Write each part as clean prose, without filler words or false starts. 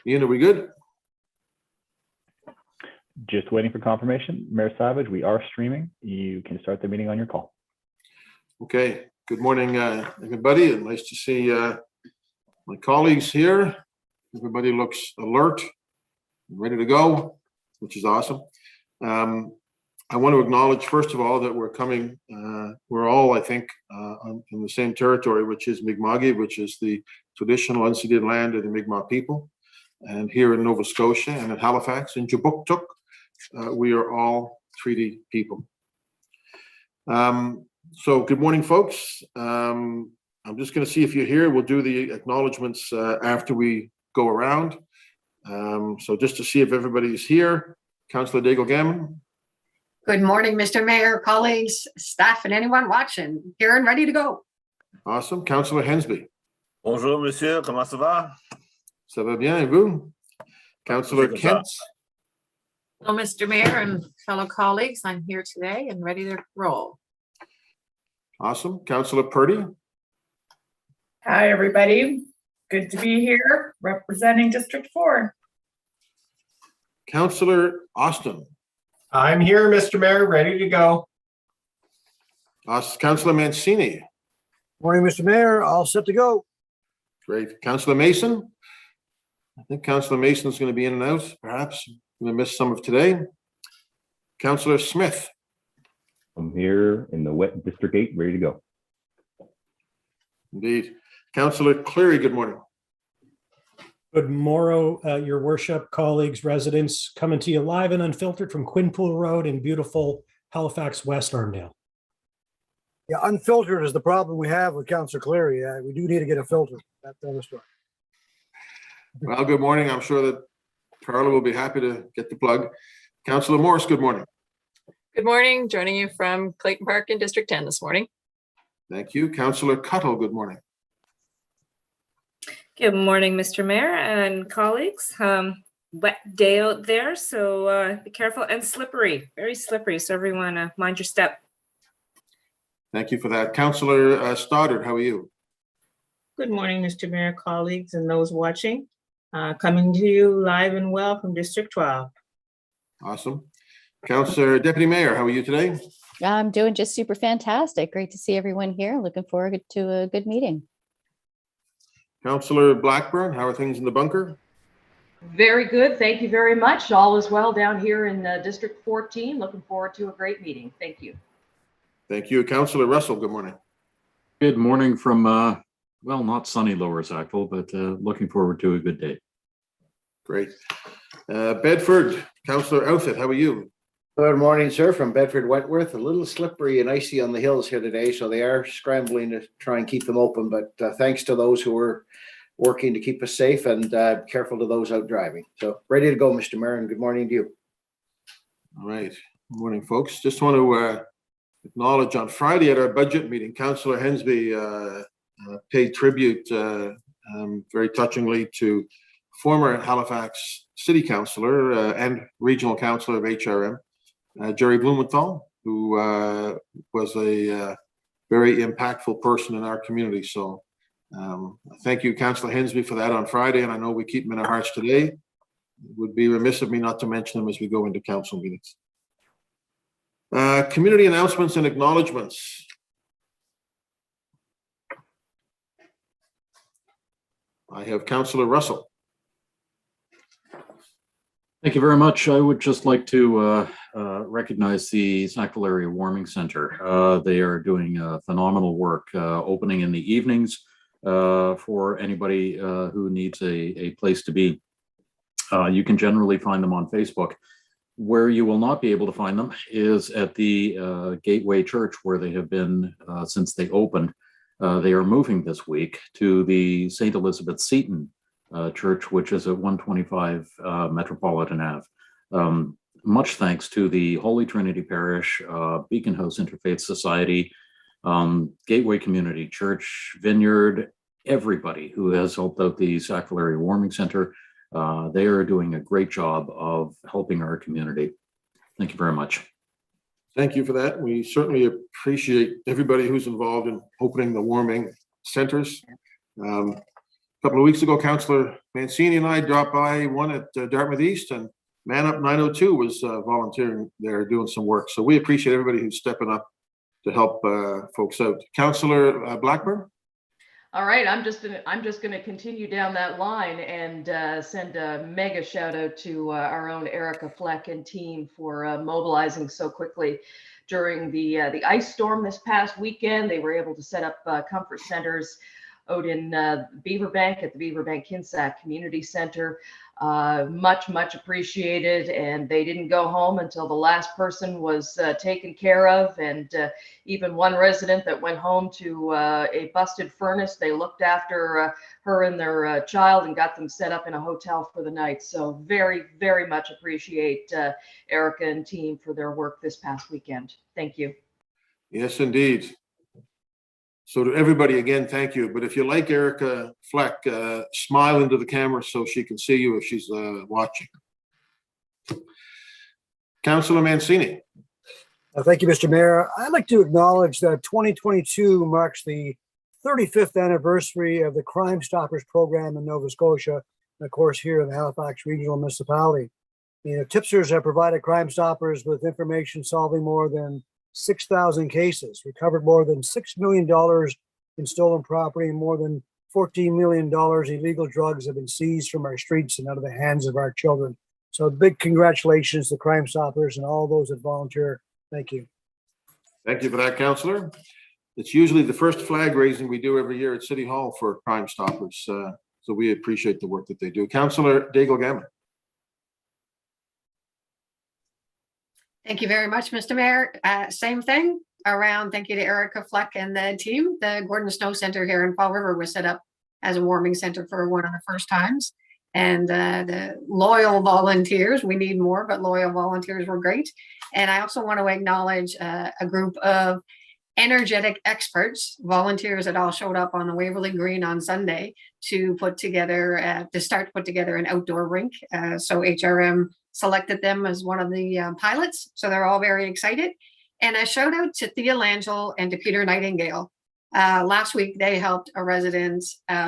Ian, are we good? Just waiting for confirmation. Mayor Savage, we are streaming. You can start the meeting on your call. Okay. Good morning, everybody. And nice to see my colleagues here. Everybody looks alert and ready to go, which is awesome. I want to acknowledge, first of all, that we're coming, we're all, I think, in the same territory, which is Mi'kma'ki, which is the traditional unceded land of the Mi'kmaq people. And here in Nova Scotia and in Halifax and Jabuktuk, we are all treaty people. So good morning, folks. I'm just going to see if you're here. We'll do the acknowledgements after we go around. So just to see if everybody's here. Councillor Daigle-Gammon. Good morning, Mr. Mayor, colleagues, staff, and anyone watching. Here and ready to go. Awesome. Councillor Hensby. Bonjour, monsieur. Comment ça va? Ça va bien, et vous? Councillor Kent. Hello, Mr. Mayor and fellow colleagues. I'm here today and ready to roll. Awesome. Councillor Purdy. Hi, everybody. Good to be here representing District 4. Councillor Austin. I'm here, Mr. Mayor, ready to go. Councillor Mancini. Morning, Mr. Mayor. All set to go. Great. Councillor Mason. I think Councillor Mason is going to be in and out, perhaps. I'm going to miss some of today. Councillor Smith. I'm here in the wet District 8, ready to go. Indeed. Councillor Cleary, good morning. Good morrow, your worship, colleagues, residents, coming to you live and unfiltered from Quinpool Road in beautiful Halifax West, Armdale. Yeah, unfiltered is the problem we have with Councillor Cleary. We do need to get a filter. That's the other story. Well, good morning. I'm sure that Carla will be happy to get the plug. Councillor Morris, good morning. Good morning. Joining you from Clayton Park in District 10 this morning. Thank you. Councillor Cuttle, good morning. Good morning, Mr. Mayor and colleagues. Wet day out there, so be careful and slippery, very slippery. So everyone mind your step. Thank you for that. Councillor Stoddard, how are you? Good morning, Mr. Mayor, colleagues, and those watching. Coming to you live and well from District 12. Awesome. Councillor Deputy Mayor, how are you today? I'm doing just super fantastic. Great to see everyone here. Looking forward to a good meeting. Councillor Blackburn, how are things in the bunker? Very good. Thank you very much. All is well down here in District 14. Looking forward to a great meeting. Thank you. Thank you. Councillor Russell, good morning. Good morning from, well, not sunny Lower Sackville, but looking forward to a good day. Great. Bedford, Councillor Outfit, how are you? Good morning, sir, from Bedford Wentworth. A little slippery and icy on the hills here today, so they are scrambling to try and keep them open. But thanks to those who are working to keep us safe, and careful to those out driving. So ready to go, Mr. Mayor, and good morning to you. All right. Good morning, folks. Just want to acknowledge on Friday at our budget meeting, Councillor Hensby paid tribute very touchingly to former Halifax City Councillor and Regional Councillor of HRM, Jerry Blumenthal, who was a very impactful person in our community. So thank you, Councillor Hensby, for that on Friday, and I know we keep him in our hearts today. It would be remiss of me not to mention them as we go into council meetings. Community announcements and acknowledgements. I have Councillor Russell. Thank you very much. I would just like to recognize the Sackville Area Warming Center. They are doing phenomenal work, opening in the evenings for anybody who needs a place to be. You can generally find them on Facebook. Where you will not be able to find them is at the Gateway Church, where they have been since they opened. They are moving this week to the St. Elizabeth Seton Church, which is at 125 Metropolitan Ave. Much thanks to the Holy Trinity Parish, Beacon House Interfaith Society, Gateway Community Church, Vineyard, everybody who has helped out the Sackville Area Warming Center. They are doing a great job of helping our community. Thank you very much. Thank you for that. We certainly appreciate everybody who's involved in opening the warming centers. couple of weeks ago, Councillor Mancini and I dropped by one at Dartmouth East, and Man Up 902 was volunteering there doing some work. So we appreciate everybody who's stepping up to help folks out. Councillor Blackburn? All right, I'm just gonna continue down that line and send a mega shout out to our own Erica Fleck and team for mobilizing so quickly during the ice storm this past weekend. They were able to set up comfort centers out in Beaverbank at the Beaverbank Kinsack Community Center. Much appreciated, and they didn't go home until the last person was taken care of. And even one resident that went home to a busted furnace, they looked after her and their child and got them set up in a hotel for the night. So very much appreciate Erica and team for their work this past weekend. Thank you. Yes, indeed. So to everybody, again, thank you. But if you like Erica Fleck, smile into the camera so she can see you if she's watching. Councillor Mancini. Thank you, Mr. Mayor. I'd like to acknowledge that 2022 marks the 35th anniversary of the Crime Stoppers program in Nova Scotia, and of course here in the Halifax Regional Municipality. Tipsters have provided Crime Stoppers with information solving more than 6,000 cases, recovered more than $6 million in stolen property, and more than $14 million in illegal drugs have been seized from our streets and out of the hands of our children. So big congratulations to Crime Stoppers and all those that volunteer. Thank you. Thank you for that, Councillor. It's usually the first flag raising we do every year at City Hall for Crime Stoppers. So we appreciate the work that they do. Councillor Daigle-Gammon. Thank you very much, Mr. Mayor. Same thing around. Thank you to Erica Fleck and the team. The Gordon Snow Center here in Fall River was set up as a warming center for one of the first times. And the loyal volunteers, we need more, but loyal volunteers were great. And I also want to acknowledge a group of energetic experts, volunteers that all showed up on the Waverly Green on Sunday to put together an outdoor rink. So HRM selected them as one of the pilots. So they're all very excited. And a shout out to Thea Langell and to Peter Nightingale. Last week, they helped a resident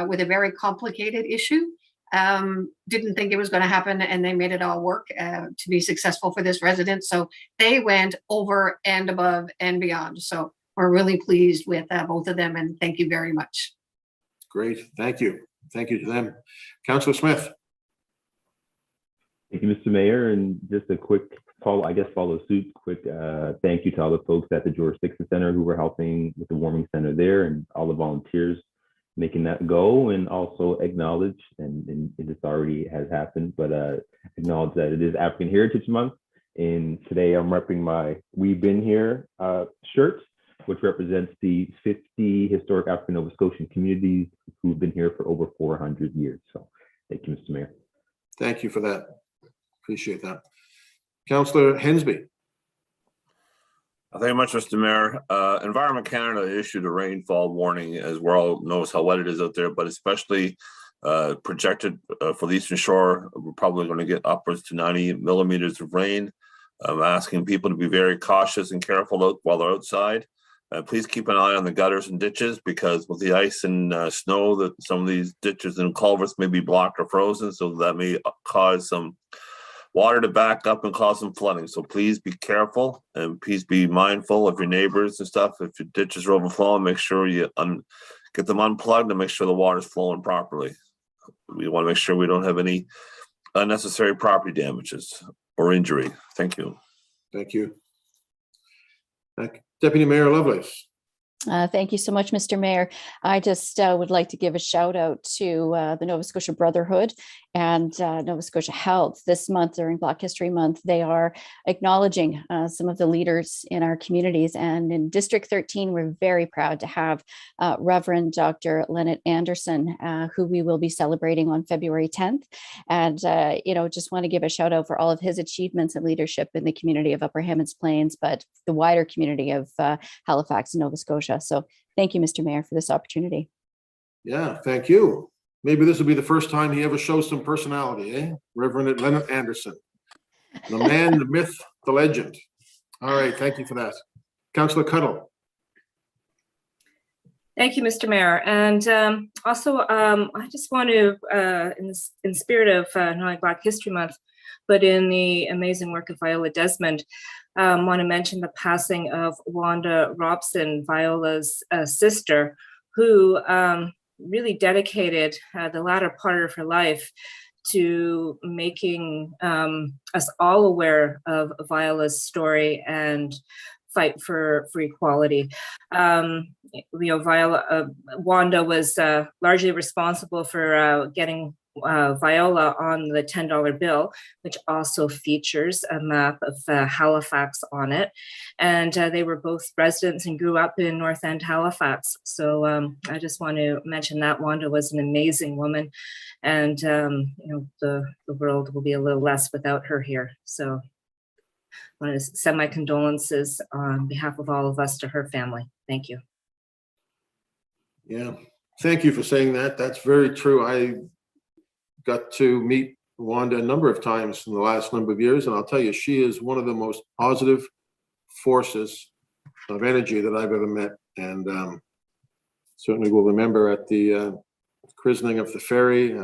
with a very complicated issue. Didn't think it was going to happen, and they made it all work to be successful for this resident. So they went over and above and beyond. So we're really pleased with both of them, and thank you very much. Great, thank you. Thank you to them. Councillor Smith. Thank you, Mr. Mayor, and just a quick follow suit. Quick thank you to all the folks at the George Dixon Center who were helping with the warming center there, and all the volunteers making that go, and also acknowledge, and it just already has happened, but acknowledge that it is African Heritage Month, and today I'm repping my We've Been Here shirt, which represents the 50 historic African Nova Scotian communities who've been here for over 400 years. So thank you, Mr. Mayor. Thank you for that. Appreciate that. Councillor Hensby. Thank you much, Mr. Mayor. Environment Canada issued a rainfall warning, as we all knows how wet it is out there, but especially projected for the Eastern Shore, we're probably going to get upwards to 90 millimeters of rain. I'm asking people to be very cautious and careful while they're outside. Please keep an eye on the gutters and ditches, because with the ice and snow, that some of these ditches and culverts may be blocked or frozen, so that may cause some water to back up and cause some flooding. So please be careful, and please be mindful of your neighbors and stuff. If your ditches are overflowing, make sure you get them unplugged and make sure the water is flowing properly. We want to make sure we don't have any unnecessary property damages or injury. Thank you. Thank you. Deputy Mayor Lovelace. Thank you so much, Mr. Mayor. I just would like to give a shout out to the Nova Scotia Brotherhood and Nova Scotia Health. This month, during Black History Month, they are acknowledging some of the leaders in our communities. And in District 13, we're very proud to have Reverend Dr. Leonard Anderson, who we will be celebrating on February 10th. And, just want to give a shout out for all of his achievements and leadership in the community of Upper Hammonds Plains, but the wider community of Halifax and Nova Scotia. So thank you, Mr. Mayor, for this opportunity. Yeah, thank you. Maybe this will be the first time he ever shows some personality, eh? Reverend Leonard Anderson. The man, the myth, the legend. All right, thank you for that. Councillor Cuddle. Thank you, Mr. Mayor. And also, I just want to, in spirit of not only Black History Month, but in the amazing work of Viola Desmond, want to mention the passing of Wanda Robson, Viola's sister, who really dedicated the latter part of her life to making us all aware of Viola's story and fight for equality. Wanda was largely responsible for getting Viola on the $10 bill, which also features a map of Halifax on it. And they were both residents and grew up in North End, Halifax. So I just want to mention that Wanda was an amazing woman, and the world will be a little less without her here. So I want to send my condolences on behalf of all of us to her family. Thank you. Yeah, thank you for saying that. That's very true. I got to meet Wanda a number of times in the last number of years, and I'll tell you, she is one of the most positive forces of energy that I've ever met, and certainly will remember at the christening of the ferry,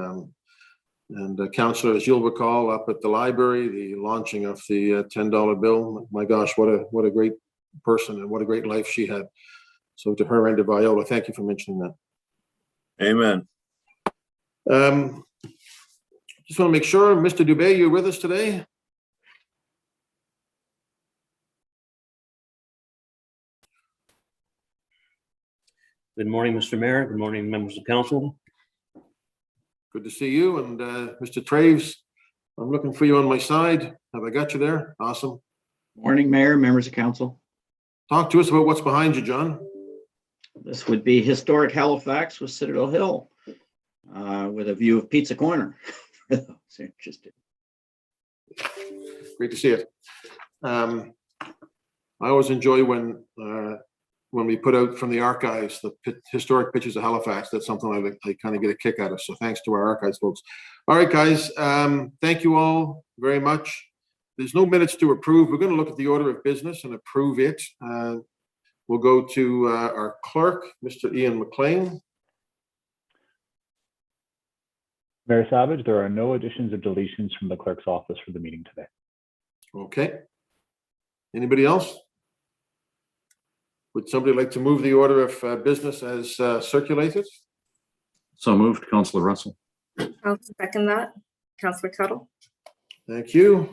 and Councillor, as you'll recall, up at the library, the launching of the $10 bill. My gosh, what a great person and what a great life she had. So to her and to Viola, thank you for mentioning that. Amen. Just want to make sure, Mr. Dubé, you're with us today? Good morning, Mr. Mayor. Good morning, members of council. Good to see you. And Mr. Traves, I'm looking for you on my side. Have I got you there? Awesome. Morning, Mayor, members of council. Talk to us about what's behind you, John. This would be historic Halifax with Citadel Hill, with a view of Pizza Corner. For those interested. Great to see it. I always enjoy when we put out from the archives the historic pictures of Halifax. That's something I kind of get a kick out of. So thanks to our archives folks. All right, guys. Thank you all very much. There's no minutes to approve. We're going to look at the order of business and approve it. We'll go to our clerk, Mr. Ian McLean. Mayor Savage, there are no additions or deletions from the clerk's office for the meeting today. Okay. Anybody else? Would somebody like to move the order of business as circulated? So moved, Councillor Russell. I'll second that. Councillor Tuttle. Thank you.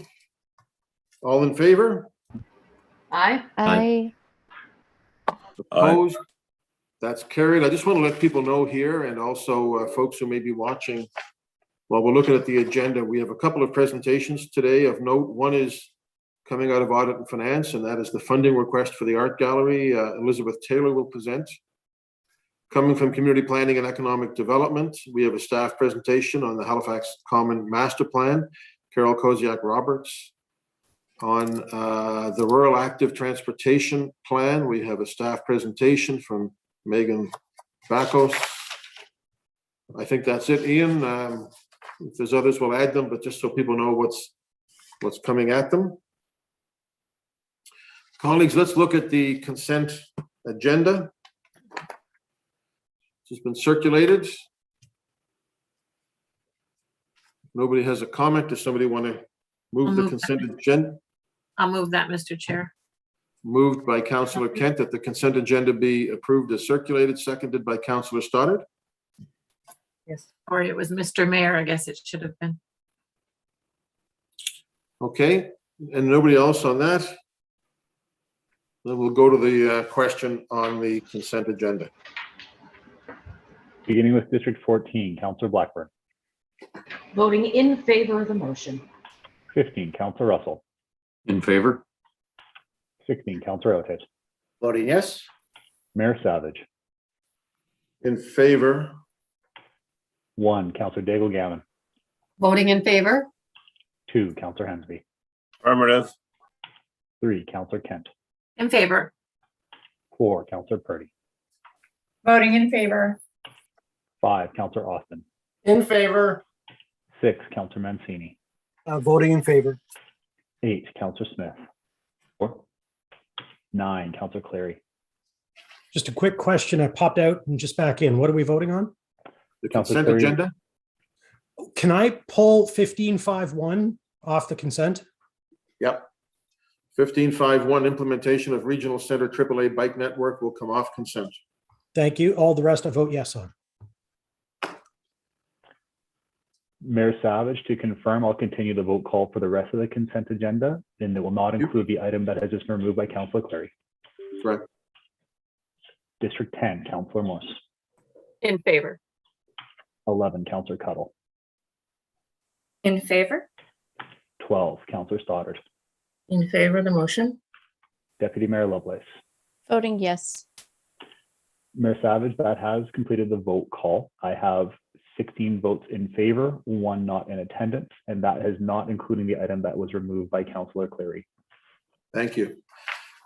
All in favor? Aye. Aye. Opposed? That's carried. I just want to let people know here, and also folks who may be watching while we're looking at the agenda, we have a couple of presentations today of note. One is coming out of Audit and Finance, and that is the funding request for the art gallery. Elizabeth Taylor will present. Coming from Community Planning and Economic Development, we have a staff presentation on the Halifax Common Master Plan, Carol Koziak-Roberts. On the Rural Active Transportation Plan, we have a staff presentation from Megan Bakos. I think that's it, Ian. If there's others, we'll add them, but just so people know what's coming at them. Colleagues, let's look at the consent agenda. It's been circulated. Nobody has a comment. Does somebody want to move the consent agenda? I'll move that, Mr. Chair. Moved by Councillor Kent that the consent agenda be approved as circulated, seconded by Councillor Stoddard. Yes. Or it was Mr. Mayor, I guess it should have been. Okay, and nobody else on that? Then we'll go to the question on the consent agenda. Beginning with District 14, Councillor Blackburn. Voting in favor of the motion. 15, Councillor Russell. In favor. 16, Councillor Otis. Voting yes. Mayor Savage. In favor. 1, Councillor Daigle Gavin. Voting in favor. 2, Councillor Hensby. Affirmative. 3, Councillor Kent. In favor. 4, Councillor Purdy. Voting in favor. 5, Councillor Austin. In favor. 6, Councillor Mancini. Voting in favor. 8, Councillor Smith. 9, Councillor Clary. Just a quick question. I popped out and just back in. What are we voting on? The Councillor consent Clary. agenda? Can I pull 15.5.1 off the consent? Yep. 15.5.1, implementation of regional center AAA bike network will come off consent. Thank you. All the rest I vote yes on. Mayor Savage, to confirm, I'll continue the vote call for the rest of the consent agenda, and it will not include the item that has just been removed by Councillor Clary. Correct. District 10, Councillor Morse. In favor. 11, Councillor Cuttle. In favor? 12, Councillor Stoddard. In favor of the motion? Deputy Mayor Lovelace. Voting yes. Mayor Savage, that has completed the vote call. I have 16 votes in favor, 1 not in attendance, and that is not including the item that was removed by Councillor Clary. Thank you.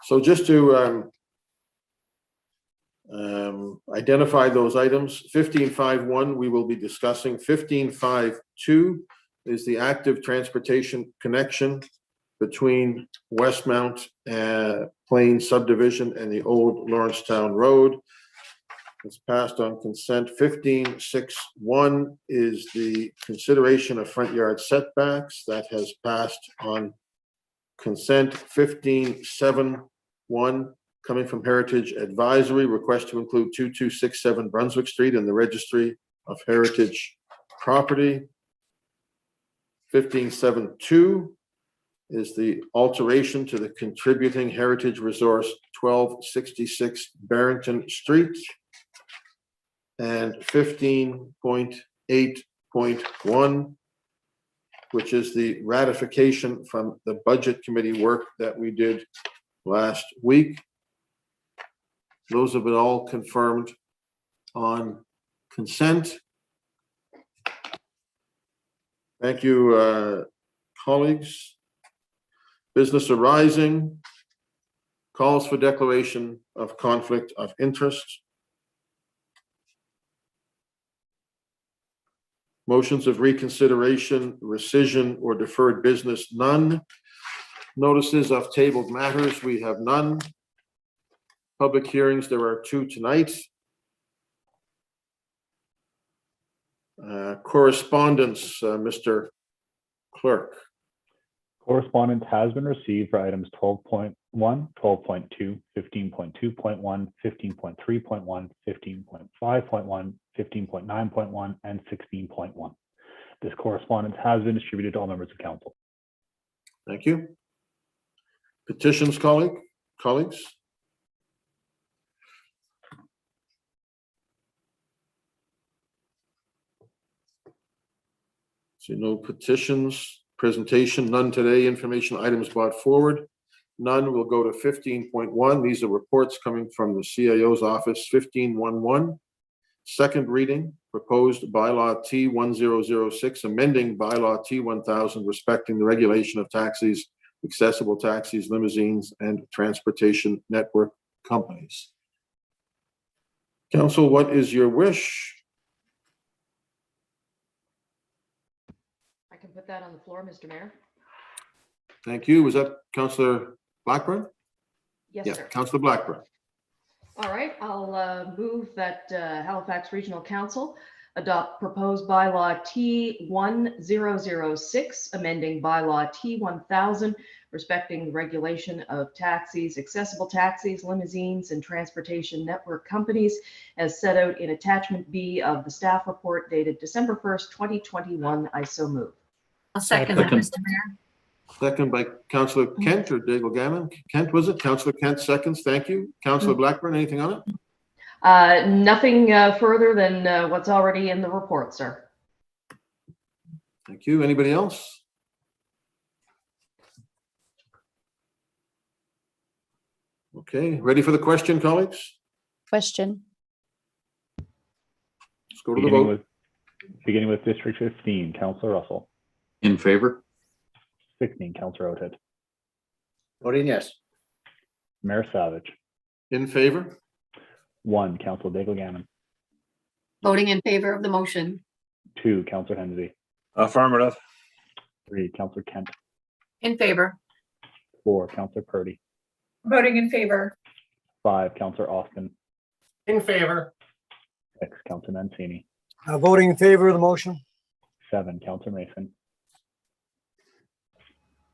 So just to identify those items, 15.5.1 we will be discussing. 15.5.2 is the active transportation connection between Westmount Plains subdivision and the old Lawrencetown Road. It's passed on consent. 15.6.1 is the consideration of front yard setbacks. That has passed on consent. 15.7.1 coming from Heritage Advisory, request to include 2267 Brunswick Street in the Registry of Heritage Property. 15.7.2 is the alteration to the contributing heritage resource 1266 Barrington Street. And 15.8.1, which is the ratification from the Budget Committee work that we did last week. Those have been all confirmed on consent. Thank you, colleagues. Business arising, calls for declaration of conflict of interest. Motions of reconsideration, rescission, or deferred business, none. Notices of tabled matters, we have none. Public hearings, there are 2 tonight. Correspondence, Mr. Clerk. Correspondence has been received for items 12.1, 12.2, 15.2.1, 15.3.1, 15.5.1, 15.9.1, and 16.1. This correspondence has been distributed to all members of council. Thank you. Petitions, colleagues? See no petitions. Presentation, none today. Information items brought forward, none. We'll go to 15.1. These are reports coming from the CIO's office. 15.1.1, second reading, proposed bylaw T1006, amending bylaw T1000, respecting the regulation of taxis, accessible taxis, limousines, and transportation network companies. Council, what is your wish? I can put that on the floor, Mr. Mayor. Thank you. Was that Councillor Blackburn? Yes, Yeah, sir. Councillor Blackburn. All right, I'll move that Halifax Regional Council adopt proposed bylaw T1006, amending bylaw T1000, respecting the regulation of taxis, accessible taxis, limousines, and transportation network companies, as set out in attachment B of the staff report dated December 1st, 2021. I so move. I'll second that, Mr. Mayor. Second by Councillor Kent or Daigle Gammon. Kent, was it? Councillor Kent seconds. Thank you. Councillor Blackburn, anything on it? Nothing further than what's already in the report, sir. Thank you. Anybody else? Okay, ready for the question, colleagues? Question. Let's go to the vote. Beginning with District 15, Councillor Russell. In favor? 16, Councillor Oathead. Voting yes. Mayor Savage. In favor? 1, Councillor Daigle Gammon. Voting in favor of the motion. 2, Councillor Hensby. Affirmative. 3, Councillor Kent. In favor. 4, Councillor Purdy. Voting in favor. 5, Councillor Austin. In favor. 6, Counselor Mancini. Voting in favor of the motion. 7, Counselor Mason.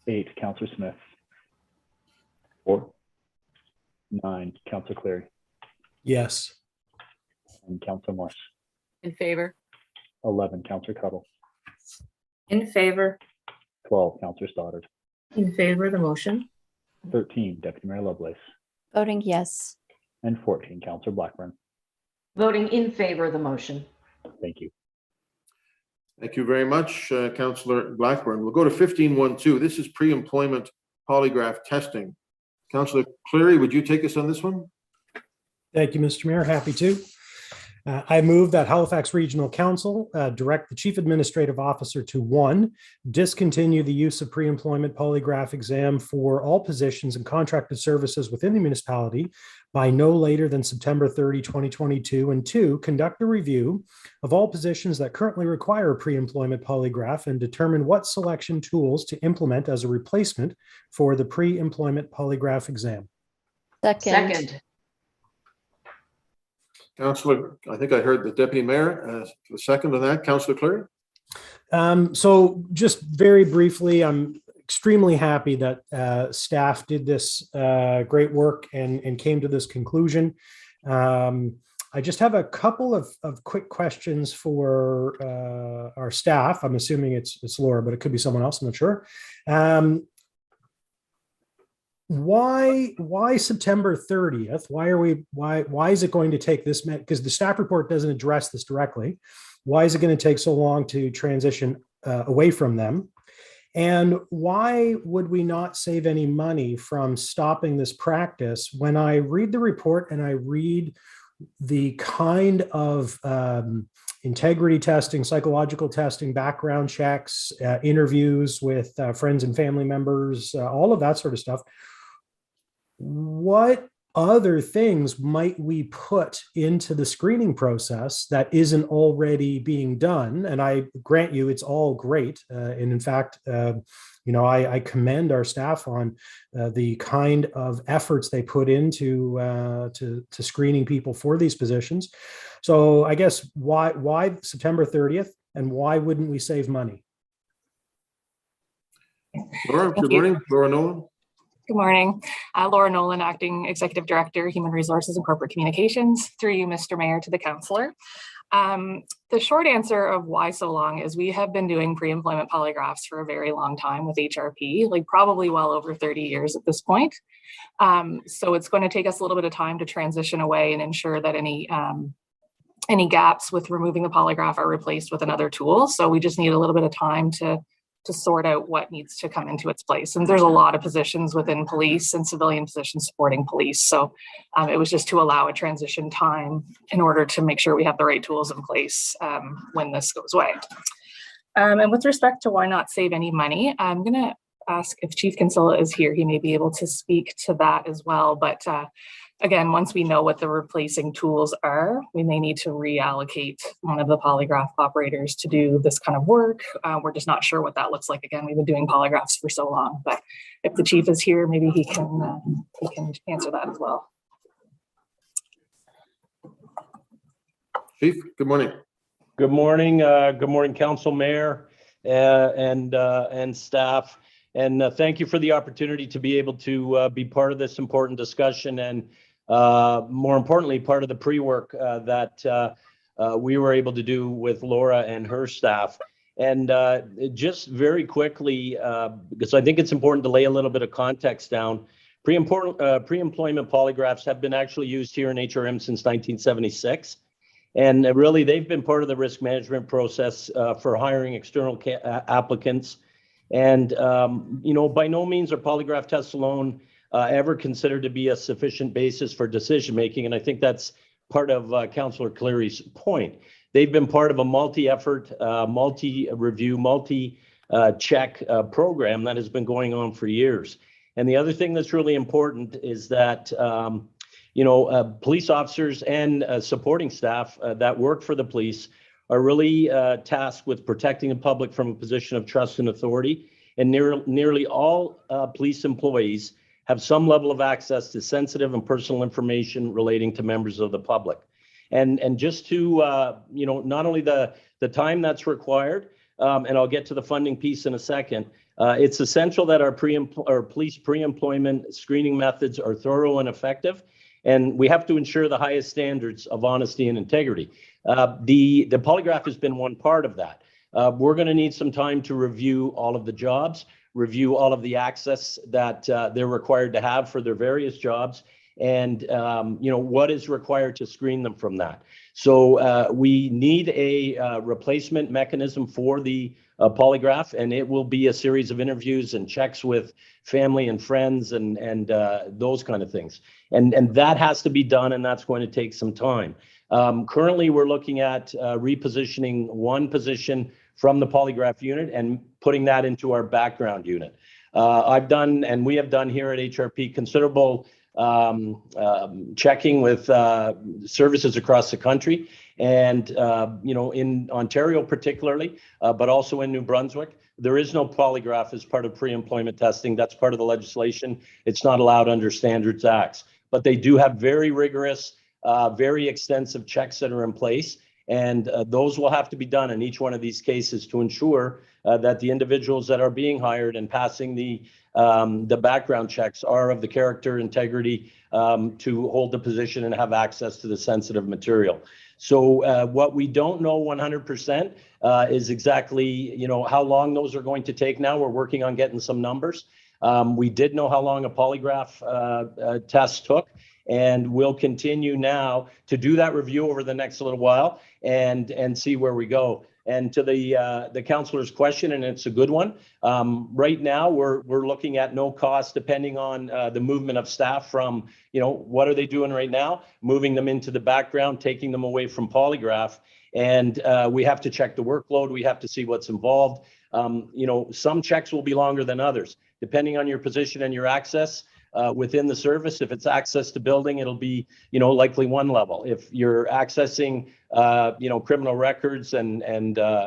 8, Counselor Smith. 4, 9, Counselor Cleary. Yes. And Counselor Morse. In favor. 11, Counselor Cuttle. In favor. 12, Counselor Stoddard. In favor of the motion. 13, Deputy Mayor Lovelace. Voting yes. And 14, Counselor Blackburn. Voting in favor of the motion. Thank you. Thank you very much, Councillor Blackburn. We'll go to 1512. This is pre-employment polygraph testing. Councillor Cleary, would you take us on this one? Thank you, Mr. Mayor. Happy to. I move that Halifax Regional Council direct the Chief Administrative Officer to 1, discontinue the use of pre-employment polygraph exam for all positions and contracted services within the municipality by no later than September 30, 2022, and 2, conduct a review of all positions that currently require a pre-employment polygraph and determine what selection tools to implement as a replacement for the pre-employment polygraph exam. Second. Councillor, I think I heard the Deputy Mayor, the second on that. Councillor Cleary? So just very briefly, I'm extremely happy that staff did this great work and came to this conclusion. I just have a couple of quick questions for our staff. I'm assuming it's Laura, but it could be someone else. I'm not sure. Why September 30th? Why is it going to take this? Because the staff report doesn't address this directly. Why is it going to take so long to transition away from them? And why would we not save any money from stopping this practice? When I read the report and I read the kind of integrity testing, psychological testing, background checks, interviews with friends and family members, all of that sort of stuff, what other things might we put into the screening process that isn't already being done? And I grant you, it's all great. And in fact, I commend our staff on the kind of efforts they put into to screening people for these positions. So I guess why September 30th, and why wouldn't we save money? Laura, good morning. Laura Nolan. Good morning. Laura Nolan, Acting Executive Director, Human Resources and Corporate Communications. Through you, Mr. Mayor, to the councillor. The short answer of why so long is we have been doing pre-employment polygraphs for a very long time with HRP, like probably well over 30 years at this point. So it's going to take us a little bit of time to transition away and ensure that any gaps with removing the polygraph are replaced with another tool. So we just need a little bit of time to sort out what needs to come into its place. And there's a lot of positions within police and civilian positions supporting police. So it was just to allow a transition time in order to make sure we have the right tools in place when this goes away. And with respect to why not save any money, I'm going to ask if Chief Kinsella is here. He may be able to speak to that as well. But again, once we know what the replacing tools are, we may need to reallocate one of the polygraph operators to do this kind of work. We're just not sure what that looks like. Again, we've been doing polygraphs for so long, but if the chief is here, maybe he can answer that as well. Chief, good morning. Good morning. Good morning, Council, Mayor, and staff. And thank you for the opportunity to be able to be part of this important discussion, and more importantly, part of the pre-work that we were able to do with Laura and her staff. And just very quickly, because I think it's important to lay a little bit of context down, pre-employment polygraphs have been actually used here in HRM since 1976. And really, they've been part of the risk management process for hiring external applicants. And, by no means are polygraph tests alone ever considered to be a sufficient basis for decision-making. And I think that's part of Councillor Cleary's point. They've been part of a multi-effort, multi-review, multi-check program that has been going on for years. And the other thing that's really important is that, police officers and supporting staff that work for the police are really tasked with protecting the public from a position of trust and authority. And nearly all police employees have some level of access to sensitive and personal information relating to members of the public. And just to, not only the time that's required, and I'll get to the funding piece in a second, it's essential that our police pre-employment screening methods are thorough and effective. And we have to ensure the highest standards of honesty and integrity. The polygraph has been one part of that. We're going to need some time to review all of the jobs, review all of the access that they're required to have for their various jobs, and what is required to screen them from that. So we need a replacement mechanism for the polygraph, and it will be a series of interviews and checks with family and friends and those kind of things. And that has to be done, and that's going to take some time. Currently, we're looking at repositioning one position from the polygraph unit and putting that into our background unit. I've done, and we have done here at HRP, considerable checking with services across the country, and in Ontario particularly, but also in New Brunswick, there is no polygraph as part of pre-employment testing. That's part of the legislation. It's not allowed under Standards Acts, but they do have very rigorous, very extensive checks that are in place, and those will have to be done in each one of these cases to ensure that the individuals that are being hired and passing the background checks are of the character, integrity to hold the position and have access to the sensitive material. So what we don't know 100% is exactly, how long those are going to take now. We're working on getting some numbers. We did know how long a polygraph test took, and we'll continue now to do that review over the next little while and see where we go. And to the councillor's question, and it's a good one, right now we're looking at no cost depending on the movement of staff from, what are they doing right now, moving them into the background, taking them away from polygraph. And we have to check the workload. We have to see what's involved. Some checks will be longer than others, depending on your position and your access within the service. If it's access to building, it'll be, likely one level. If you're accessing, criminal records and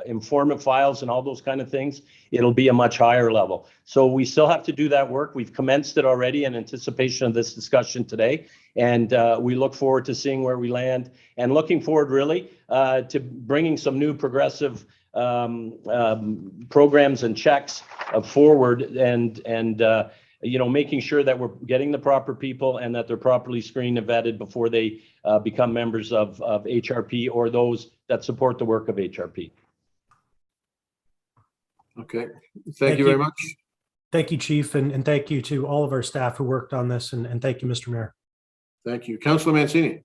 informant files and all those kind of things, it'll be a much higher level. So we still have to do that work. We've commenced it already in anticipation of this discussion today. And we look forward to seeing where we land, and looking forward really to bringing some new progressive programs and checks forward, and making sure that we're getting the proper people and that they're properly screened and vetted before they become members of HRP or those that support the work of HRP. Okay, thank you very much. Thank you, Chief, and thank you to all of our staff who worked on this, and thank you, Mr. Mayor. Thank you. Councillor Mancini.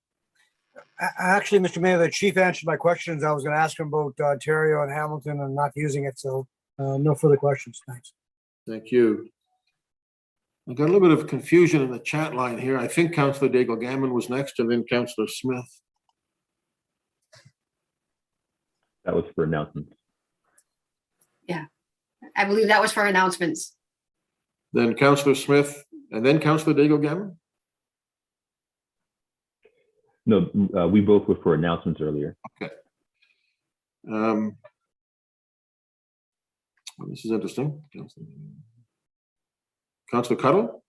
Actually, Mr. Mayor, the chief answered my questions. I was going to ask him about Ontario and Hamilton and not using it, so no further questions. Thanks. Thank you. I've got a little bit of confusion in the chat line here. I think Councillor Daigle-Gammon was next, and then Councillor Smith. That was for announcements. Yeah, I believe that was for announcements. Then Councillor Smith, and then Councillor Daigle-Gammon? No, we both were for announcements earlier. Okay. Well, this is interesting. Councillor Cuddle?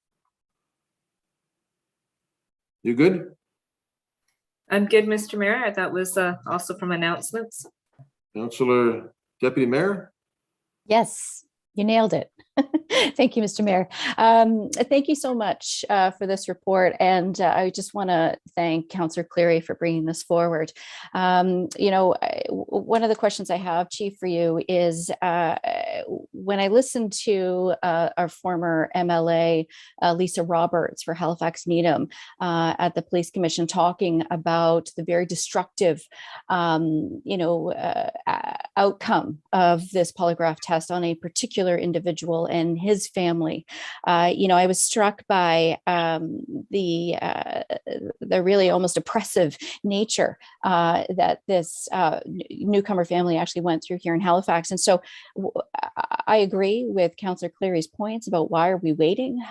You good? I'm good, Mr. Mayor. That was also from announcements. Councillor Deputy Mayor? Yes, you nailed it. Thank you, Mr. Mayor. Thank you so much for this report. And I just want to thank Councillor Cleary for bringing this forward. One of the questions I have, Chief, for you is when I listened to our former MLA, Lisa Roberts for Halifax Needham at the Police Commission talking about the very destructive, outcome of this polygraph test on a particular individual and his family. I was struck by the really almost oppressive nature that this newcomer family actually went through here in Halifax. And so I agree with Councillor Cleary's points about why are we waiting?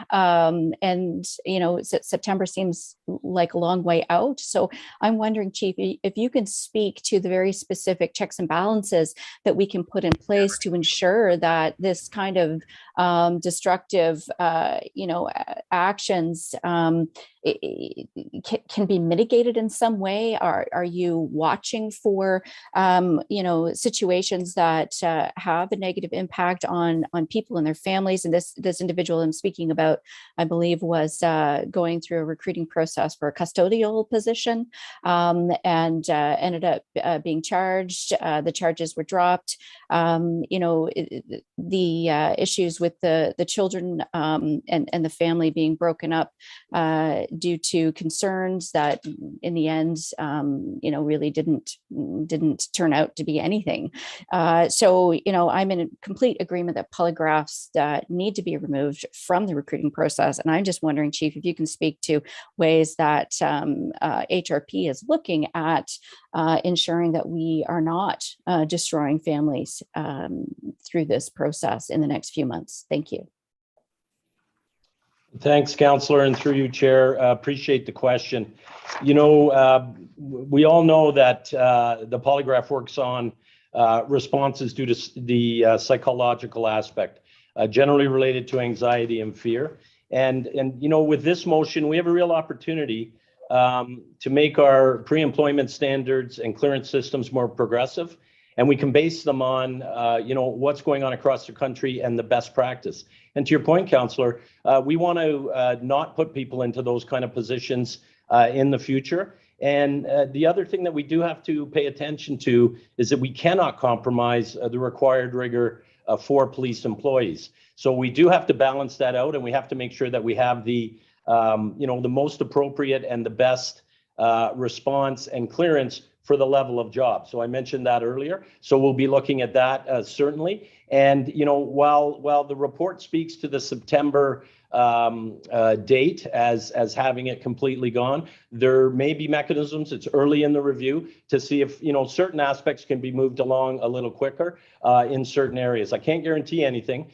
September seems like a long way out. So I'm wondering, Chief, if you can speak to the very specific checks and balances that we can put in place to ensure that this kind of destructive, actions can be mitigated in some way? Are you watching for, situations that have a negative impact on people and their families? And this individual I'm speaking about, I believe, was going through a recruiting process for a custodial position, and ended up being charged. The charges were dropped. The issues with the children and the family being broken up due to concerns that in the end, really didn't turn out to be anything. So, I'm in complete agreement that polygraphs need to be removed from the recruiting process. And I'm just wondering, Chief, if you can speak to ways that HRP is looking at ensuring that we are not destroying families through this process in the next few months. Thank you. Thanks, Councillor, and through you, Chair. Appreciate the question. We all know that the polygraph works on responses due to the psychological aspect, generally related to anxiety and fear. And with this motion, we have a real opportunity to make our pre-employment standards and clearance systems more progressive. And we can base them on, what's going on across the country and the best practice. And to your point, Councillor, we want to not put people into those kind of positions in the future. And the other thing that we do have to pay attention to is that we cannot compromise the required rigor for police employees. So we do have to balance that out, and we have to make sure that we have the most appropriate and the best response and clearance for the level of job. So I mentioned that earlier. So we'll be looking at that certainly. And while the report speaks to the September date as having it completely gone, there may be mechanisms. It's early in the review to see if certain aspects can be moved along a little quicker in certain areas. I can't guarantee anything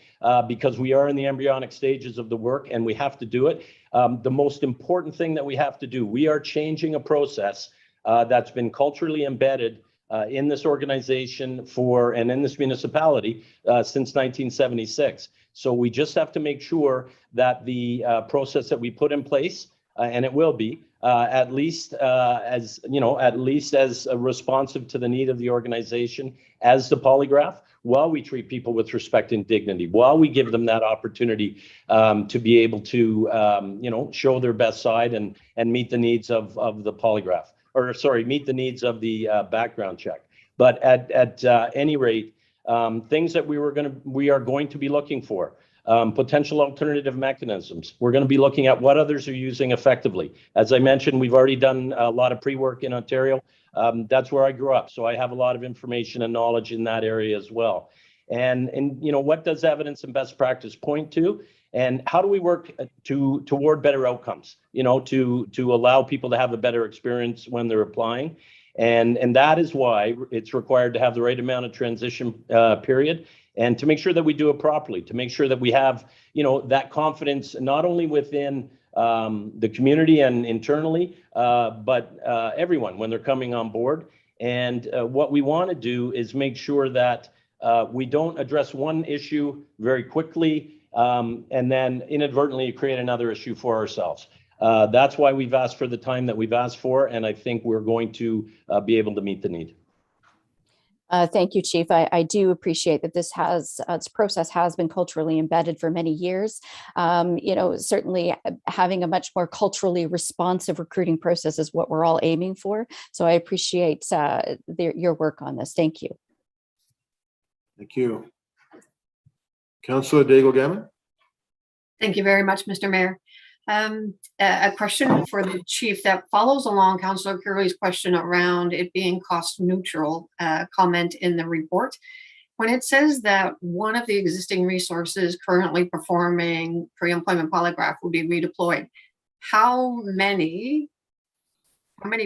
because we are in the embryonic stages of the work and we have to do it. The most important thing that we have to do, we are changing a process that's been culturally embedded in this organization and in this municipality since 1976. So we just have to make sure that the process that we put in place, and it will be, at least as responsive to the need of the organization as the polygraph, while we treat people with respect and dignity, while we give them that opportunity to be able to, show their best side and meet the needs of the polygraph. Meet the needs of the background check. But at any rate, things that we are going to be looking for, potential alternative mechanisms. We're going to be looking at what others are using effectively. As I mentioned, we've already done a lot of pre-work in Ontario. That's where I grew up, so I have a lot of information and knowledge in that area as well. And what does evidence and best practice point to? And how do we work toward better outcomes, to allow people to have a better experience when they're applying? And that is why it's required to have the right amount of transition period, and to make sure that we do it properly, to make sure that we have, that confidence, not only within the community and internally, but everyone when they're coming on board. And what we want to do is make sure that we don't address one issue very quickly and then inadvertently create another issue for ourselves. That's why we've asked for the time that we've asked for, and I think we're going to be able to meet the need. Thank you, Chief. I do appreciate that this process has been culturally embedded for many years. Certainly having a much more culturally responsive recruiting process is what we're all aiming for. So I appreciate your work on this. Thank you. Thank you. Councillor Daigle-Gammon. Thank you very much, Mr. Mayor. A question for the chief that follows along Councillor Curley's question around it being cost neutral comment in the report. When it says that one of the existing resources currently performing pre-employment polygraph will be redeployed, how many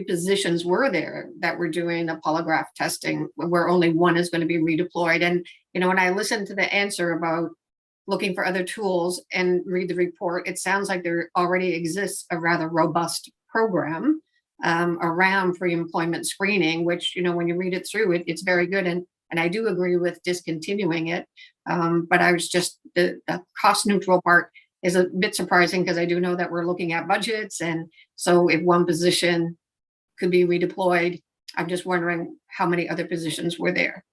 positions were there that were doing the polygraph testing where only one is going to be redeployed? And, when I listened to the answer about looking for other tools and read the report, it sounds like there already exists a rather robust program around pre-employment screening, which, when you read it through, it's very good. And And I do agree with discontinuing it. But I was just, the cost neutral part is a bit surprising because I do know that we're looking at budgets. And so if one position could be redeployed, I'm just wondering how many other positions were there.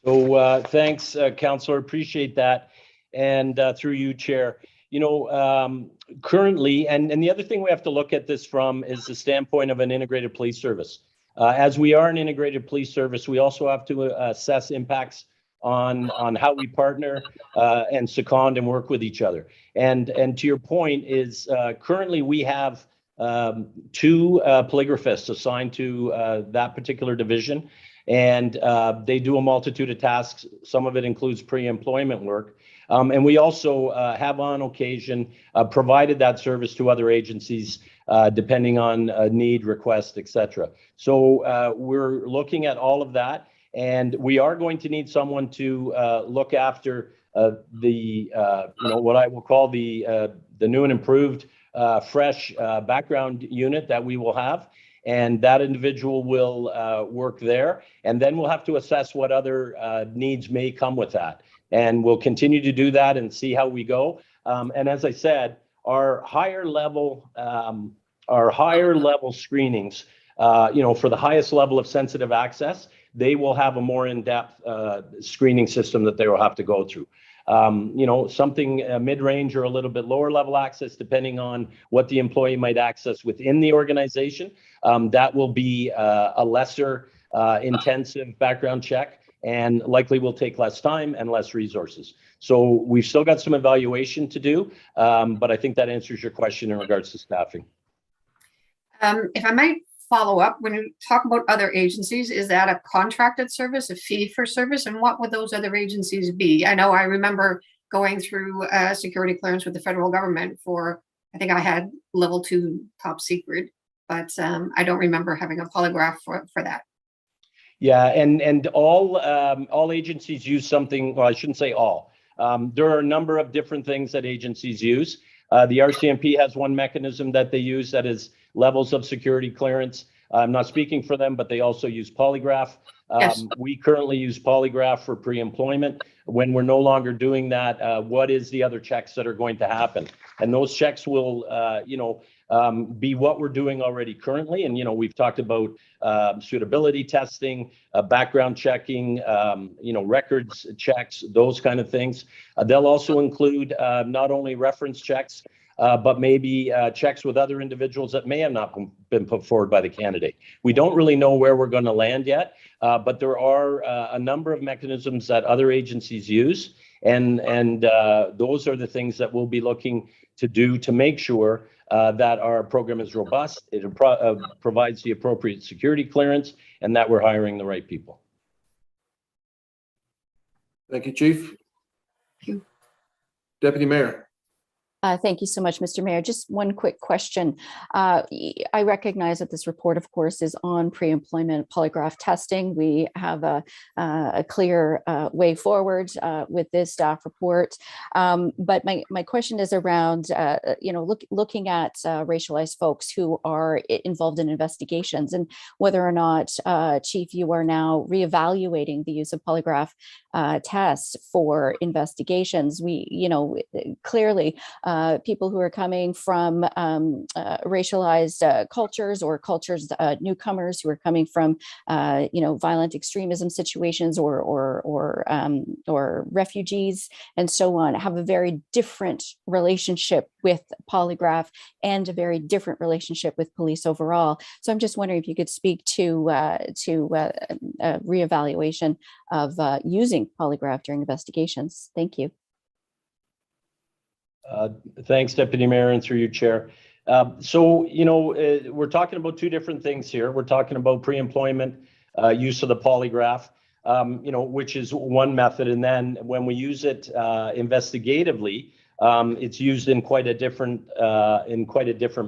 So thanks, Councillor. Appreciate that. And through you, Chair. You know, currently, and the other thing we have to look at this from is the standpoint of an integrated police service. As we are an integrated police service, we also have to assess impacts on how we partner and second and work with each other. And to your point is currently we have 2 polygraphists assigned to that particular division, and they do a multitude of tasks. Some of it includes pre-employment work. And we also have on occasion provided that service to other agencies depending on need, request, etc. So we're looking at all of that, and we are going to need someone to look after the what I will call the new and improved fresh background unit that we will have. And that individual will work there, and then we'll have to assess what other needs may come with that. And we'll continue to do that and see how we go. And as I said, our higher level screenings, for the highest level of sensitive access, they will have a more in-depth screening system that they will have to go through. Something mid-range or a little bit lower level access, depending on what the employee might access within the organization. That will be a lesser intensive background check, and likely will take less time and less resources. So we've still got some evaluation to do, but I think that answers your question in regards to staffing. If I might follow up, when you talk about other agencies, is that a contracted service, a fee for service? And what would those other agencies be? I know I remember going through security clearance with the federal government for, I think I had level 2 top secret, but I don't remember having a polygraph for that. Yeah, and all agencies use something, well, I shouldn't say all. There are a number of different things that agencies use. The RCMP has one mechanism that they use that is levels of security clearance. I'm not speaking for them, but they also use polygraph. Yes. We currently use polygraph for pre-employment. When we're no longer doing that, what is the other checks that are going to happen? And those checks will, be what we're doing already currently. And, we've talked about suitability testing, background checking, records checks, those kind of things. They'll also include not only reference checks, but maybe checks with other individuals that may have not been put forward by the candidate. We don't really know where we're going to land yet, but there are a number of mechanisms that other agencies use, and those are the things that we'll be looking to do to make sure that our program is robust, it provides the appropriate security clearance, and that we're hiring the right people. Thank you, Chief. Thank you. Deputy Mayor. Thank you so much, Mr. Mayor. Just one quick question. I recognize that this report, of course, is on pre-employment polygraph testing. We have a clear way forward with this staff report. But my question is around, looking at racialized folks who are involved in investigations, and whether or not, Chief, you are now reevaluating the use of polygraph tests for investigations. We, clearly, people who are coming from racialized cultures or cultures, newcomers who are coming from, violent extremism situations or refugees and so on, have a very different relationship with polygraph and a very different relationship with police overall. So I'm just wondering if you could speak to reevaluation of using polygraph during investigations. Thank you. Thanks, Deputy Mayor, and through you, Chair. We're talking about 2 different things here. We're talking about pre-employment use of the polygraph, which is one method, and then when we use it investigatively, it's used in quite a different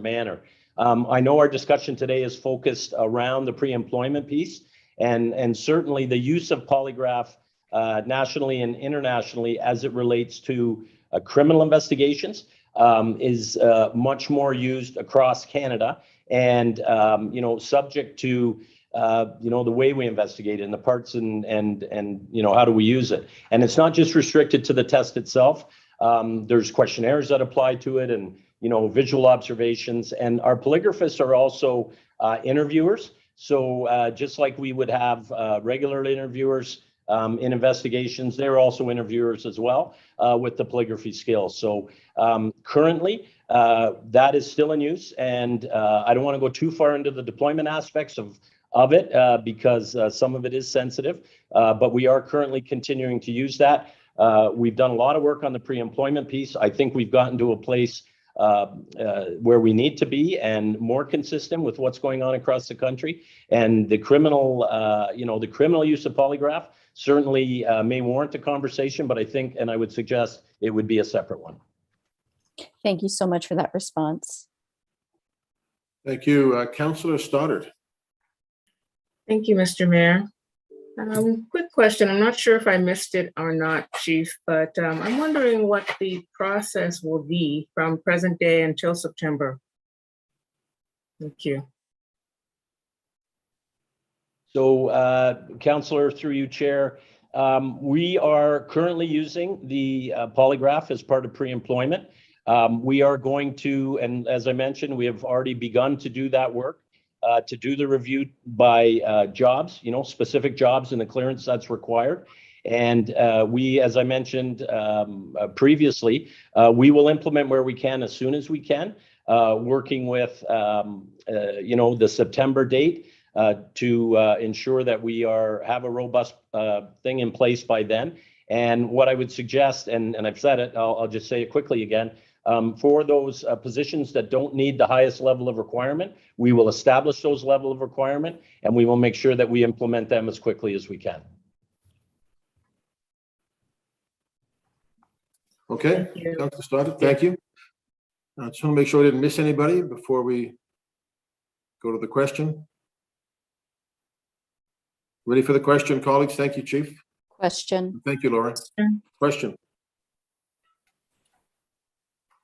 manner. I know our discussion today is focused around the pre-employment piece, and certainly the use of polygraph nationally and internationally as it relates to criminal investigations is much more used across Canada, and subject to the way we investigate and the parts and how do we use it. And it's not just restricted to the test itself. There's questionnaires that apply to it and, visual observations. And our polygraphists are also interviewers. So just like we would have regular interviewers in investigations, they're also interviewers as well with the polygraphy skills. So currently, that is still in use. And I don't want to go too far into the deployment aspects of it because some of it is sensitive, but we are currently continuing to use that. We've done a lot of work on the pre-employment piece. I think we've gotten to a place where we need to be and more consistent with what's going on across the country. And the criminal, the criminal use of polygraph certainly may warrant a conversation, but I think, and I would suggest it would be a separate one. Thank you so much for that response. Thank you. Councillor Stoddard. Thank you, Mr. Mayor. Quick question. I'm not sure if I missed it or not, Chief, but I'm wondering what the process will be from present day until September. Thank you. So, Councillor, through you, Chair, we are currently using the polygraph as part of pre-employment. We are going to, and as I mentioned, we have already begun to do that work. To do the review by jobs, specific jobs and the clearance that's required. And we, as I mentioned previously, we will implement where we can as soon as we can, working with, the September date to ensure that we have a robust thing in place by then. And what I would suggest, and I've said it, I'll just say it quickly again, for those positions that don't need the highest level of requirement, we will establish those level of requirement and we will make sure that we implement them as quickly as we can. Okay, Councillor Stoddard, thank you. I just want to make sure I didn't miss anybody before we go to the question. Ready for the question, colleagues? Thank you, Chief. Question. Thank you, Laura. Question.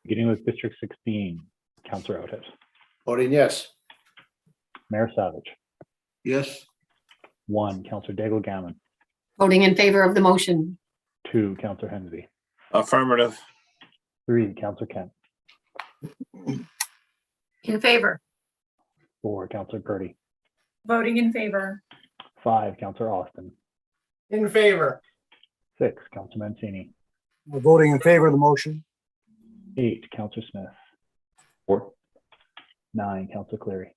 Beginning with District 16, Councillor Outhead. Voting yes. Mayor Savage. Yes. 1, Councillor Daigle-Gammon. Voting in favor of the motion. 2, Councillor Hensby. Affirmative. 3, Councillor Kent. In favor. 4, Councillor Purdy. Voting in favor. 5, Councillor Austin. In favor. 6, Councillor Mancini. Voting in favor of the motion. 8, Councillor Smith. 4. 9, Councillor Cleary.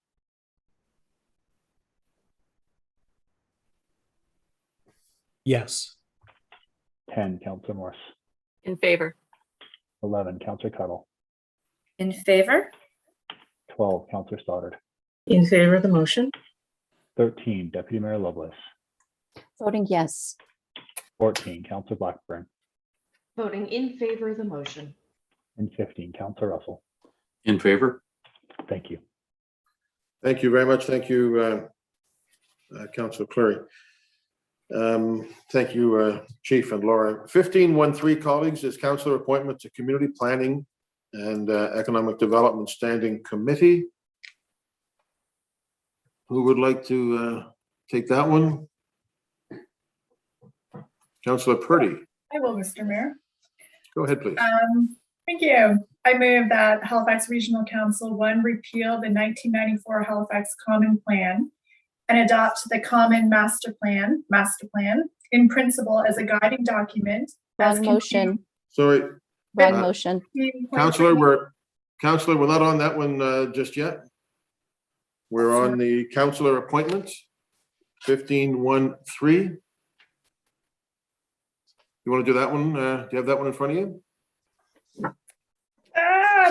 Yes. 10, Councillor Morse. In favor. 11, Councillor Cuttle. In favor? 12, Councillor Stoddard. In favor of the motion. 13, Deputy Mayor Lovelace. Voting yes. 14, Councillor Blackburn. Voting in favor of the motion. And 15, Councillor Russell. In favor? Thank you. Thank you very much. Thank you, Councillor Cleary. Thank you, Chief and Laura. 1513, colleagues, is councillor appointment to Community Planning and Economic Development Standing Committee. Who would like to take that one? Councillor Purdy. I will, Mr. Mayor. Go ahead, please. Thank you. I move that Halifax Regional Council 1 repeal the 1994 Halifax Common Plan and adopt the Common Master Plan in principle as a guiding document. Wrong motion. Sorry. Wrong motion. Councillor, we're not on that one just yet. We're on the councillor appointments, 1513. You want to do that one? Do you have that one in front of you?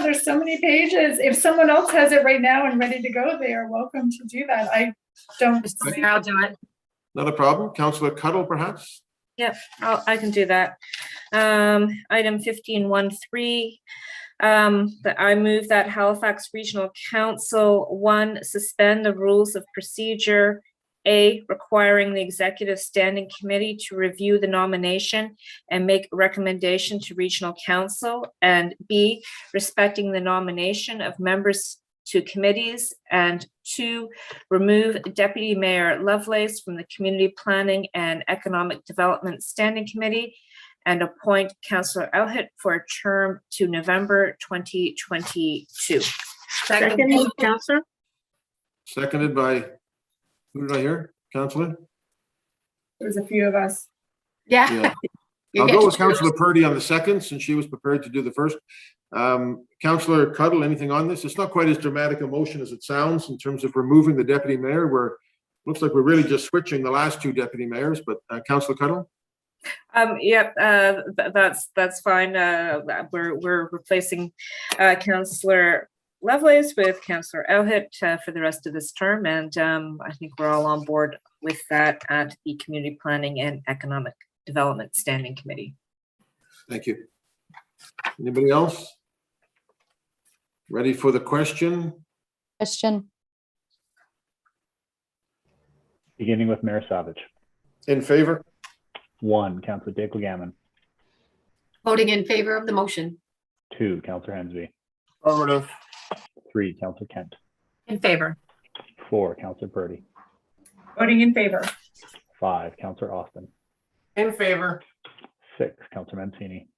There's so many pages. If someone else has it right now and ready to go, they are welcome to do that. I don't. I'll do it. Not a problem. Councillor Cuttle, perhaps? Yep, I can do that. Item 1513. I move that Halifax Regional Council 1 suspend the rules of procedure, A, requiring the Executive Standing Committee to review the nomination and make a recommendation to Regional Council, and B, respecting the nomination of members to committees, and 2, remove Deputy Mayor Lovelace from the Community Planning and Economic Development Standing Committee, and appoint Councillor Elhit for a term to November 2022. Second, Councillor. Seconded by, who did I hear? Councillor? There's a few of us. Yeah. Yeah. You I'll get go to with choose. Councillor Purdy on the second, since she was prepared to do the first. Councillor Cuddle, anything on this? It's not quite as dramatic a motion as it sounds in terms of removing the deputy mayor. Looks like we're really just switching the last 2 deputy mayors, but Councillor Cuddle? Yep, that's fine. We're replacing Councillor Lovelace with Councillor Elhit for the rest of this term, and I think we're all on board with that at the Community Planning and Economic Development Standing Committee. Thank you. Anybody else? Ready for the question? Question. Beginning with Mayor Savage. In favor? 1, Councillor Daigle Gammon. Voting in favor of the motion. 2, Councillor Hensby. Affirmative. 3, Councillor Kent. In favor. 4, Councillor Purdy. Voting in favor. 5, Councillor Austin. In favor. 6, Councillor Mancini.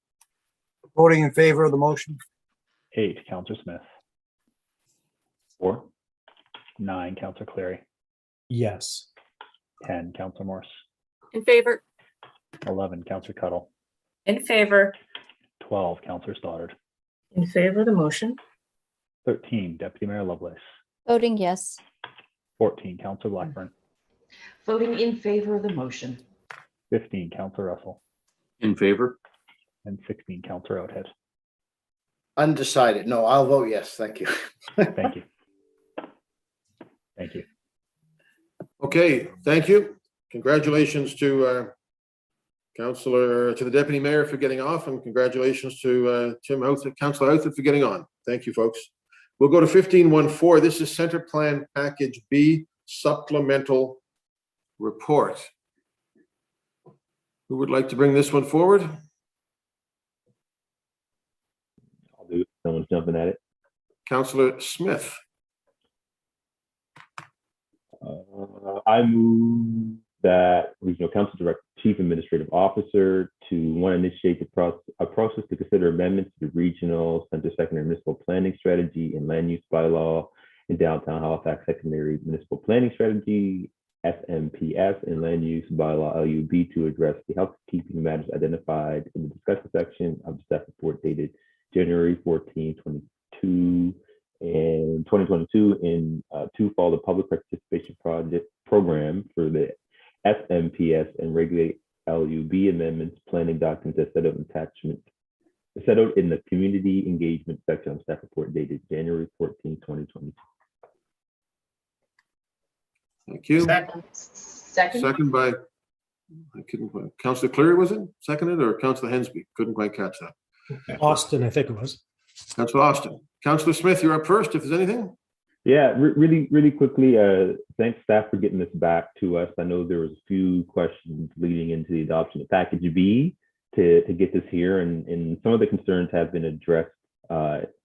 Voting in favor of the motion. 8, Councillor Smith. 4, 9, Councillor Cleary. Yes. 10, Councillor Morse. In favor. 11, Councillor Cuddle. In favor. 12, Councillor Stoddard. In favor of the motion. 13, Deputy Mayor Lovelace. Voting yes. 14, Councillor Blackburn. Voting in favor of the motion. 15, Councillor Russell. In favor? And 16, Councillor Oathead. Undecided. No, I'll vote yes. Thank you. Thank you. Thank you. Okay, thank you. Congratulations to the deputy mayor for getting off, and congratulations to Councillor Outfit for getting on. Thank you, folks. We'll go to 1514. This is Center Plan Package B Supplemental Report. Who would like to bring this one forward? I'll do it. Someone's jumping at it. Councillor Smith. I move that Regional Council Director, Chief Administrative Officer to one, initiate a process to consider amendments to the Regional Center Secondary Municipal Planning Strategy and Land Use Bylaw in Downtown Halifax Secondary Municipal Planning Strategy, SMPS, and Land Use Bylaw LUB to address the housekeeping matters identified in the discussion section of the staff report dated January 14, 2022 in to follow the public participation program for the SMPS and regulate LUB amendments planning documents as set out in the community engagement section of staff report dated January 14, 2022. Thank you. Second. Second by, Councillor Cleary, was it? Seconded, or Councillor Hensby? Couldn't quite catch that. Austin, I think it was. Councillor Austin. Councillor Smith, you're up first, if there's anything. Yeah, really quickly, thanks staff for getting this back to us. I know there was a few questions leading into the adoption of Package B to get this here, and some of the concerns have been addressed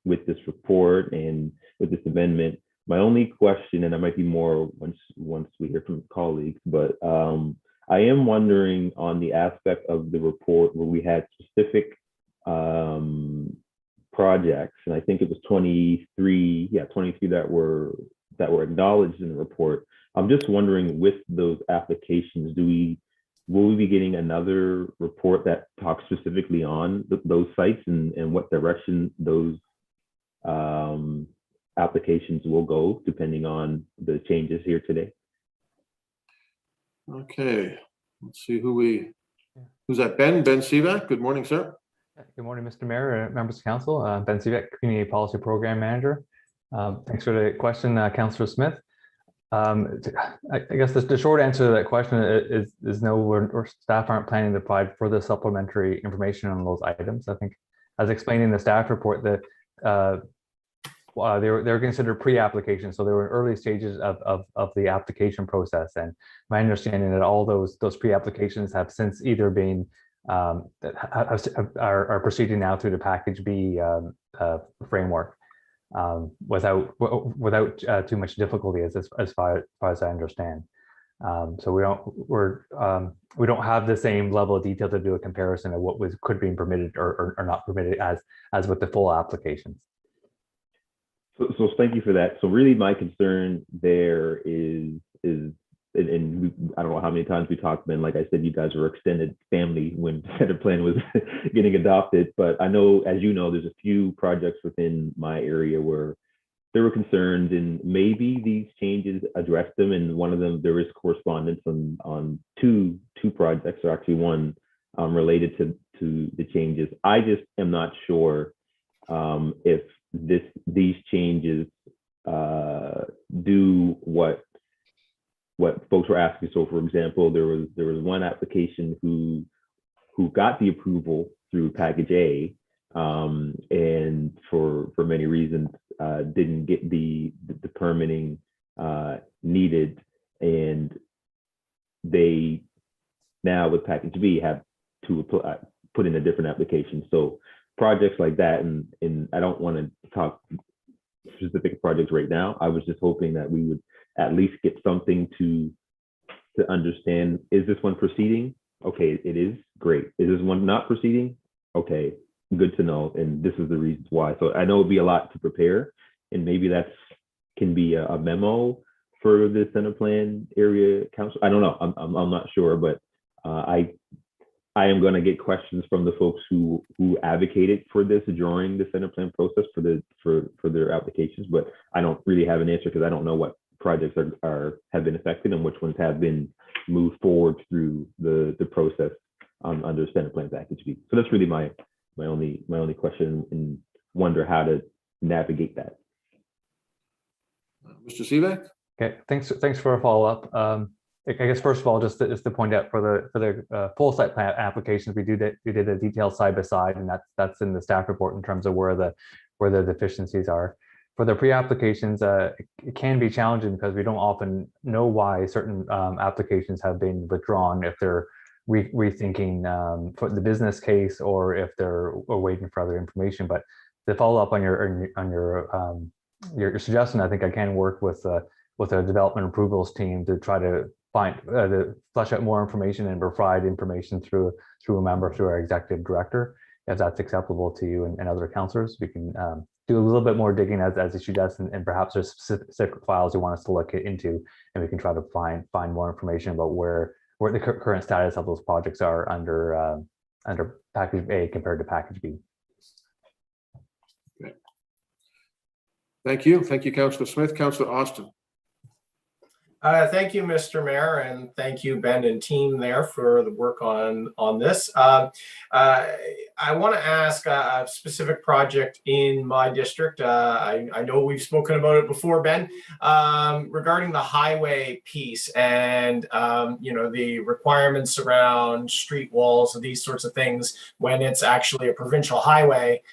with this report and with this amendment. My only question, and I might be more once we hear from colleagues, but I am wondering on the aspect of the report where we had specific projects, and I think it was 23 that were acknowledged in the report. I'm just wondering, with those applications, will we be getting another report that talks specifically on those sites and what direction those applications will go depending on the changes here today? Okay, let's see who's that? Ben Sivak. Good morning, sir. Good morning, Mr. Mayor, members of council. Ben Sivak, Community Policy Program Manager. Thanks for the question, Councillor Smith. I guess the short answer to that question is no, our staff aren't planning to provide further supplementary information on those items. I think, as explained in the staff report, that they were considered pre-application, so they were in early stages of the application process. And my understanding that all those pre-applications have since either been are proceeding now through the Package B framework. without too much difficulty, as far as I understand. So we don't have the same level of detail to do a comparison of what could be permitted or not permitted as with the full applications. So thank you for that. So really my concern there is and I don't know how many times we talked, Ben, like I said, you guys were extended family when the center plan was getting adopted. But I know, as you know, there's a few projects within my area where there were concerns, and maybe these changes address them. And one of them, there is correspondence on two projects, or actually one, related to the changes. I just am not sure if these changes do what folks were asking. So, for example, there was one application who got the approval through package A, and for many reasons didn't get the permitting needed, and they now with package B have to put in a different application. So projects like that, and I don't want to talk specific projects right now. I was just hoping that we would at least get something to understand. Is this one proceeding? Okay, it is. Great. Is this one not proceeding? Okay, good to know. And this is the reasons why. So I know it'd be a lot to prepare, and maybe that can be a memo for the center plan area council. I don't know. I'm not sure, but I am going to get questions from the folks who advocated for this during the center plan process for their applications, but I don't really have an answer because I don't know what projects have been affected and which ones have been moved forward through the process under center plan package B. So that's really my only question, and wonder how to navigate that. Mr. Sivak? Okay, thanks for a follow-up. I guess first of all, just to point out for the full site plan applications, we did a detailed side by side, and that's in the staff report in terms of where the deficiencies are. For the pre-applications, it can be challenging because we don't often know why certain applications have been withdrawn, if they're rethinking for the business case or if they're waiting for other information. But to follow up on your suggestion, I think I can work with a development approvals team to try to flesh out more information and provide information through a member, through our executive director. If that's acceptable to you and other councillors, we can do a little bit more digging as you suggest, and perhaps there's specific files you want us to look into, and we can try to find more information about where the current status of those projects are under package A compared to package B. Okay. Thank you, Councillor Smith. Councillor Austin. Thank you, Mr. Mayor, and thank you, Ben and team there for the work on this. I want to ask a specific project in my district. I know we've spoken about it before, Ben, regarding the highway piece and the requirements around street walls and these sorts of things when it's actually a provincial highway.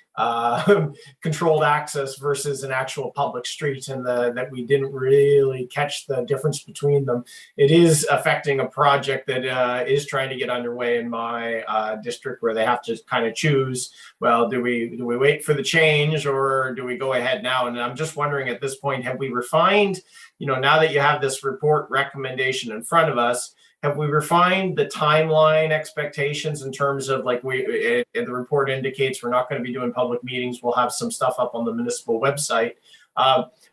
Controlled access versus an actual public street, and that we didn't really catch the difference between them. It is affecting a project that is trying to get underway in my district, where they have to kind of choose, well, do we wait for the change or do we go ahead now? And I'm just wondering at this point, have we refined, now that you have this report recommendation in front of us, have we refined the timeline expectations in terms of, like, the report indicates we're not going to be doing public meetings. We'll have some stuff up on the municipal website.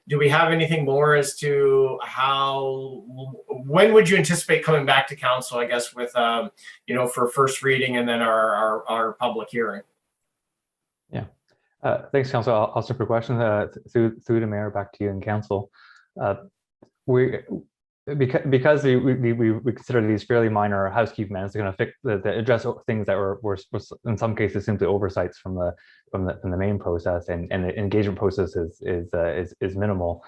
Do we have anything more as to when would you anticipate coming back to council, I guess, with, for first reading and then our public hearing? Yeah. Thanks, Council. I'll start your question through the mayor back to you and council. Because we consider these fairly minor housekeeping matters, they're going to fix address things that were in some cases simply oversights from the main process, and the engagement process is minimal.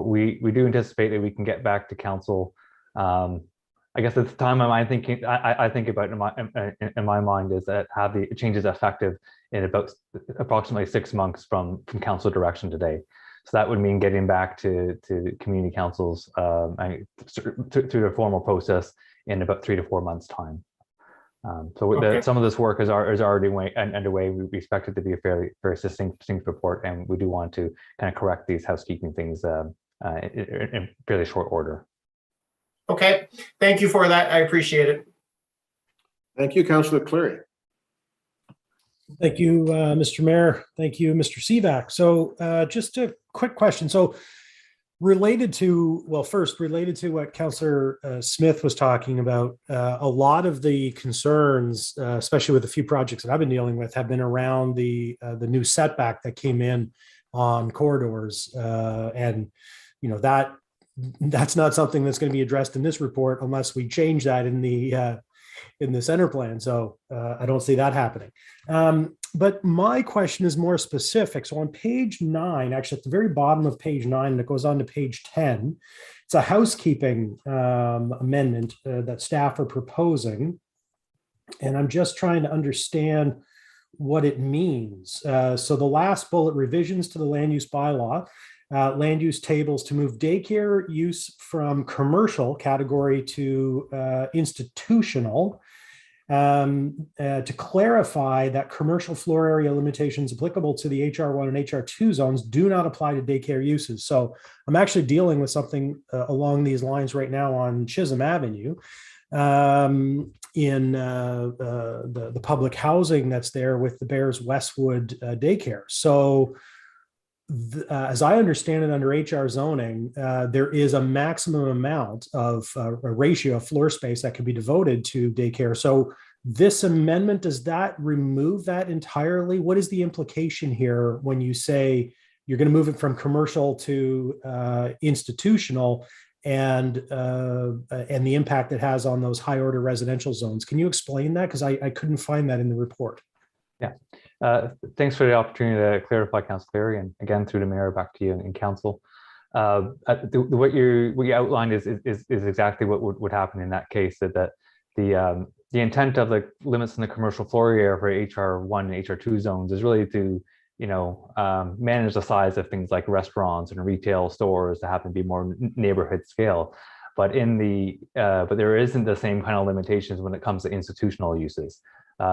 We do anticipate that we can get back to council. I guess at the time I think about in my mind is that have the changes effective in about approximately 6 months from council direction today. So that would mean getting back to community councils through the formal process in about 3 to 4 months' time. Okay. Some of this work is already underway. We expect it to be a very succinct report, and we do want to kind of correct these housekeeping things in fairly short order. Okay, thank you for that. I appreciate it. Thank you, Councillor Cleary. Thank you, Mr. Mayor. Thank you, Mr. Sivak. So just a quick question. So related to what Councillor Smith was talking about, a lot of the concerns, especially with a few projects that I've been dealing with, have been around the new setback that came in on corridors. And, you know, that's not something that's going to be addressed in this report unless we change that in the center plan. So I don't see that happening. But my question is more specific. So on page 9, actually at the very bottom of page 9, and it goes on to page 10, it's a housekeeping amendment that staff are proposing. And I'm just trying to understand what it means. So the last bullet, revisions to the land use bylaw, land use tables to move daycare use from commercial category to institutional, to clarify that commercial floor area limitations applicable to the HR1 and HR2 zones do not apply to daycare uses. So I'm actually dealing with something along these lines right now on Chisholm Avenue in the public housing that's there with the Bears Westwood daycare. So as I understand it, under HR zoning, there is a maximum amount of a ratio of floor space that can be devoted to daycare. So this amendment, does that remove that entirely? What is the implication here when you say you're going to move it from commercial to institutional, and the impact it has on those high order residential zones? Can you explain that? Because I couldn't find that in the report. Yeah. Thanks for the opportunity to clarify, Councillor Cleary, and again through the mayor back to you and council. What you outlined is exactly what would happen in that case. That the intent of the limits in the commercial floor area for HR1 and HR2 zones is really to manage the size of things like restaurants and retail stores that happen to be more neighborhood scale. But but there isn't the same kind of limitations when it comes to institutional uses.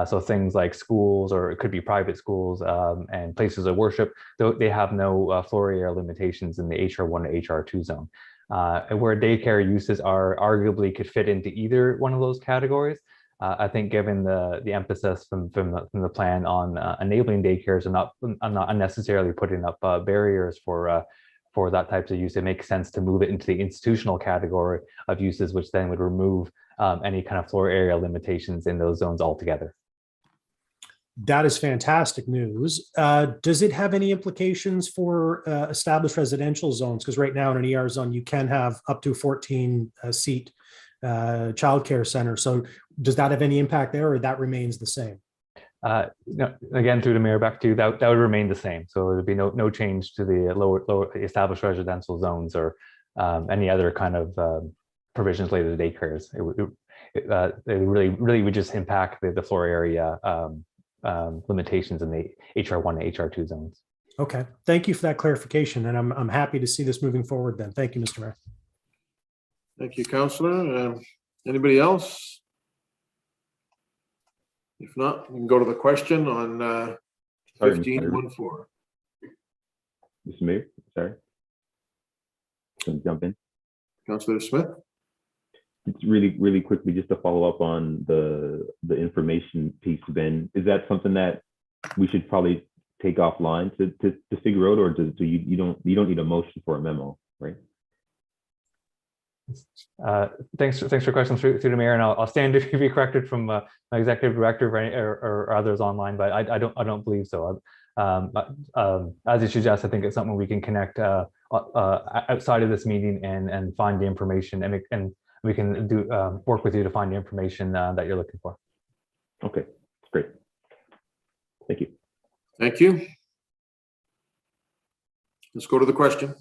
So things like schools, or it could be private schools and places of worship, they have no floor area limitations in the HR1 to HR2 zone. Where daycare uses arguably could fit into either one of those categories. I think given the emphasis from the plan on enabling daycares and not unnecessarily putting up barriers for that types of use, it makes sense to move it into the institutional category of uses, which then would remove any kind of floor area limitations in those zones altogether. That is fantastic news. Does it have any implications for established residential zones? Because right now in an ER zone, you can have up to 14 seat childcare center. So does that have any impact there, or that remains the same? No, again, through the mayor back to you, that would remain the same. So there would be no change to the lower established residential zones or any other kind of provisions related to daycares. It really would just impact the floor area limitations in the HR1 and HR2 zones. Okay, thank you for that clarification, and I'm happy to see this moving forward then. Thank you, Mr. Mayor. Thank you, Councillor. Anybody else? If not, we can go to the question on 1514. Mr. Mayor, sorry. Can I jump in? Councillor Smith. It's really quickly, just to follow up on the information piece, Ben. Is that something that we should probably take offline to figure out, or do you don't need a motion for a memo, right? Thanks for the question through the mayor, and I'll stand to be corrected from my executive director or others online, but I don't believe so. As you suggest, I think it's something we can connect outside of this meeting and find the information, and we can work with you to find the information that you're looking for. Okay, great. Thank you. Thank you. Let's go to the question.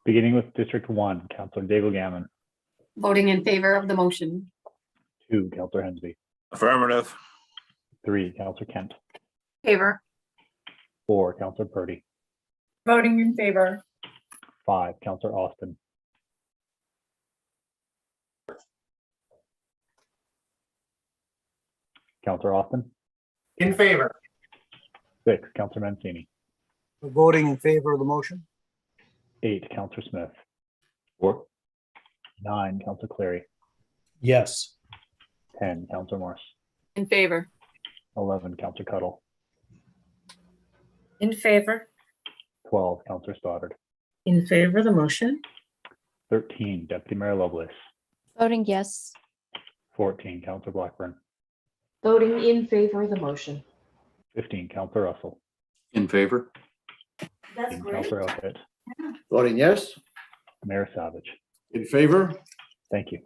Beginning with District 1, Councillor Daigle-Gammon. Voting in favor of the motion. 2, Councillor Hensby. Affirmative. 3, Councillor Kent. Favor. 4, Councillor Purdy. Voting in favor. 5, Councillor Austin. Counselor Austin. In favor. 6, Counselor Mancini. Voting in favor of the motion. 8, Counselor Smith. 4, 9, Counselor Cleary. Yes. 10, Counselor Morse. In favor. 11, Counselor Cuddle. In favor. 12, Counselor Stoddard. In favor of the motion. 13, Deputy Mayor Lovelace. Voting yes. 14, Counselor Blackburn. Voting in favor of the motion. 15, Counselor Russell. In favor? 16, Counselor Elkett. Voting yes. Mayor Savage. In favor? Thank you.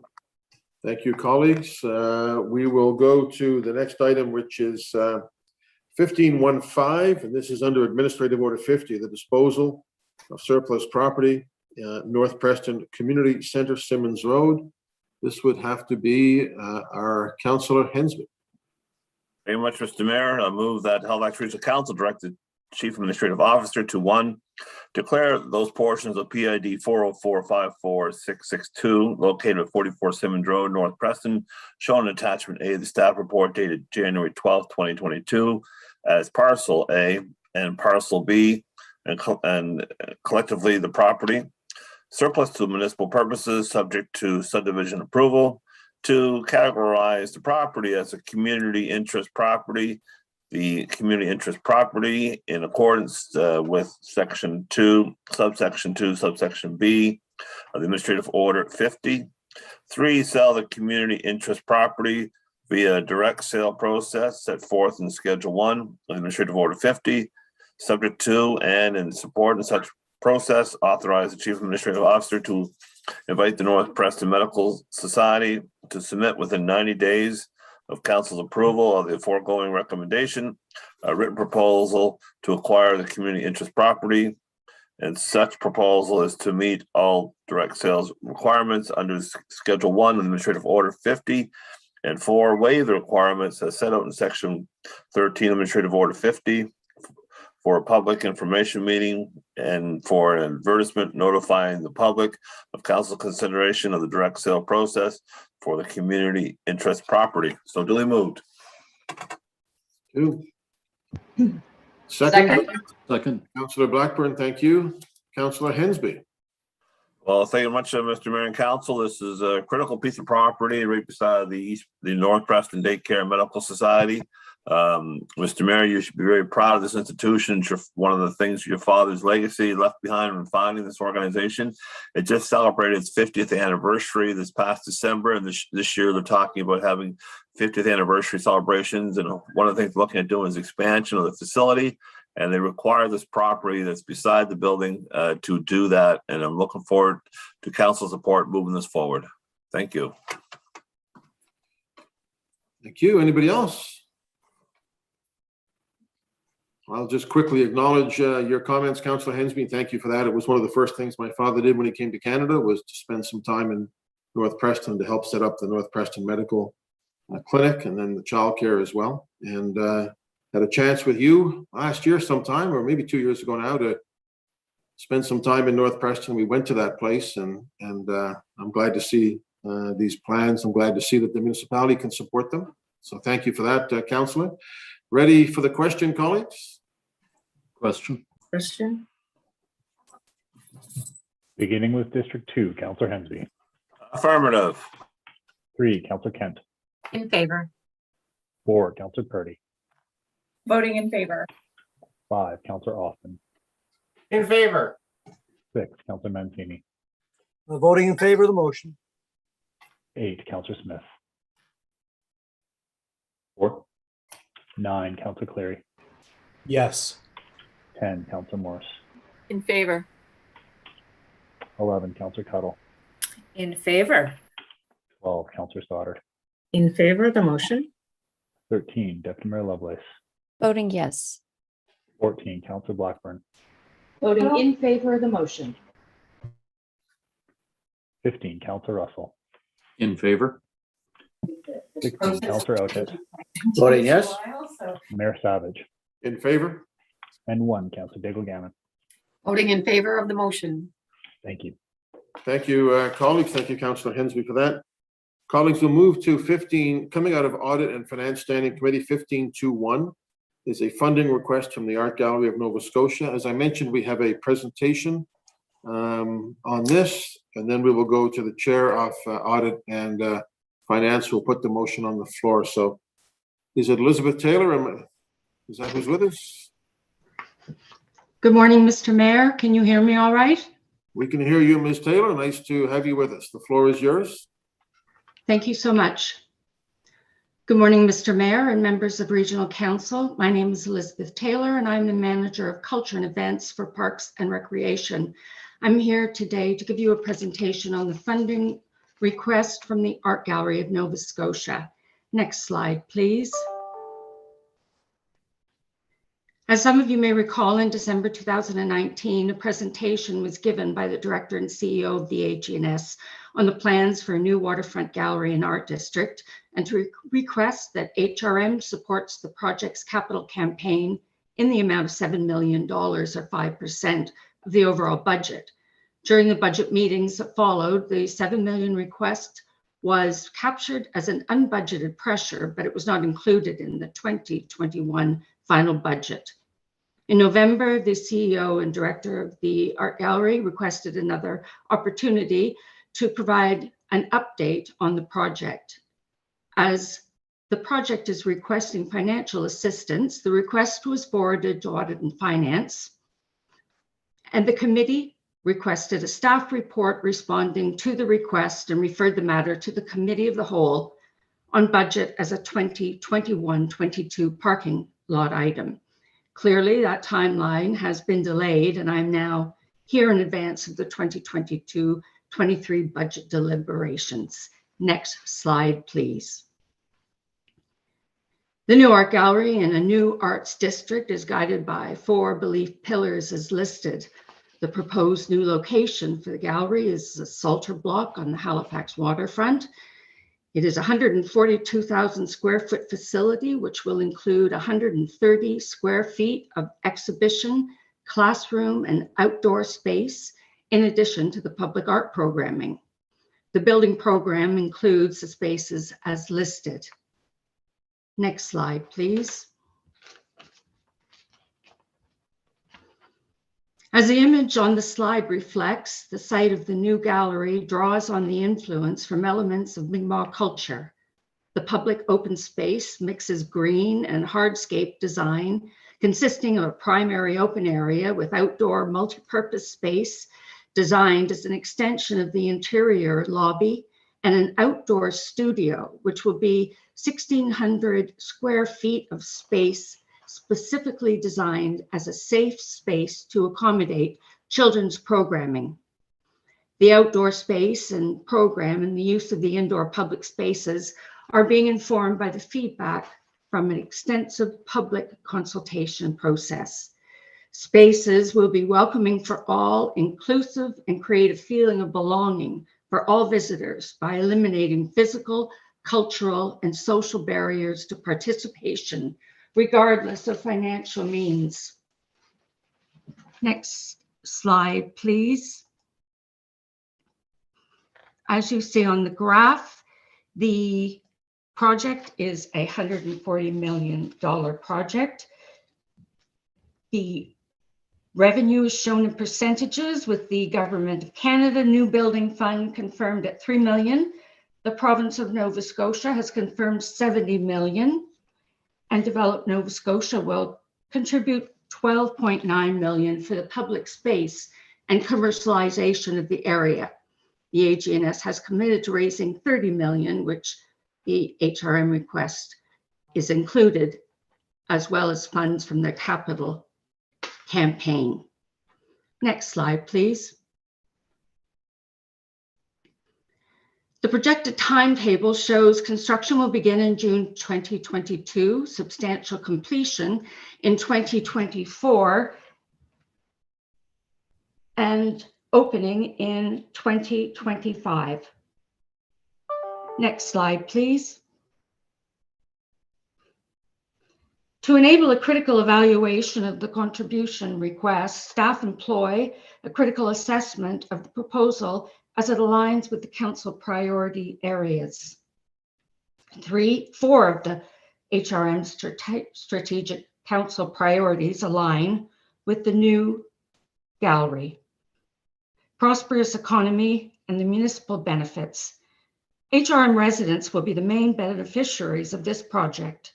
Thank you, colleagues. We will go to the next item, which is 1515, and this is under Administrative Order 50, the disposal of surplus property, North Preston Community Center, Simmons Road. This would have to be our Councillor Hensby. Very much, Mr. Mayor. I move that Halifax Regional Council direct the Chief Administrative Officer to 1, declare those portions of PID 404-54662 located at 44 Simmons Road, North Preston, shown in attachment A of the staff report dated January 12th, 2022, as Parcel A and Parcel B, and collectively the property surplus to municipal purposes, subject to subdivision approval. To categorize the property as a community interest property, the community interest property in accordance with Section 2, Subsection 2, Subsection B of the Administrative Order 50. 3, sell the community interest property via direct sale process set forth in Schedule 1 of the Administrative Order 50, subject to and in support of such process, authorize the Chief Administrative Officer to invite the North Preston Medical Society to submit within 90 days of council's approval of the foregoing recommendation, a written proposal to acquire the community interest property, and such proposal is to meet all direct sales requirements under Schedule 1 of Administrative Order 50, and 4, waive the requirements as set out in Section 13 Administrative Order 50 for a public information meeting and for an advertisement notifying the public of council consideration of the direct sale process for the community interest property. So duly moved. 2. Second. Second. Councillor Blackburn, thank you. Councillor Hensby. Well, thank you much, Mr. Mayor and Council. This is a critical piece of property right beside the North Preston Daycare Medical Society. Mr. Mayor, you should be very proud of this institution. It's one of the things, your father's legacy left behind when founding this organization. It just celebrated its 50th anniversary this past December, and this year they're talking about having 50th anniversary celebrations. And one of the things they're looking at doing is expansion of the facility, and they require this property that's beside the building to do that. And I'm looking forward to council support moving this forward. Thank you. Thank you. Anybody else? I'll just quickly acknowledge your comments, Councillor Hensby. Thank you for that. It was one of the first things my father did when he came to Canada, was to spend some time in North Preston to help set up the North Preston Medical Clinic and then the childcare as well. And had a chance with you last year sometime, or maybe 2 years ago now, to spend some time in North Preston. We went to that place, and I'm glad to see these plans. I'm glad to see that the municipality can support them. So thank you for that, Councillor. Ready for the question, colleagues? Question. Beginning with District 2, Councillor Hensby. Affirmative. 3, Councillor Kent. In favor. 4, Councillor Purdy. Voting in favor. 5, Councillor Austin. In favor. 6, Councillor Mancini. Voting in favor of the motion. 8, Councillor Smith. 4, 9, Councillor Cleary. Yes. 10, Councillor Morse. In favor. 11, Councillor Cuddle. In favor. 12, Councillor Stoddard. In favor of the motion. 13, Deputy Mayor Lovelace. Voting yes. 14, Councillor Blackburn. Voting in favor of the motion. 15, Councillor Russell. In favor? 16, Councillor Elkett. Voting yes. Mayor Savage. In favor? And 1, Councillor Daigle-Gammon. Voting in favor of the motion. Thank you. Thank you, colleagues. Thank you, Councillor Hensby, for that. Colleagues, will move to 15, coming out of Audit and Finance Standing Committee 15.2.1 is a funding request from the Art Gallery of Nova Scotia. As I mentioned, we have a presentation on this, and then we will go to the Chair of Audit and Finance, who will put the motion on the floor. So is it Elizabeth Taylor? Is that who's with us? Good morning, Mr. Mayor. Can you hear me all right? We can hear you, Ms. Taylor. Nice to have you with us. The floor is yours. Thank you so much. Good morning, Mr. Mayor and members of Regional Council. My name is Elizabeth Taylor, and I'm the Manager of Culture and Events for Parks and Recreation. I'm here today to give you a presentation on the funding request from the Art Gallery of Nova Scotia. Next slide, please. As some of you may recall, in December 2019, a presentation was given by the Director and CEO of the AGNS on the plans for a new waterfront gallery and art district, and to request that HRM supports the project's capital campaign in the amount of $7 million, or 5% of the overall budget. During the budget meetings that followed, the $7 million request was captured as an unbudgeted pressure, but it was not included in the 2021 final budget. In November, the CEO and director of the Art Gallery requested another opportunity to provide an update on the project. As the project is requesting financial assistance, the request was forwarded to Audit and Finance, and the committee requested a staff report responding to the request and referred the matter to the Committee of the Whole on budget as a 2021-22 parking lot item. Clearly, that timeline has been delayed, and I'm now here in advance of the 2022-23 budget deliberations. Next slide, please. The new art gallery in a new arts district is guided by 4 belief pillars as listed. The proposed new location for the gallery is a Salter block on the Halifax waterfront. It is a 142,000 square foot facility, which will include 130 square feet of exhibition, classroom, and outdoor space, in addition to the public art programming. The building program includes the spaces as listed. Next slide, please. As the image on the slide reflects, the site of the new gallery draws on the influence from elements of Mi'kmaq culture. The public open space mixes green and hardscape design, consisting of a primary open area with outdoor multi-purpose space designed as an extension of the interior lobby, and an outdoor studio, which will be 1,600 square feet of space specifically designed as a safe space to accommodate children's programming. The outdoor space and program and the use of the indoor public spaces are being informed by the feedback from an extensive public consultation process. Spaces will be welcoming for all, inclusive, and create a feeling of belonging for all visitors by eliminating physical, cultural, and social barriers to participation, regardless of financial means. Next slide, please. As you see on the graph, the project is a $140 million project. The revenue is shown in percentages, with the Government of Canada New Building Fund confirmed at $3 million. The province of Nova Scotia has confirmed $70 million. And Develop Nova Scotia will contribute $12.9 million for the public space and commercialization of the area. The AGNS has committed to raising $30 million, which the HRM request is included, as well as funds from their capital campaign. Next slide, please. The projected timetable shows construction will begin in June 2022, substantial completion in 2024, and opening in 2025. Next slide, please. To enable a critical evaluation of the contribution request, staff employ a critical assessment of the proposal as it aligns with the council priority areas. 4 of the HRM strategic council priorities align with the new gallery. Prosperous economy and the municipal benefits. HRM residents will be the main beneficiaries of this project.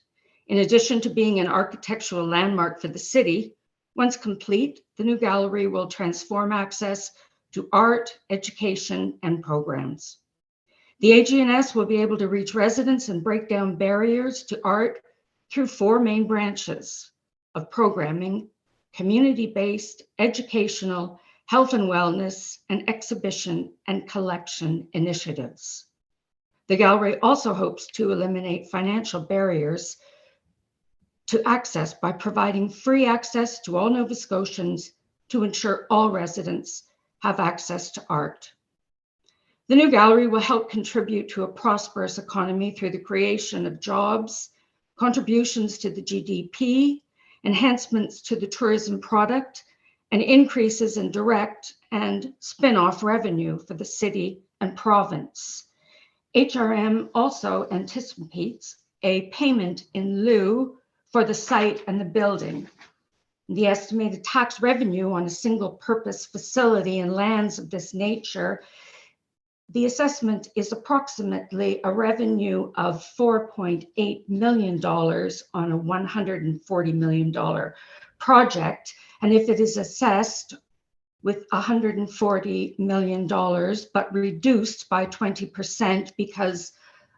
In addition to being an architectural landmark for the city, once complete, the new gallery will transform access to art, education, and programs. The AG&S will be able to reach residents and break down barriers to art through 4 main branches of programming: community-based, educational, health and wellness, and exhibition and collection initiatives. The gallery also hopes to eliminate financial barriers to access by providing free access to all Nova Scotians to ensure all residents have access to art. The new gallery will help contribute to a prosperous economy through the creation of jobs, contributions to the GDP, enhancements to the tourism product, and increases in direct and spin-off revenue for the city and province. HRM also anticipates a payment in lieu for the site and the building. The estimated tax revenue on a single-purpose facility and lands of this nature, the assessment is approximately a revenue of $4.8 million on a $140 million project. And if it is assessed with $140 million, but reduced by 20% because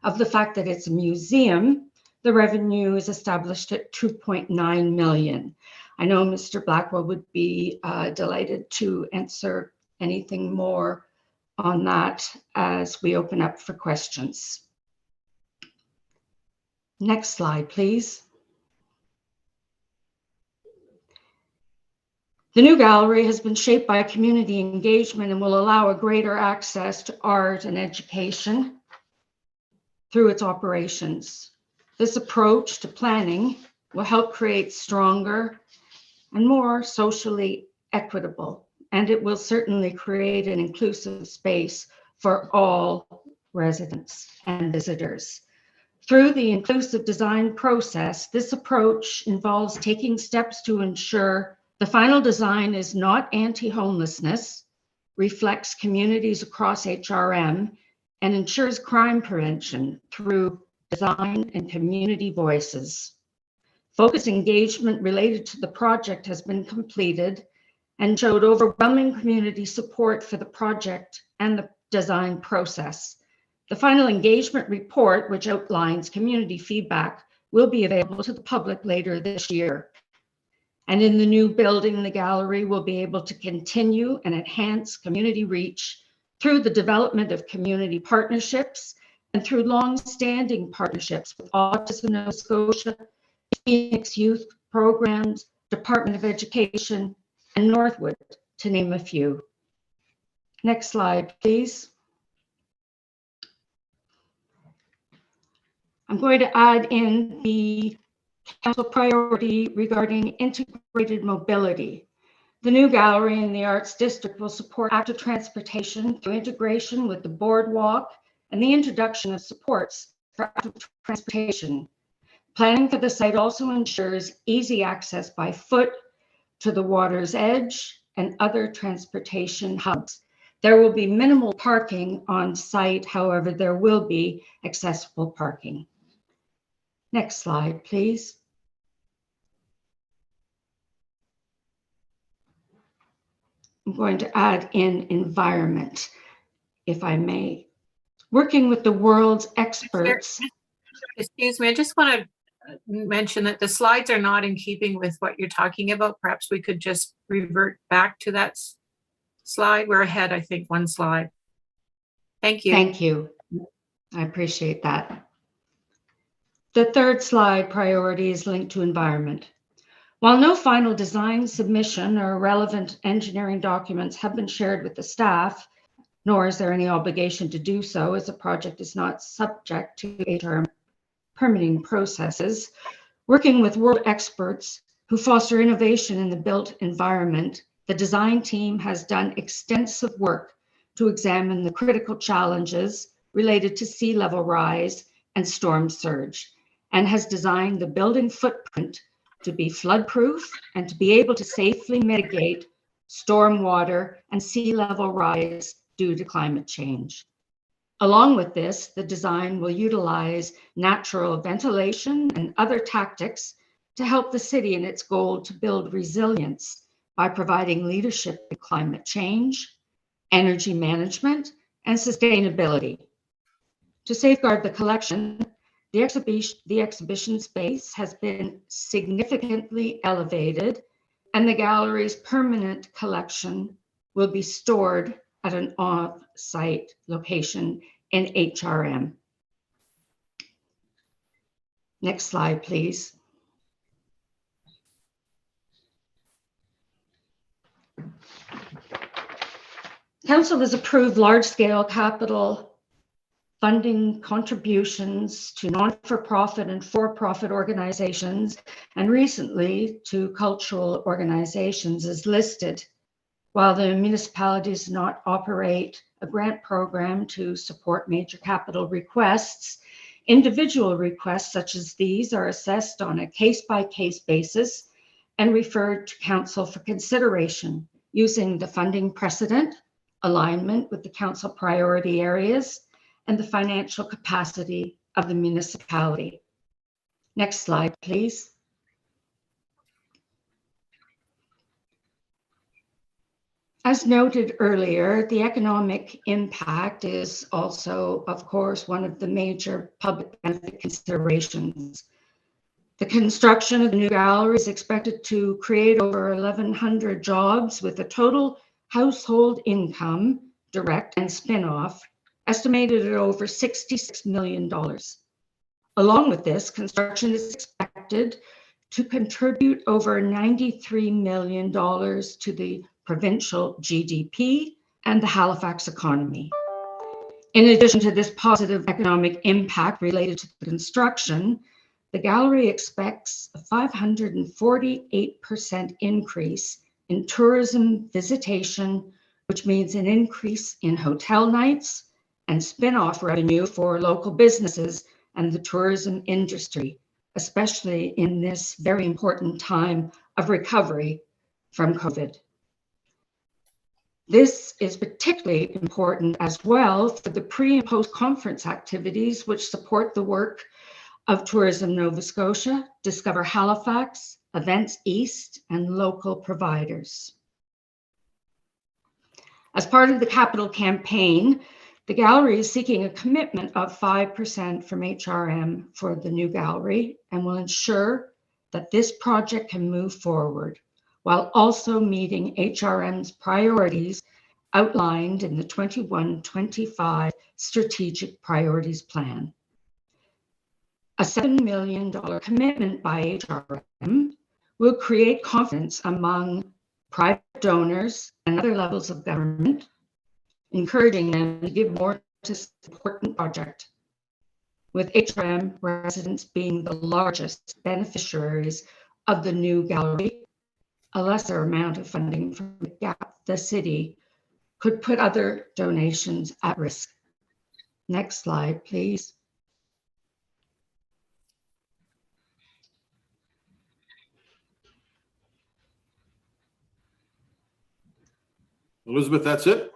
of the fact that it's a museum, the revenue is established at $2.9 million. I know Mr. Blackwell would be delighted to answer anything more on that as we open up for questions. Next slide, please. The new gallery has been shaped by community engagement and will allow a greater access to art and education through its operations. This approach to planning will help create stronger and more socially equitable, and it will certainly create an inclusive space for all residents and visitors. Through the inclusive design process, this approach involves taking steps to ensure the final design is not anti-homelessness, reflects communities across HRM, and ensures crime prevention through design and community voices. Focus engagement related to the project has been completed and showed overwhelming community support for the project and the design process. The final engagement report, which outlines community feedback, will be available to the public later this year. And in the new building, the gallery will be able to continue and enhance community reach through the development of community partnerships and through long-standing partnerships with Autism Nova Scotia, Phoenix Youth Programs, Department of Education, and Northwood, to name a few. Next slide, please. I'm going to add in the council priority regarding integrated mobility. The new gallery in the Arts District will support active transportation through integration with the boardwalk and the introduction of supports for active transportation. Planning for the site also ensures easy access by foot to the water's edge and other transportation hubs. There will be minimal parking on site, however, there will be accessible parking. Next slide, please. I'm going to add in environment, if I may. Working with the world's experts. Excuse me, I just want to mention that the slides are not in keeping with what you're talking about. Perhaps we could just revert back to that slide. We're ahead, I think, one slide. Thank you. Thank you. I appreciate that. The third slide priority is linked to environment. While no final design submission or relevant engineering documents have been shared with the staff, nor is there any obligation to do so as the project is not subject to HRM permitting processes, working with world experts who foster innovation in the built environment, the design team has done extensive work to examine the critical challenges related to sea level rise and storm surge, and has designed the building footprint to be flood-proof and to be able to safely mitigate stormwater and sea level rise due to climate change. Along with this, the design will utilize natural ventilation and other tactics to help the city in its goal to build resilience by providing leadership in climate change, energy management, and sustainability. To safeguard the collection, the exhibition space has been significantly elevated, and the gallery's permanent collection will be stored at an off-site location in HRM. Next slide, please. Council has approved large-scale capital funding contributions to non-for-profit and for-profit organizations, and recently to cultural organizations as listed. While the municipality does not operate a grant program to support major capital requests, individual requests such as these are assessed on a case-by-case basis and referred to council for consideration using the funding precedent, alignment with the council priority areas, and the financial capacity of the municipality. Next slide, please. As noted earlier, the economic impact is also, of course, one of the major public benefit considerations. The construction of the new gallery is expected to create over 1,100 jobs with a total household income, direct and spin-off, estimated at over $66 million. Along with this, construction is expected to contribute over $93 million to the provincial GDP and the Halifax economy. In addition to this positive economic impact related to the construction, the gallery expects a 548% increase in tourism visitation, which means an increase in hotel nights and spin-off revenue for local businesses and the tourism industry, especially in this very important time of recovery from COVID. This is particularly important as well for the pre and post-conference activities which support the work of Tourism Nova Scotia, Discover Halifax, Events East, and local providers. As part of the capital campaign, the gallery is seeking a commitment of 5% from HRM for the new gallery and will ensure that this project can move forward while also meeting HRM's priorities outlined in the 21-25 Strategic Priorities Plan. A $7 million commitment by HRM will create confidence among private donors and other levels of government, encouraging them to give more to this important project, with HRM residents being the largest beneficiaries of the new gallery. A lesser amount of funding from the city could put other donations at risk. Next slide, please. Elizabeth, that's it?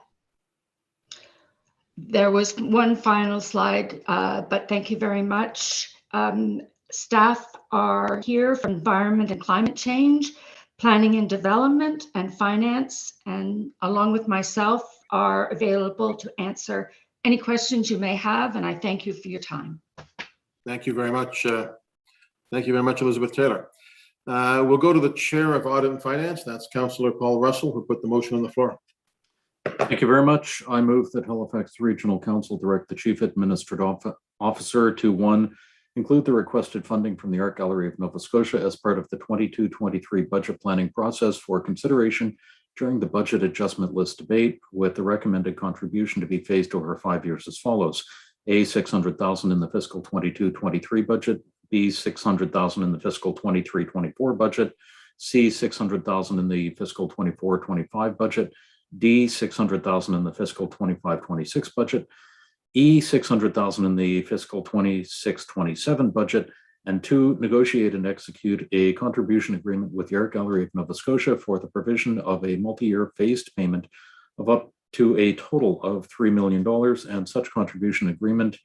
There was one final slide, but thank you very much. Staff are here from Environment and Climate Change, Planning and Development, and Finance, and along with myself are available to answer any questions you may have, and I thank you for your time. Thank you very much. Thank you very much, Elizabeth Taylor. We'll go to the Chair of Audit and Finance. That's Councillor Paul Russell, who put the motion on the floor. Thank you very much. I move that Halifax Regional Council direct the Chief Administrative Officer to 1, include the requested funding from the Art Gallery of Nova Scotia as part of the 22-23 budget planning process for consideration during the budget adjustment list debate, with the recommended contribution to be phased over 5 years as follows. A, $600,000 in the fiscal 22-23 budget. B, $600,000 in the fiscal 23-24 budget. C, $600,000 in the fiscal 24-25 budget. D, 600,000 in the fiscal 25-26 budget, E, 600,000 in the fiscal 26-27 budget, and 2, negotiate and execute a contribution agreement with the Art Gallery of Nova Scotia for the provision of a multi-year phased payment of up to a total of $3 million, and such contribution agreement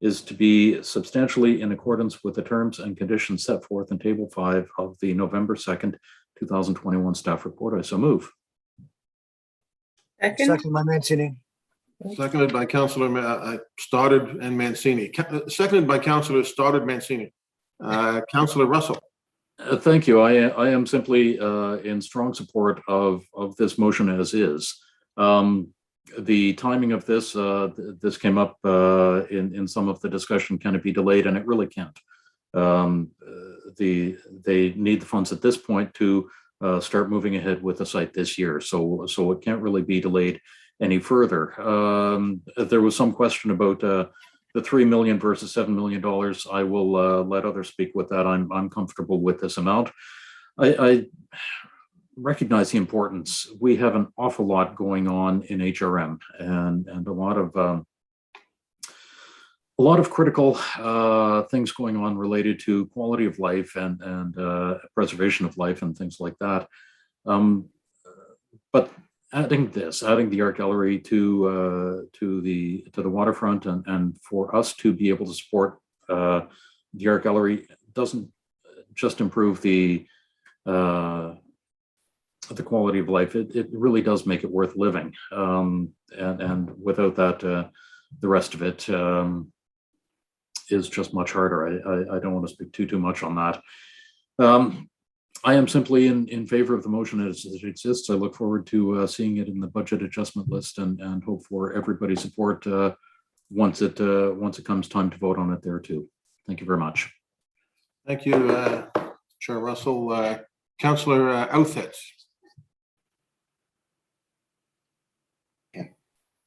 is to be substantially in accordance with the terms and conditions set forth in Table 5 of the November 2nd, 2021 staff report. I so move. Second by Mancini. Seconded by Councillor Stoddard and Mancini. Seconded by Councillor Stoddard, Mancini. Councillor Russell. Thank you. I am simply in strong support of this motion as is. The timing of this, this came up in some of the discussion. Can it be delayed? And it really can't. They need the funds at this point to start moving ahead with the site this year. So it can't really be delayed any further. There was some question about the $3 million versus $7 million. I will let others speak with that. I'm comfortable with this amount. I recognize the importance. We have an awful lot going on in HRM and a lot of critical things going on related to quality of life and preservation of life and things like that. But adding the art gallery to the waterfront and for us to be able to support the art gallery doesn't just improve the quality of life. It really does make it worth living. And without that, the rest of it is just much harder. I don't want to speak too much on that. I am simply in favor of the motion as it exists. I look forward to seeing it in the budget adjustment list and hope for everybody's support once it comes time to vote on it there too. Thank you very much. Thank you, Chair Russell. Councillor Outfits.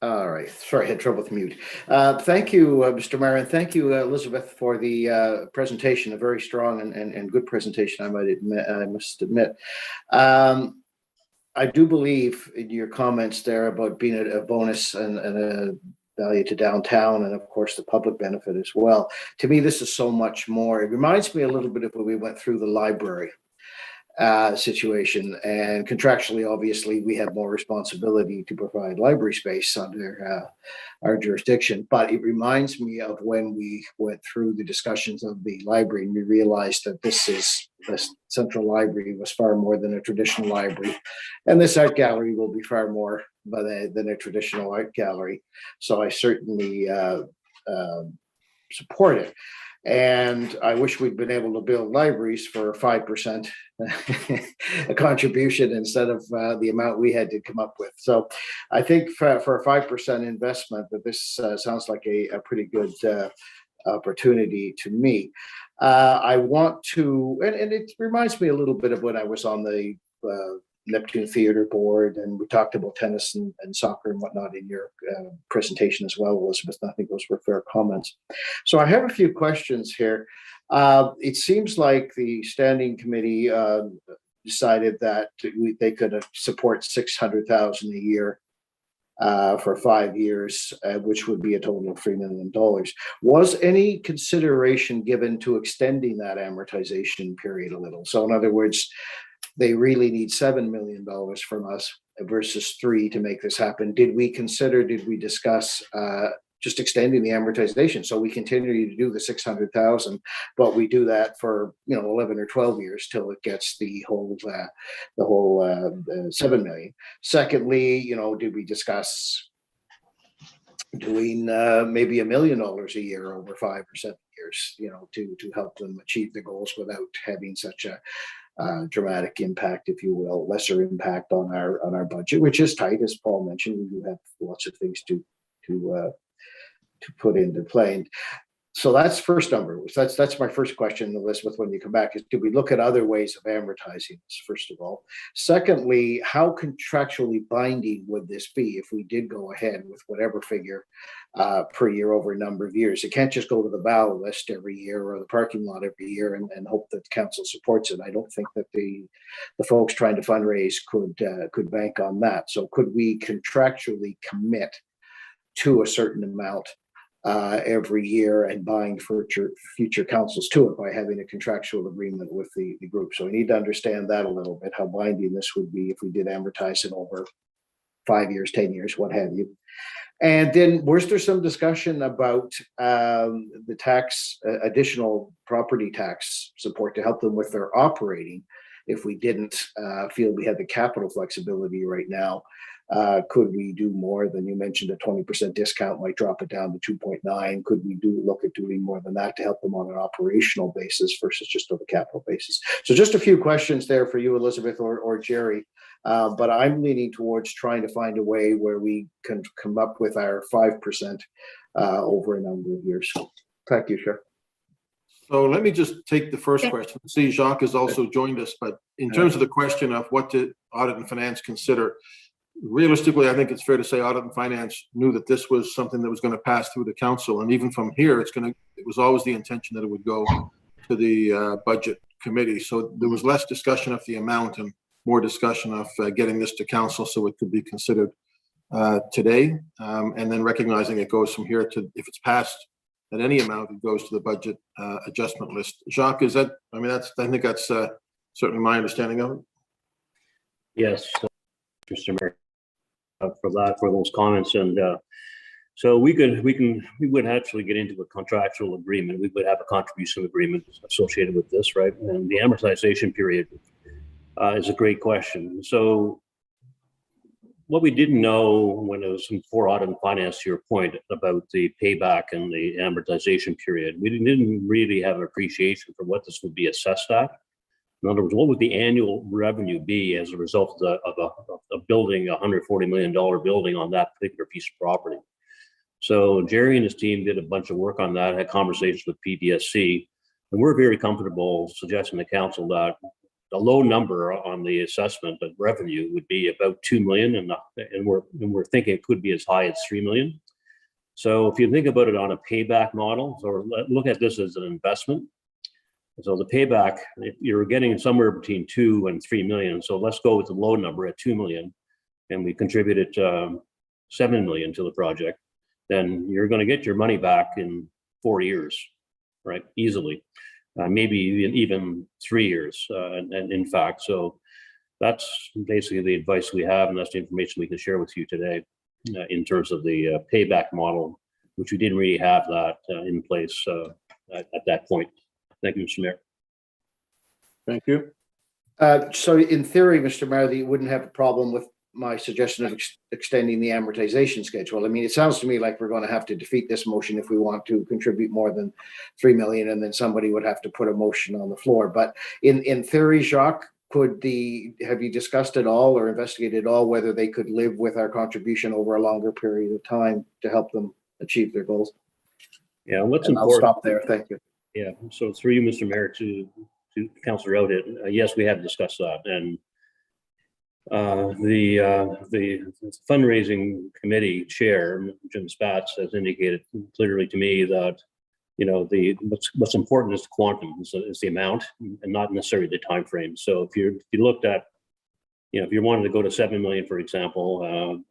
All right. Sorry, I had trouble with mute. Thank you, Mr. Mayor, and thank you, Elizabeth, for the presentation. A very strong and good presentation, I must admit. I do believe in your comments there about being a bonus and a value to downtown, and of course the public benefit as well. To me, this is so much more. It reminds me a little bit of when we went through the library situation, and contractually, obviously, we have more responsibility to provide library space under our jurisdiction. But it reminds me of when we went through the discussions of the library and we realized that the central library was far more than a traditional library, and this art gallery will be far more than a traditional art gallery. So I certainly support it. And I wish we'd been able to build libraries for 5% a contribution instead of the amount we had to come up with. So I think for a 5% investment, that this sounds like a pretty good opportunity to me. I want to, and it reminds me a little bit of when I was on the Neptune Theater Board, and we talked about tennis and soccer and whatnot in your presentation as well, Elizabeth. I think those were fair comments. So I have a few questions here. It seems like the standing committee decided that they could support $600,000 a year for 5 years, which would be a total of $3 million. Was any consideration given to extending that amortization period a little? So in other words, they really need $7 million from us versus 3 to make this happen. Did we discuss just extending the amortization? So we continue to do the 600,000, but we do that for 11 or 12 years till it gets the whole 7 million. Secondly, did we discuss doing maybe $1 million a year over 5 or 7 years, to help them achieve the goals without having such a dramatic impact, if you will, lesser impact on our budget, which is tight, as Paul mentioned. We do have lots of things to put into play. So that's first number. That's my first question, Elizabeth, when you come back, is do we look at other ways of amortizing this, first of all? Secondly, how contractually binding would this be if we did go ahead with whatever figure per year over a number of years? It can't just go to the ballot list every year or the parking lot every year and hope that council supports it. I don't think that the folks trying to fundraise could bank on that. So could we contractually commit to a certain amount every year and bind future councils to it by having a contractual agreement with the group? So we need to understand that a little bit, how binding this would be if we did amortize it over 5 years, 10 years, what have you. And then was there some discussion about the tax, additional property tax support to help them with their operating if we didn't feel we had the capital flexibility right now? Could we do more than you mentioned? A 20% discount might drop it down to 2.9. Could we look at doing more than that to help them on an operational basis versus just on the capital basis? So just a few questions there for you, Elizabeth or Jerry. But I'm leaning towards trying to find a way where we can come up with our 5% over a number of years. Thank you, Chair. So let me just take the first question. See, Jacques has also joined us, but in terms of the question of what did Audit and Finance consider, realistically, I think it's fair to say Audit and Finance knew that this was something that was going to pass through the council, and even from here, it was always the intention that it would go to the budget committee. So there was less discussion of the amount and more discussion of getting this to council so it could be considered today, and then recognizing it goes from here to, if it's passed at any amount, it goes to the budget adjustment list. Jacques, is that? I mean, I think that's certainly my understanding of it. Yes, Mr. Mayor, for those comments, and so we would actually get into a contractual agreement. We would have a contribution agreement associated with this, right? And the amortization period is a great question. So what we didn't know when it was before Audit and Finance, to your point about the payback and the amortization period, we didn't really have an appreciation for what this would be assessed at. In other words, what would the annual revenue be as a result of building a $140 million building on that particular piece of property? So Jerry and his team did a bunch of work on that, had conversations with PDSC, and we're very comfortable suggesting to council that the low number on the assessment of revenue would be about 2 million, and we're thinking it could be as high as 3 million. So if you think about it on a payback model, or look at this as an investment. So the payback, if you're getting somewhere between 2 and 3 million. So let's go with the low number at 2 million, and we contributed 7 million to the project. Then you're going to get your money back in 4 years, right? Easily. Maybe even 3 years, and in fact, so that's basically the advice we have, and that's the information we can share with you today in terms of the payback model, which we didn't really have that in place at that point. Thank you, Mr. Mayor. Thank you. So in theory, Mr. Mayor, that you wouldn't have a problem with my suggestion of extending the amortization schedule. I mean, it sounds to me like we're going to have to defeat this motion if we want to contribute more than 3 million, and then somebody would have to put a motion on the floor. But in theory, Jacques, have you discussed at all or investigated at all whether they could live with our contribution over a longer period of time to help them achieve their goals? Yeah, what's I'll important. stop there. Thank you. Yeah, so through you, Mr. Mayor, to Councillor Oudit, yes, we have discussed that, and the fundraising committee chair, Jim Spatz, has indicated clearly to me that, you know, what's important is the quantum, is the amount, and not necessarily the time frame. So if you looked at, you know, if you wanted to go to 7 million, for example,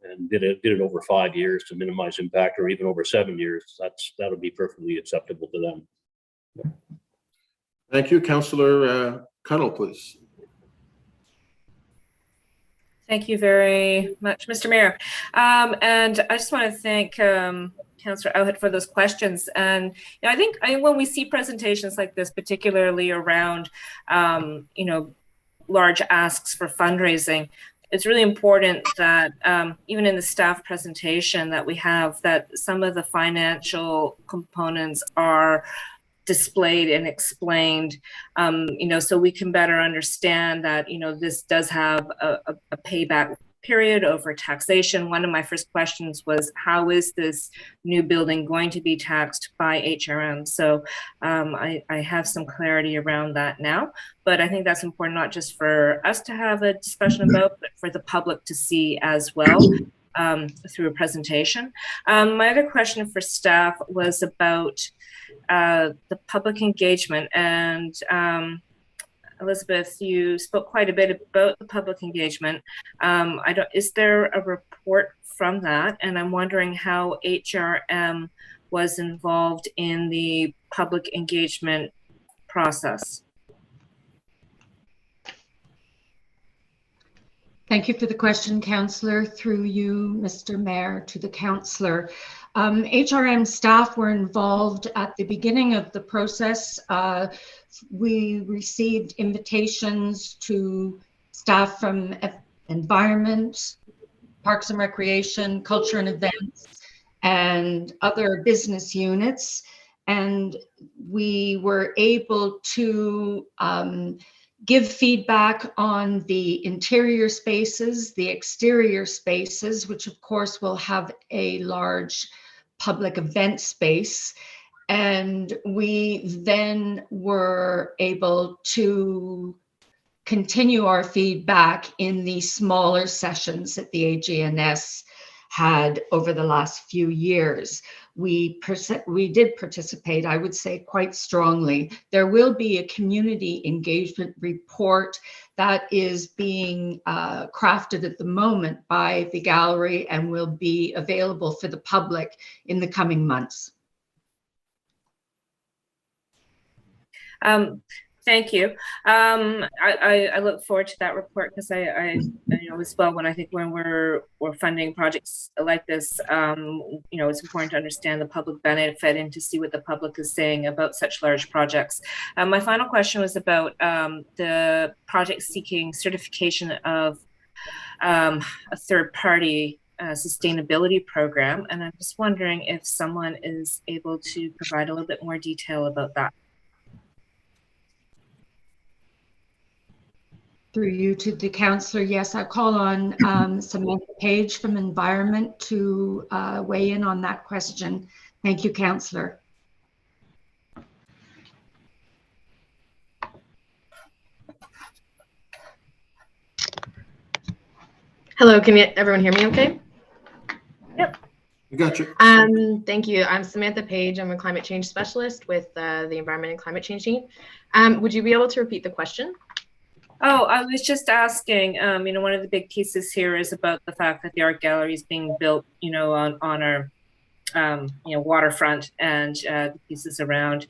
and did it over 5 years to minimize impact, or even over 7 years, that would be perfectly acceptable to them. Thank you, Councillor Cunnell, please. Thank you very much, Mr. Mayor. And I just want to thank Councillor Oudit for those questions. And you know, I think when we see presentations like this, particularly around, you know, large asks for fundraising, it's really important that even in the staff presentation that we have, that some of the financial components are displayed and explained, you know, so we can better understand that, you know, this does have a payback period over taxation. One of my first questions was, how is this new building going to be taxed by HRM? So I have some clarity around that now, but I think that's important not just for us to have a discussion about, but for the public to see as well through a presentation. My other question for staff was about the public engagement, and Elizabeth, you spoke quite a bit about the public engagement. Is there a report from that? And I'm wondering how HRM was involved in the public engagement process. Thank you for the question, Councillor. Through you, Mr. Mayor, to the Councillor. HRM staff were involved at the beginning of the process. We received invitations to staff from Environment, Parks and Recreation, Culture and Events, and other business units. And we were able to give feedback on the interior spaces, the exterior spaces, which of course will have a large public event space. And we then were able to continue our feedback in the smaller sessions that the AGNS had over the last few years. We did participate, I would say, quite strongly. There will be a community engagement report that is being crafted at the moment by the gallery and will be available for the public in the coming months. Thank you. I look forward to that report, because I know as well, when we're funding projects like this, it's important to understand the public benefit and to see what the public is saying about such large projects. My final question was about the project seeking certification of a third-party sustainability program, and I'm just wondering if someone is able to provide a little bit more detail about that. Through you to the Councillor, yes, I'll call on Samantha Page from Environment to weigh in on that question. Thank you, Councillor. Hello, can everyone hear me okay? Yep. We got you. Thank you. I'm Samantha Page. I'm a climate change specialist with the Environment and Climate Change team. Would you be able to repeat the question? Oh, I was just asking, one of the big pieces here is about the fact that the art gallery is being built, on our, waterfront, and the pieces around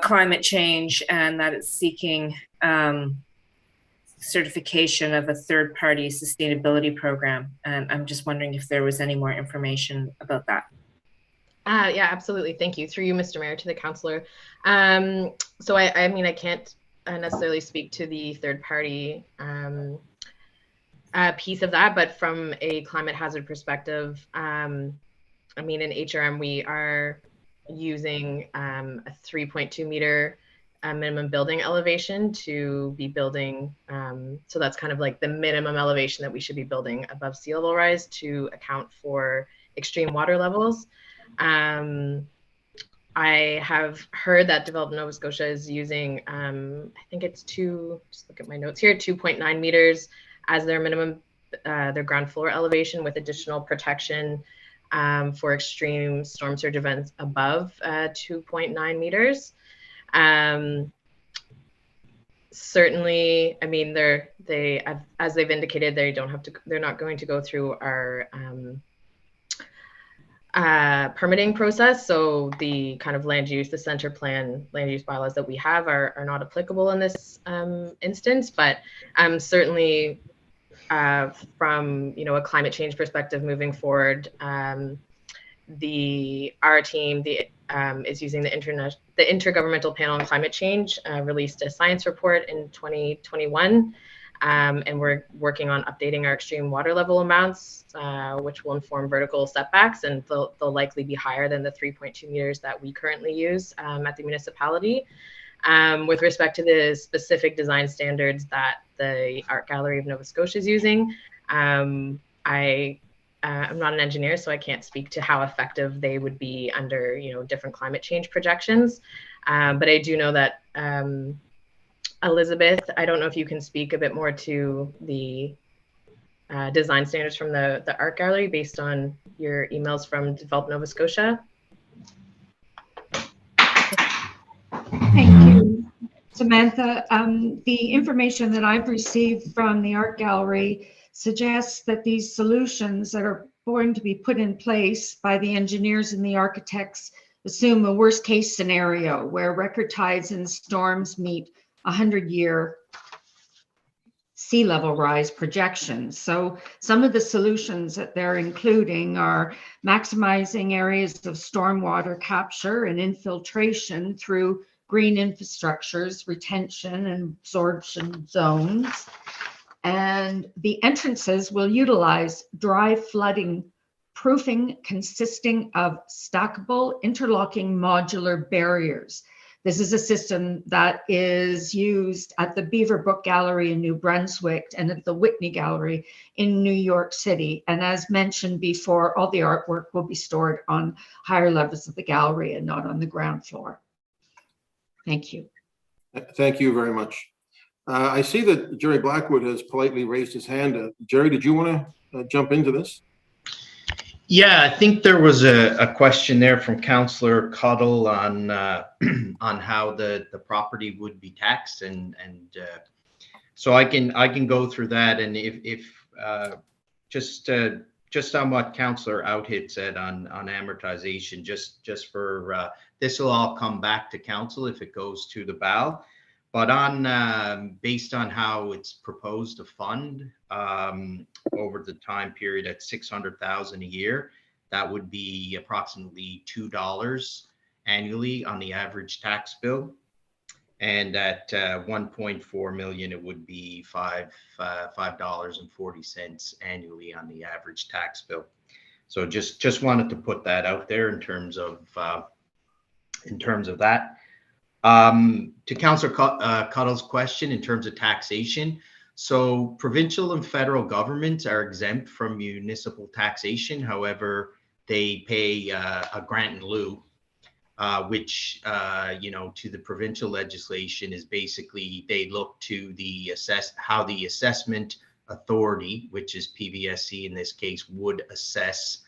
climate change, and that it's seeking certification of a third-party sustainability program. And I'm just wondering if there was any more information about that. Yeah, absolutely. Thank you. Through you, Mr. Mayor, to the Councillor. So I can't necessarily speak to the third party piece of that, but from a climate hazard perspective, in HRM we are using a 3.2 meter minimum building elevation to be building. So that's kind of like the minimum elevation that we should be building above sea level rise to account for extreme water levels. I have heard that Development Nova Scotia is using, I think it's just look at my notes here, 2.9 meters as their minimum, their ground floor elevation, with additional protection for extreme storm surge events above 2.9 meters. Certainly, as they've indicated, they're not going to go through our permitting process, so the kind of the center plan land use bylaws that we have are not applicable in this instance, but certainly from a climate change perspective moving forward, our team is using the Intergovernmental Panel on Climate Change, released a science report in 2021. And we're working on updating our extreme water level amounts, which will inform vertical setbacks, and they'll likely be higher than the 3.2 meters that we currently use at the municipality. With respect to the specific design standards that the Art Gallery of Nova Scotia is using, I'm not an engineer, so I can't speak to how effective they would be under, different climate change projections. But I do know that, Elizabeth, I don't know if you can speak a bit more to the design standards from the art gallery based on your emails from Develop Nova Scotia. Thank you, Samantha. The information that I've received from the art gallery suggests that these solutions that are going to be put in place by the engineers and the architects assume a worst case scenario where record tides and storms meet 100-year sea level rise projections. So some of the solutions that they're including are maximizing areas of stormwater capture and infiltration through green infrastructures, retention and absorption zones. And the entrances will utilize dry flooding proofing consisting of stackable interlocking modular barriers. This is a system that is used at the Beaverbrook Gallery in New Brunswick and at the Whitney Gallery in New York City. And as mentioned before, all the artwork will be stored on higher levels of the gallery and not on the ground floor. Thank you. Thank you very much. I see that Jerry Blackwood has politely raised his hand. Jerry, did you want to jump into this? Yeah, I think there was a question there from Councillor Cuddle on on how the property would be taxed, and so I can go through that, and if just on what Councillor Outhit said on amortization, just for this will all come back to council if it goes to the BAL. But on based on how it's proposed to fund over the time period at $600,000 a year, that would be approximately $2 annually on the average tax bill, and at 1.4 million, it would be $5.40 annually on the average tax bill. So just wanted to put that out there in terms of that. To Councillor Cuddle's question in terms of taxation, so provincial and federal governments are exempt from municipal taxation. However, they pay a grant in lieu, which to the provincial legislation is basically they look to the how the assessment authority, which is PVSC in this case, would assess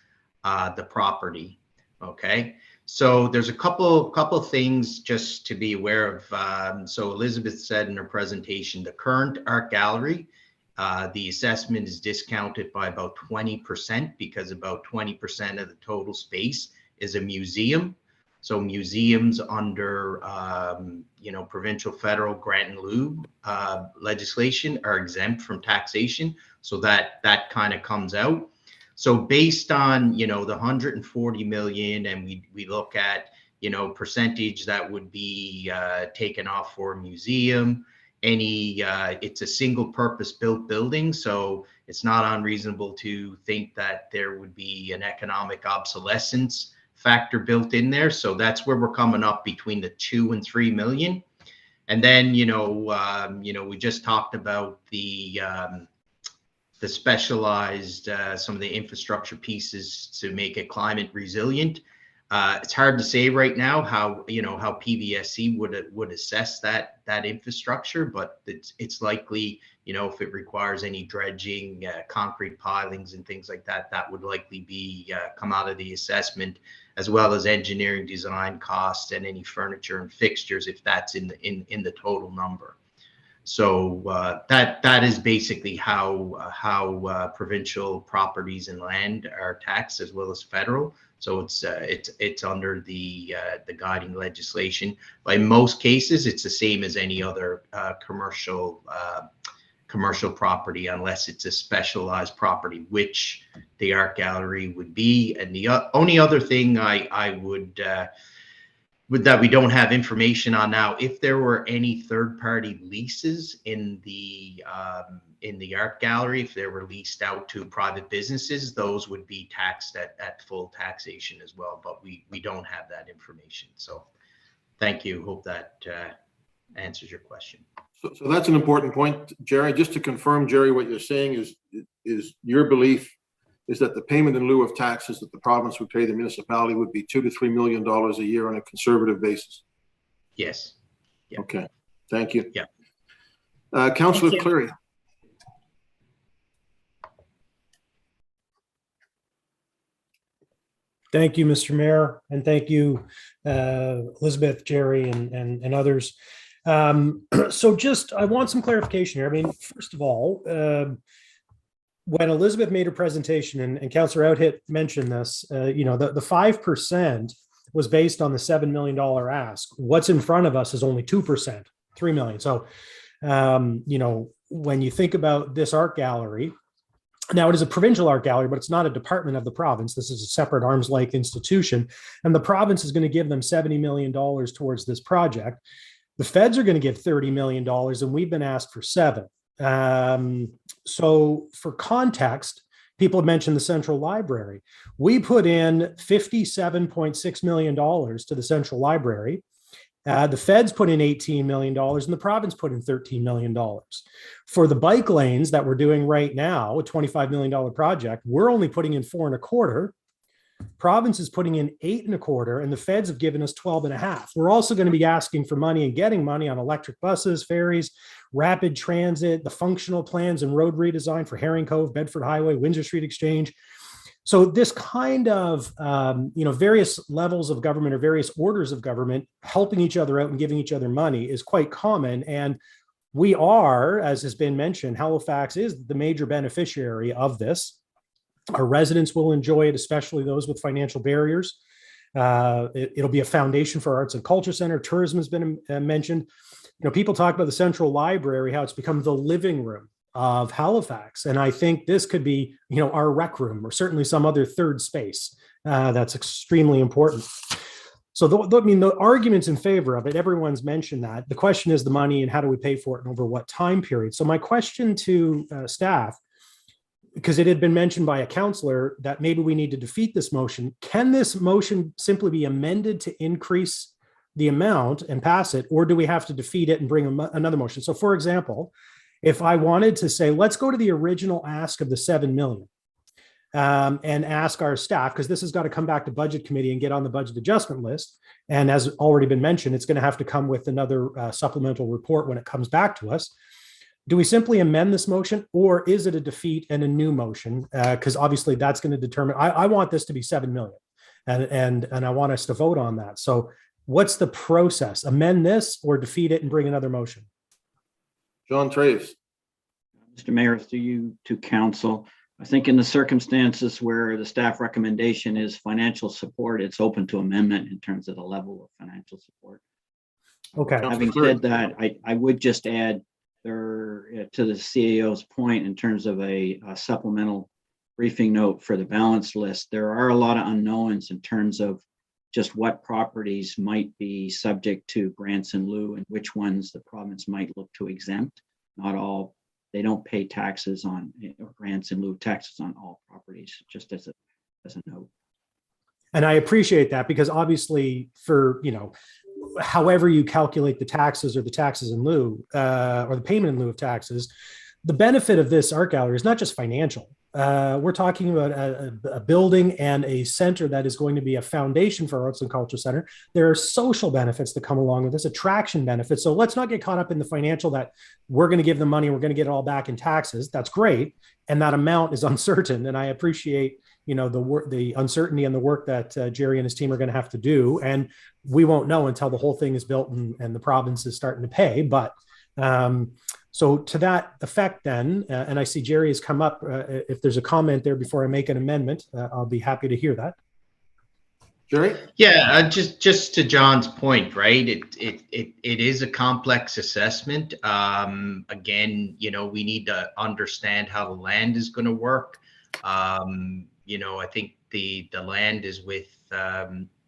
the property. Okay. So there's a couple things just to be aware of. So Elizabeth said in her presentation, the current art gallery, the assessment is discounted by about 20% because about 20% of the total space is a museum. So museums under provincial, federal grant in lieu legislation are exempt from taxation. So that kind of comes out. So based on, the 140 million, and we look at, percentage that would be taken off for a museum, it's a single purpose built building. So it's not unreasonable to think that there would be an economic obsolescence factor built in there. So that's where we're coming up between the 2 and 3 million. And then, we just talked about the specialized, some of the infrastructure pieces to make it climate resilient. It's hard to say right now how PVSC would assess that infrastructure, but it's likely, if it requires any dredging, concrete pilings and things like that, that would likely be come out of the assessment, as well as engineering design costs and any furniture and fixtures if that's in the total number. So that is basically how provincial properties and land are taxed, as well as federal. So it's under the guiding legislation. But in most cases, it's the same as any other commercial property, unless it's a specialized property, which the art gallery would be. And the only other thing I would that we don't have information on now, if there were any third-party leases in the art gallery, if they were leased out to private businesses, those would be taxed at full taxation as well. But we don't have that information. So thank you. Hope that answers your question. So that's an important point, Jerry. Just to confirm, Jerry, what you're saying is your belief is that the payment in lieu of taxes that the province would pay the municipality would be $2 to $3 million a year on a conservative basis. Yes. Yeah. Okay. Thank you. Yeah. Councillor Thank you. Cleary. Thank you, Mr. Mayor, and thank you, Elizabeth, Jerry, and others. So just, I want some clarification here. I mean, first of all, when Elizabeth made her presentation, and Councillor Outhit mentioned this, you know, the 5% was based on the $7 million ask. What's in front of us is only 2%, $3 million. So, you know, when you think about this art gallery, now it is a provincial art gallery, but it's not a department of the province. This is a separate arm's-length institution, and the province is going to give them $70 million towards this project. The feds are going to give $30 million, and we've been asked for $7 million. So for context, people have mentioned the Central Library. We put in $57.6 million to the Central Library. The feds put in $18 million and the province put in $13 million. For the bike lanes that we're doing right now, a $25 million project, we're only putting in $4.25 million. Province is putting in $8.25 million, and the feds have given us $12.5 million. We're also going to be asking for money and getting money on electric buses, ferries, rapid transit, the functional plans and road redesign for Herring Cove, Bedford Highway, Windsor Street Exchange. So this kind of, you know, various levels of government or various orders of government helping each other out and giving each other money is quite common. And we are, as has been mentioned, Halifax is the major beneficiary of this. Our residents will enjoy it, especially those with financial barriers. It'll be a foundation for Arts and Culture Center. Tourism has been mentioned. You know, people talk about the Central Library, how it's become the living room of Halifax. And I think this could be, you know, our rec room or certainly some other third space. That's extremely important. So I mean, the arguments in favor of it, everyone's mentioned that. The question is the money and how do we pay for it and over what time period? So my question to staff, because it had been mentioned by a councillor that maybe we need to defeat this motion. Can this motion simply be amended to increase the amount and pass it, or do we have to defeat it and bring another motion? So for example, if I wanted to say, let's go to the original ask of the $7 million and ask our staff, because this has got to come back to budget committee and get on the budget adjustment list. And as already been mentioned, it's going to have to come with another supplemental report when it comes back to us. Do we simply amend this motion, or is it a defeat and a new motion? Because obviously that's going to determine, I want this to be $7 million and I want us to vote on that. So what's the process? Amend this or defeat it and bring another motion? John Traves. Mr. Mayor, through you to council, I think in the circumstances where the staff recommendation is financial support, it's open to amendment in terms of the level of financial support. Okay. Having said that, I would just add there to the CAO's point in terms of a supplemental briefing note for the balance list. There are a lot of unknowns in terms of just what properties might be subject to grants in lieu and which ones the province might look to exempt. Not all, they don't pay taxes on or grants in lieu of taxes on all properties, just as a note. And I appreciate that, because obviously for, you know, however you calculate the taxes or the taxes in lieu or the payment in lieu of taxes, the benefit of this art gallery is not just financial. We're talking about a building and a center that is going to be a foundation for Arts and Culture Center. There are social benefits that come along with this, attraction benefits. So let's not get caught up in the financial that we're going to give them money and we're going to get it all back in taxes. That's great. And that amount is uncertain. And I appreciate, you know, the uncertainty and the work that Jerry and his team are going to have to do. And we won't know until the whole thing is built and the province is starting to pay. But so to that effect then, and I see Jerry has come up, if there's a comment there before I make an amendment, I'll be happy to hear that. Jerry? Yeah, just to John's point, right? It is a complex assessment. Again, you know, we need to understand how the land is going to work. You know, I think the land is with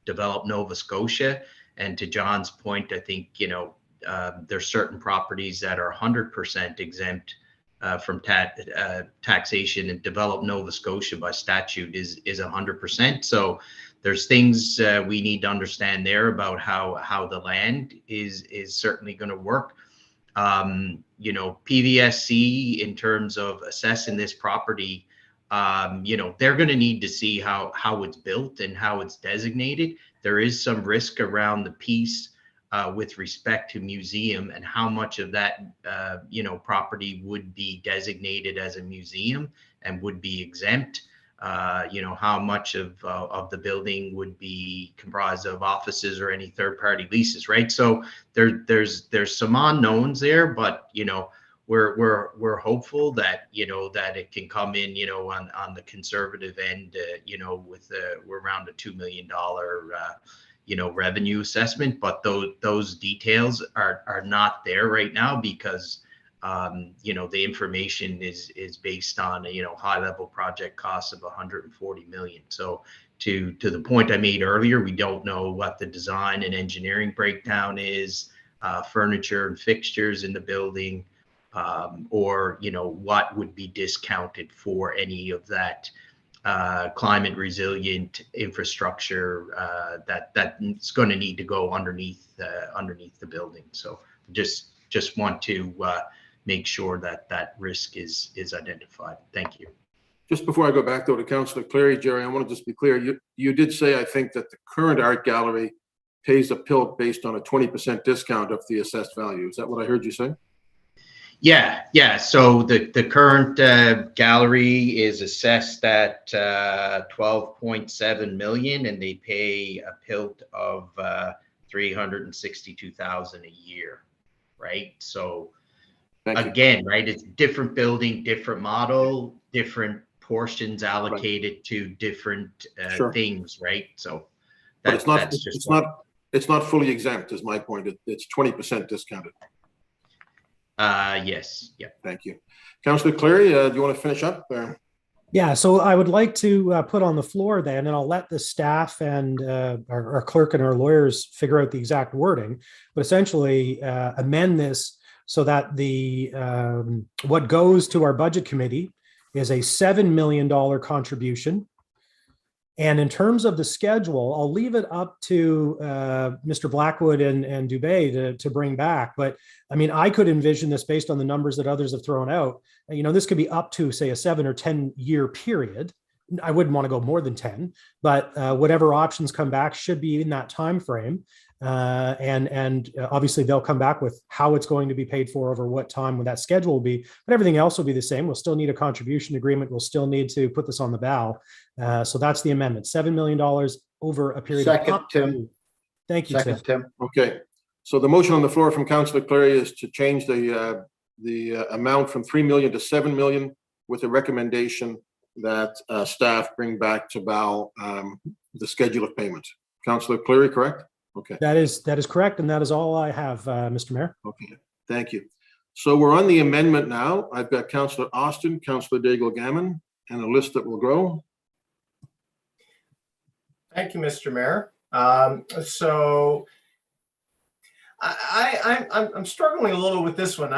Develop Nova Scotia, and to John's point, I think, you know, there's certain properties that are 100% exempt from taxation, and Develop Nova Scotia by statute is 100%. So there's things we need to understand there about how the land is certainly going to work. You know, PVSC, in terms of assessing this property, you know, they're going to need to see how it's built and how it's designated. There is some risk around the piece with respect to museum and how much of that, you know, property would be designated as a museum and would be exempt. You know, how much of the building would be comprised of offices or any third-party leases, right? So there's some unknowns there, but you know, we're hopeful that, you know, that it can come in, you know, on the conservative end, you know, with we're around a $2 million you know, revenue assessment, but those details are not there right now because you know, the information is based on, you know, high level project costs of 140 million. So to the point I made earlier, we don't know what the design and engineering breakdown is, furniture and fixtures in the building, or, you know, what would be discounted for any of that climate resilient infrastructure that's going to need to go underneath the building. So just want to make sure that risk is identified. Thank you. Just before I go back though to Councillor Cleary, Jerry, I want to just be clear. You did say, I think, that the current art gallery pays a PILT based on a 20% discount of the assessed value. Is that what I heard you say? Yeah. So the current gallery is assessed at 12.7 million, and they pay a PILT of 362,000 a year, right? So again, right, it's different building, different model, different portions allocated to different things, right? So but it's not fully exempt, is my point. It's 20% discounted. Yes. Yeah. Thank you. Councillor Cleary, do you want to finish up there? Yeah, so I would like to put on the floor then, and I'll let the staff and our clerk and our lawyers figure out the exact wording, but essentially amend this so that the what goes to our budget committee is a $7 million contribution. And in terms of the schedule, I'll leave it up to Mr. Blackwood and Dubé to bring back. But I mean, I could envision this based on the numbers that others have thrown out. You know, this could be up to, say, a 7 or 10 year period. I wouldn't want to go more than 10, but whatever options come back should be in that time frame. And obviously they'll come back with how it's going to be paid for over what time when that schedule will be, but everything else will be the same. We'll still need a contribution agreement. We'll still need to put this on the ballot. So that's the amendment, $7 million over a period of up to. Thank you, Tim. Okay. So the motion on the floor from Councillor Cleary is to change the amount from 3 million to 7 million with a recommendation that staff bring back to BAL the schedule of payment. Councillor Cleary, correct? Okay. That is correct, and that is all I have, Mr. Mayor. Okay, thank you. So we're on the amendment now. I've got Councillor Austin, Councillor Daigle-Gammon, and a list that will grow. Thank you, Mr. Mayor. So I'm struggling a little with this one.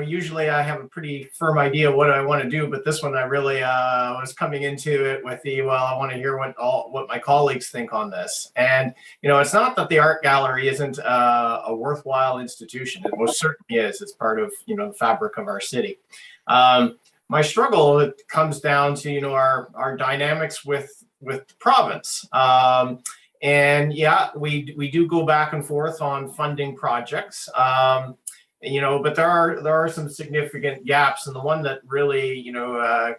Usually I have a pretty firm idea of what I want to do, but this one I really was coming into it with I want to hear what my colleagues think on this. And it's not that the art gallery isn't a worthwhile institution. It most certainly is. It's part of the fabric of our city. My struggle comes down to our dynamics with the province. And yeah, we do go back and forth on funding projects, but there are some significant gaps, and the one that really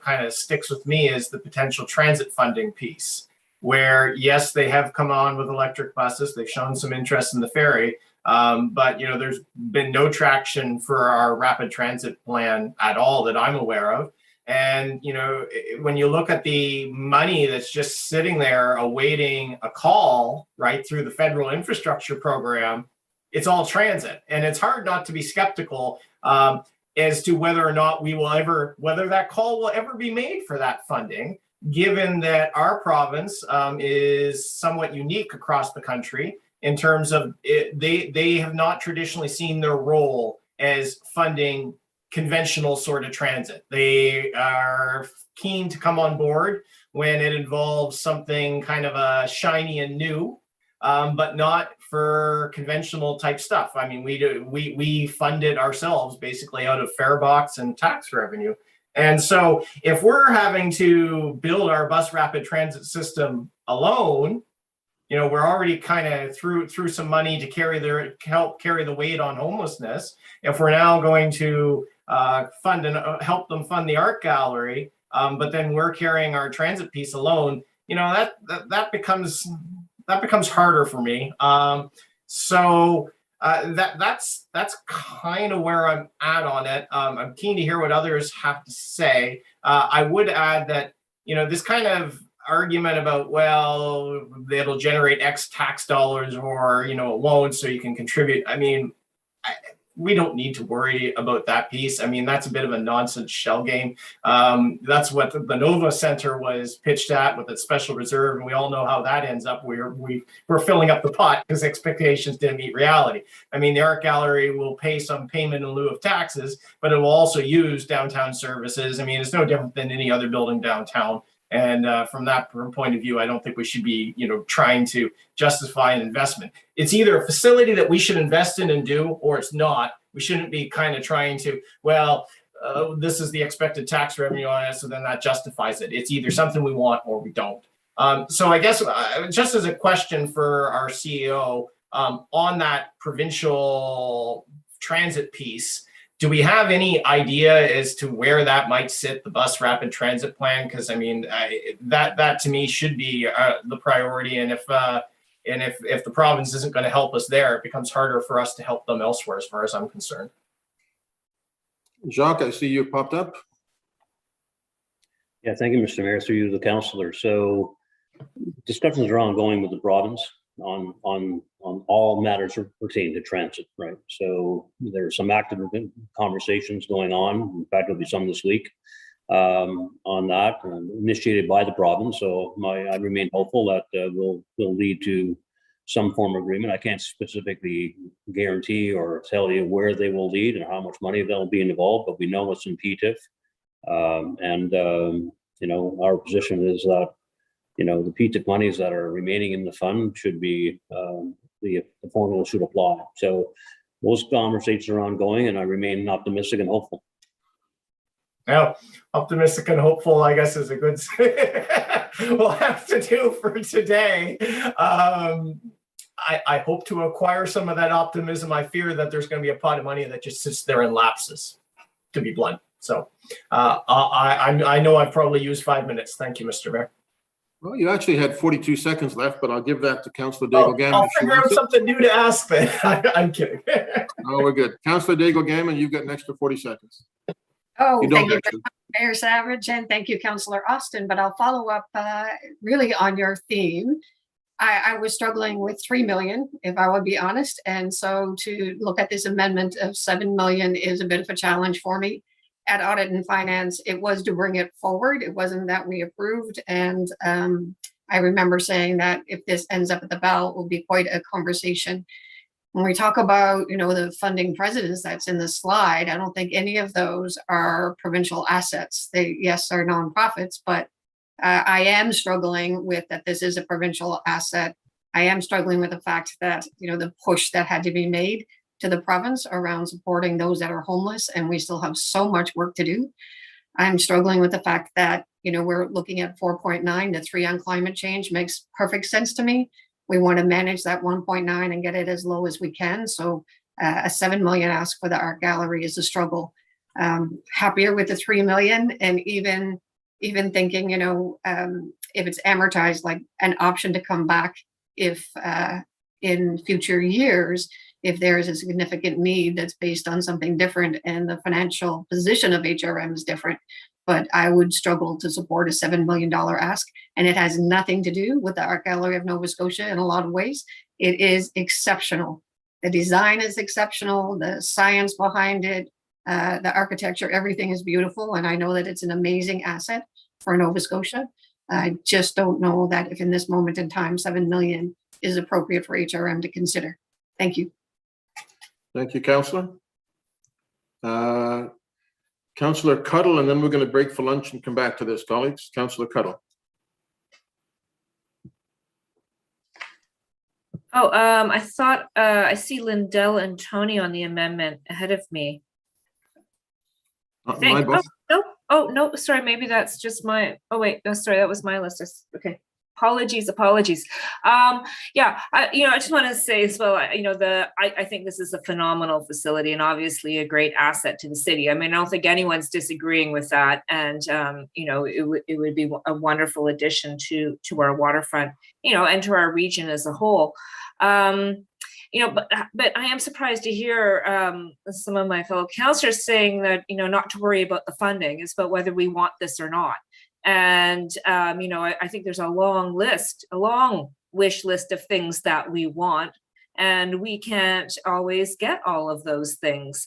kind of sticks with me is the potential transit funding piece, where yes, they have come on with electric buses, they've shown some interest in the ferry, but there's been no traction for our rapid transit plan at all that I'm aware of. And, when you look at the money that's just sitting there awaiting a call right through the federal infrastructure program, it's all transit. And it's hard not to be skeptical as to whether or not whether that call will ever be made for that funding, given that our province is somewhat unique across the country in terms of they have not traditionally seen their role as funding conventional sort of transit. They are keen to come on board when it involves something kind of shiny and new, but not for conventional type stuff. I mean, we fund it ourselves basically out of fare box and tax revenue. And so if we're having to build our bus rapid transit system alone, you know, we're already kind of through some money to help carry the weight on homelessness. If we're now going to fund and help them fund the art gallery, but then we're carrying our transit piece alone, you know, that becomes harder for me. So that's kind of where I'm at on it. I'm keen to hear what others have to say. I would add that, you know, this kind of argument about, well, it'll generate X tax dollars, or, you know, it won't, so you can contribute. I mean, we don't need to worry about that piece. I mean, that's a bit of a nonsense shell game. That's what the Nova Center was pitched at with its special reserve, and we all know how that ends up. We're filling up the pot because expectations didn't meet reality. I mean, the art gallery will pay some payment in lieu of taxes, but it will also use downtown services. I mean, it's no different than any other building downtown. And from that point of view, I don't think we should be, you know, trying to justify an investment. It's either a facility that we should invest in and do, or it's not. We shouldn't be kind of trying to, well, this is the expected tax revenue on it, so then that justifies it. It's either something we want or we don't. So I guess just as a question for our CEO, on that provincial transit piece, do we have any idea as to where that might sit, the bus rapid transit plan? Because I mean, that to me should be the priority. And if the province isn't going to help us there, it becomes harder for us to help them elsewhere, as far as I'm concerned. Jacques, I see you popped up. Yeah, thank you, Mr. Mayor, through you, the councillor. So discussions are ongoing with the province on all matters pertaining to transit, right? So there's some active conversations going on. In fact, there'll be some this week on that, initiated by the province. So I remain hopeful that will lead to some form of agreement. I can't specifically guarantee or tell you where they will lead and how much money they'll be involved, but we know it's in PTIF. You know, our position is that, you know, the PTIF monies that are remaining in the fund should be, the formula should apply. So those conversations are ongoing, and I remain optimistic and hopeful. Well, optimistic and hopeful, I guess, is a good we'll have to do for today. I hope to acquire some of that optimism. I fear that there's going to be a pot of money that just sits there and lapses, to be blunt. So I know I've probably used 5 minutes. Thank you, Mr. Mayor. Well, you actually had 42 seconds left, but I'll give that to Councillor Daigle-Gammon. I'll figure out something new to ask then. I'm kidding. No, we're good. Councillor Daigle-Gammon, you've got an extra 40 seconds. Oh, You don't thank you, actually. Mayor Savage, and thank you, Councillor Austin. But I'll follow up really on your theme. I was struggling with 3 million, if I would be honest. And so to look at this amendment of 7 million is a bit of a challenge for me. At Audit and Finance, it was to bring it forward. It wasn't that we approved. And I remember saying that if this ends up at the ballot, it will be quite a conversation. When we talk about, you know, the funding precedents that's in the slide, I don't think any of those are provincial assets. They, yes, are nonprofits, but I am struggling with that this is a provincial asset. I am struggling with the fact that, you know, the push that had to be made to the province around supporting those that are homeless, and we still have so much work to do. I'm struggling with the fact that, you know, we're looking at 4.9 to 3 on climate change. Makes perfect sense to me. We want to manage that 1.9 and get it as low as we can. So a 7 million ask for the art gallery is a struggle. Happier with the 3 million, and even thinking, you know, if it's amortized, like an option to come back if in future years, if there is a significant need that's based on something different and the financial position of HRM is different. But I would struggle to support a $7 million ask. And it has nothing to do with the Art Gallery of Nova Scotia in a lot of ways. It is exceptional. The design is exceptional, the science behind it, the architecture, everything is beautiful. And I know that it's an amazing asset for Nova Scotia. I just don't know that if in this moment in time, 7 million is appropriate for HRM to consider. Thank you. Thank you, Councillor. Councillor Cuddle, and then we're going to break for lunch and come back to this, colleagues. Councillor Cuddle. Oh, I thought I see Lindell and Tony on the amendment ahead of me. I think. My boss. No. Oh, no, sorry, maybe that's just my, oh wait, no, sorry, that was my list. Okay. Apologies. Yeah, I just want to say as well, I think this is a phenomenal facility and obviously a great asset to the city. I mean, I don't think anyone's disagreeing with that. And, it would be a wonderful addition to our waterfront, and to our region as a whole. But I am surprised to hear some of my fellow councillors saying that, not to worry about the funding, it's about whether we want this or not. And, I think there's a long wish list of things that we want, and we can't always get all of those things.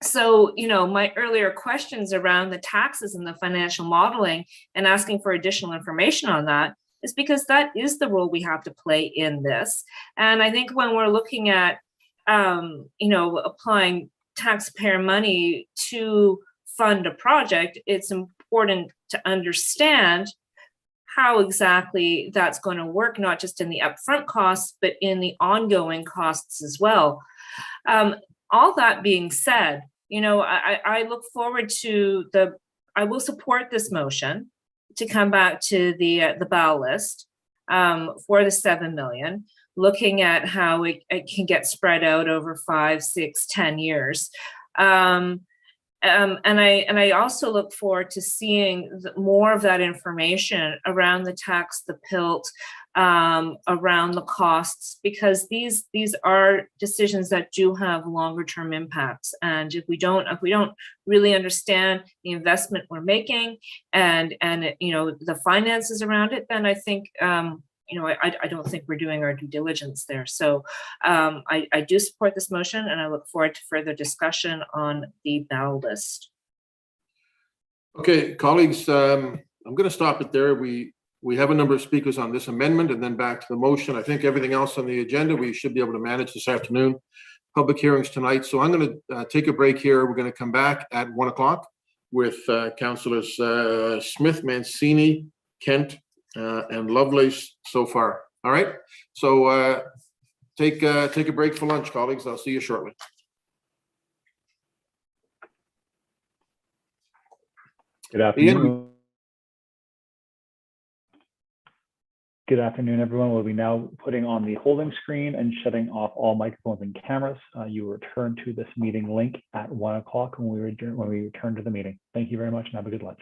So, my earlier questions around the taxes and the financial modeling and asking for additional information on that is because that is the role we have to play in this. And I think when we're looking at, applying taxpayer money to fund a project, it's important to understand how exactly that's going to work, not just in the upfront costs, but in the ongoing costs as well. All that being said, I look forward to I will support this motion to come back to the ballot list for the 7 million, looking at how it can get spread out over 5, 6, 10 years. And I also look forward to seeing more of that information around the tax, the PILT, around the costs, because these are decisions that do have longer term impacts. And if we don't really understand the investment we're making and the finances around it, then I think I don't think we're doing our due diligence there. So I do support this motion, and I look forward to further discussion on the ballot list. Okay, colleagues, I'm going to stop it there. We have a number of speakers on this amendment and then back to the motion. I think everything else on the agenda we should be able to manage this afternoon. Public hearings tonight. So I'm going to take a break here. We're going to come back at 1 o'clock with Councillors Smith, Mancini, Kent, and Lovelace so far. All right. So take a break for lunch, colleagues. I'll see you shortly. Good afternoon. Good afternoon, everyone. We'll be now putting on the holding screen and shutting off all microphones and cameras. You will return to this meeting link at 1 o'clock when we return to the meeting. Thank you very much and have a good lunch.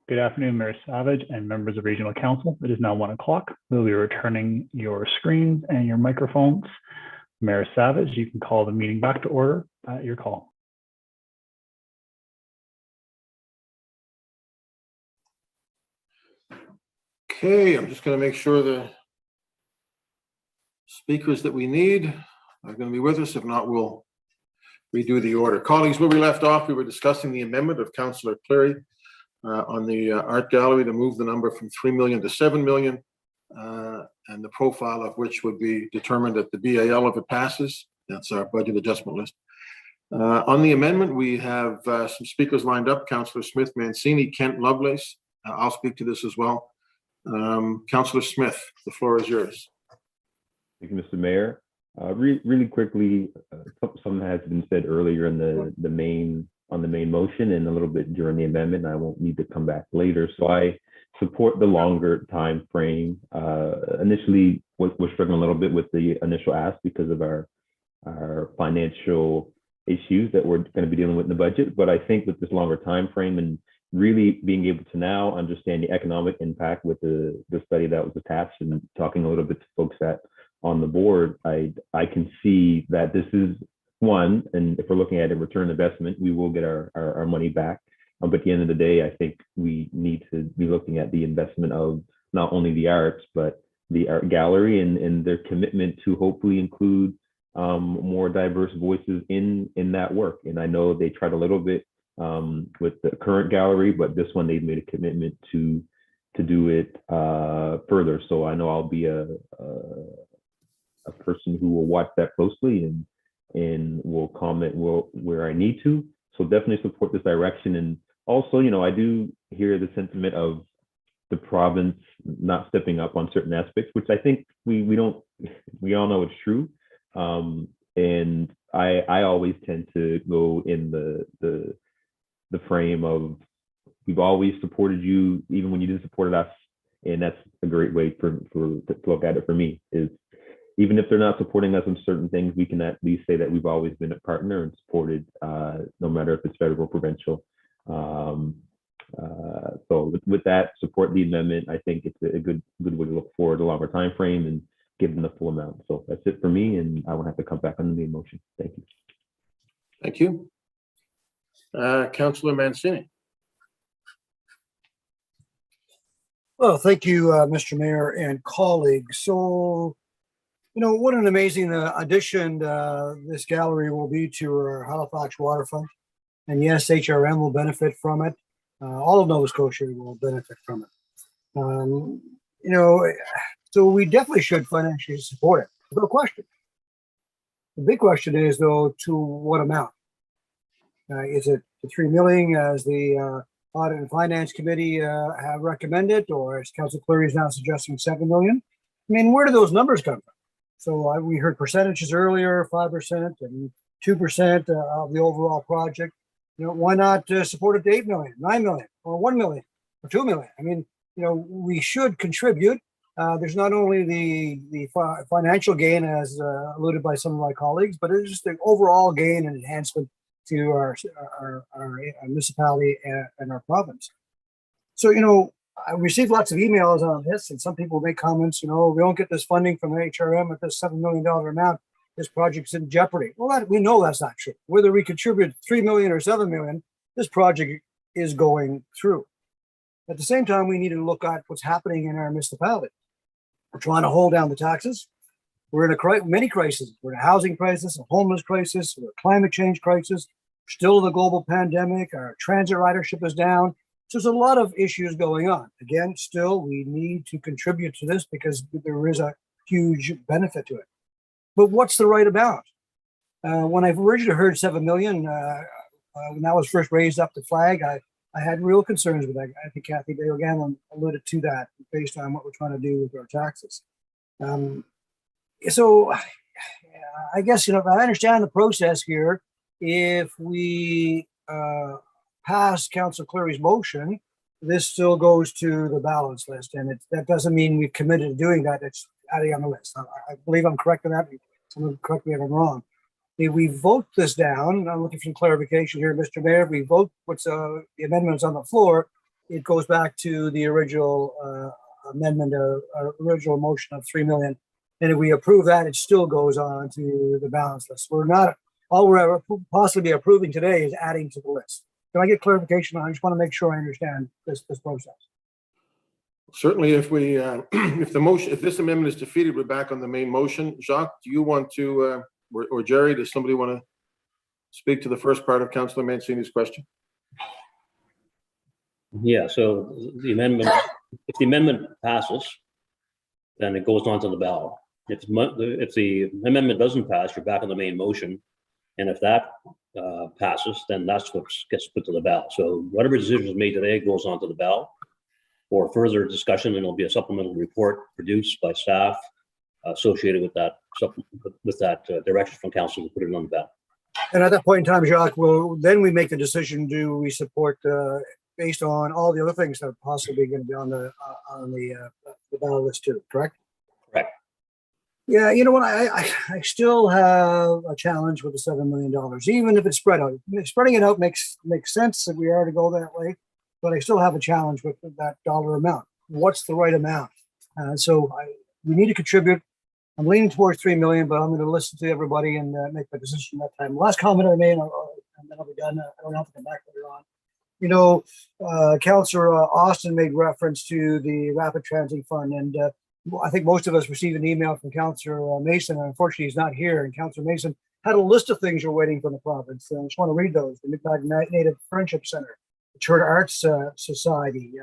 Good afternoon, Mayor Savage and members of Regional Council. It is now 1 o'clock. We'll be returning your screens and your microphones. Mayor Savage, you can call the meeting back to order at your call. Okay, I'm just going to make sure the speakers that we need are going to be with us. If not, we'll redo the order. Colleagues, where we left off, we were discussing the amendment of Councillor Cleary on the art gallery to move the number from 3 million to 7 million, and the profile of which would be determined at the BAL if it passes. That's our budget adjustment list. On the amendment, we have some speakers lined up: Councillor Smith, Mancini, Kent, Lovelace. I'll speak to this as well. Councillor Smith, the floor is yours. Thank you, Mr. Mayor. Really quickly, something has been said earlier in the main motion and a little bit during the amendment. I won't need to come back later. So I support the longer time frame. Initially, we're struggling a little bit with the initial ask because of our financial issues that we're going to be dealing with in the budget. But I think with this longer time frame and really being able to now understand the economic impact with the study that was attached and talking a little bit to folks that on the board, I can see that this is one, and if we're looking at a return investment, we will get our money back. But at the end of the day, I think we need to be looking at the investment of not only the arts, but the art gallery and their commitment to hopefully include more diverse voices in that work. And I know they tried a little bit with the current gallery, but this one they've made a commitment to do it further. So I know I'll be a person who will watch that closely and will comment where I need to. So definitely support this direction. And also, I do hear the sentiment of the province not stepping up on certain aspects, which I think we all know it's true. And I always tend to go in the frame of we've always supported you, even when you didn't support us. And that's a great way to look at it for me, is even if they're not supporting us in certain things, we can at least say that we've always been a partner and supported, no matter if it's federal or provincial. So with that, support the amendment. I think it's a good way to look forward a longer time frame and give them the full amount. So that's it for me, and I won't have to come back on the motion. Thank you. Thank you. Councillor Mancini. Well, thank you, Mr. Mayor and colleagues. So, what an amazing addition this gallery will be to our Halifax waterfront. And yes, HRM will benefit from it. All of Nova Scotia will benefit from it. So we definitely should financially support it. No question. The big question is, though, to what amount? Is it the 3 million as the Audit and Finance Committee have recommended, or as Councillor Cleary is now suggesting 7 million? I mean, where do those numbers come from? So we heard percentages earlier, 5% and 2% of the overall project. Why not support it to 8 million, 9 million, or 1 million, or 2 million? I mean, we should contribute. There's not only the financial gain, as alluded by some of my colleagues, but it's just the overall gain and enhancement to our municipality and our province. So, I received lots of emails on this, and some people make comments, we don't get this funding from HRM at this $7 million amount. This project's in jeopardy. Well, we know that's not true. Whether we contribute 3 million or 7 million, this project is going through. At the same time, we need to look at what's happening in our municipality. We're trying to hold down the taxes. We're in many crises. We're in a housing crisis, a homeless crisis, we're a climate change crisis, still in the global pandemic, our transit ridership is down. So there's a lot of issues going on. Again, still, we need to contribute to this because there is a huge benefit to it. But what's the right amount? When I originally heard 7 million, when that was first raised up the flag, I had real concerns with that. I think Kathy Dale-Ganlon alluded to that based on what we're trying to do with our taxes. So I guess, I understand the process here. If we pass Councillor Cleary's motion, this still goes to the balance list. And that doesn't mean we've committed to doing that. It's adding on the list. I believe I'm correct in that. Someone correct me if I'm wrong. If we vote this down, I'm looking for some clarification here, Mr. Mayor. If we vote what's the amendments on the floor, it goes back to the original amendment, original motion of 3 million. And if we approve that, it still goes on to the balance list. We're not, all we're ever possibly approving today is adding to the list. Can I get clarification on? I just want to make sure I understand this process. Certainly, if we, if this amendment is defeated, we're back on the main motion. Jacques, do you want to, or Jerry, does somebody want to speak to the first part of Councillor Mancini's question? Yeah, so the amendment, if the amendment passes, then it goes on to the ballot. If the amendment doesn't pass, you're back on the main motion. And if that passes, then that's what gets put to the ballot. So whatever decision is made today goes on to the ballot for further discussion, and there'll be a supplemental report produced by staff associated with that direction from council to put it on the ballot. And at that point in time, Jacques, then we make the decision, do we support based on all the other things that are possibly going to be on the ballot list too, correct? Correct. Yeah, you know what, I still have a challenge with the $7 million, even if it's spread out. Spreading it out makes sense if we are to go that way, but I still have a challenge with that dollar amount. What's the right amount? We need to contribute. I'm leaning towards 3 million, but I'm going to listen to everybody and make my decision that time. Last comment I made, and then I'll be done. I don't have to come back later on. You know, Councillor Austin made reference to the Rapid Transit Fund, and I think most of us received an email from Councillor Mason, and unfortunately he's not here. And Councillor Mason had a list of things you're waiting from the province. And I just want to read those: the Mid-Atlantic Native Friendship Center, the Charter Arts Society,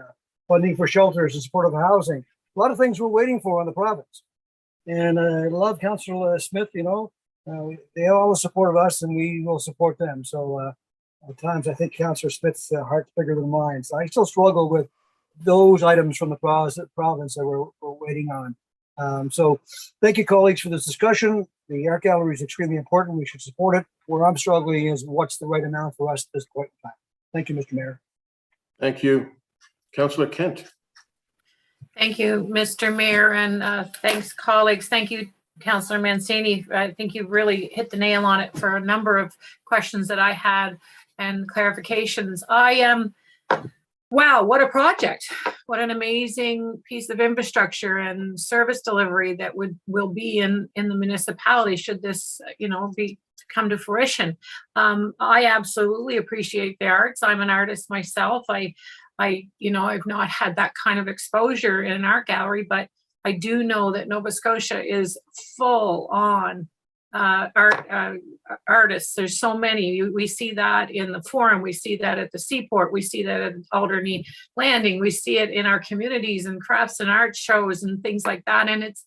funding for shelters and supportive housing. A lot of things we're waiting for on the province. And I love Councillor Smith. You know, they always support us, and we will support them. So at times, I think Councillor Smith's heart's bigger than mine. So I still struggle with those items from the province that we're waiting on. So thank you, colleagues, for this discussion. The art gallery is extremely important. We should support it. Where I'm struggling is what's the right amount for us at this point in time. Thank you, Mr. Mayor. Thank you. Councillor Kent. Thank you, Mr. Mayor, and thanks, colleagues. Thank you, Councillor Mancini. I think you really hit the nail on it for a number of questions that I had and clarifications. Wow, what a project. What an amazing piece of infrastructure and service delivery that will be in the municipality should this, come to fruition. I absolutely appreciate the arts. I'm an artist myself. I've not had that kind of exposure in an art gallery, but I do know that Nova Scotia is full on artists. There's so many. We see that in the Forum. We see that at the Seaport. We see that at Alderney Landing. We see it in our communities and crafts and art shows and things like that. And it's,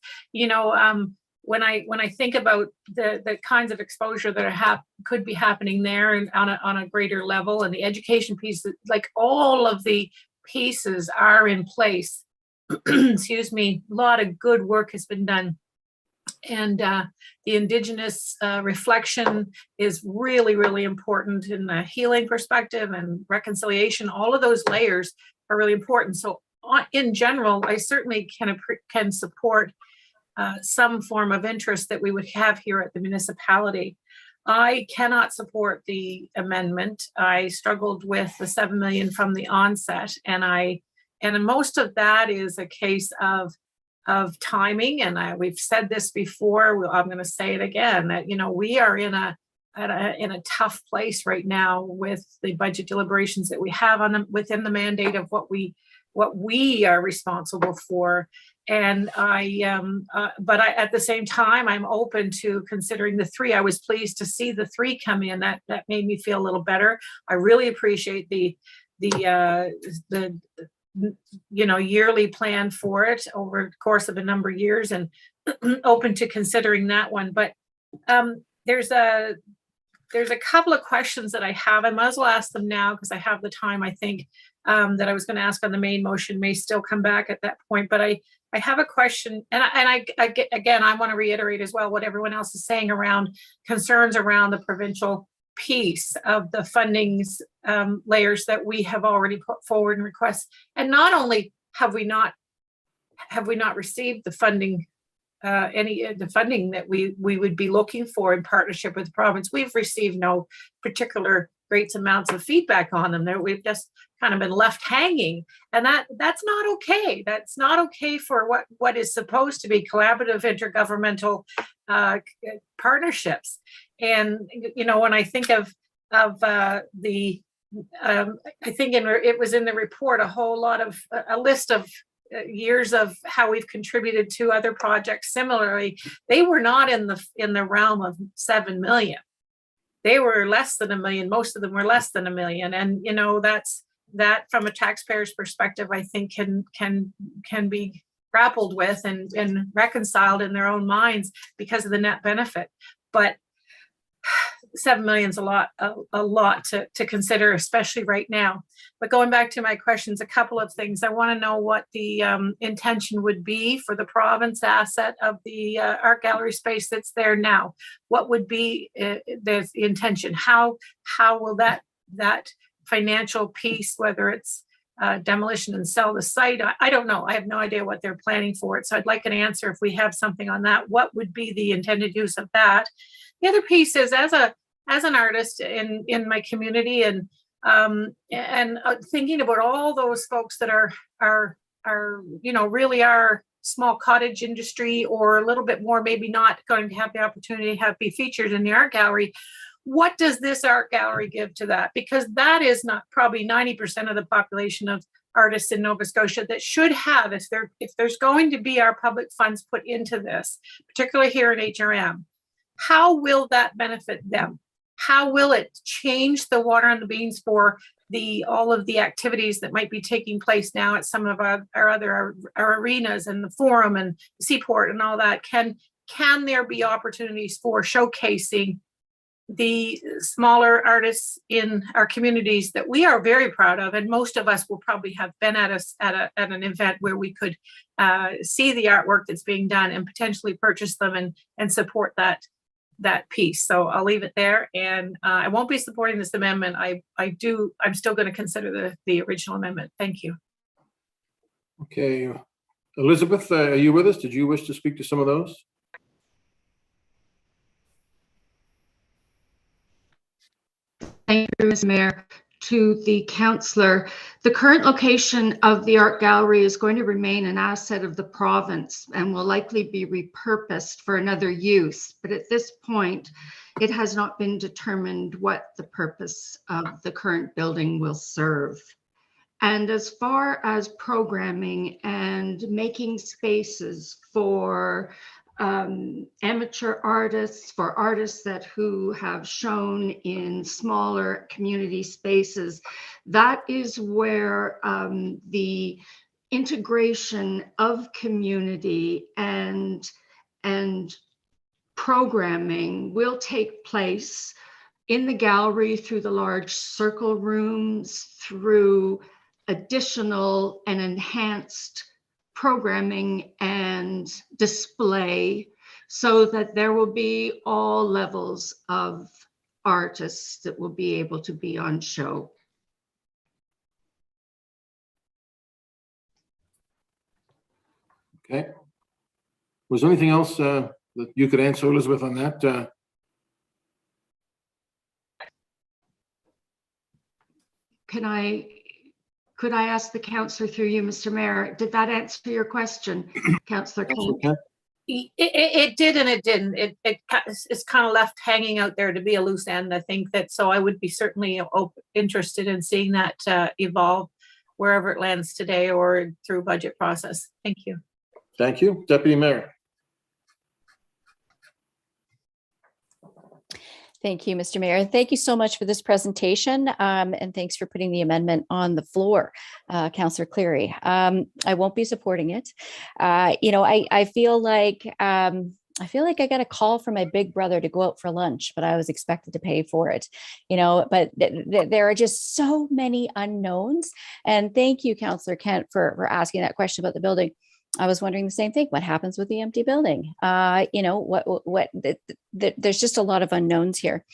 when I think about the kinds of exposure that could be happening there and on a greater level, and the education piece, like all of the pieces are in place. Excuse me, a lot of good work has been done. And the Indigenous reflection is really, really important in the healing perspective and reconciliation. All of those layers are really important. So in general, I certainly can support some form of interest that we would have here at the municipality. I cannot support the amendment. I struggled with the 7 million from the onset, and most of that is a case of timing. And we've said this before. I'm going to say it again, that we are in a tough place right now with the budget deliberations that we have within the mandate of what we are responsible for. And but at the same time, I'm open to considering the 3. I was pleased to see the 3 come in. That made me feel a little better. I really appreciate the yearly plan for it over the course of a number of years, and open to considering that one. But there's a couple of questions that I have. I might as well ask them now because I have the time. I think that I was going to ask on the main motion may still come back at that point. But I have a question, and I want to reiterate as well what everyone else is saying around concerns around the provincial piece of the fundings layers that we have already put forward in requests. And not only have we not received the funding, the funding that we would be looking for in partnership with the province, we've received no particular great amounts of feedback on them. We've just kind of been left hanging, and that's not okay. That's not okay for what is supposed to be collaborative intergovernmental partnerships. And when I think of the I think it was in the report a list of years of how we've contributed to other projects similarly. They were not in the realm of 7 million. They were less than 1 million. Most of them were less than 1 million. And that from a taxpayer's perspective, I think can be grappled with and reconciled in their own minds because of the net benefit. But 7 million is a lot to consider, especially right now. But going back to my questions, a couple of things. I want to know what the intention would be for the province asset of the art gallery space that's there now. What would be the intention? How will that financial piece, whether it's demolition and sell the site, I don't know. I have no idea what they're planning for it. So I'd like an answer if we have something on that. What would be the intended use of that? The other piece is as an artist in my community and thinking about all those folks that are really are small cottage industry or a little bit more, maybe not going to have the opportunity to be featured in the art gallery. What does this art gallery give to that? Because that is not probably 90% of the population of artists in Nova Scotia that should have, if there's going to be our public funds put into this, particularly here in HRM, how will that benefit them? How will it change the water on the beans for all of the activities that might be taking place now at some of our arenas and the forum and the seaport and all that? Can there be opportunities for showcasing the smaller artists in our communities that we are very proud of, and most of us will probably have been at an event where we could see the artwork that's being done and potentially purchase them and support that piece. So I'll leave it there, and I won't be supporting this amendment. I'm still going to consider the original amendment. Thank you. Okay, Elizabeth, are you with us? Did you wish to speak to some of those? Thank you, Ms. Mayor. To the councillor, the current location of the art gallery is going to remain an asset of the province and will likely be repurposed for another use. But at this point, it has not been determined what the purpose of the current building will serve. And as far as programming and making spaces for amateur artists, for artists who have shown in smaller community spaces, that is where the integration of community and programming will take place in the gallery through the large circle rooms, through additional and enhanced programming and display, so that there will be all levels of artists that will be able to be on show. Okay. Was there anything else that you could answer, Elizabeth, on that? Could I ask the councillor through you, Mr. Mayor, did that answer your question, Councillor King? It did and it didn't. It's kind of left hanging out there to be a loose end. I think that, so I would be certainly interested in seeing that evolve wherever it lands today or through budget process. Thank you. Thank you. Deputy Mayor. Thank you, Mr. Mayor. Thank you so much for this presentation, and thanks for putting the amendment on the floor, Councillor Cleary. I won't be supporting it. I feel like I got a call from my big brother to go out for lunch, but I was expected to pay for it. But there are just so many unknowns. And thank you, Councillor Kent, for asking that question about the building. I was wondering the same thing. What happens with the empty building? You know, there's just a lot of unknowns here.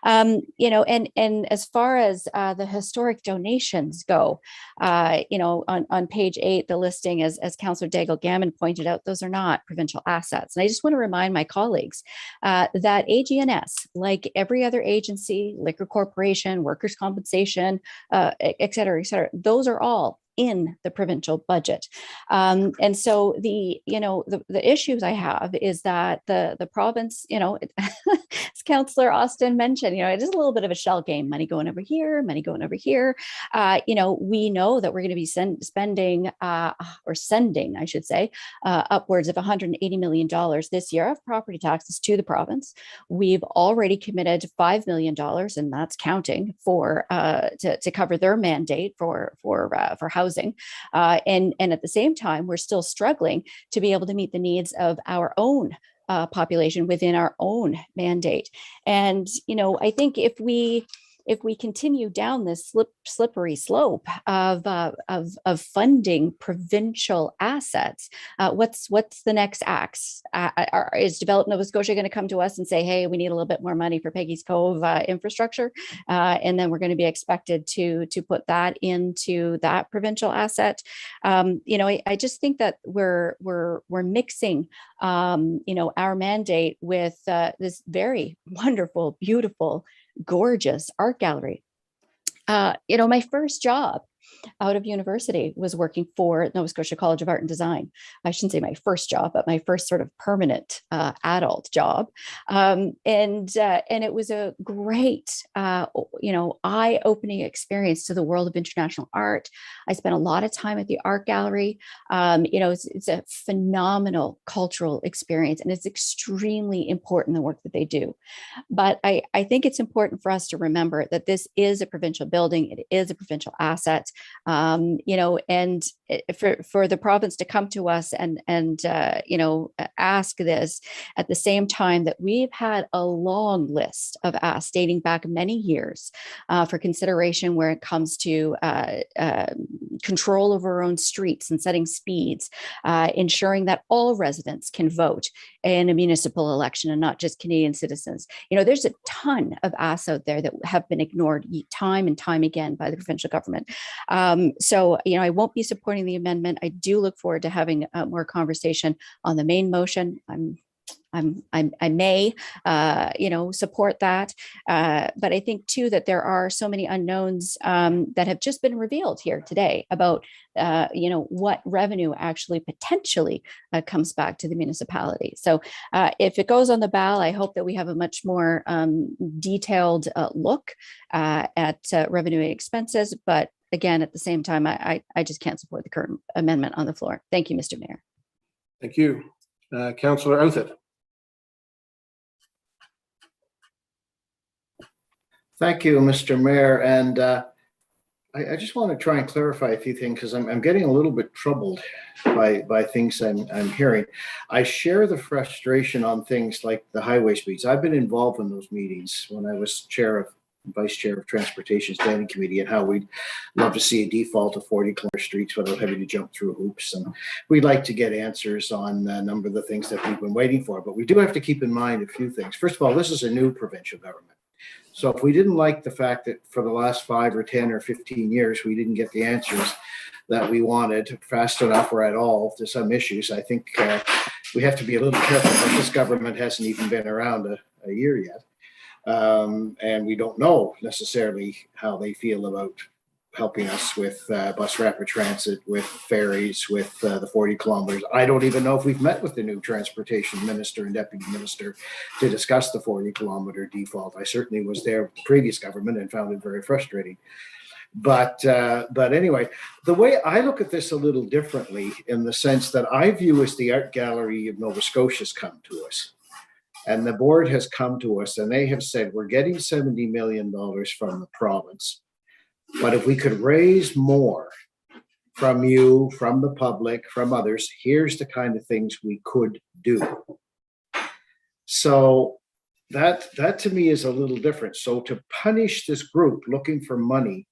You know, and as far as the historic donations go, you know, on page 8, the listing, as Councillor Daigle-Gammon pointed out, those are not provincial assets. And I just want to remind my colleagues that AGNS, like every other agency, liquor corporation, workers' compensation, et cetera, those are all in the provincial budget. And so the issues I have is that the province, you know, as Councillor Austin mentioned, you know, it is a little bit of a shell game, money going over here, money going over here. You know, we know that we're going to be spending or sending, I should say, upwards of $180 million this year of property taxes to the province. We've already committed $5 million, and that's counting for to cover their mandate for housing. And at the same time, we're still struggling to be able to meet the needs of our own population within our own mandate. And, you know, I think if we continue down this slippery slope of funding provincial assets, what's the next act? Is Develop Nova Scotia going to come to us and say, hey, we need a little bit more money for Peggy's Cove infrastructure, and then we're going to be expected to put that into that provincial asset? You know, I just think that we're mixing, you know, our mandate with this very wonderful, beautiful, gorgeous art gallery. You know, my first job out of university was working for Nova Scotia College of Art and Design. I shouldn't say my first job, but my first sort of permanent adult job. And it was a great, you know, eye-opening experience to the world of international art. I spent a lot of time at the art gallery. You know, it's a phenomenal cultural experience, and it's extremely important, the work that they do. But I think it's important for us to remember that this is a provincial building. It is a provincial asset. You know, and for the province to come to us and you know, ask this at the same time that we've had a long list of asks dating back many years for consideration where it comes to control over our own streets and setting speeds, ensuring that all residents can vote in a municipal election and not just Canadian citizens. You know, there's a ton of asks out there that have been ignored time and time again by the provincial government. So, you know, I won't be supporting the amendment. I do look forward to having more conversation on the main motion. I may, you know, support that. But I think too that there are so many unknowns that have just been revealed here today about, you know, what revenue actually potentially comes back to the municipality. So if it goes on the ballot, I hope that we have a much more detailed look at revenue and expenses. But again, at the same time, I just can't support the current amendment on the floor. Thank you, Mr. Mayor. Thank you. Councillor Outhet. Thank you, Mr. Mayor. And I just want to try and clarify a few things because I'm getting a little bit troubled by things I'm hearing. I share the frustration on things like the highway speeds. I've been involved in those meetings when I was vice chair of Transportation Standing Committee, and how we'd love to see a default of 40-kilometer streets without having to jump through hoops. And we'd like to get answers on a number of the things that we've been waiting for. But we do have to keep in mind a few things. First of all, this is a new provincial government. So if we didn't like the fact that for the last 5 or 10 or 15 years, we didn't get the answers that we wanted fast enough or at all to some issues, I think we have to be a little careful. But this government hasn't even been around a year yet. And we don't know necessarily how they feel about helping us with bus rapid transit, with ferries, with the 40 kilometers. I don't even know if we've met with the new transportation minister and deputy minister to discuss the 40-kilometer default. I certainly was there with the previous government and found it very frustrating. But anyway, the way I look at this a little differently, in the sense that I view as the Art Gallery of Nova Scotia's come to us. And the board has come to us and they have said, we're getting $70 million from the province. But if we could raise more from you, from the public, from others, here's the kind of things we could do. So that to me is a little different. So to punish this group looking for money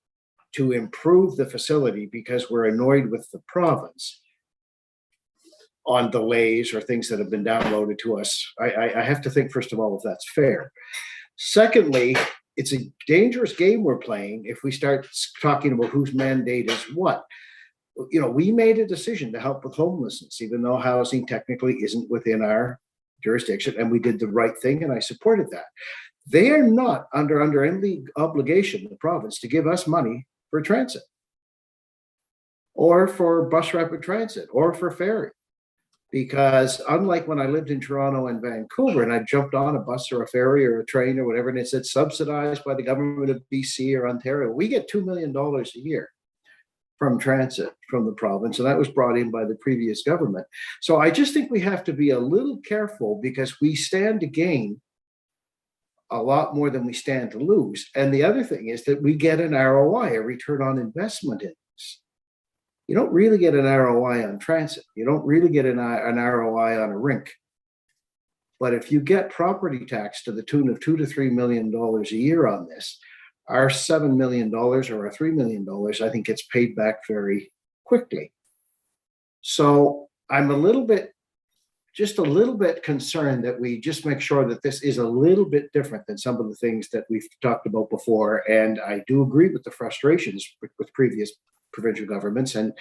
to improve the facility because we're annoyed with the province, on delays or things that have been downloaded to us. I have to think, first of all, if that's fair. Secondly, it's a dangerous game we're playing if we start talking about whose mandate is what. You know, we made a decision to help with homelessness, even though housing technically isn't within our jurisdiction, and we did the right thing, and I supported that. They are not under any obligation, the province, to give us money for transit or for bus rapid transit or for ferry. Because unlike when I lived in Toronto and Vancouver and I jumped on a bus or a ferry or a train or whatever, and it said subsidized by the government of BC or Ontario, we get $2 million a year from transit from the province, and that was brought in by the previous government. So I just think we have to be a little careful because we stand to gain a lot more than we stand to lose. And the other thing is that we get an ROI, a return on investment in this. You don't really get an ROI on transit. You don't really get an ROI on a rink. But if you get property tax to the tune of $2 to $3 million a year on this, our $7 million or our $3 million, I think gets paid back very quickly. So I'm just a little bit concerned that we just make sure that this is a little bit different than some of the things that we've talked about before. And I do agree with the frustrations with previous provincial governments and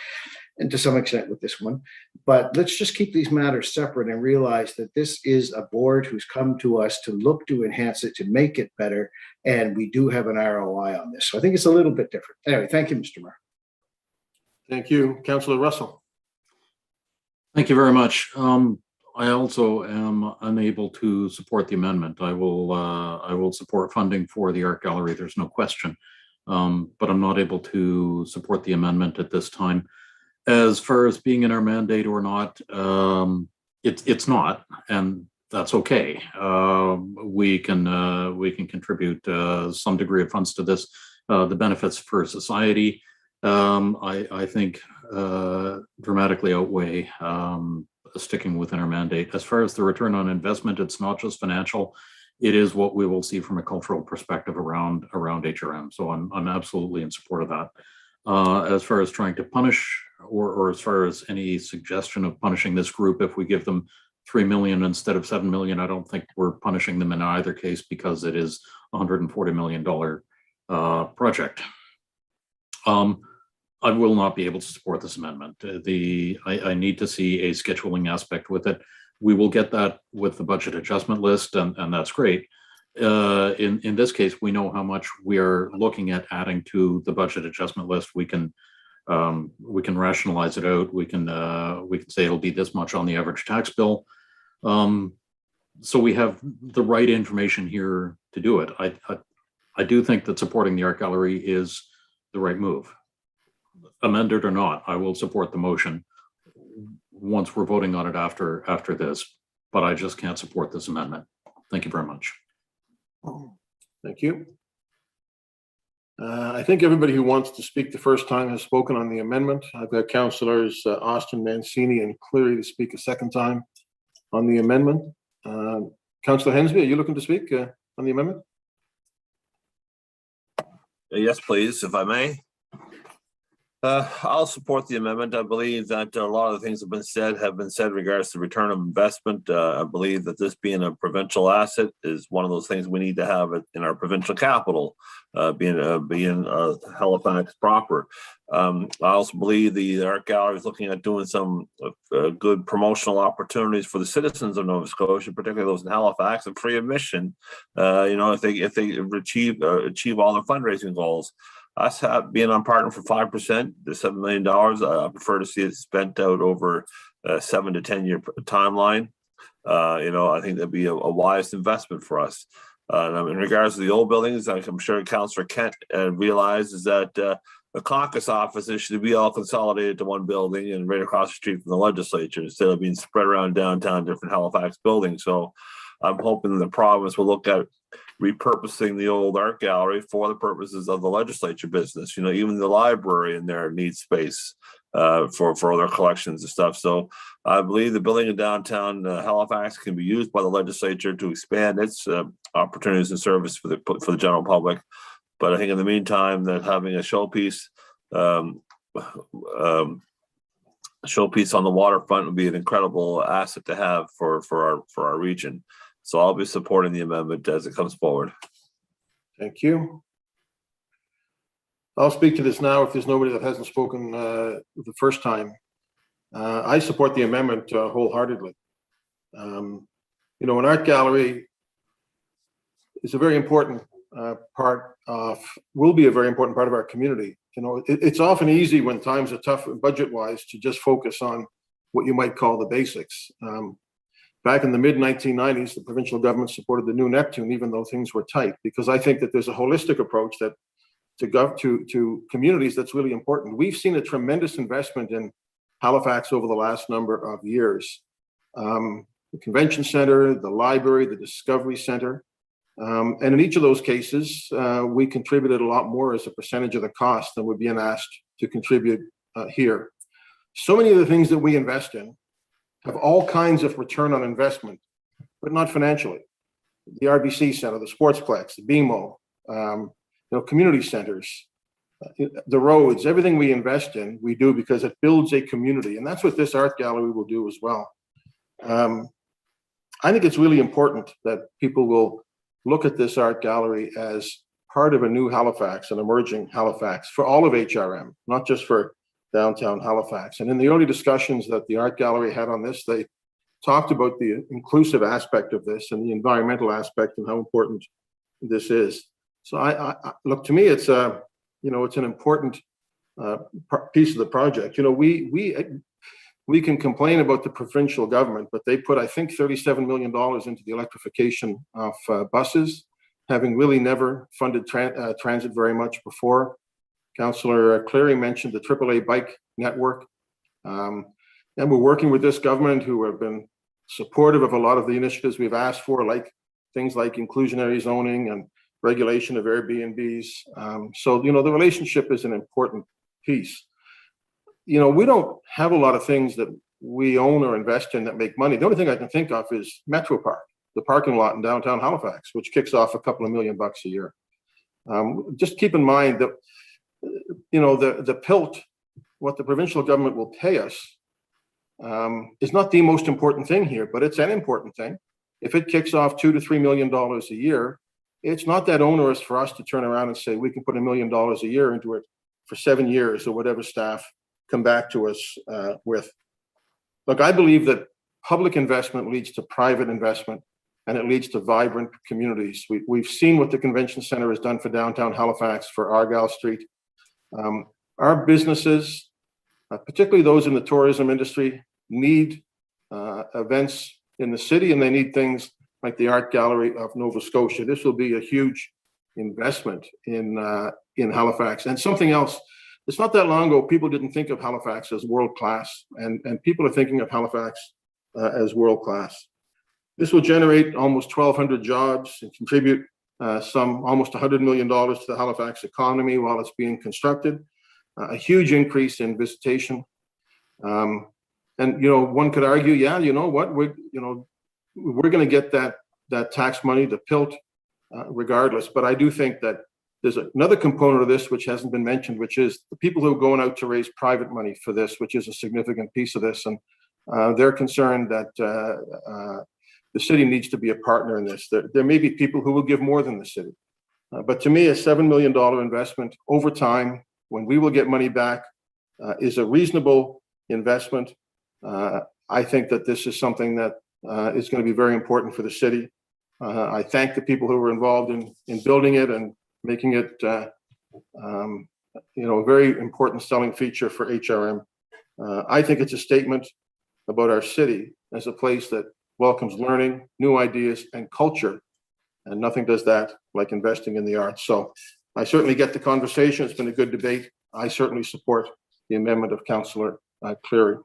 to some extent with this one. But let's just keep these matters separate and realize that this is a board who's come to us to look to enhance it, to make it better. And we do have an ROI on this. So I think it's a little bit different. Anyway, thank you, Mr. Mayor. Thank you. Councillor Russell. Thank you very much. I also am unable to support the amendment. I will support funding for the art gallery. There's no question, but I'm not able to support the amendment at this time. As far as being in our mandate or not, it's not, and that's okay. We can contribute some degree of funds to this. The benefits for society, I think, dramatically outweigh sticking within our mandate. As far as the return on investment, it's not just financial. It is what we will see from a cultural perspective around HRM. So I'm absolutely in support of that. As far as trying to punish or as far as any suggestion of punishing this group, if we give them $3 million instead of $7 million, I don't think we're punishing them in either case because it is a $140 million project. I will not be able to support this amendment. I need to see a scheduling aspect with it. We will get that with the budget adjustment list, and that's great. In this case, we know how much we are looking at adding to the budget adjustment list. We can rationalize it out. We can say it'll be this much on the average tax bill. So we have the right information here to do it. I do think that supporting the art gallery is the right move. Amended or not, I will support the motion once we're voting on it after this, but I just can't support this amendment. Thank you very much. Thank you. I think everybody who wants to speak the first time has spoken on the amendment. I've got councillors Austin, Mancini, and Cleary to speak a second time on the amendment. Councillor Hensby, are you looking to speak on the amendment? Yes, please, if I may. I'll support the amendment. I believe that a lot of the things have been said in regards to return of investment. I believe that this being a provincial asset is one of those things we need to have it in our provincial capital, being Halifax proper. I also believe the art gallery is looking at doing some good promotional opportunities for the citizens of Nova Scotia, particularly those in Halifax, and free admission. If they achieve all their fundraising goals. Us being on partner for 5%, the $7 million, I prefer to see it spent out over a 7 to 10 year timeline. I think that'd be a wise investment for us. In regards to the old buildings, I'm sure Councillor Kent realizes that the caucus offices should be all consolidated to one building and right across the street from the legislature instead of being spread around downtown different Halifax buildings. So I'm hoping the province will look at repurposing the old art gallery for the purposes of the legislature business. Even the library in there needs space for other collections and stuff. So I believe the building in downtown Halifax can be used by the legislature to expand its opportunities and service for the general public. But I think in the meantime that having a showpiece showpiece on the waterfront would be an incredible asset to have for our region. So I'll be supporting the amendment as it comes forward. Thank you. I'll speak to this now if there's nobody that hasn't spoken the first time. I support the amendment wholeheartedly. You know, an art gallery is a very important will be a very important part of our community. You know, it's often easy when times are tough budget-wise to just focus on what you might call the basics. Back in the mid-1990s, the provincial government supported the new Neptune, even though things were tight, because I think that there's a holistic approach that to communities that's really important. We've seen a tremendous investment in Halifax over the last number of years. The convention center, the library, the Discovery Center. And in each of those cases, we contributed a lot more as a percentage of the cost than we're being asked to contribute here. So many of the things that we invest in have all kinds of return on investment, but not financially. The RBC Center, the Sportsplex, the BMO, you know, community centers, the roads, everything we invest in, we do because it builds a community. And that's what this art gallery will do as well. I think it's really important that people will look at this art gallery as part of a new Halifax, an emerging Halifax for all of HRM, not just for downtown Halifax. And in the early discussions that the art gallery had on this, they talked about the inclusive aspect of this and the environmental aspect and how important this is. So I look, to me, it's you know, it's an important piece of the project. You know, we can complain about the provincial government, but they put, I think, $37 million into the electrification of buses, having really never funded transit very much before. Councillor Cleary mentioned the AAA bike network. And we're working with this government who have been supportive of a lot of the initiatives we've asked for, like things like inclusionary zoning and regulation of Airbnbs. So, you know, the relationship is an important piece. You know, we don't have a lot of things that we own or invest in that make money. The only thing I can think of is Metro Park, the parking lot in downtown Halifax, which kicks off a couple of $1 million a year. Just keep in mind that, you know, the PILT, what the provincial government will pay us, is not the most important thing here, but it's an important thing. If it kicks off $2 to $3 million a year, it's not that onerous for us to turn around and say we can put $1 million a year into it for 7 years or whatever staff come back to us with. Look, I believe that public investment leads to private investment, and it leads to vibrant communities. We've seen what the convention center has done for downtown Halifax, for Argyle Street. Our businesses, particularly those in the tourism industry, need events in the city, and they need things like the Art Gallery of Nova Scotia. This will be a huge investment in Halifax. And something else, it's not that long ago, people didn't think of Halifax as world-class, and people are thinking of Halifax as world-class. This will generate almost 1,200 jobs and contribute some almost $100 million to the Halifax economy while it's being constructed. A huge increase in visitation. And, you know, one could argue, yeah, you know what, we're going to get that tax money, the PILT, regardless. But I do think that there's another component of this which hasn't been mentioned, which is the people who are going out to raise private money for this, which is a significant piece of this. And they're concerned that the city needs to be a partner in this. There may be people who will give more than the city. But to me, a $7 million investment over time, when we will get money back, is a reasonable investment. I think that this is something that is going to be very important for the city. I thank the people who were involved in building it and making it, you know, a very important selling feature for HRM. I think it's a statement about our city as a place that welcomes learning, new ideas, and culture. And nothing does that like investing in the arts. So I certainly get the conversation. It's been a good debate. I certainly support the amendment of Councillor Cleary.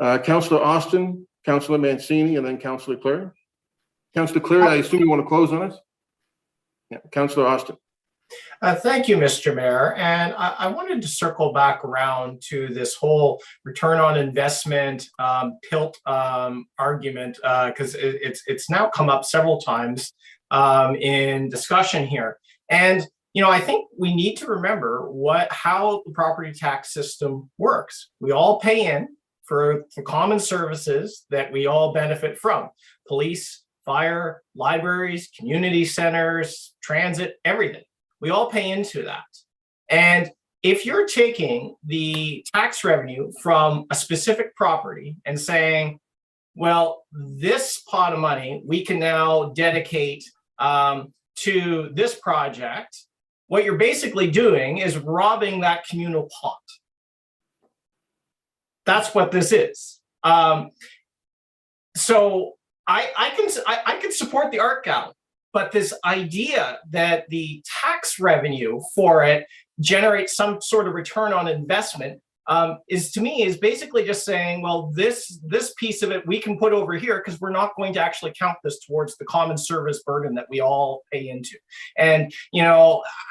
Councillor Austin, Councillor Mancini, and then Councillor Cleary. Councillor Cleary, I assume you want to close on it? Yeah, Councillor Austin. Thank you, Mr. Mayor. And I wanted to circle back around to this whole return on investment PILT argument, because it's now come up several times in discussion here. And I think we need to remember how the property tax system works. We all pay in for the common services that we all benefit from: police, fire, libraries, community centers, transit, everything. We all pay into that. And if you're taking the tax revenue from a specific property and saying, well, this pot of money we can now dedicate to this project, what you're basically doing is robbing that communal pot. That's what this is. So I can support the art gallery, but this idea that the tax revenue for it generates some sort of return on investment is basically just saying, well, this piece of it we can put over here because we're not going to actually count this towards the common service burden that we all pay into. And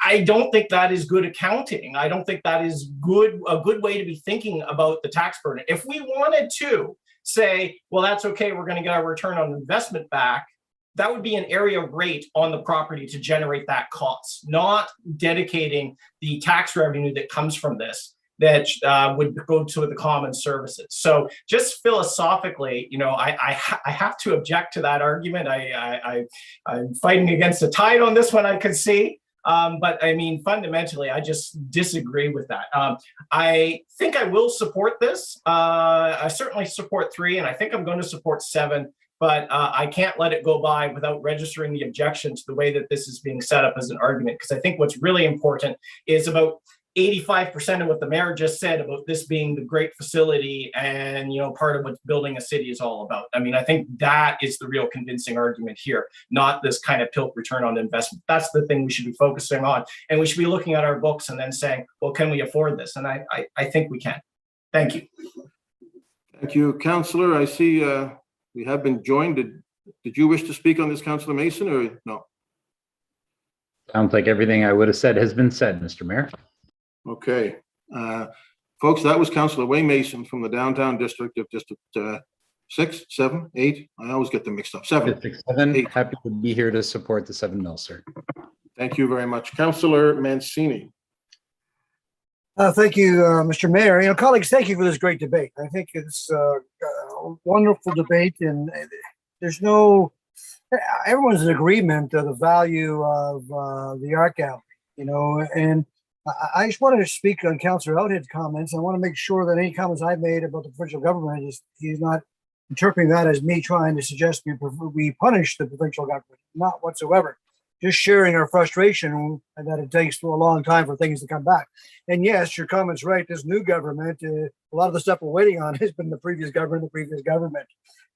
I don't think that is good accounting. I don't think that is a good way to be thinking about the tax burden. If we wanted to say, well, that's okay, we're going to get our return on investment back, that would be an area rate on the property to generate that cost, not dedicating the tax revenue that comes from this that would go to the common services. So just philosophically, I have to object to that argument. I'm fighting against the tide on this one, I could see. But I mean, fundamentally, I just disagree with that. I think I will support this. I certainly support 3, and I think I'm going to support 7. But I can't let it go by without registering the objection to the way that this is being set up as an argument, because I think what's really important is about 85% of what the mayor just said about this being the great facility and part of what building a city is all about. I mean, I think that is the real convincing argument here, not this kind of PILT return on investment. That's the thing we should be focusing on, and we should be looking at our books and then saying, well, can we afford this? And I think we can. Thank you. Thank you, Councillor. I see we have been joined. Did you wish to speak on this, Councillor Mason, or no? Sounds like everything I would have said has been said, Mr. Mayor. Okay. Folks, that was Councillor Wayne Mason from the downtown district of District 6, 7, 8. I always get them mixed up. 7. District 7, 8. Happy to be here to support the 7 mil, sir. Thank you very much. Councillor Mancini. Thank you, Mr. Mayor. Colleagues, thank you for this great debate. I think it's a wonderful debate, and everyone's in agreement of the value of the art gallery, and I just wanted to speak on Councillor Outhead's comments. I want to make sure that any comments I've made about the provincial government he's not interpreting that as me trying to suggest we punish the provincial government. Not whatsoever. Just sharing our frustration that it takes a long time for things to come back. And yes, your comment's right. This new government, a lot of the stuff we're waiting on has been the previous government.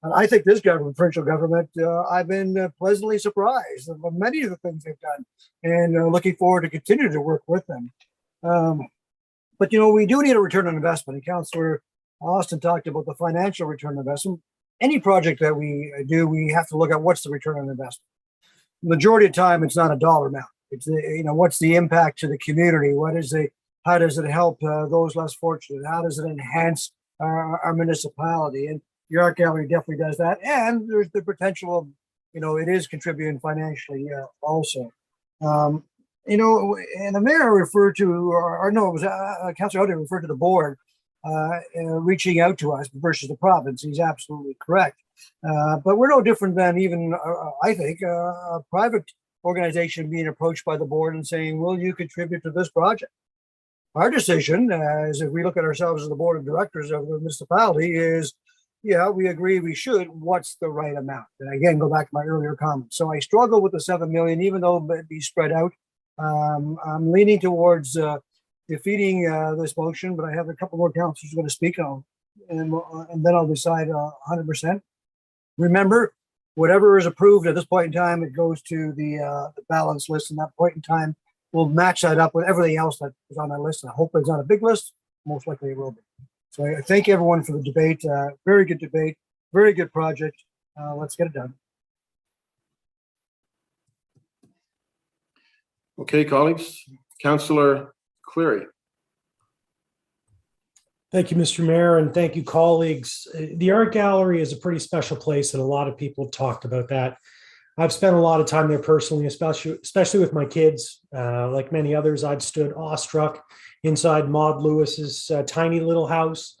And I think this government, provincial government, I've been pleasantly surprised of many of the things they've done, and looking forward to continue to work with them. But we do need a return on investment. And Councillor Austin talked about the financial return on investment. Any project that we do, we have to look at what's the return on investment. Majority of the time, it's not a dollar amount. It's what's the impact to the community? How does it help those less fortunate? How does it enhance our municipality? And the art gallery definitely does that. And there's the potential of, it is contributing financially also. And the mayor referred to, or no, it was Councillor Outhred referred to the board reaching out to us versus the province. He's absolutely correct. But we're no different than even, I think, a private organization being approached by the board and saying, will you contribute to this project? Our decision, as if we look at ourselves as the board of directors of the municipality, is, yeah, we agree we should. What's the right amount? And again, go back to my earlier comment. So I struggle with the 7 million, even though it be spread out. I'm leaning towards defeating this motion, but I have a couple more councillors who are going to speak on, and then I'll decide 100%. Remember, whatever is approved at this point in time, it goes to the balance list, and that point in time, we'll match that up with everything else that is on that list. And I hope it's on a big list. Most likely it will be. So I thank everyone for the debate. Very good debate. Very good project. Let's get it done. Okay, colleagues. Councillor Cleary. Thank you, Mr. Mayor, and thank you, colleagues. The art gallery is a pretty special place, and a lot of people have talked about that. I've spent a lot of time there personally, especially with my kids. Like many others, I've stood awestruck inside Maud Lewis's tiny little house,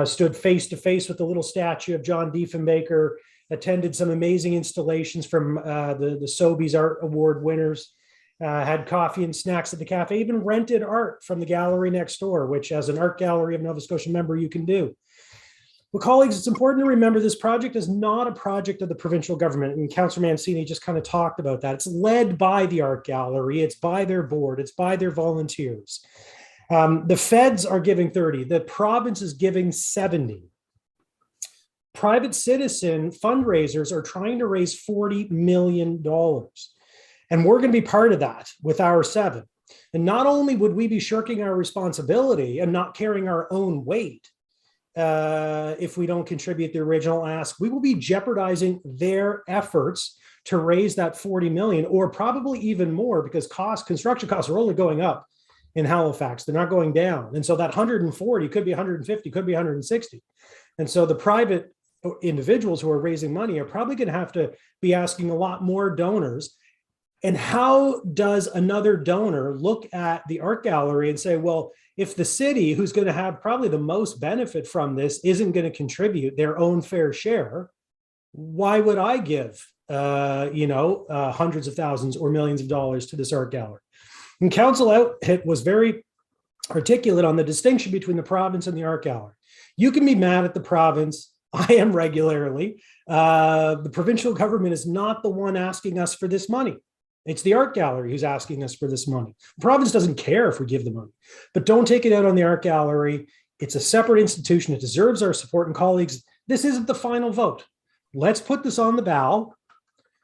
stood face to face with the little statue of John Diefenbaker, attended some amazing installations from the Sobeys Art Award winners, had coffee and snacks at the cafe, even rented art from the gallery next door, which as an Art Gallery of Nova Scotia member, you can do. Well, colleagues, it's important to remember this project is not a project of the provincial government. And Councillor Mancini just kind of talked about that. It's led by the Art Gallery. It's by their board. It's by their volunteers. The feds are giving 30. The province is giving 70. Private citizen fundraisers are trying to raise $40 million. And we're going to be part of that with our 7. And not only would we be shirking our responsibility and not carrying our own weight, if we don't contribute the original ask, we will be jeopardizing their efforts to raise that 40 million, or probably even more, because construction costs are only going up in Halifax. They're not going down. And so that 140 could be 150, could be 160. And so the private individuals who are raising money are probably going to have to be asking a lot more donors. And how does another donor look at the art gallery and say, well, if the city, who's going to have probably the most benefit from this, isn't going to contribute their own fair share, why would I give, hundreds of thousands or millions of dollars to this art gallery? And Council Outfit was very articulate on the distinction between the province and the art gallery. You can be mad at the province. I am regularly. The provincial government is not the one asking us for this money. It's the art gallery who's asking us for this money. The province doesn't care if we give the money, but don't take it out on the art gallery. It's a separate institution. It deserves our support. And colleagues, this isn't the final vote. Let's put this on the ballot.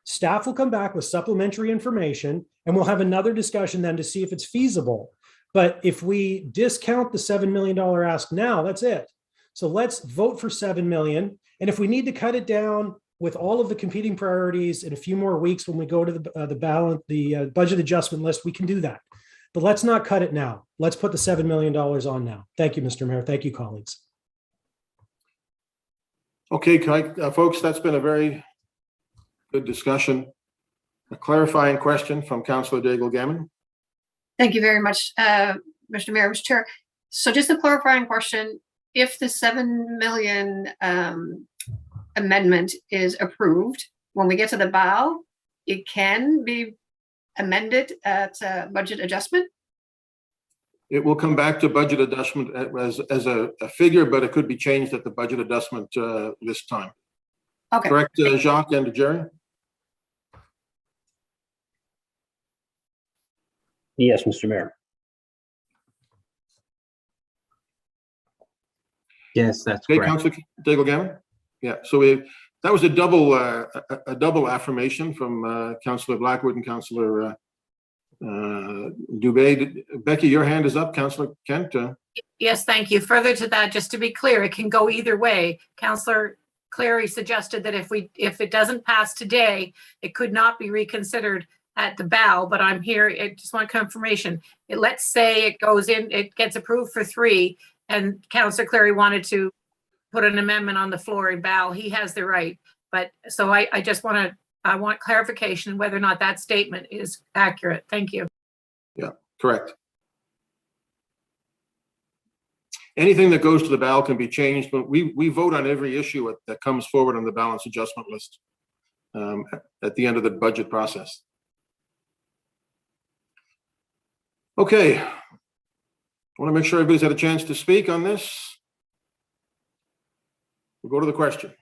Staff will come back with supplementary information, and we'll have another discussion then to see if it's feasible. But if we discount the $7 million ask now, that's it. So let's vote for 7 million. And if we need to cut it down with all of the competing priorities in a few more weeks when we go to the budget adjustment list, we can do that. But let's not cut it now. Let's put the $7 million on now. Thank you, Mr. Mayor. Thank you, colleagues. Okay, folks, that's been a very good discussion. A clarifying question from Councillor Daigle-Gammon. Thank you very much, Mr. Mayor, Mr. Chair. So just a clarifying question. If the 7 million amendment is approved, when we get to the BAL, it can be amended at budget adjustment? It will come back to budget adjustment as a figure, but it could be changed at the budget adjustment this time. Okay. Correct, Jacques and Jerry? Yes, Mr. Mayor. Yes, that's Okay, correct. Councillor Daigle-Gammon? Yeah, so that was a double affirmation from Councillor Blackwood and Councillor Dubé. Becky, your hand is up. Councillor Kent. Yes, thank you. Further to that, just to be clear, it can go either way. Councillor Clary suggested that if it doesn't pass today, it could not be reconsidered at the BAL, but I'm here, I just want confirmation. Let's say it goes in, it gets approved for 3, and Councillor Clary wanted to put an amendment on the floor in BAL, he has the right. But so I want clarification whether or not that statement is accurate. Thank you. Yeah, correct. Anything that goes to the BAL can be changed, but we vote on every issue that comes forward on the balance adjustment list at the end of the budget process. Okay, I want to make sure everybody's had a chance to speak on this. We'll go to the question.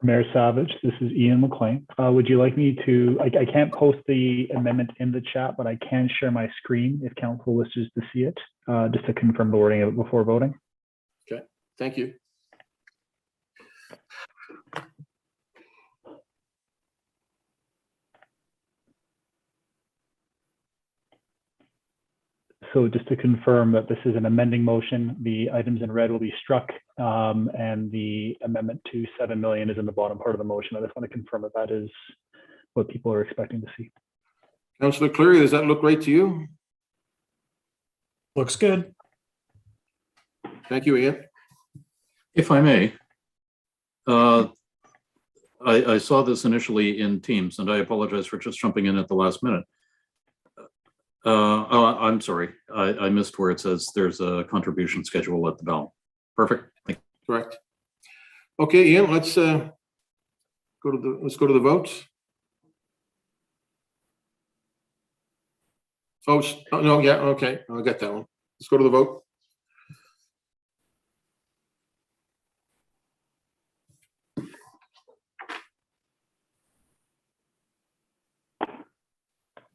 Mayor Savage, this is Ian McLean. Would you like me to, I can't post the amendment in the chat, but I can share my screen if council wishes to see it, just to confirm the wording of it before voting. Okay, thank you. So just to confirm that this is an amending motion, the items in red will be struck, and the amendment to 7 million is in the bottom part of the motion. I just want to confirm that that is what people are expecting to see. Councillor Cleary, does that look right to you? Looks good. Thank you, Ian. If I may, I saw this initially in Teams, and I apologize for just jumping in at the last minute. Oh, I'm sorry. I missed where it says there's a contribution schedule at the bell. Perfect. Thank you. Correct. Okay, Ian, let's go to the votes. Oh, no, yeah, okay, I got that one. Let's go to the vote.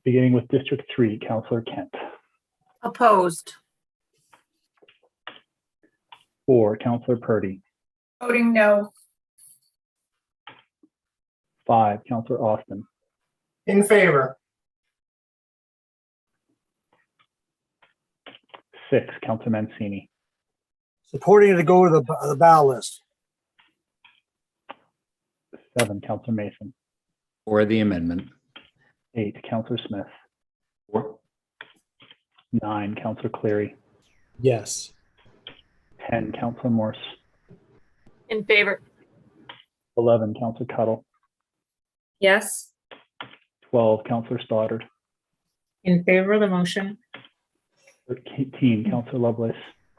Beginning with District 3, Councillor Kent. Opposed. 4, Councillor Purdy. Voting no. 5, Councillor Austin. In favor. 6, Councillor Mancini. Supporting it to go to the ballot list. 7, Councillor Mason. For the amendment. 8, Councillor Smith. 4. 9, Councillor Cleary. Yes. 10, Councillor Morse. In favor. 11, Councillor Cuttle. Yes. 12, Councillor Stoddard. In favor of the motion. 13, Councillor Lovelace.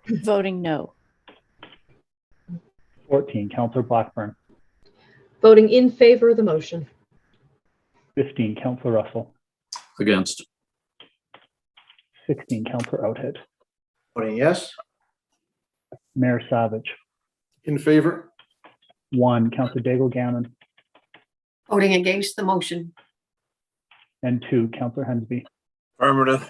Voting no. 14, Councillor Blackburn. Voting in favor of the motion. 15, Councillor Russell. Against. 16, Councillor Outhead. Voting yes. Mayor Savage. In favor. 1, Councillor Daigle Gammon. Voting against the motion. And 2, Councillor Hensby. Affirmative.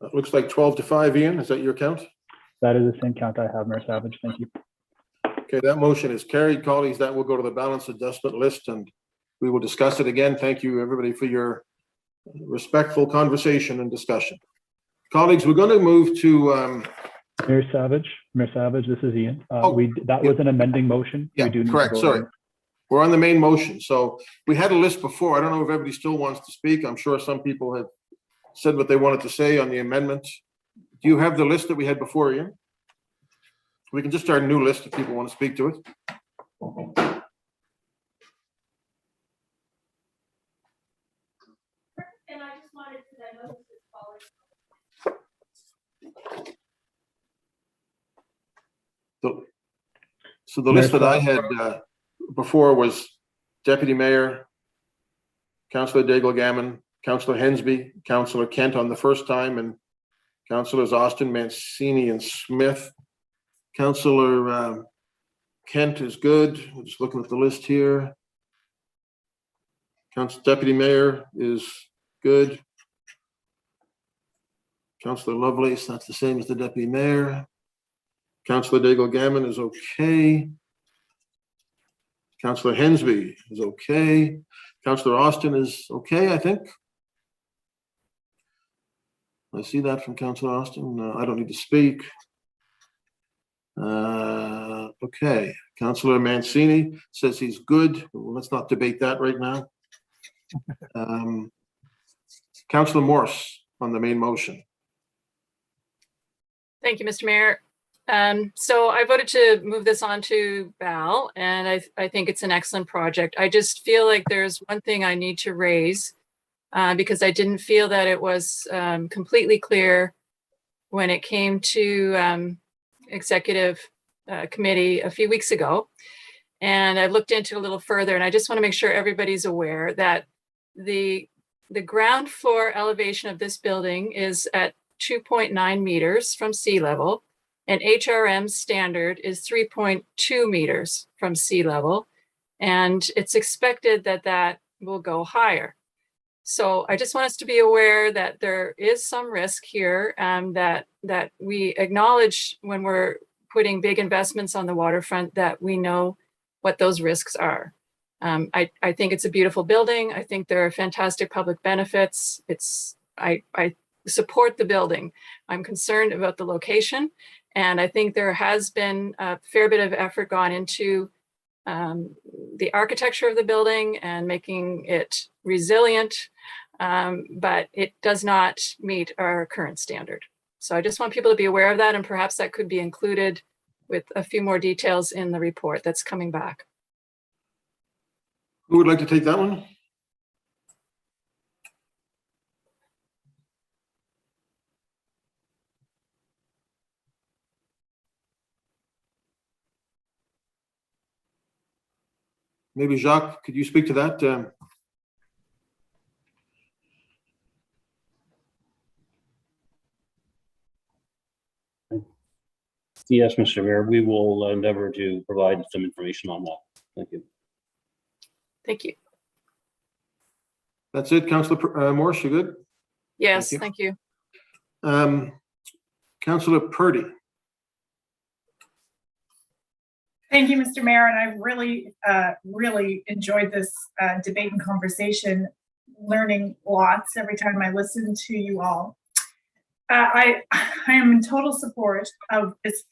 That looks like 12-5, Ian. Is that your count? That is the same count I have, Mayor Savage. Thank you. Okay, that motion is carried, colleagues. That will go to the balance adjustment list, and we will discuss it again. Thank you, everybody, for your respectful conversation and discussion. Colleagues, we're going to move to Mayor Savage, this is Ian. That yeah. was an amending motion. Yeah, We do need to correct. vote Sorry. on it. We're on the main motion. So we had a list before. I don't know if everybody still wants to speak. I'm sure some people have said what they wanted to say on the amendment. Do you have the list that we had before, Ian? We can just start a new list if people want to speak to it. And I just wanted to notice So the list that I had before was Deputy Mayor, Councillor Daigle Gammon, Councillor Hensby, Councillor Kent on the first time, and Councillors Austin, Mancini, and Smith. Councillor Kent is good. We're just looking at the list here. Deputy Mayor is good. Councillor Lovelace, that's the same as the Deputy Mayor. Councillor Daigle Gammon is okay. Councillor Hensby is okay. Councillor Austin is okay, I think. I see that from Councillor Austin. I don't need to speak. Okay, Councillor Mancini says he's good. Well, let's not debate that right now. Councillor Morse on the main motion. Thank you, Mr. Mayor. So I voted to move this on to Val, and I think it's an excellent project. I just feel like there's one thing I need to raise because I didn't feel that it was completely clear when it came to executive committee a few weeks ago. And I looked into it a little further, and I just want to make sure everybody's aware that the ground floor elevation of this building is at 2.9 meters from sea level, and HRM standard is 3.2 meters from sea level, and it's expected that that will go higher. So I just want us to be aware that there is some risk here, that we acknowledge when we're putting big investments on the waterfront, that we know what those risks are. I think it's a beautiful building. I think there are fantastic public benefits. I support the building. I'm concerned about the location. And I think there has been a fair bit of effort gone into the architecture of the building and making it resilient, but it does not meet our current standard. So I just want people to be aware of that, and perhaps that could be included with a few more details in the report that's coming back. Who would like to take that one? Maybe Jacques, could you speak to that? Yes, Mr. Mayor, we will endeavor to provide some information on that. Thank you. Thank you. That's it, Councillor Morse, you good? Yes, Thank you. thank you. Councillor Purdy. Thank you, Mr. Mayor, and I really enjoyed this debate and conversation, learning lots every time I listen to you all. I am in total support of this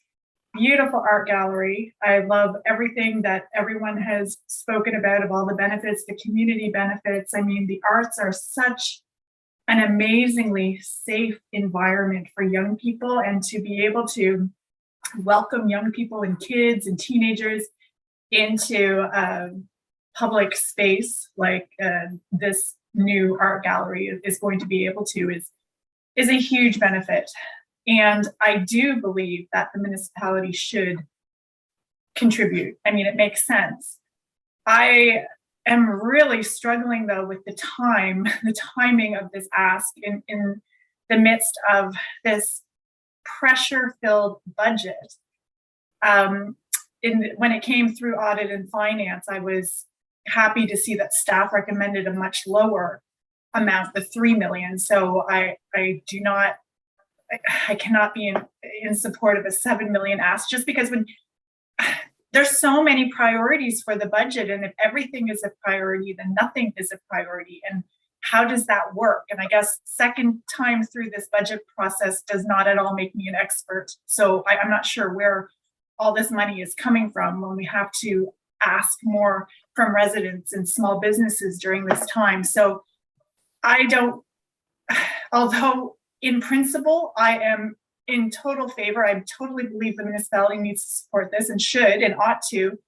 beautiful art gallery. I love everything that everyone has spoken about, of all the benefits, the community benefits. I mean, the arts are such an amazingly safe environment for young people, and to be able to welcome young people and kids and teenagers into public space like this new art gallery is going to be able to is a huge benefit. And I do believe that the municipality should contribute. I mean, it makes sense. I am really struggling though with the timing of this ask in the midst of this pressure-filled budget. When it came through audit and finance, I was happy to see that staff recommended a much lower amount, the 3 million. So I cannot be in support of a 7 million ask, just because when there's so many priorities for the budget, and if everything is a priority, then nothing is a priority. And how does that work? And I guess second time through this budget process does not at all make me an expert. So I'm not sure where all this money is coming from when we have to ask more from residents and small businesses during this time. So although in principle, I am in total favor. I totally believe the municipality needs to support this and should and ought to,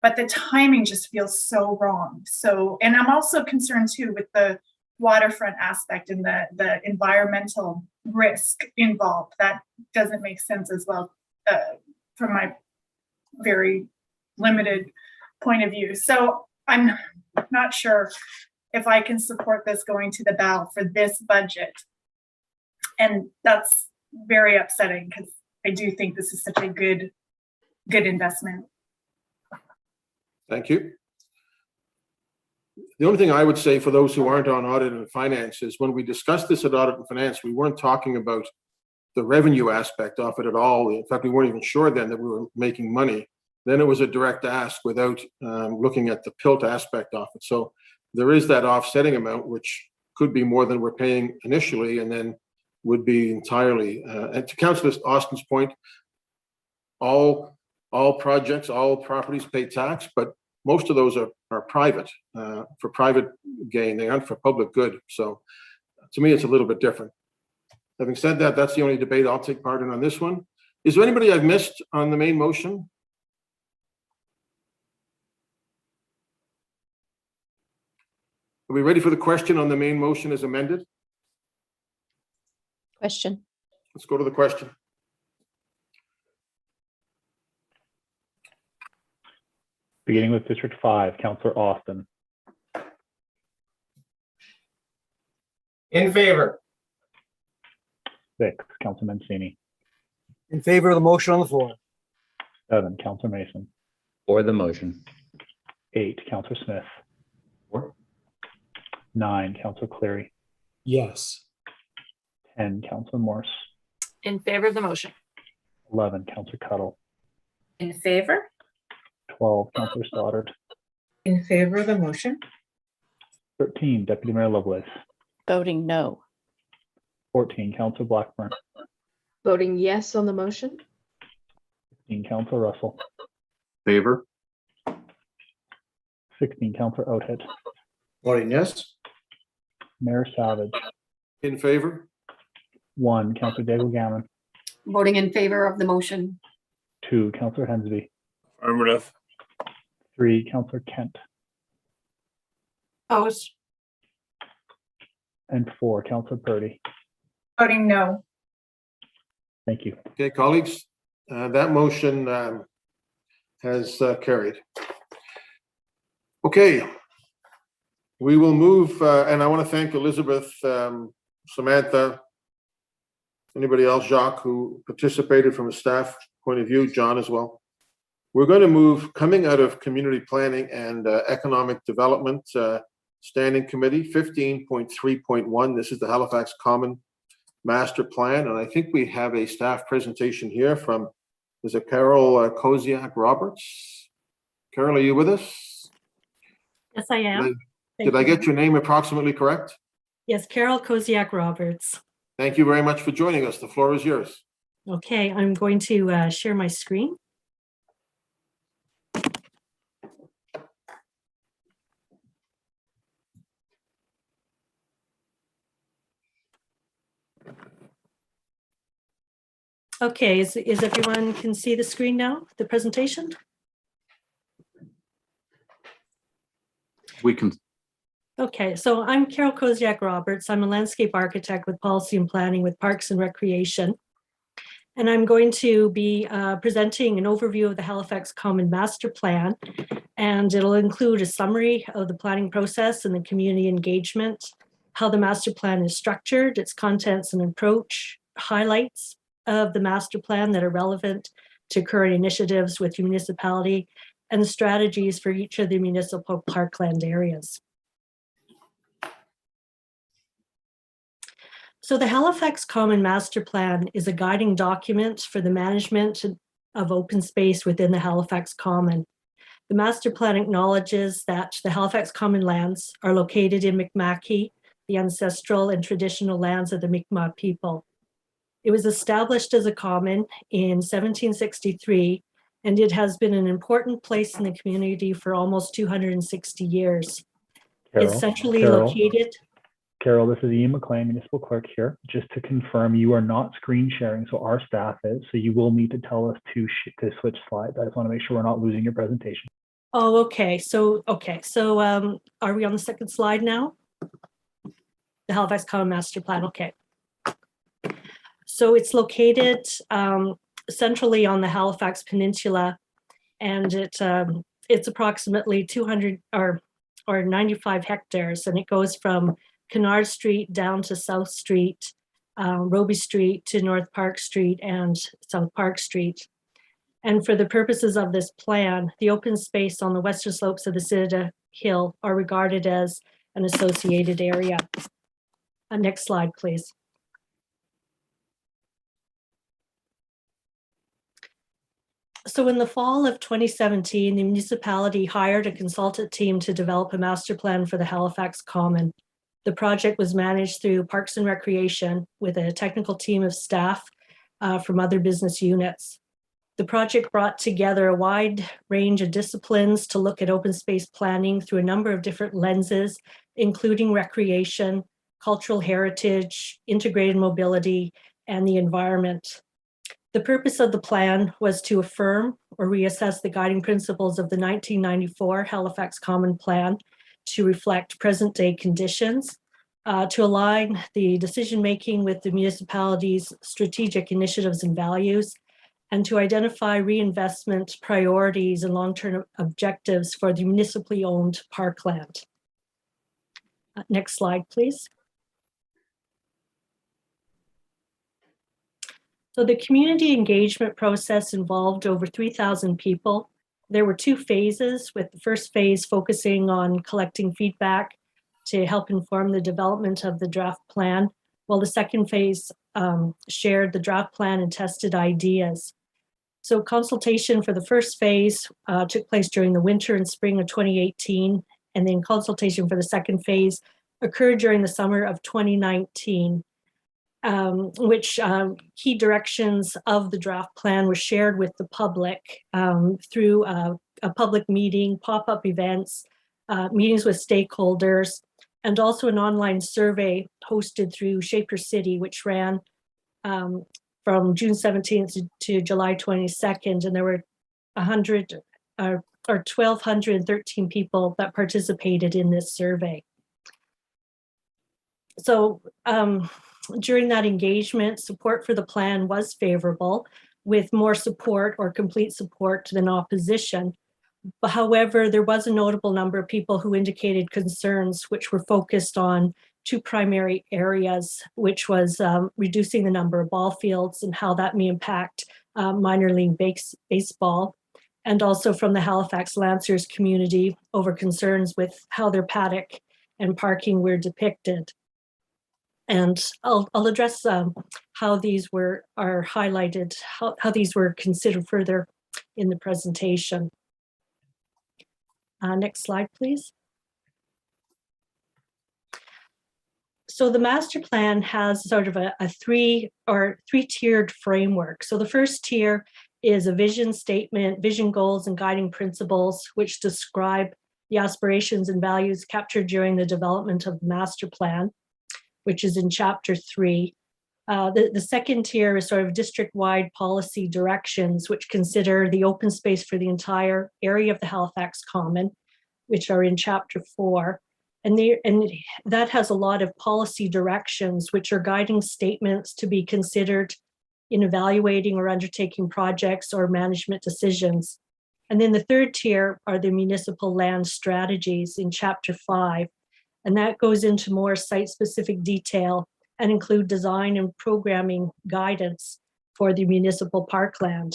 but the timing just feels so wrong. So, and I'm also concerned too with the waterfront aspect and the environmental risk involved. That doesn't make sense as well from my very limited point of view. So I'm not sure if I can support this going to the ballot for this budget. And that's very upsetting because I do think this is such a good investment. Thank you. The only thing I would say for those who aren't on audit and finance is when we discussed this at audit and finance, we weren't talking about the revenue aspect of it at all. In fact, we weren't even sure then that we were making money. Then it was a direct ask without looking at the PILT aspect of it. So there is that offsetting amount, which could be more than we're paying initially, and then would be entirely, and to Councillor Austin's point, all projects, all properties pay tax, but most of those are private, for private gain. They aren't for public good. So to me, it's a little bit different. Having said that, that's the only debate I'll take part in on this one. Is there anybody I've missed on the main motion? Are we ready for the question on the main motion as amended? Question. Let's go to the question. Beginning with District 5, Councillor Austin. In favor. 6, Councillor Mancini. In favor of the motion on the floor. 7, Councillor Mason. For the motion. 8, Councillor Smith. 9, Councillor Cleary. Yes. 10, Councillor Morse. In favor of the motion. 11, Councillor Cuttle. In favor? 12, Councillor Stoddard. In favor of the motion. 13, Deputy Mayor Lovelace. Voting no. 14, Councillor Blackburn. Voting yes on the motion. 15, Councillor Russell. Favor? 16, Councillor Oathead. Voting yes. Mayor Savage. In favor? 1, Councillor Daigle Gammon. Voting in favor of the motion. 2, Councillor Hensby. Affirmative. 3, Councillor Kent. Opposed. And 4, Councillor Purdy. Voting no. Thank you. Okay, colleagues, that motion has carried. Okay, we will move, and I want to thank Elizabeth, Samantha, anybody else, Jacques, who participated from a staff point of view, John as well. We're going to move, coming out of Community Planning and Economic Development Standing Committee, 15.3.1. This is the Halifax Common Master Plan, and I think we have a staff presentation here from, is it Carol Koziak Roberts? Carol, are you with us? Yes, I am. Did I get your name approximately correct? Yes, Carol Koziak Roberts. Thank you very much for joining us. The floor is yours. Okay, I'm going to share my screen. Okay, is everyone can see the screen now, the presentation? We can. Okay, so I'm Carol Koziak Roberts. I'm a landscape architect with policy and planning with Parks and Recreation. And I'm going to be presenting an overview of the Halifax Common Master Plan. And it'll include a summary of the planning process and the community engagement, how the master plan is structured, its contents and approach, highlights of the master plan that are relevant to current initiatives with the municipality, and the strategies for each of the municipal parkland areas. So the Halifax Common Master Plan is a guiding document for the management of open space within the Halifax Common. The master plan acknowledges that the Halifax Common lands are located in Mi'kma'ki, the ancestral and traditional lands of the Mi'kmaq people. It was established as a common in 1763, and it has been an important place in the community for almost 260 years. It's centrally located. Carol, this is Ian McLean, Municipal Clerk here. Just to confirm, you are not screen sharing, so our staff is. So you will need to tell us to switch slides. I just want to make sure we're not losing your presentation. Oh, okay. So are we on the second slide now? The Halifax Common Master Plan. Okay. So it's located centrally on the Halifax Peninsula, and it's approximately 200 or 95 hectares, and it goes from Kennard Street down to South Street, Roby Street to North Park Street and South Park Street. And for the purposes of this plan, the open space on the western slopes of the Citadel Hill are regarded as an associated area. Next slide, please. So in the fall of 2017, the municipality hired a consultant team to develop a master plan for the Halifax Common. The project was managed through Parks and Recreation with a technical team of staff from other business units. The project brought together a wide range of disciplines to look at open space planning through a number of different lenses, including recreation, cultural heritage, integrated mobility, and the environment. The purpose of the plan was to affirm or reassess the guiding principles of the 1994 Halifax Common Plan to reflect present-day conditions, to align the decision-making with the municipality's strategic initiatives and values, and to identify reinvestment priorities and long-term objectives for the municipally owned parkland. Next slide, please. So the community engagement process involved over 3,000 people. There were 2 phases, with the first phase focusing on collecting feedback to help inform the development of the draft plan, while the second phase shared the draft plan and tested ideas. So consultation for the first phase took place during the winter and spring of 2018, and then consultation for the second phase occurred during the summer of 2019. Which key directions of the draft plan were shared with the public through a public meeting, pop-up events, meetings with stakeholders, and also an online survey hosted through Shaper City, which ran from June 17th to July 22nd, and there were 1,213 people that participated in this survey. So during that engagement, support for the plan was favorable, with more support or complete support than opposition. However, there was a notable number of people who indicated concerns, which were focused on two primary areas, which was reducing the number of ball fields and how that may impact minor league baseball, and also from the Halifax Lancers community over concerns with how their paddock and parking were depicted. And I'll address how these are highlighted, how these were considered further in the presentation. Next slide, please. So the master plan has sort of a three-tiered framework. So the first tier is a vision statement, vision goals and guiding principles, which describe the aspirations and values captured during the development of the master plan, which is in chapter 3. The second tier is sort of district-wide policy directions, which consider the open space for the entire area of the Halifax Common, which are in chapter 4. And that has a lot of policy directions, which are guiding statements to be considered in evaluating or undertaking projects or management decisions. And then the third tier are the municipal land strategies in chapter 5. And that goes into more site-specific detail and include design and programming guidance for the municipal parkland.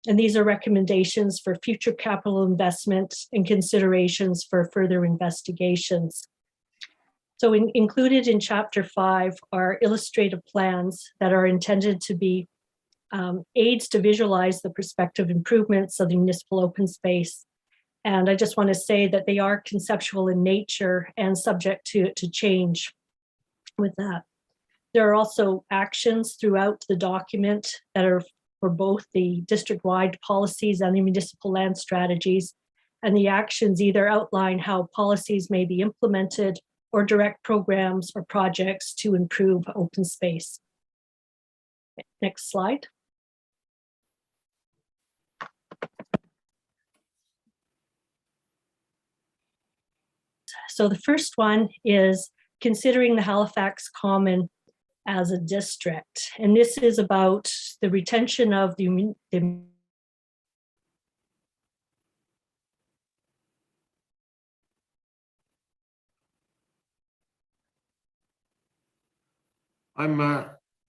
And these are recommendations for future capital investment and considerations for further investigations. So included in chapter 5 are illustrative plans that are intended to be aids to visualize the prospective improvements of the municipal open space. And I just want to say that they are conceptual in nature and subject to change with that. There are also actions throughout the document that are for both the district-wide policies and the municipal land strategies. And the actions either outline how policies may be implemented or direct programs or projects to improve open space. Next slide. So the first one is considering the Halifax Common as a district. And this is about the retention of the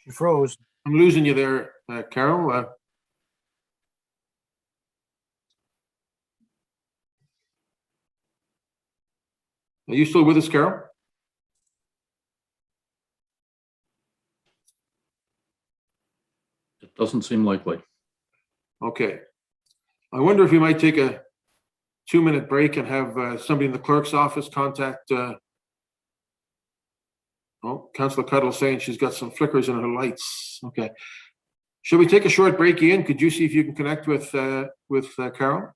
She froze. I'm losing you there, Carol. Are you still with us, Carol? It doesn't seem likely. Okay. I wonder if we might take a 2-minute break and have somebody in the clerk's office contact. Oh, Councillor Cuddle saying she's got some flickers in her lights. Okay. Should we take a short break, Ian? Could you see if you can connect with Carol?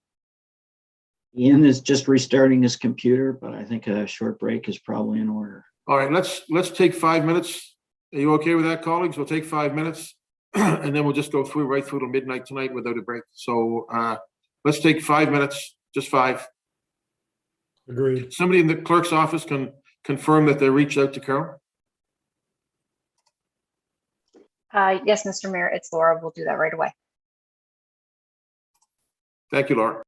Ian is just restarting his computer, but I think a short break is probably in order. All right, let's take 5 minutes. Are you okay with that, colleagues? We'll take 5 minutes and then we'll just go right through to midnight tonight without a break. So let's take 5 minutes, just 5. Agreed. Somebody in the clerk's office can confirm that they reached out to Carol? Yes, Mr. Mayor, it's Laura. We'll do that right away. Thank you, Laura.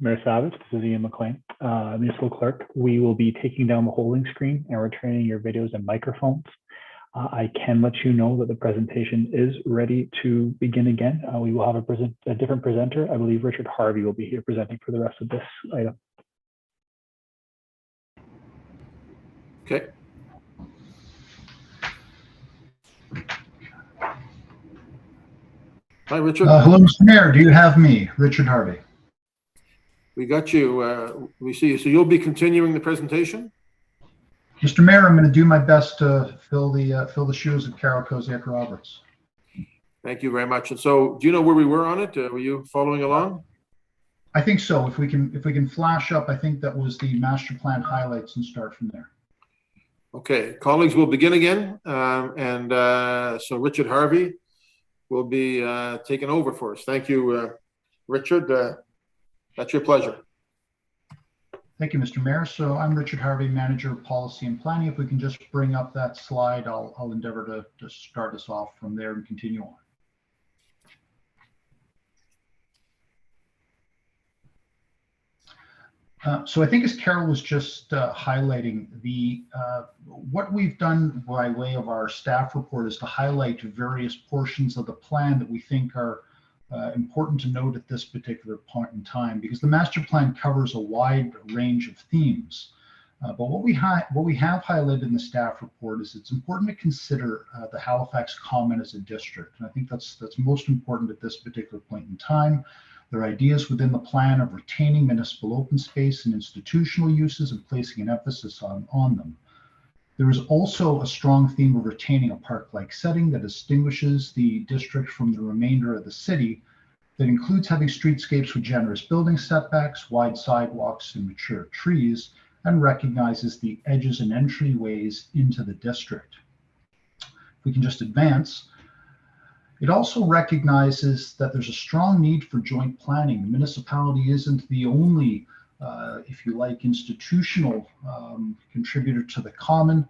Mayor Savage, this is Ian McLean, Municipal Clerk. We will be taking down the holding screen and returning your videos and microphones. I can let you know that the presentation is ready to begin again. We will have a different presenter. I believe Richard Harvey will be here presenting for the rest of this item. Okay. Hi, Richard. Hello, Mr. Mayor. Do you have me, Richard Harvey? We got you. We see you. So you'll be continuing the presentation? Mr. Mayor, I'm going to do my best to fill the shoes of Carol Koziak Roberts. Thank you very much. And so, do you know where we were on it? Were you following along? I think so. If we can flash up, I think that was the master plan highlights and start from there. Okay, colleagues, we'll begin again. So Richard Harvey will be taking over for us. Thank you, Richard. That's your pleasure. Thank you, Mr. Mayor. So I'm Richard Harvey, Manager of Policy and Planning. If we can just bring up that slide, I'll endeavor to start us off from there and continue on. So I think as Carol was just highlighting, what we've done by way of our staff report is to highlight various portions of the plan that we think are important to note at this particular point in time, because the master plan covers a wide range of themes. But what we have highlighted in the staff report is it's important to consider the Halifax Common as a district, and I think that's most important at this particular point in time. There are ideas within the plan of retaining municipal open space and institutional uses and placing an emphasis on them. There is also a strong theme of retaining a park-like setting that distinguishes the district from the remainder of the city, that includes having streetscapes with generous building setbacks, wide sidewalks, and mature trees, and recognizes the edges and entryways into the district. If we can just advance. It also recognizes that there's a strong need for joint planning. The municipality isn't the only, if you like, institutional contributor to the common.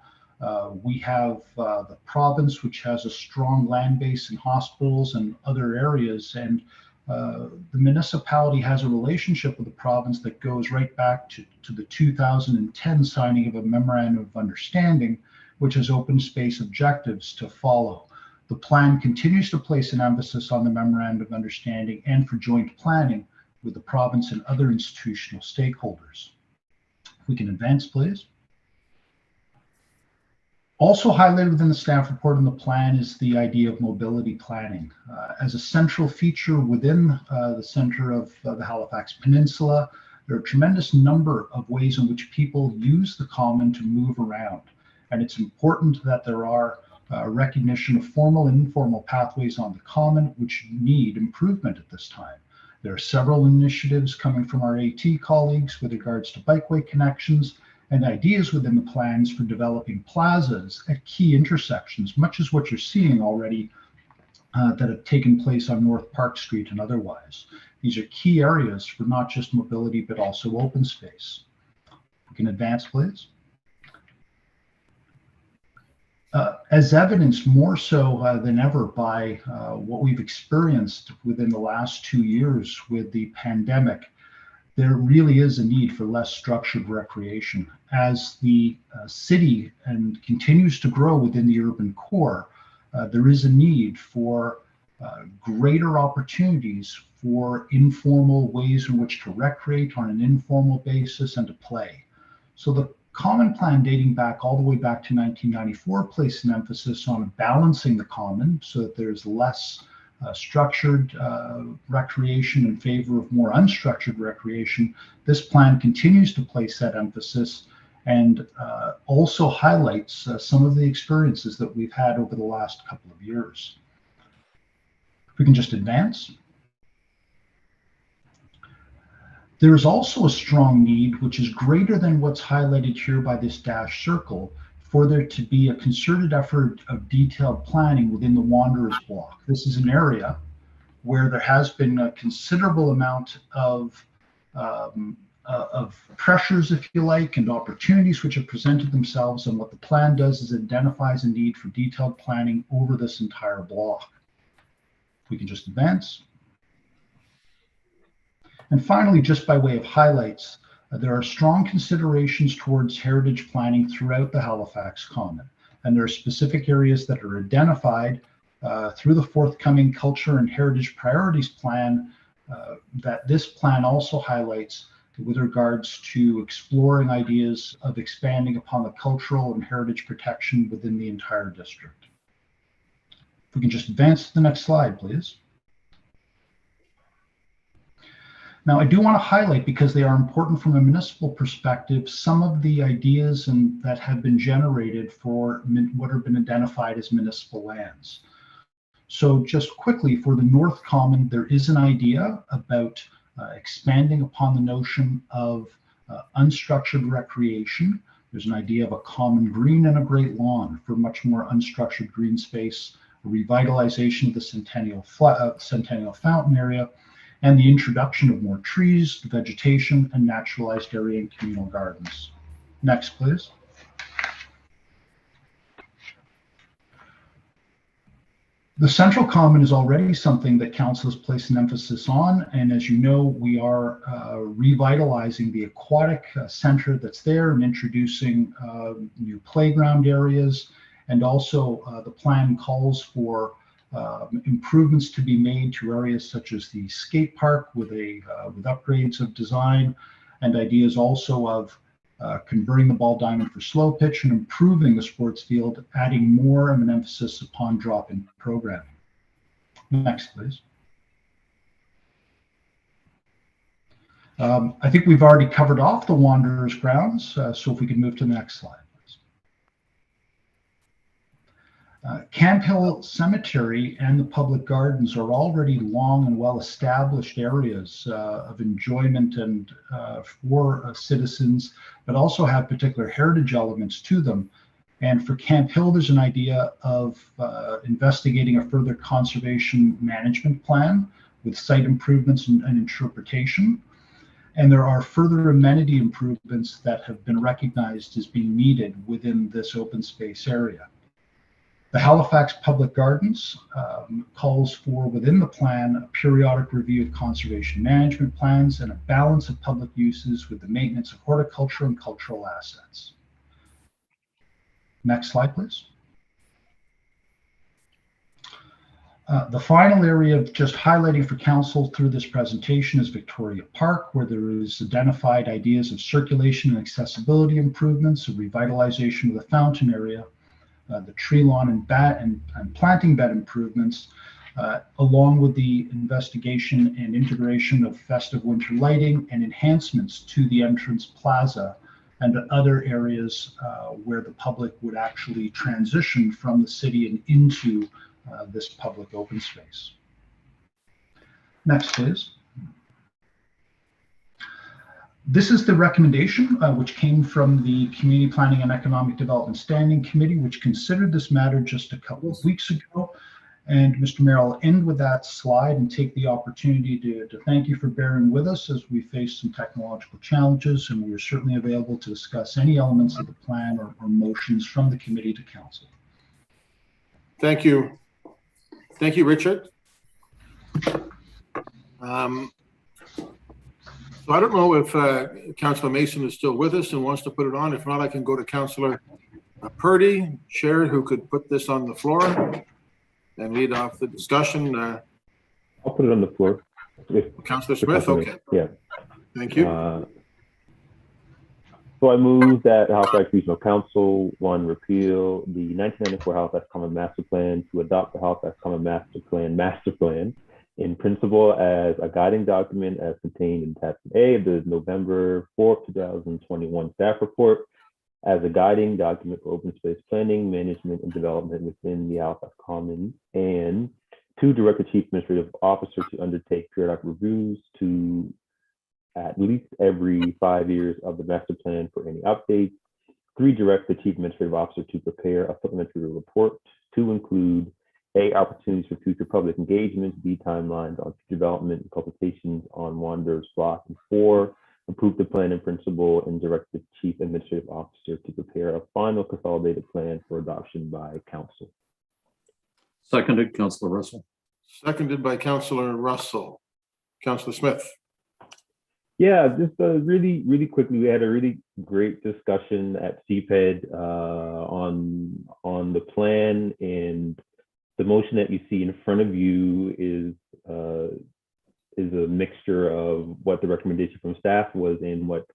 We have the province, which has a strong land base in hospitals and other areas. And the municipality has a relationship with the province that goes right back to the 2010 signing of a memorandum of understanding, which has open space objectives to follow. The plan continues to place an emphasis on the memorandum of understanding and for joint planning with the province and other institutional stakeholders. If we can advance, please. Also highlighted within the staff report and the plan is the idea of mobility planning. As a central feature within the center of the Halifax Peninsula, there are a tremendous number of ways in which people use the common to move around. And it's important that there are recognition of formal and informal pathways on the common, which need improvement at this time. There are several initiatives coming from our AT colleagues with regards to bikeway connections and ideas within the plans for developing plazas at key intersections, much as what you're seeing already that have taken place on North Park Street and otherwise. These are key areas for not just mobility, but also open space. We can advance, please. As evidenced more so than ever by what we've experienced within the last 2 years with the pandemic, there really is a need for less structured recreation. As the city and continues to grow within the urban core, there is a need for greater opportunities for informal ways in which to recreate on an informal basis and to play. So the Common Plan dating back all the way back to 1994 placed an emphasis on balancing the common so that there's less structured recreation in favor of more unstructured recreation. This plan continues to place that emphasis and also highlights some of the experiences that we've had over the last couple of years. If we can just advance. There is also a strong need, which is greater than what's highlighted here by this dashed circle, for there to be a concerted effort of detailed planning within the Wanderers block. This is an area where there has been a considerable amount of pressures, if you like, and opportunities which have presented themselves. And what the plan does is identifies a need for detailed planning over this entire block. If we can just advance. And finally, just by way of highlights, there are strong considerations towards heritage planning throughout the Halifax Common. And there are specific areas that are identified through the forthcoming Culture and Heritage Priorities Plan that this plan also highlights with regards to exploring ideas of expanding upon the cultural and heritage protection within the entire district. If we can just advance to the next slide, please. Now, I do want to highlight, because they are important from a municipal perspective, some of the ideas that have been generated for what have been identified as municipal lands. So just quickly, for the North Common, there is an idea about expanding upon the notion of unstructured recreation. There's an idea of a common green and a great lawn for much more unstructured green space, a revitalization of the Centennial Fountain area, and the introduction of more trees, vegetation, and naturalized area and communal gardens. Next, please. The Central Common is already something that Council has placed an emphasis on, and as you know, we are revitalizing the aquatic center that's there and introducing new playground areas, and also the plan calls for improvements to be made to areas such as the skate park with upgrades of design, and ideas also of converting the ball diamond for slow pitch and improving the sports field, adding more of an emphasis upon drop-in programming. Next, please. I think we've already covered off the Wanderers grounds, so if we could move to the next slide. Camp Hill Cemetery and the public gardens are already long and well-established areas of enjoyment and for citizens, but also have particular heritage elements to them. And for Camp Hill, there's an idea of investigating a further conservation management plan with site improvements and interpretation. And there are further amenity improvements that have been recognized as being needed within this open space area. The Halifax Public Gardens calls for, within the plan, a periodic review of conservation management plans and a balance of public uses with the maintenance of horticulture and cultural assets. Next slide, please. The final area of just highlighting for Council through this presentation is Victoria Park, where there is identified ideas of circulation and accessibility improvements, a revitalization of the fountain area, the tree lawn and planting bed improvements, along with the investigation and integration of festive winter lighting and enhancements to the entrance plaza and other areas where the public would actually transition from the city and into this public open space. Next, please. This is the recommendation which came from the Community Planning and Economic Development Standing Committee, which considered this matter just a couple of weeks ago. And Mr. Mayor, I'll end with that slide and take the opportunity to thank you for bearing with us as we face some technological challenges, and we are certainly available to discuss any elements of the plan or motions from the committee to Council. Thank you. Thank you, Richard. So I don't know if Councillor Mason is still with us and wants to put it on. If not, I can go to Councillor Purdy, Chair, who could put this on the floor and lead off the discussion. I'll put it on the floor. Councillor Smith, okay. Yeah. Thank you. So I move that Halifax Regional Council, 1, repeal the 1994 Halifax Common Master Plan, to adopt the Halifax Common Master Plan in principle as a guiding document as contained in Attachment A of the November 4th, 2021 staff report, as a guiding document for open space planning, management, and development within the Halifax Common, and 2, direct the Chief Administrative Officer to undertake periodic reviews to at least every 5 years of the master plan for any updates. 3, direct the Chief Administrative Officer to prepare a supplementary report to include A, opportunities for future public engagement, B, timelines on development and consultations on Wanderers block, and 4, approve the plan in principle and direct the Chief Administrative Officer to prepare a final consolidated plan for adoption by Council. Seconded, Councillor Russell. Seconded by Councillor Russell. Councillor Smith. Yeah, just really quickly, we had a really great discussion at CPED on the plan, and the motion that you see in front of you is a mixture of what the recommendation from staff was and what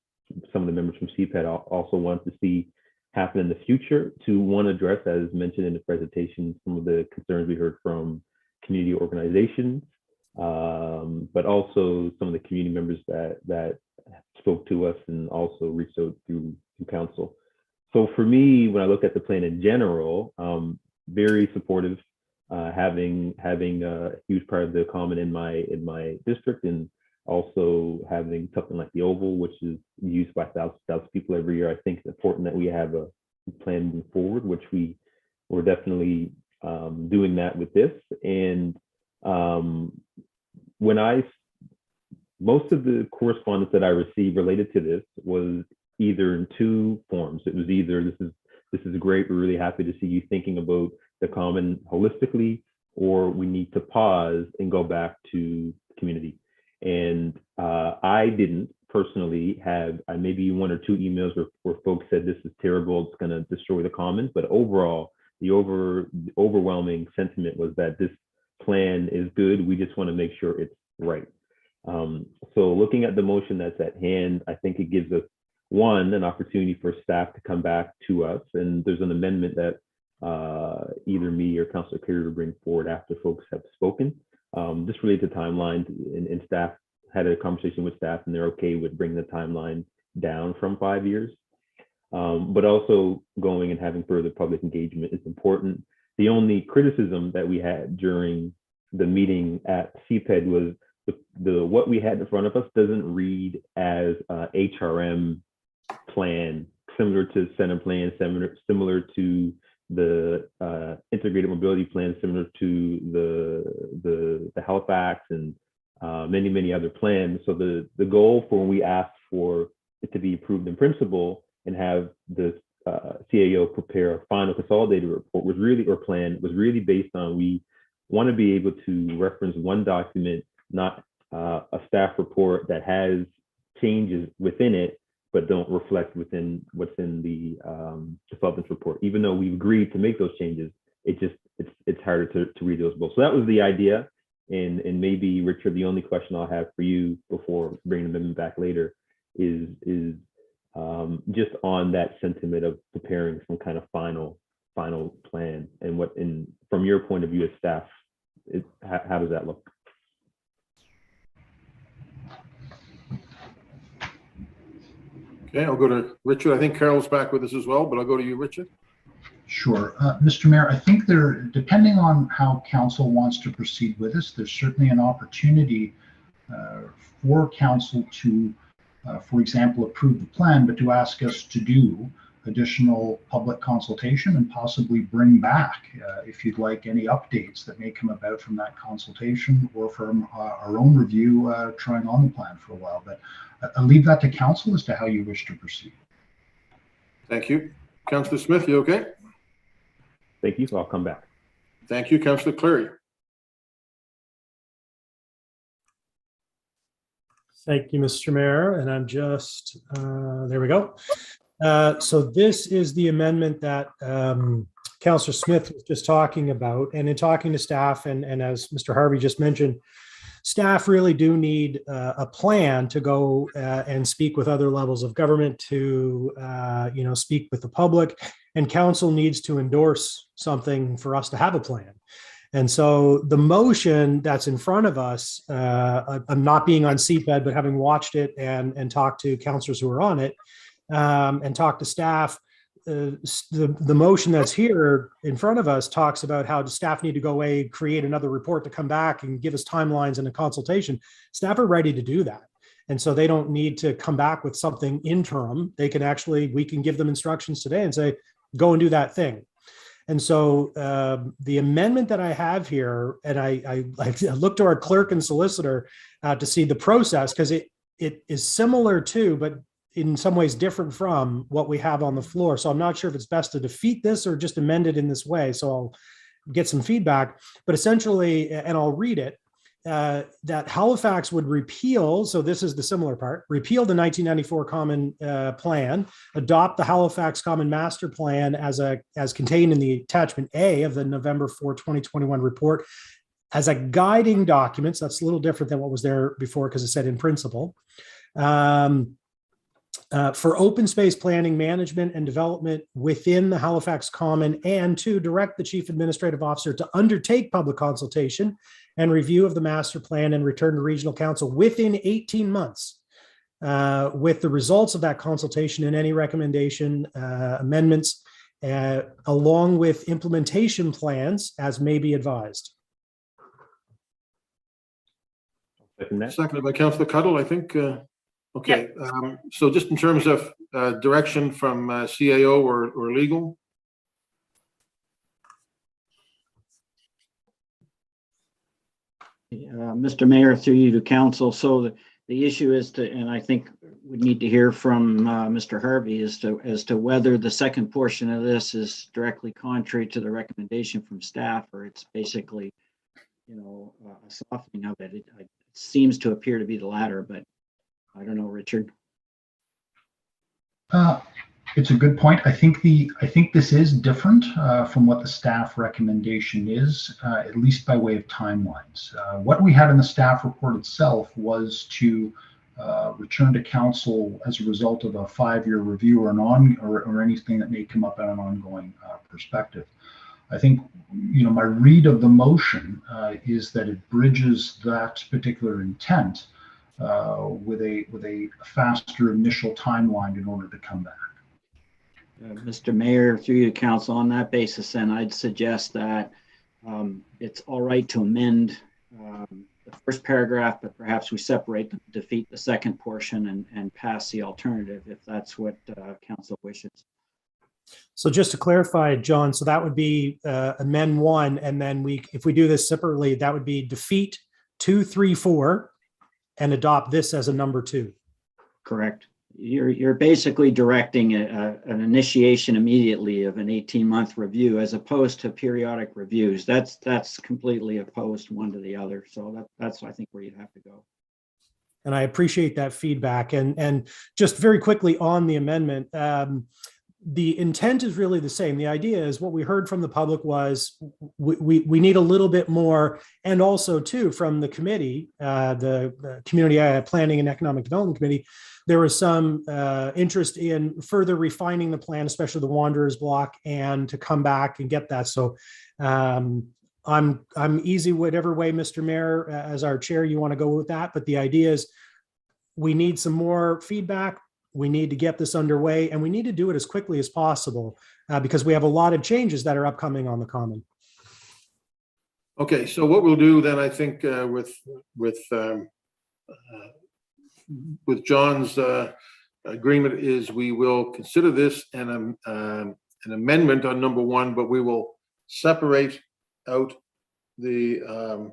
some of the members from CPED also want to see happen in the future. To one, address, as mentioned in the presentation, some of the concerns we heard from community organizations, but also some of the community members that spoke to us and also reached out through council. So for me, when I look at the plan in general, very supportive, having a huge part of the common in my district, and also having something like the Oval, which is used by thousands of people every year. I think it's important that we have a plan moving forward, which we're definitely doing that with this. And most of the correspondence that I received related to this was either in two forms. It was either this is great, we're really happy to see you thinking about the common holistically, or we need to pause and go back to community. And I didn't personally have maybe one or two emails where folks said this is terrible, it's going to destroy the commons, but overall the overwhelming sentiment was that this plan is good, we just want to make sure it's right. So looking at the motion that's at hand, I think it gives us, one, an opportunity for staff to come back to us, and there's an amendment that either me or Councillor Cleary will bring forward after folks have spoken. Just related to timelines, and staff had a conversation with staff, and they're okay with bringing the timeline down from 5 years. But also going and having further public engagement is important. The only criticism that we had during the meeting at CPED was what we had in front of us doesn't read as HRM plan, similar to Senate plan, similar to the integrated mobility plan, similar to the Halifax and many other plans. So the goal for when we asked for it to be approved in principle and have the CAO prepare a final consolidated report was really based on, we want to be able to reference one document, not a staff report that has changes within it but don't reflect within what's in the consultant's report. Even though we've agreed to make those changes, it's harder to read those both. So that was the idea. And maybe, Richard, the only question I'll have for you before bringing the amendment back later is just on that sentiment of preparing some kind of final plan, and from your point of view as staff, how does that look? Okay, I'll go to Richard. I think Carol's back with us as well, but I'll go to you, Richard. Sure. Mr. Mayor, I think depending on how council wants to proceed with this, there's certainly an opportunity for council to, for example, approve the plan, but to ask us to do additional public consultation and possibly bring back, if you'd like, any updates that may come about from that consultation or from our own review trying on the plan for a while. But I'll leave that to council as to how you wish to proceed. Thank you. Councillor Smith, you okay? Thank you. I'll come back. Thank you, Councillor Cleary. Thank you, Mr. Mayor. And I'm just, there we go. So this is the amendment that Councillor Smith was just talking about. And in talking to staff, and as Mr. Harvey just mentioned, staff really do need a plan to go and speak with other levels of government, to speak with the public, and council needs to endorse something for us to have a plan. And so the motion that's in front of us, I'm not being on CPED, but having watched it and talked to councillors who are on it, and talked to staff, the motion that's here in front of us talks about how the staff need to go away, create another report to come back and give us timelines and a consultation. Staff are ready to do that. And so they don't need to come back with something interim. They can we can give them instructions today and say, go and do that thing. And so the amendment that I have here, and I looked to our clerk and solicitor to see the process, because it is similar to, but in some ways different from what we have on the floor. So I'm not sure if it's best to defeat this or just amend it in this way. So I'll get some feedback, but essentially, and I'll read it. that Halifax would repeal, so this is the similar part, repeal the 1994 Common Plan, adopt the Halifax Common Master Plan as contained in the attachment A of the November 4, 2021 report as a guiding document. So that's a little different than what was there before because it said in principle. For open space planning, management, and development within the Halifax Common, and to direct the Chief Administrative Officer to undertake public consultation and review of the master plan and return to Regional Council within 18 months with the results of that consultation and any recommendation amendments, along with implementation plans as may be advised. Seconded by Councillor Cuddle, I think. Okay, so just in terms of direction from CAO or legal. Mr. Mayor, through you to council. So the issue is to, and I think we need to hear from Mr. Harvey as to whether the second portion of this is directly contrary to the recommendation from staff, or it's basically, a softening of it. It seems to appear to be the latter, but I don't know, Richard. It's a good point. I think this is different from what the staff recommendation is, at least by way of timelines. What we had in the staff report itself was to return to council as a result of a 5-year review or anything that may come up on an ongoing perspective. I think my read of the motion is that it bridges that particular intent with a faster initial timeline in order to come back. Mr. Mayor, through you to council, on that basis, then I'd suggest that it's all right to amend the first paragraph, but perhaps we separate the defeat the second portion and pass the alternative if that's what council wishes. So just to clarify, John, so that would be amend 1, and then if we do this separately, that would be defeat 2, 3, 4, and adopt this as a number 2. Correct. You're basically directing an initiation immediately of an 18-month review as opposed to periodic reviews. That's completely opposed one to the other. So that's I think where you'd have to go. And I appreciate that feedback. And just very quickly on the amendment, the intent is really the same. The idea is what we heard from the public was we need a little bit more, and also too from the committee, the Community Planning and Economic Development Committee, there was some interest in further refining the plan, especially the Wanderers block, and to come back and get that. So I'm easy whatever way, Mr. Mayor, as our chair, you want to go with that. But the idea is we need some more feedback. We need to get this underway, and we need to do it as quickly as possible because we have a lot of changes that are upcoming on the Common. Okay, so what we'll do then, I think, with John's agreement is we will consider this an amendment on number 1, but we will separate out the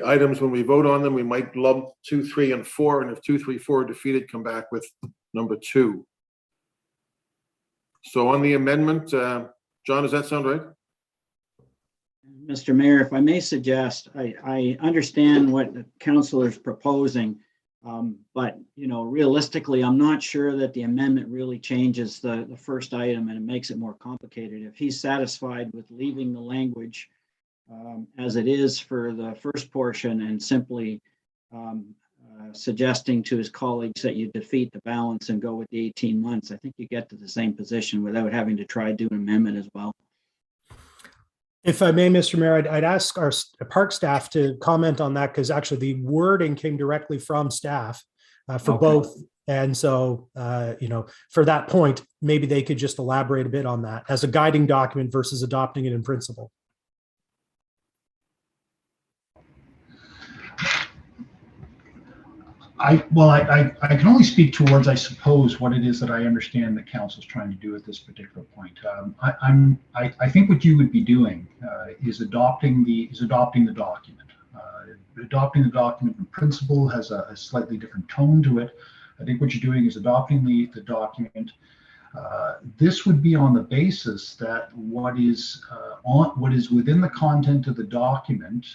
items when we vote on them. We might lump 2, 3, and 4, and if 2, 3, 4 are defeated, come back with number 2. So on the amendment, John, does that sound right? Mr. Mayor, if I may suggest, I understand what the council is proposing, but realistically, I'm not sure that the amendment really changes the first item and it makes it more complicated. If he's satisfied with leaving the language as it is for the first portion and simply suggesting to his colleagues that you defeat the balance and go with the 18 months, I think you get to the same position without having to try to do an amendment as well. If I may, Mr. Mayor, I'd ask our park staff to comment on that because actually the wording came directly from staff for both. And so, for that point, maybe they could just elaborate a bit on that as a guiding document versus adopting it in principle. I can only speak towards, I suppose, what it is that I understand the council's trying to do at this particular point. I think what you would be doing is adopting the document. Adopting the document in principle has a slightly different tone to it. I think what you're doing is adopting the document. This would be on the basis that what is within the content of the document,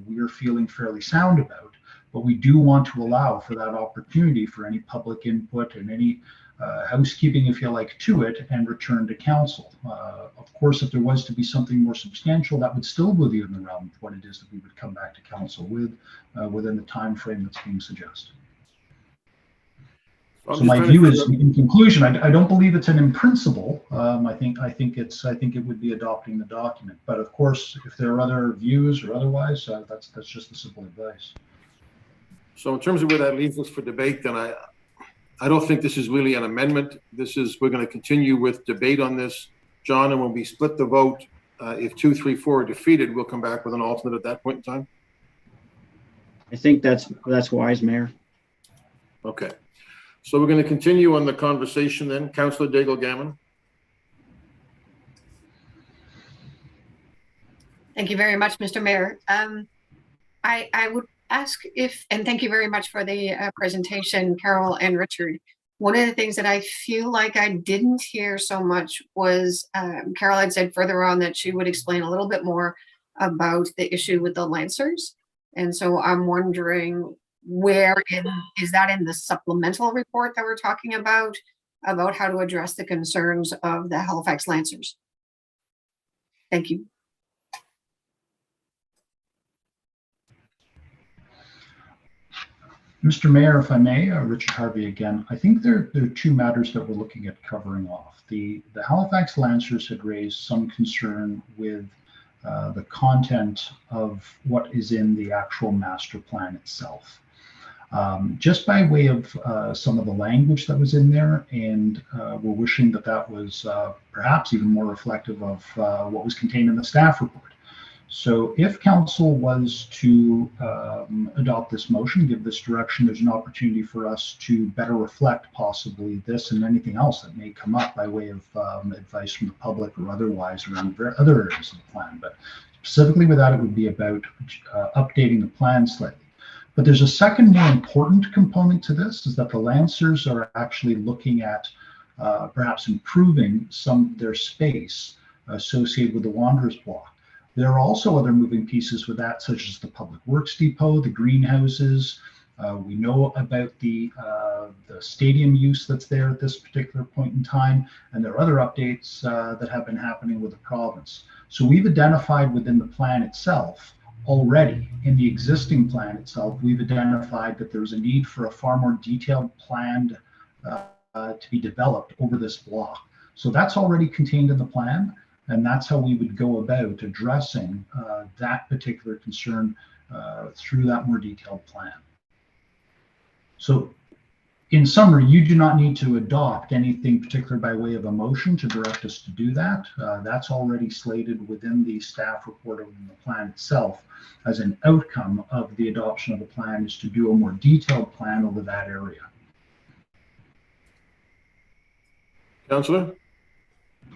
we are feeling fairly sound about, but we do want to allow for that opportunity for any public input and any housekeeping, if you like, to it and return to council. Of course, if there was to be something more substantial, that would still be within the realm of what it is that we would come back to council with within the time frame that's being suggested. So my view is, in conclusion, I don't believe it's an in principle. I think it would be adopting the document. But of course, if there are other views or otherwise, that's just the simple advice. So in terms of where that leaves us for debate, then I don't think this is really an amendment. We're going to continue with debate on this, John, and when we split the vote, if 2, 3, 4 are defeated, we'll come back with an alternate at that point in time. I think that's wise, Mayor. Okay. So we're going to continue on the conversation then. Councillor Daigle-Gammon. Thank you very much, Mr. Mayor. I would ask if, and thank you very much for the presentation, Carol and Richard. One of the things that I feel like I didn't hear so much was Carol had said further on that she would explain a little bit more about the issue with the Lancers. And so I'm wondering, is that in the supplemental report that we're talking about how to address the concerns of the Halifax Lancers? Thank you. Mr. Mayor, if I may, Richard Harvey again, I think there are two matters that we're looking at covering off. The Halifax Lancers had raised some concern with the content of what is in the actual master plan itself. Just by way of some of the language that was in there, and we're wishing that was perhaps even more reflective of what was contained in the staff report. So if council was to adopt this motion, give this direction, there's an opportunity for us to better reflect possibly this and anything else that may come up by way of advice from the public or otherwise around other areas of the plan. But specifically with that, it would be about updating the plan slightly. But there's a second more important component to this, is that the Lancers are actually looking at perhaps improving their space associated with the Wanderers block. There are also other moving pieces with that, such as the Public Works Depot, the greenhouses. We know about the stadium use that's there at this particular point in time, and there are other updates that have been happening with the province. So we've identified within the plan itself already, in the existing plan itself, we've identified that there's a need for a far more detailed plan to be developed over this block. So that's already contained in the plan. And that's how we would go about addressing that particular concern through that more detailed plan. So in summary, you do not need to adopt anything particular by way of a motion to direct us to do that. That's already slated within the staff report or in the plan itself as an outcome of the adoption of the plan, is to do a more detailed plan over that area. Councillor?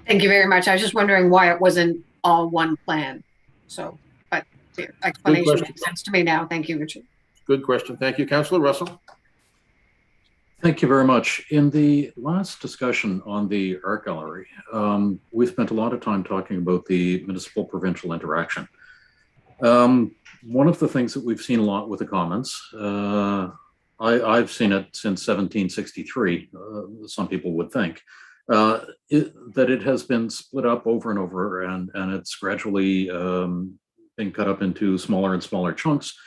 Thank you very much. I was just wondering why it wasn't all one plan. So, but the explanation makes sense to me now. Thank you, Richard. Good question. Thank you. Councillor Russell? Thank you very much. In the last discussion on the art gallery, we spent a lot of time talking about the municipal-provincial interaction. One of the things that we've seen a lot with the comments, I've seen it since 1763, some people would think, that it has been split up over and over, and it's gradually been cut up into smaller and smaller chunks.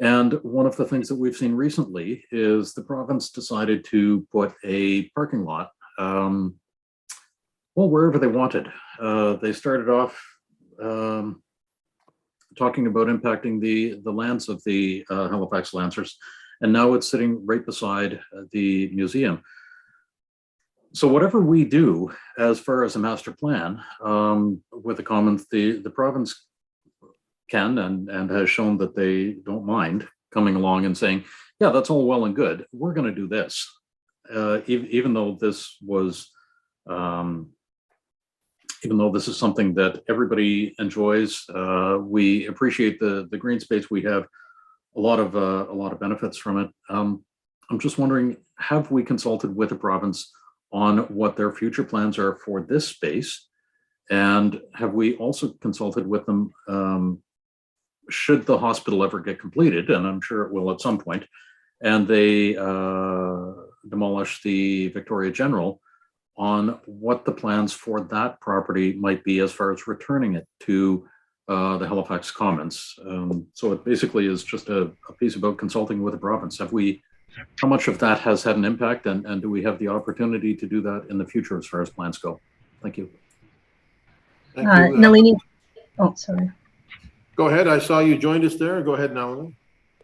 And one of the things that we've seen recently is the province decided to put a parking lot, well, wherever they wanted. They started off talking about impacting the lands of the Halifax Lancers, and now it's sitting right beside the museum. So whatever we do as far as a master plan with the Commons, the province can and has shown that they don't mind coming along and saying, yeah, that's all well and good. We're going to do this, even though this was, even though this is something that everybody enjoys. We appreciate the green space. We have a lot of benefits from it. I'm just wondering, have we consulted with the province on what their future plans are for this space? And have we also consulted with them should the hospital ever get completed, and I'm sure it will at some point, and they demolish the Victoria General, on what the plans for that property might be as far as returning it to the Halifax Commons. So it basically is just a piece about consulting with the province. How much of that has had an impact, and do we have the opportunity to do that in the future as far as plans go? Thank you. Thank you. Nalini. Oh, sorry. Go ahead. I saw you joined us there. Go ahead, Nalini.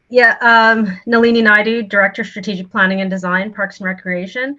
Yeah, Nalini Naidu, Director Strategic Planning and Design, Parks and Recreation.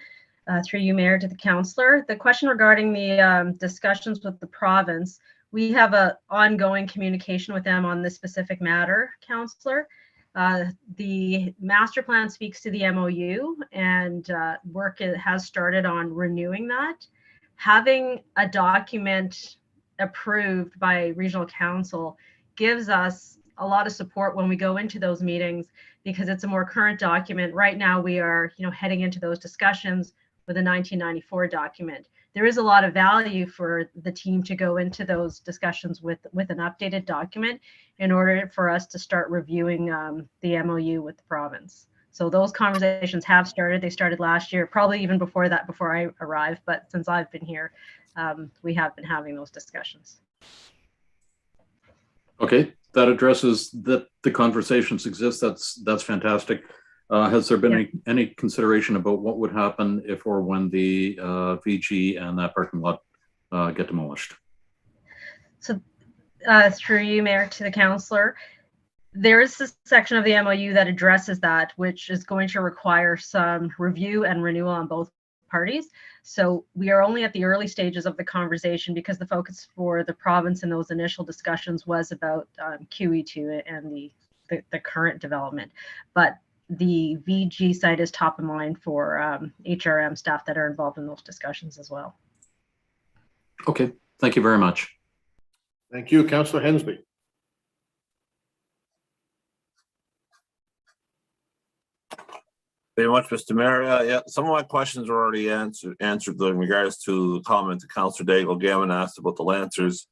Through you, Mayor, to the councillor. The question regarding the discussions with the province, we have an ongoing communication with them on this specific matter, councillor. The master plan speaks to the MOU, and work has started on renewing that. Having a document approved by regional council gives us a lot of support when we go into those meetings, because it's a more current document. Right now, we are, heading into those discussions with a 1994 document. There is a lot of value for the team to go into those discussions with an updated document in order for us to start reviewing the MOU with the province. So those conversations have started. They started last year, probably even before that, before I arrived. But since I've been here, we have been having those discussions. Okay, that addresses that the conversations exist. That's fantastic. Has there been any consideration about what would happen if or when the VG and that parking lot get demolished? So through you, Mayor, to the councillor, there is a section of the MOU that addresses that, which is going to require some review and renewal on both parties. So we are only at the early stages of the conversation, because the focus for the province in those initial discussions was about QE2 and the current development. But the VG site is top of mind for HRM staff that are involved in those discussions as well. Okay, thank you very much. Thank you, Councillor Hensby. Very much, Mr. Mayor. Yeah, some of my questions were already answered in regards to the comment that Councillor Daigle Gammon asked about the Lancers.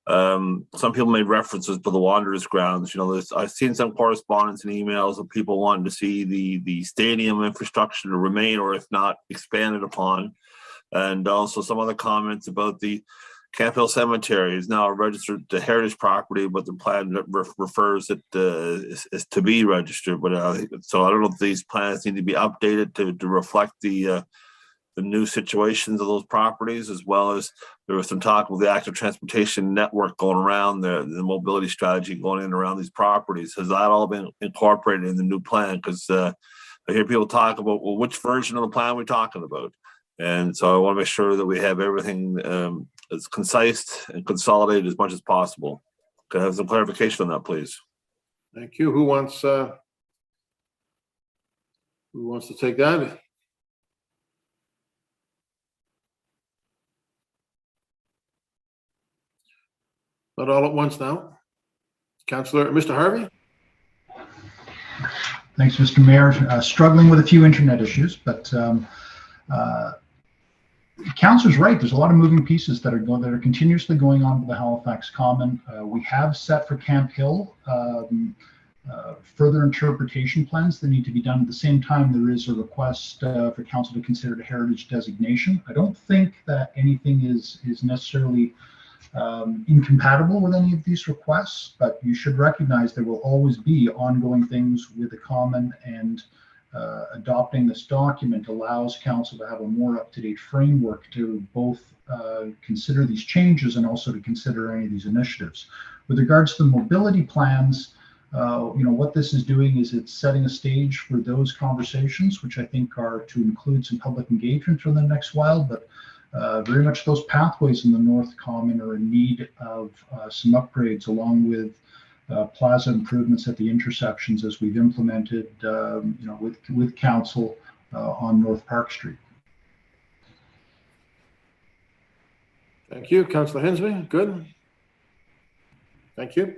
Some people made references to the Wanderers grounds. I've seen some correspondence and emails of people wanting to see the stadium infrastructure to remain, or if not, expanded upon. And also some other comments about the Camp Hill Cemetery is now registered to heritage property, but the plan refers it is to be registered. But so I don't know if these plans need to be updated to reflect the new situations of those properties, as well as there was some talk with the active transportation network going around the mobility strategy going in and around these properties. Has that all been incorporated in the new plan? Because I hear people talk about, well, which version of the plan are we talking about? And so I want to make sure that we have everything as concise and consolidated as much as possible. Can I have some clarification on that, please? Thank you. Who wants to take that? Not all at once now. Councillor, Mr. Harvey? Thanks, Mr. Mayor. Struggling with a few internet issues, but Councillor's right. There's a lot of moving pieces that are continuously going on with the Halifax Common. We have set for Camp Hill further interpretation plans that need to be done. At the same time, there is a request for council to consider a heritage designation. I don't think that anything is necessarily incompatible with any of these requests, but you should recognize there will always be ongoing things with the Common, and adopting this document allows council to have a more up-to-date framework to both consider these changes and also to consider any of these initiatives. With regards to the mobility plans, what this is doing is it's setting a stage for those conversations, which I think are to include some public engagement for the next while, but very much those pathways in the North Common are in need of some upgrades, along with plaza improvements at the intersections, as we've implemented, with council on North Park Street. Thank you, Councillor Hensby. Good. Thank you.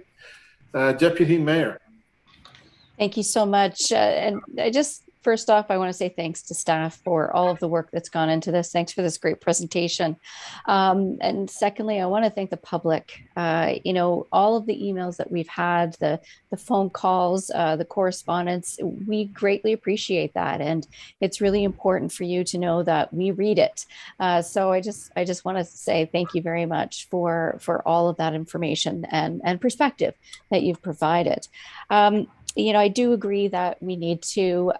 Deputy Mayor. Thank you so much. And I just first off, I want to say thanks to staff for all of the work that's gone into this. Thanks for this great presentation. And secondly, I want to thank the public. You know, all of the emails that we've had, the phone calls, the correspondence, we greatly appreciate that. And it's really important for you to know that we read it. So I just want to say thank you very much for all of that information and perspective that you've provided. You know, I do agree that we need to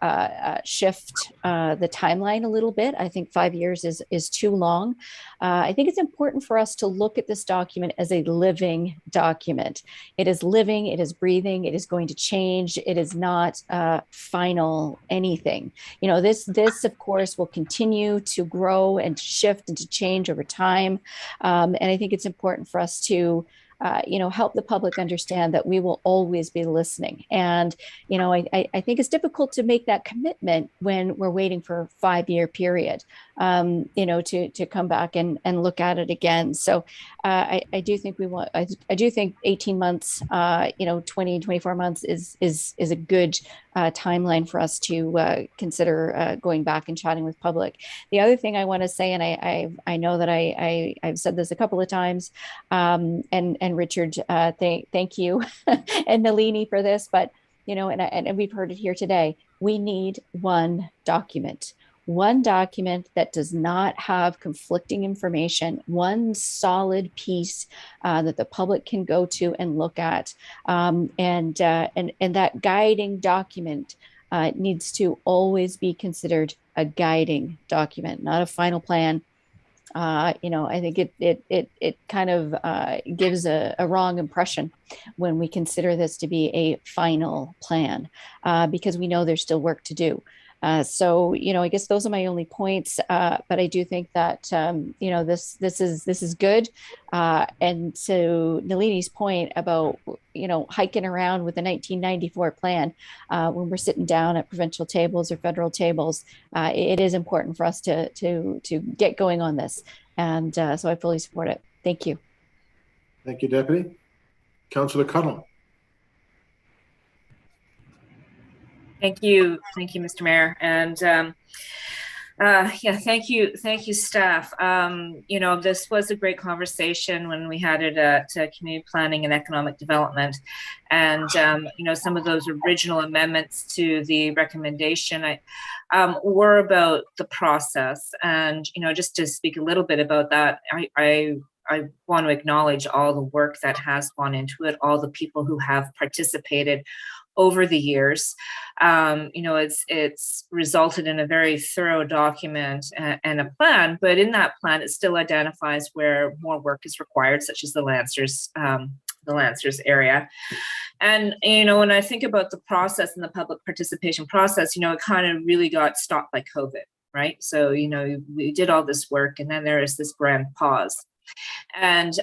shift the timeline a little bit. I think 5 years is too long. I think it's important for us to look at this document as a living document. It is living, it is breathing, it is going to change. It is not final anything. You know, this of course will continue to grow and to shift and to change over time. And I think it's important for us to you know, help the public understand that we will always be listening. And, you know, I think it's difficult to make that commitment when we're waiting for a 5-year period, you know, to come back and look at it again. So I do think I do think 18 months, you know, 20, 24 months is a good timeline for us to consider going back and chatting with public. The other thing I want to say, and I know that I've said this a couple of times, and Richard, thank you and Nalini for this, but you know, and we've heard it here today. We need one document that does not have conflicting information, one solid piece that the public can go to and look at, and that guiding document needs to always be considered a guiding document, not a final plan. You know, I think it kind of gives a wrong impression when we consider this to be a final plan, because we know there's still work to do. So, you know, I guess those are my only points, but I do think that, you know, this is good. And to Nalini's point about, you know, hiking around with the 1994 plan, when we're sitting down at provincial tables or federal tables, it is important for us to get going on this. And so I fully support it. Thank you. Thank you, Deputy. Councillor Cuttle. Thank you, Mr. Mayor, and yeah, thank you, staff. You know, this was a great conversation when we had it at Community Planning and Economic Development, and you know, some of those original amendments to the recommendation were about the process, and you know, just to speak a little bit about that, I want to acknowledge all the work that has gone into it, all the people who have participated over the years. You know, it's resulted in a very thorough document and a plan, but in that plan, it still identifies where more work is required, such as the Lancers area. And, you know, when I think about the process and the public participation process, you know, it kind of really got stopped by COVID, right? So, you know, we did all this work and then there is this grand pause. And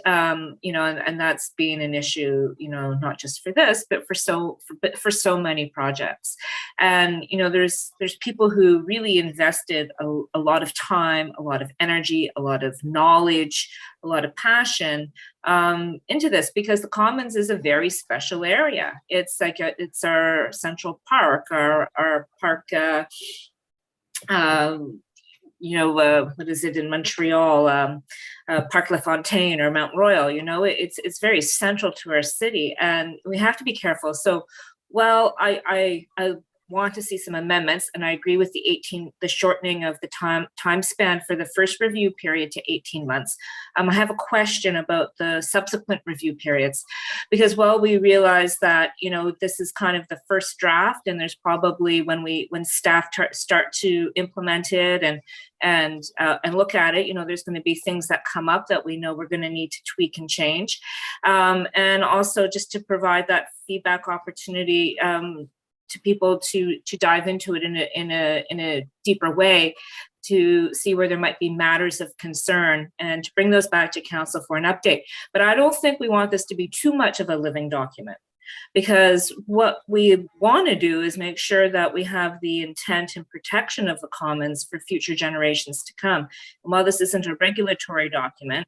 you know, and that's been an issue, you know, not just for this, but for so many projects. And you know, there's people who really invested a lot of time, a lot of energy, a lot of knowledge, a lot of passion into this, because the Commons is a very special area. It's like it's our central park, our park. You know, what is it in Montreal, Parc La Fontaine or Mount Royal, you know, it's very central to our city and we have to be careful. So, well, I want to see some amendments, and I agree with the shortening of the time span for the first review period to 18 months. I have a question about the subsequent review periods, because while we realize that, you know, this is kind of the first draft, and there's probably when staff start to implement it and look at it, you know, there's going to be things that come up that we know we're going to need to tweak and change, and also just to provide that feedback opportunity to people to dive into it in a deeper way, to see where there might be matters of concern and to bring those back to council for an update. But I don't think we want this to be too much of a living document, because what we want to do is make sure that we have the intent and protection of the Commons for future generations to come. And while this isn't a regulatory document,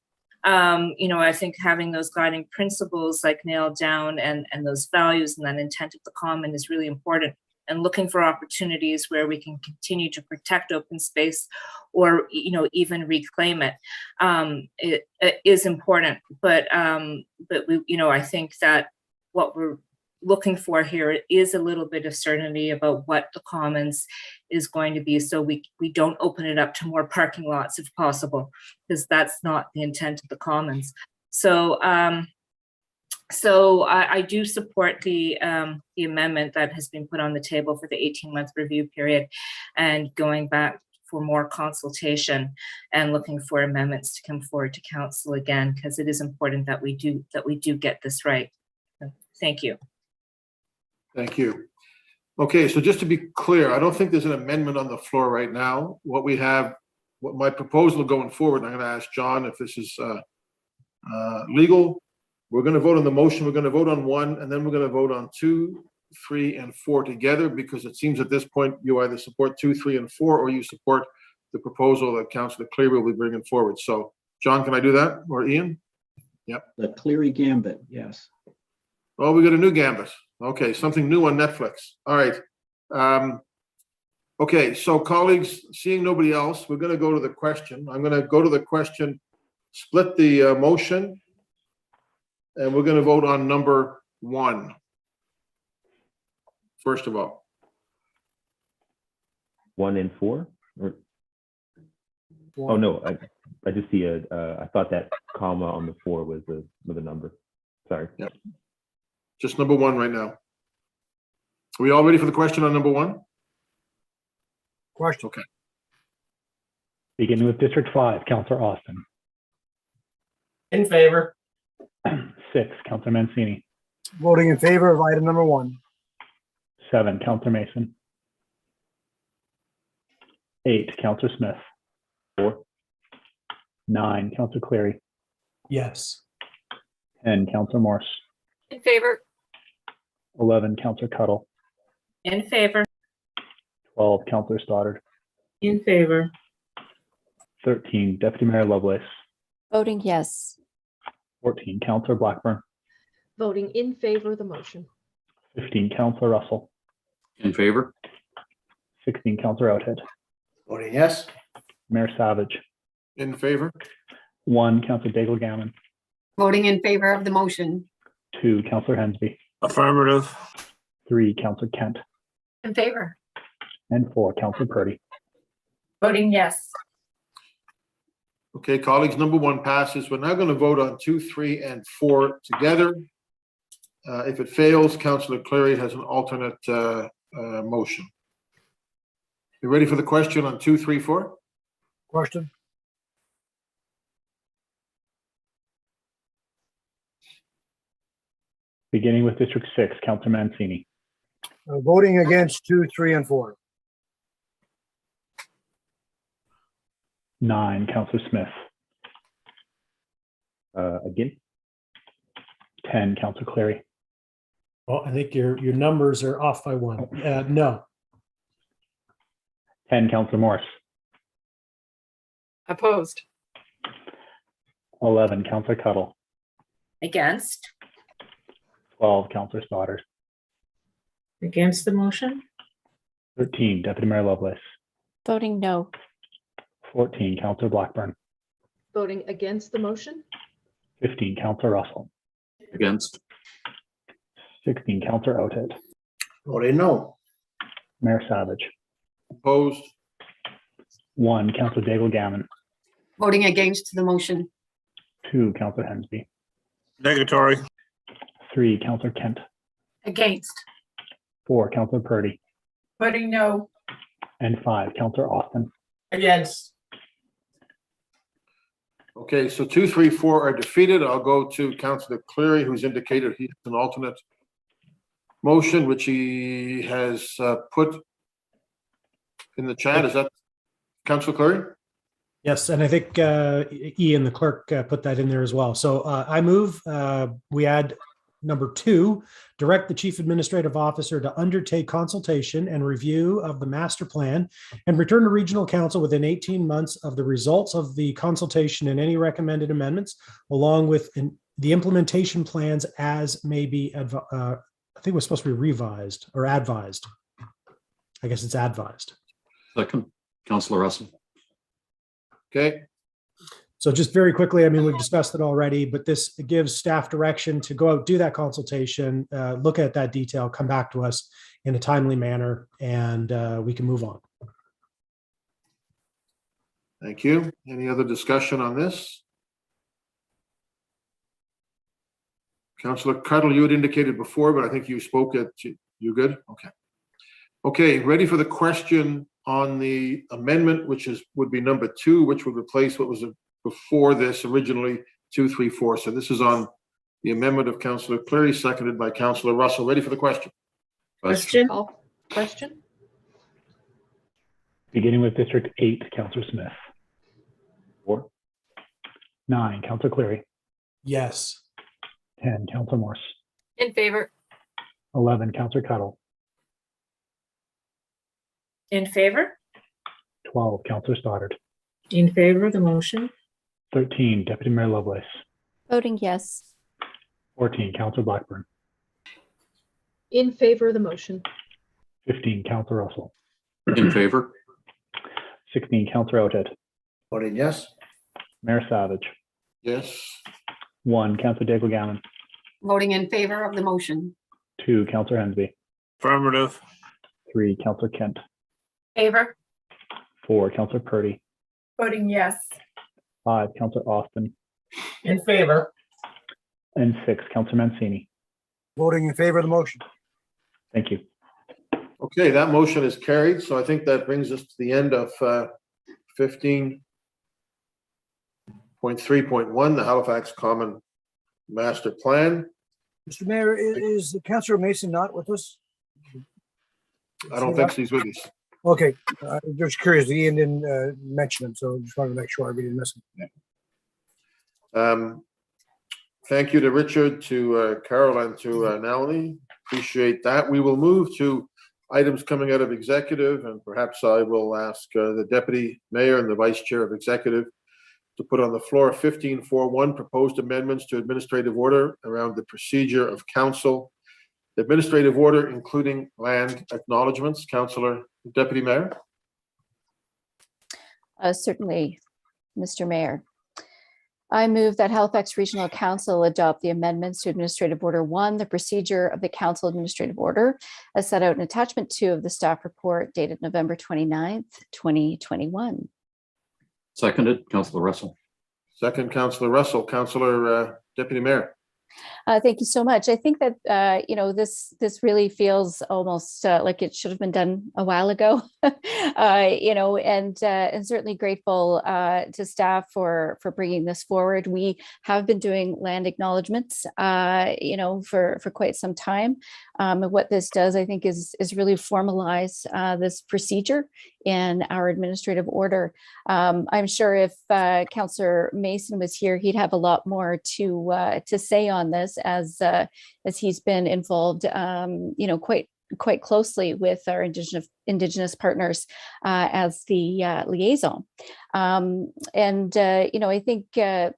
you know, I think having those guiding principles like nailed down and those values and that intent of the Common is really important. and looking for opportunities where we can continue to protect open space or, even reclaim it, it is important. But we, I think that what we're looking for here is a little bit of certainty about what the commons is going to be, so we don't open it up to more parking lots if possible, because that's not the intent of the commons. So I do support the amendment that has been put on the table for the 18-month review period, and going back for more consultation and looking for amendments to come forward to council again, because it is important that we do get this right. Thank you. Thank you. Okay, so just to be clear, I don't think there's an amendment on the floor right now. What my proposal going forward, I'm going to ask John if this is legal. We're going to vote on the motion. We're going to vote on 1, and then we're going to vote on 2, 3, and 4 together, because it seems at this point you either support 2, 3, and 4, or you support the proposal that Councillor Cleary will be bringing forward. So, John, can I do that, or Ian? Yep. The Cleary Gambit, yes. Oh, we got a new gambit. Okay, something new on Netflix. All right. Okay, so colleagues, seeing nobody else, we're going to go to the question. I'm going to go to the question, split the motion, and we're going to vote on number 1. First of all. 1 and 4? Or... Oh, no, I just see I thought that comma on the 4 was the number. Sorry. Yep. Just number 1 right now. Are we all ready for the question on number 1? Question. Okay. Beginning with District 5, Councillor Austin. In favor. 6, Councillor Mancini. Voting in favor of item number 1. 7, Councillor Mason. 8, Councillor Smith. 4. 9, Councillor Cleary. Yes. 10, Councillor Morse. In favor. 11, Councillor Cuttle. In favor. 12, Councillor Stoddard. In favor. 13, Deputy Mayor Lovelace. Voting yes. 14, Councillor Blackburn. Voting in favor of the motion. 15, Councillor Russell. In favor? 16, Councillor Outhead. Voting yes. Mayor Savage. In favor? 1, Councillor Daigle-Gammon. Voting in favor of the motion. 2, Councillor Hensby. Affirmative. 3, Councillor Kent. In favor. And 4, Councillor Purdy. Voting yes. Okay, colleagues, number 1 passes. We're now going to vote on 2, 3, and 4 together. If it fails, Councillor Cleary has an alternate motion. You ready for the question on 2, 3, 4? Question. Beginning with District 6, Councillor Mancini. Voting against 2, 3, and 4. 9, Councillor Smith. Again? 10, Councillor Cleary. Well, I think your numbers are off by 1. No. 10, Councillor Morse. Opposed. 11, Councillor Cuttle. Against. 12, Councillor Stoddard. Against the motion. 13, Deputy Mayor Lovelace. Voting no. 14, Councillor Blackburn. Voting against the motion. 15, Councillor Russell. Against? 16, Councillor Outhead. Voting no. Mayor Savage. Opposed? 1, Councillor Daigle-Gammon. Voting against the motion. 2, Councillor Hensby. Negatory. 3, Councillor Kent. Against. 4, Councillor Purdy. Voting no. And 5, Councillor Austin. Against. Okay, so 2, 3, 4 are defeated. I'll go to Councillor Cleary, who's indicated he has an alternate motion, which he has put in the chat. Is that Councillor Cleary? Yes, and I think Ian, the clerk, put that in there as well. So I move we add number 2, direct the Chief Administrative Officer to undertake consultation and review of the master plan and return to Regional Council within 18 months of the results of the consultation and any recommended amendments, along with the implementation plans as may be, I think it was supposed to be revised or advised. I guess it's advised. Second, Councillor Russell. Okay, So just very quickly, I mean, we've discussed it already, but this gives staff direction to go out, do that consultation, look at that detail, come back to us in a timely manner, and we can move on. thank you. Any other discussion on this? Councillor Cuddle, you had indicated before, but I think you spoke at, you good? Okay. Okay, ready for the question on the amendment, which would be number 2, which would replace what was before this originally 2, 3, 4. So this is on the amendment of Councillor Cleary, seconded by Councillor Russell. Ready for the question? Question? Question? Beginning with District 8, Councillor Smith. 4. 9, Councillor Cleary. Yes. 10, Councillor Morse. In favor. 11, Councillor Cuddle. In favor? 12, Councillor Stoddard. In favor of the motion? 13, Deputy Mayor Lovelace. Voting yes. 14, Councillor Blackburn. In favor of the motion. 15, Councillor Russell. In favor? 16, Councillor Oudhead. Voting yes. Mayor Savage. Yes. 1, Councillor Daigle Gammon. Voting in favor of the motion. 2, Councillor Hensby. Affirmative. 3, Councillor Kent. Favor. 4, Councillor Purdy. Voting yes. 5, Councillor Austin. In favor. And 6, Councillor Mancini. Voting in favor of the motion. Thank you. Okay, that motion is carried. So I think that brings us to the end of 15.3.1, the Halifax Common Master Plan. Mr. Mayor, is Councillor Mason not with us? I don't think she's with us. Okay, just curious, Ian didn't mention him, so just wanted to make sure we didn't miss him. Thank you to Richard, to Carol, and to Nalini. Appreciate that. We will move to items coming out of executive, and perhaps I will ask the Deputy Mayor and the Vice Chair of Executive to put on the floor 15.4.1 proposed amendments to administrative order around the procedure of council. The administrative order, including land acknowledgements. Councillor, Deputy Mayor. Certainly, Mr. Mayor. I move that Halifax Regional Council adopt the amendments to Administrative Order 1, the procedure of the Council Administrative Order, as set out in Attachment 2 of the staff report dated November 29th, 2021. Seconded, Councillor Russell. Second, Councillor Russell. Councillor Deputy Mayor. Thank you so much. I think that, this really feels almost like it should have been done a while ago, and certainly grateful to staff for bringing this forward. We have been doing land acknowledgements, for quite some time. And what this does, I think, is really formalize this procedure in our administrative order. I'm sure if Councillor Mason was here, he'd have a lot more to say on this, as he's been involved, quite closely with our Indigenous partners as the liaison. I think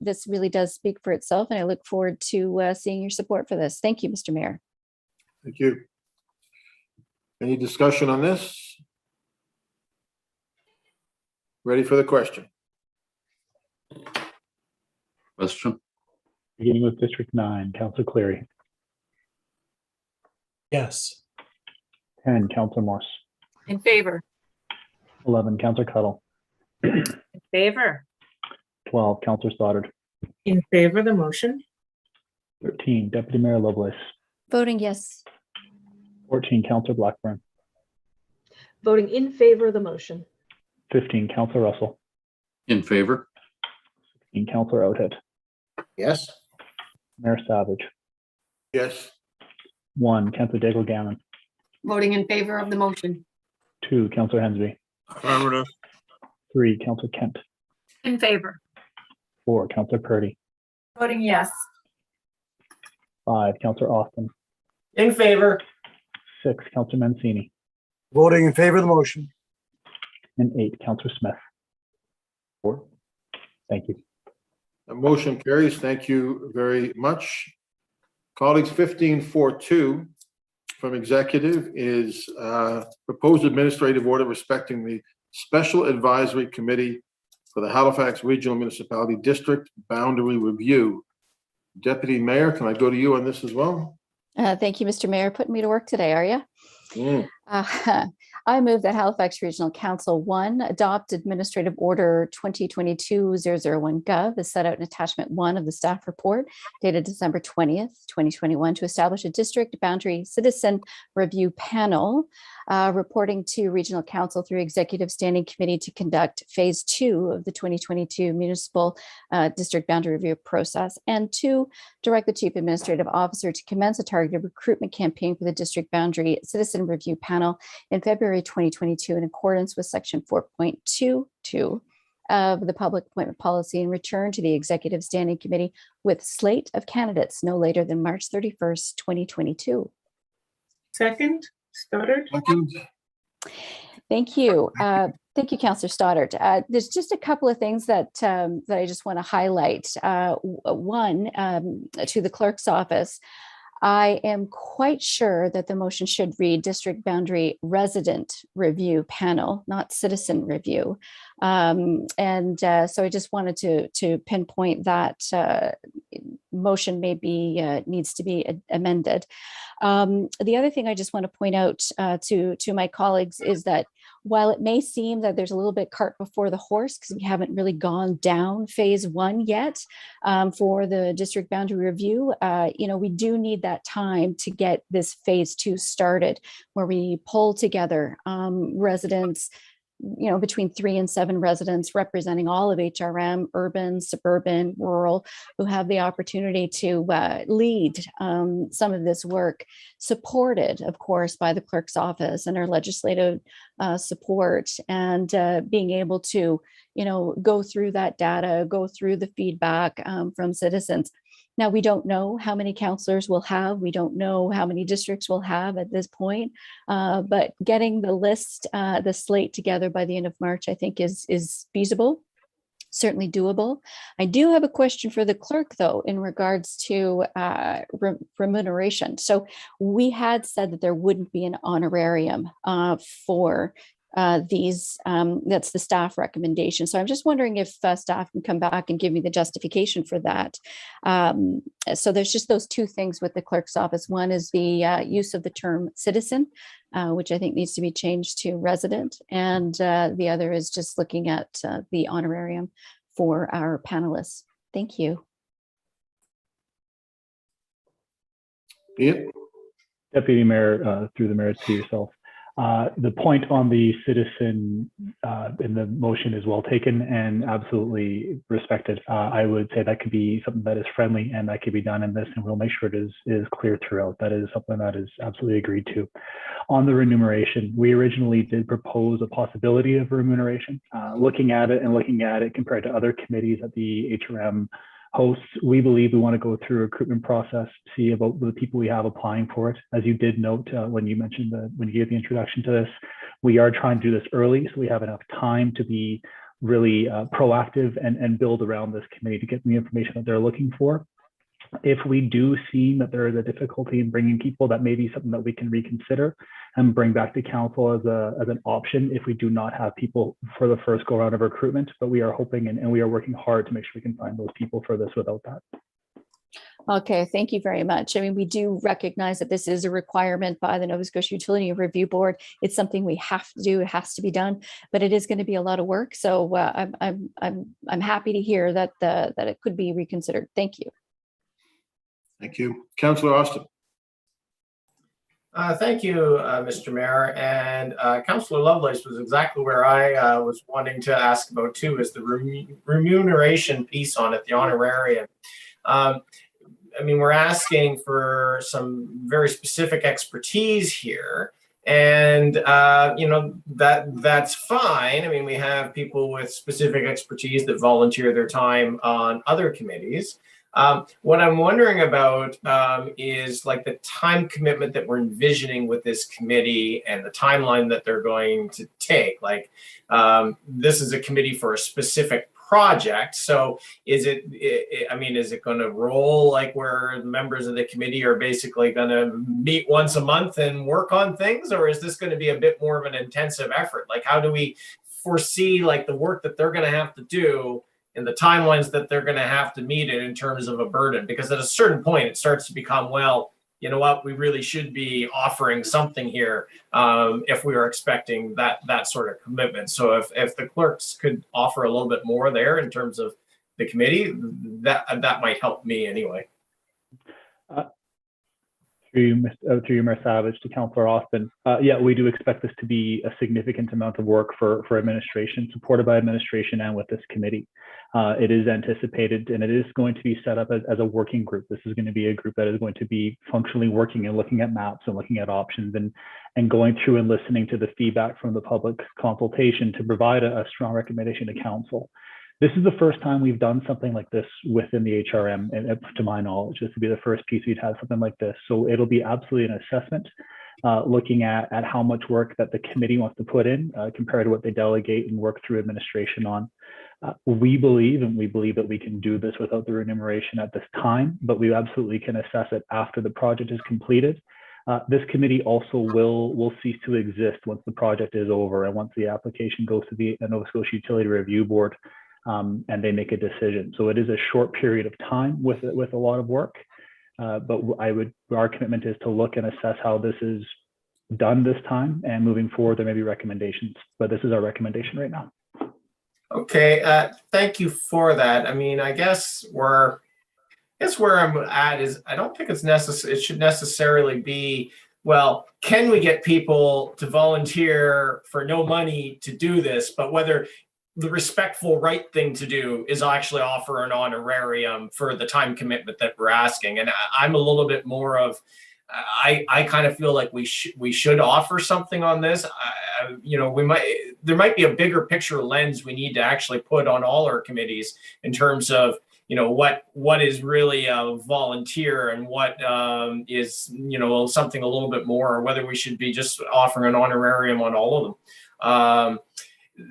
this really does speak for itself, and I look forward to seeing your support for this. Thank you, Mr. Mayor. Thank you. Any discussion on this? Ready for the question? Question. Beginning with District 9, Councillor Cleary. Yes. 10, Councillor Morse. In favor. 11, Councillor Cuddle. In favor? 12, Councillor Stoddard. In favor of the motion? 13, Deputy Mayor Lovelace. Voting yes. 14, Councillor Blackburn. Voting in favor of the motion. 15, Councillor Russell. In favor? 16, Councillor Oudhead. Yes. Mayor Savage. Yes. 1, Councillor Daigle Gammon. Voting in favor of the motion. 2, Councillor Hensby. Affirmative. 3, Councillor Kent. In favor. 4, Councillor Purdy. Voting yes. 5, Councillor Austin. In favor. 6, Councillor Mancini. Voting in favor of the motion. And 8, Councillor Smith. 4. Thank you. The motion carries. Thank you very much. Colleagues, 15.4.2 from executive is proposed administrative order respecting the Special Advisory Committee for the Halifax Regional Municipality District Boundary Review. Deputy Mayor, can I go to you on this as well? Thank you, Mr. Mayor. Putting me to work today, are you? I move that Halifax Regional Council 1 adopt Administrative Order 2022-001 Gov as set out in Attachment 1 of the staff report dated December 20th, 2021 to establish a district boundary citizen review panel reporting to Regional Council through Executive Standing Committee to conduct Phase 2 of the 2022 Municipal District Boundary Review process, and 2, direct the Chief Administrative Officer to commence a targeted recruitment campaign for the District Boundary Citizen Review Panel in February 2022 in accordance with Section 4.22 of the Public Appointment Policy and return to the Executive Standing Committee with slate of candidates no later than March 31st, 2022. Second, Stoddard. Thank you. Thank you, Councillor Stoddard. There's just a couple of things that I just want to highlight. One, to the clerk's office, I am quite sure that the motion should read District Boundary Resident Review Panel, not Citizen Review. So I just wanted to pinpoint that motion maybe needs to be amended. The other thing I just want to point out to my colleagues is that while it may seem that there's a little bit cart before the horse because we haven't really gone down Phase 1 yet for the district boundary review, we do need that time to get this Phase 2 started, where we pull together residents, between 3 and 7 residents representing all of HRM, urban, suburban, rural, who have the opportunity to lead some of this work, supported, of course, by the clerk's office and our legislative support, and being able to, go through that data, go through the feedback from citizens. Now, we don't know how many counselors we'll have. We don't know how many districts we'll have at this point, but getting the list, the slate together by the end of March, I think is feasible, certainly doable. I do have a question for the clerk, though, in regards to remuneration. So we had said that there wouldn't be an honorarium for these, that's the staff recommendation. So I'm just wondering if staff can come back and give me the justification for that. So there's just those two things with the clerk's office. One is the use of the term citizen, which I think needs to be changed to resident. And the other is just looking at the honorarium for our panelists. Thank you. Ian? Deputy Mayor, through the mayor to yourself. The point on the citizen in the motion is well taken and absolutely respected. I would say that could be something that is friendly and that could be done in this, and we'll make sure it is clear throughout. That is something that is absolutely agreed to. On the remuneration, we originally did propose a possibility of remuneration. Looking at it compared to other committees at the HRM hosts, we believe we want to go through a recruitment process, see about the people we have applying for it. As you did note when you mentioned when you gave the introduction to this, we are trying to do this early so we have enough time to be really proactive and build around this committee to get the information that they're looking for. If we do see that there is a difficulty in bringing people, that may be something that we can reconsider and bring back to council as an option if we do not have people for the first go round of recruitment. But we are hoping and we are working hard to make sure we can find those people for this without that. Okay, thank you very much. I mean, we do recognize that this is a requirement by the Nova Scotia Utility Review Board. It's something we have to do. It has to be done, but it is going to be a lot of work. So I'm happy to hear that that it could be reconsidered. Thank you. Thank you. Councillor Austin. Thank you, Mr. Mayor. And Councillor Lovelace was exactly where I was wanting to ask about too, is the remuneration piece on it, the honorarium. I mean, we're asking for some very specific expertise here. And, that's fine. I mean, we have people with specific expertise that volunteer their time on other committees. What I'm wondering about is like the time commitment that we're envisioning with this committee and the timeline that they're going to take. Like this is a committee for a specific project. So is it, I mean, is it going to roll like where members of the committee are basically going to meet once a month and work on things? Or is this going to be a bit more of an intensive effort? Like, how do we foresee like the work that they're going to have to do and the timelines that they're going to have to meet it in terms of a burden? Because at a certain point, it starts to become, well, you know what, we really should be offering something here if we are expecting that sort of commitment. So if the clerks could offer a little bit more there in terms of the committee, that might help me anyway. Through you, Mayor Savage, to Councillor Austin. Yeah, we do expect this to be a significant amount of work for administration, supported by administration and with this committee. It is anticipated, and it is going to be set up as a working group. This is going to be a group that is going to be functionally working and looking at maps and looking at options and going through and listening to the feedback from the public consultation to provide a strong recommendation to council. This is the first time we've done something like this within the HRM, and to my knowledge. This would be the first piece we'd have something like this. So it'll be absolutely an assessment, looking at how much work that the committee wants to put in compared to what they delegate and work through administration on. We believe that we can do this without the remuneration at this time, but we absolutely can assess it after the project is completed. This committee also will cease to exist once the project is over and once the application goes to the Nova Scotia Utility Review Board. And they make a decision. So it is a short period of time with a lot of work, but our commitment is to look and assess how this is done this time, and moving forward, there may be recommendations, but this is our recommendation right now. Okay, thank you for that. I mean, I guess where I'm at is I don't think it's necessary. It should necessarily be, well, can we get people to volunteer for no money to do this? But whether the respectful right thing to do is actually offer an honorarium for the time commitment that we're asking. And I'm a little bit more of, I kind of feel like we should offer something on this. You know, there might be a bigger picture lens we need to actually put on all our committees in terms of, you know, what is really a volunteer and what is, you know, something a little bit more, or whether we should be just offering an honorarium on all of them.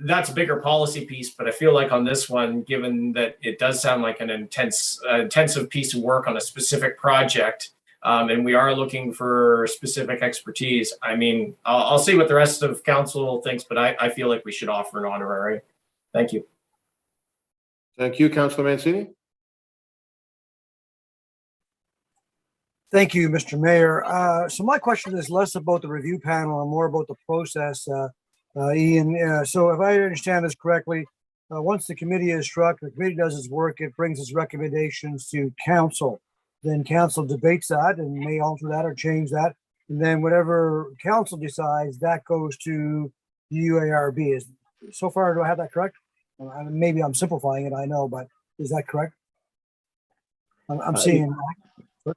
That's a bigger policy piece, but I feel like on this one, given that it does sound like an intensive piece of work on a specific project, and we are looking for specific expertise. I mean, I'll see what the rest of council thinks, but I feel like we should offer an honorary. Thank you. Thank you, Councillor Mancini. Thank you, Mr. Mayor. So my question is less about the review panel and more about the process. Ian, so if I understand this correctly, once the committee is struck, the committee does its work, it brings its recommendations to council. Then council debates that and may alter that or change that. And then whatever council decides, that goes to the UARB. So far, do I have that correct? Maybe I'm simplifying it, I know, but is that correct? I'm seeing.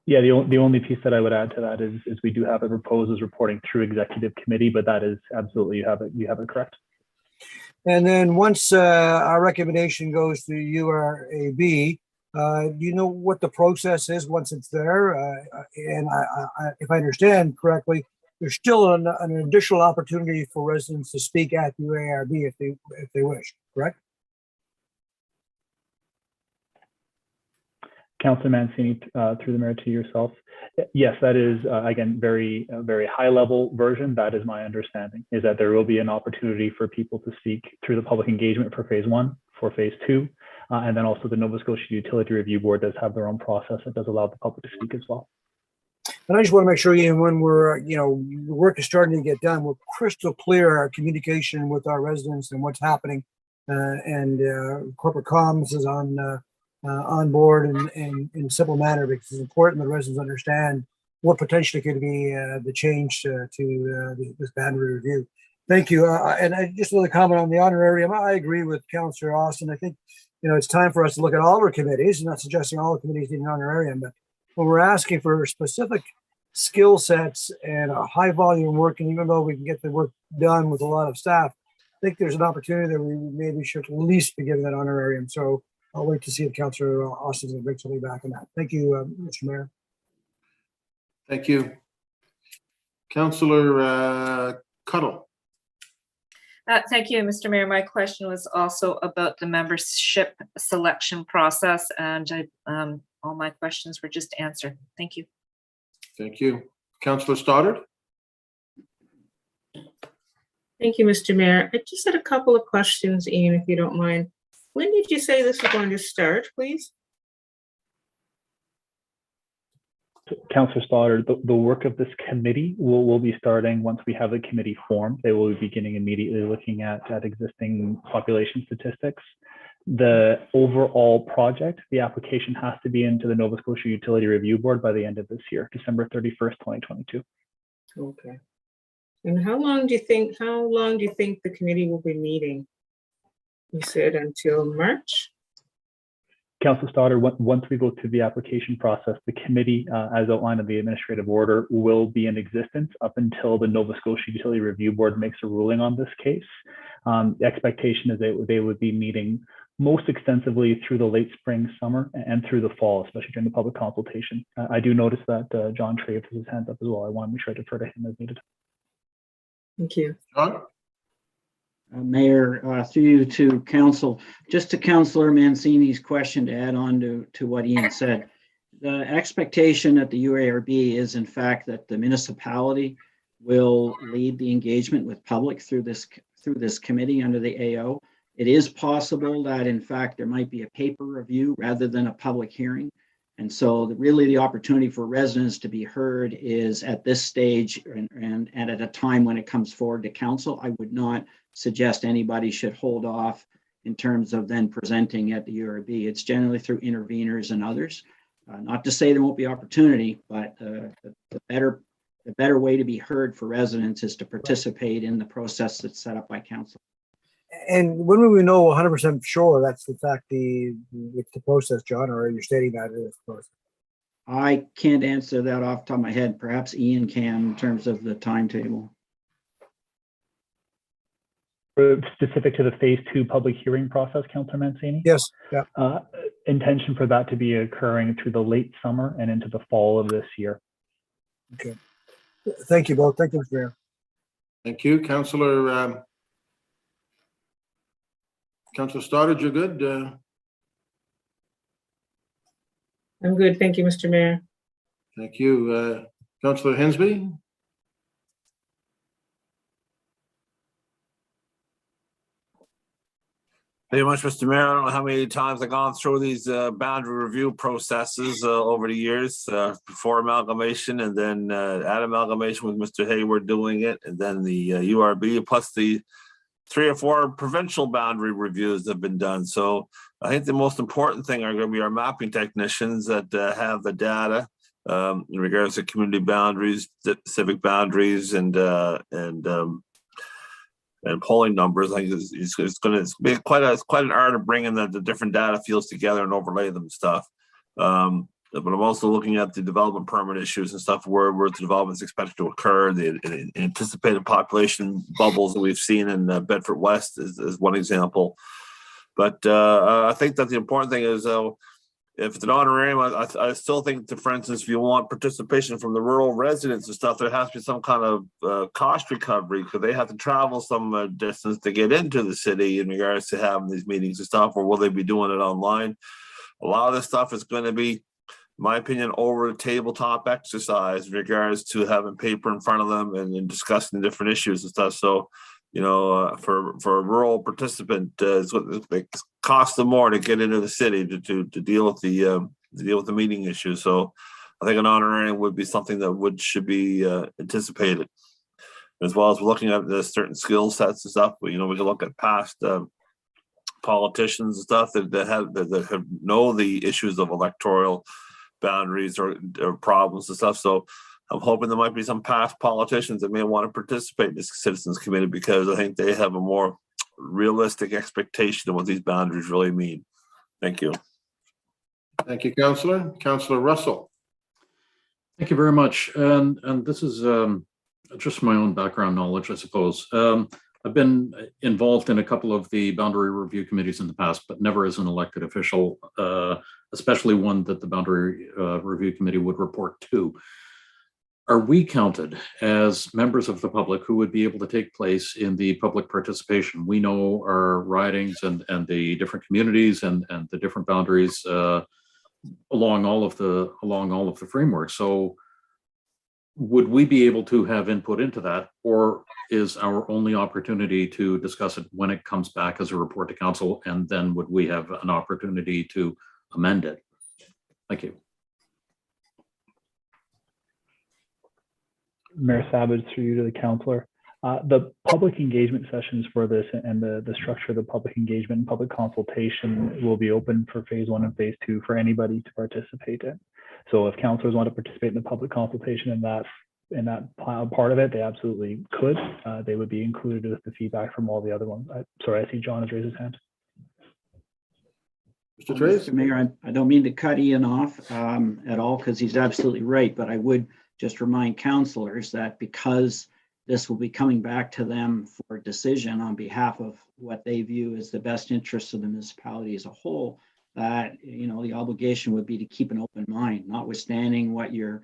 Yeah, the only piece that I would add to that is we do have it proposed as reporting through executive committee, but that is absolutely, you have it correct. And then once our recommendation goes to URAB, do you know what the process is once it's there? And if I understand correctly, there's still an additional opportunity for residents to speak at the UARB if they wish, correct? Councillor Mancini, through the mayor to yourself. Yes, that is, again, very high level version. That is my understanding, is that there will be an opportunity for people to speak through the public engagement for phase 1, for phase 2. And then also the Nova Scotia Utility Review Board does have their own process that does allow the public to speak as well. And I just want to make sure, Ian, when we're, the work is starting to get done, we're crystal clear our communication with our residents and what's happening. And corporate comms is on board in simple manner, because it's important that residents understand what potentially could be the change to this boundary review. Thank you. And just another comment on the honorarium. I agree with Councillor Austin. I think, it's time for us to look at all our committees. I'm not suggesting all the committees need an honorarium, but when we're asking for specific skill sets and a high volume work, and even though we can get the work done with a lot of staff, I think there's an opportunity that we maybe should at least be given that honorarium. So I'll wait to see if Councillor Austin will bring something back on that. Thank you, Mr. Mayor. Thank you. Councillor Cuddle. Thank you, Mr. Mayor. My question was also about the membership selection process, and all my questions were just answered. Thank you. Thank you. Councillor Stoddard? Thank you, Mr. Mayor. I just had a couple of questions, Ian, if you don't mind. When did you say this was going to start, please? Councillor Stoddard, the work of this committee will be starting once we have the committee formed. They will be beginning immediately looking at existing population statistics. The overall project, the application has to be into the Nova Scotia Utility Review Board by the end of this year, December 31st, 2022. Okay. And how long do you think the committee will be meeting? You said until March? Councillor Stoddard, once we go through the application process, the committee, as outlined in the administrative order, will be in existence up until the Nova Scotia Utility Review Board makes a ruling on this case. The expectation is that they would be meeting most extensively through the late spring, summer, and through the fall, especially during the public consultation. I do notice that John Traves has his hands up as well. I want to make sure I defer to him as needed. Thank you. John? Mayor, through you to council, just to Councillor Mancini's question to add on to what Ian said. The expectation at the UARB is in fact that the municipality will lead the engagement with public through this committee under the AO. It is possible that in fact there might be a paper review rather than a public hearing. And so really the opportunity for residents to be heard is at this stage and at a time when it comes forward to council. I would not suggest anybody should hold off in terms of then presenting at the URB. It's generally through interveners and others. Not to say there won't be opportunity, but the better way to be heard for residents is to participate in the process that's set up by council. And when will we know 100% sure that's in fact the process, John, or are you stating that it is the process? I can't answer that off the top of my head. Perhaps Ian can in terms of the timetable. Specific to the phase 2 public hearing process, Councillor Mancini? Yes. Yeah. Intention for that to be occurring through the late summer and into the fall of this year. Okay. Thank you both. Thank you, Mr. Mayor. Thank you. Councillor Stoddard, you're good? I'm good. Thank you, Mr. Mayor. Thank you. Councillor Hensby? Thank you much, Mr. Mayor. I don't know how many times I've gone through these boundary review processes over the years, before amalgamation and then at amalgamation with Mr. Hayward doing it, and then the URB, plus the 3 or 4 provincial boundary reviews have been done. So I think the most important thing are going to be our mapping technicians that have the data in regards to community boundaries, civic boundaries, and polling numbers. I think it's going to be quite an art of bringing the different data fields together and overlay them and stuff. But I'm also looking at the development permit issues and stuff where the development is expected to occur, the anticipated population bubbles that we've seen in Bedford West is one example. But I think that the important thing is, if it's an honorarium, I still think that, for instance, if you want participation from the rural residents and stuff, there has to be some kind of cost recovery, because they have to travel some distance to get into the city in regards to having these meetings and stuff, or will they be doing it online? A lot of this stuff is going to be, in my opinion, over the tabletop exercise in regards to having paper in front of them and discussing different issues and stuff. So, you know, for a rural participant, it costs them more to get into the city to deal with the meeting issues. So, I think an honorarium would be something that should be anticipated, as well as looking at the certain skill sets and stuff. But, you know, we can look at past politicians and stuff that have know the issues of electoral boundaries or problems and stuff. So I'm hoping there might be some past politicians that may want to participate in this citizens committee, because I think they have a more realistic expectation of what these boundaries really mean. Thank you. Thank you, Councillor. Councillor Russell. Thank you very much. And this is just my own background knowledge, I suppose. I've been involved in a couple of the boundary review committees in the past, but never as an elected official, especially one that the boundary review committee would report to. are we counted as members of the public who would be able to take place in the public participation? We know our ridings and the different communities and the different boundaries along all of the framework. So would we be able to have input into that, or is our only opportunity to discuss it when it comes back as a report to council, and then would we have an opportunity to amend it? Thank you. Mayor Savage, through you to the councillor. The public engagement sessions for this and the structure of the public engagement and public consultation will be open for phase 1 and phase 2 for anybody to participate in. So if councillors want to participate in the public consultation in that part of it, they absolutely could. They would be included with the feedback from all the other ones. Sorry, I see John has raised his hand. Mr. Trace? Mr. Mayor, I don't mean to cut Ian off at all, because he's absolutely right, but I would just remind councillors that because this will be coming back to them for decision on behalf of what they view as the best interests of the municipality as a whole, that, you know, the obligation would be to keep an open mind, notwithstanding what your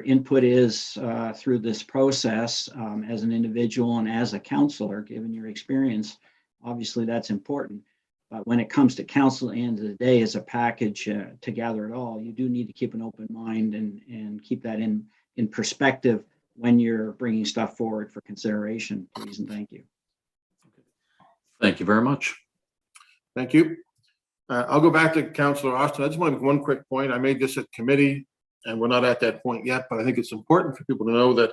input is through this process as an individual and as a councillor, given your experience. Obviously, that's important. But when it comes to council at the end of the day as a package to gather it all, you do need to keep an open mind and keep that in perspective when you're bringing stuff forward for consideration, please and thank you. Thank you very much. Thank you. I'll go back to Councillor Austin. I just want to make one quick point. I made this at committee, and we're not at that point yet, but I think it's important for people to know that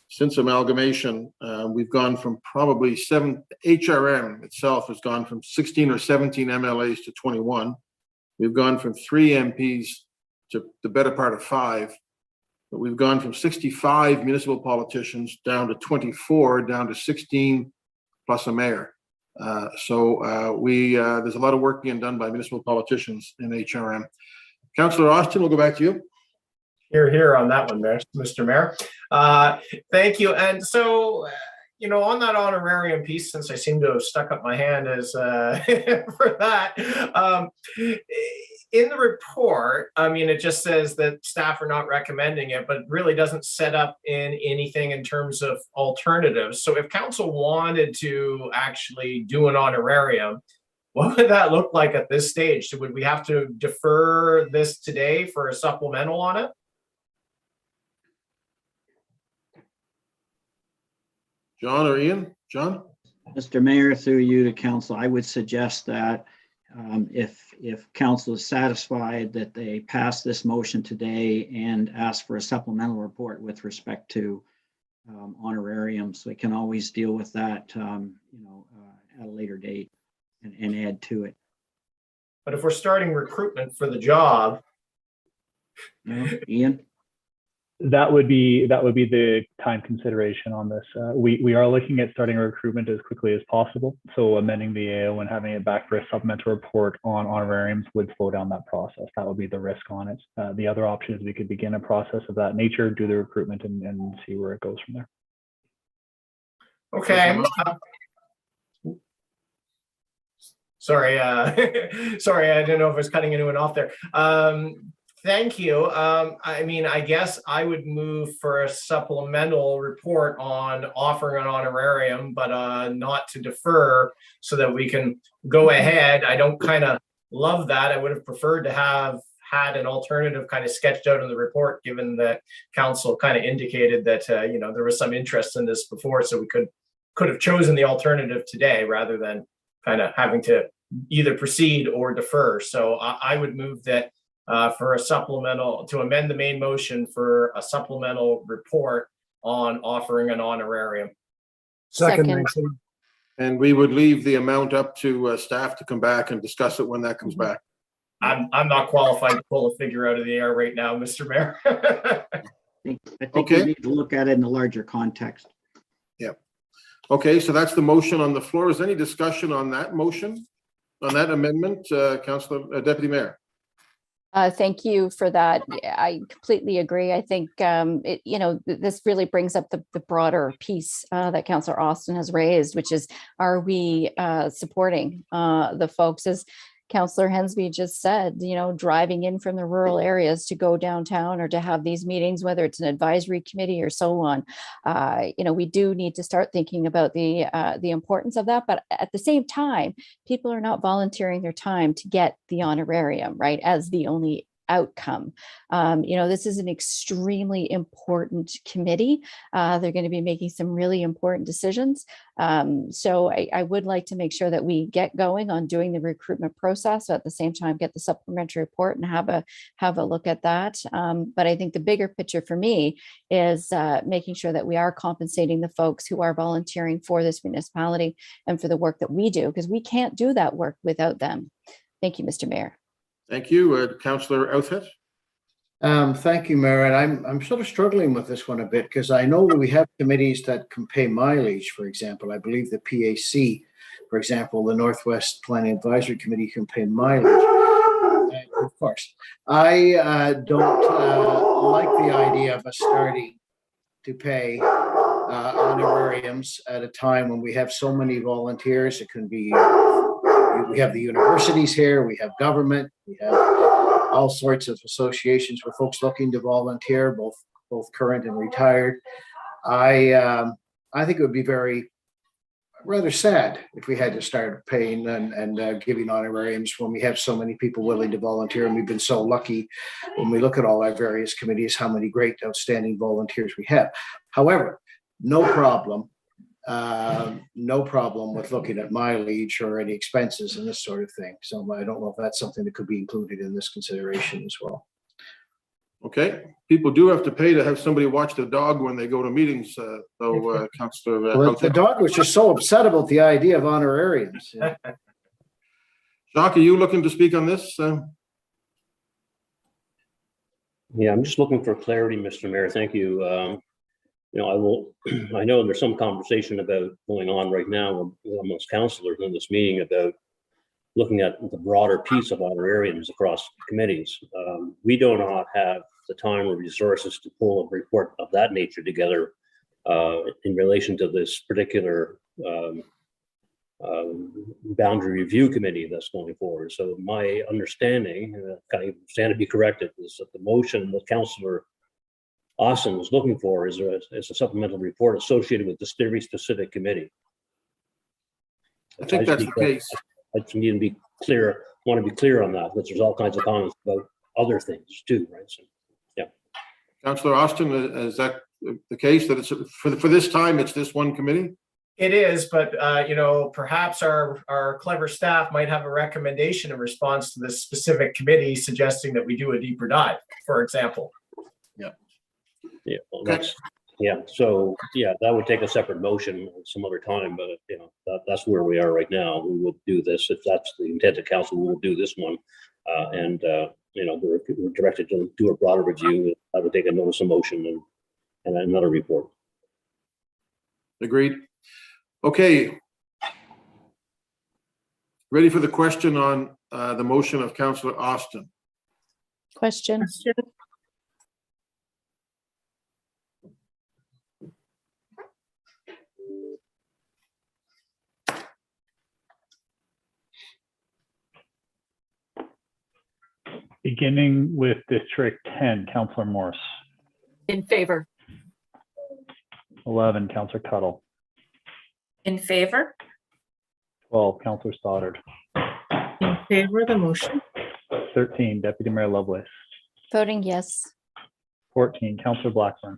since amalgamation, we've gone from probably 7, HRM itself has gone from 16 or 17 MLAs to 21. We've gone from 3 MPs to the better part of 5. But we've gone from 65 municipal politicians down to 24, down to 16 plus a mayor. There's a lot of work being done by municipal politicians in HRM. Councillor Austin, we'll go back to you. Here on that one, Mr. Mayor. Thank you. And so, you know, on that honorarium piece, since I seem to have stuck up my hand as for that, in the report, I mean, it just says that staff are not recommending it, but really doesn't set up in anything in terms of alternatives. So if council wanted to actually do an honorarium, what would that look like at this stage? So would we have to defer this today for a supplemental on it? John or Ian? John? Mr. Mayor, through you to council, I would suggest that if council is satisfied that they pass this motion today and ask for a supplemental report with respect to honorariums, we can always deal with that, at a later date and add to it. But if we're starting recruitment for the job, Ian? That would be the time consideration on this. We are looking at starting recruitment as quickly as possible. So amending the AO and having it back for a supplemental report on honorariums would slow down that process. That would be the risk on it. The other option is we could begin a process of that nature, do the recruitment, and see where it goes from there. okay. Sorry, sorry, I didn't know if I was cutting anyone off there. Thank you. I mean, I guess I would move for a supplemental report on offering an honorarium, but not to defer, so that we can go ahead. I don't kind of love that. I would have preferred to have had an alternative kind of sketched out in the report, given that council kind of indicated that there was some interest in this before, so we could have chosen the alternative today rather than kind of having to either proceed or defer. So I would move that for a supplemental, to amend the main motion for a supplemental report on offering an honorarium. Second. And we would leave the amount up to staff to come back and discuss it when that comes back. I'm not qualified to pull a figure out of the air right now, Mr. Mayor. I think Okay. we need to look at it in a larger context. Yeah. Okay, so that's the motion on the floor. Is there any discussion on that motion, on that amendment, Councillor Deputy Mayor? Thank you for that. Yeah, I completely agree. I think this really brings up the broader piece that Councillor Austin has raised, which is, are we supporting the folks? As Councillor Hensby just said, driving in from the rural areas to go downtown or to have these meetings, whether it's an advisory committee or so on. We do need to start thinking about the importance of that. But at the same time, people are not volunteering their time to get the honorarium, right, as the only outcome. This is an extremely important committee. They're going to be making some really important decisions. So I would like to make sure that we get going on doing the recruitment process, at the same time get the supplementary report and have a look at that. But I think the bigger picture for me is making sure that we are compensating the folks who are volunteering for this municipality and for the work that we do, because we can't do that work without them. Thank you, Mr. Mayor. Thank you, Councillor Outfit. Thank you, Mayor. And I'm sort of struggling with this one a bit, because I know that we have committees that can pay mileage, for example. I believe the PAC, for example, the Northwest Planning Advisory Committee can pay mileage. Of course. I don't like the idea of us starting to pay honorariums at a time when we have so many volunteers. It can be, we have the universities here, we have government, we have all sorts of associations with folks looking to volunteer, both current and retired. I think it would be rather sad if we had to start paying and giving honorariums when we have so many people willing to volunteer. And we've been so lucky when we look at all our various committees, how many great, outstanding volunteers we have. However, no problem with looking at mileage or any expenses and this sort of thing. So I don't know if that's something that could be included in this consideration as well. Okay, people do have to pay to have somebody watch the dog when they go to meetings, though, Councillor. Well, the dog was just so upset about the idea of honorariums. Yeah. Jacques, are you looking to speak on this? Yeah, I'm just looking for clarity, Mr. Mayor. Thank you. I know there's some conversation about going on right now amongst councillors in this meeting about looking at the broader piece of honorariums across committees. We do not have the time or resources to pull a report of that nature together in relation to this particular boundary review committee that's going forward. So my understanding, kind of stand to be corrected, is that the motion that Councillor Austin is looking for is a supplemental report associated with this very specific committee. I think that's the case. I just need to be clear, want to be clear on that, because there's all kinds of comments about other things too, right? So, yeah. Councillor Austin, is that the case, that it's for this time, it's this one committee? It is, but perhaps our clever staff might have a recommendation in response to this specific committee suggesting that we do a deeper dive, for example. Yeah, well, so that would take a separate motion some other time, but that's where we are right now. We will do this if that's the intent of council. We will do this one, and we're directed to do a broader review. I would take a notice of motion and another report. Agreed. Okay. Ready for the question on the motion of Councillor Austin? Question. Beginning with District 10, Councillor Morse. In favor. 11, Councillor Tuttle. In favor? 12, Councillor Stoddard. In favor of the motion. 13, Deputy Mayor Lovelace. Voting yes. 14, Councillor Blackburn.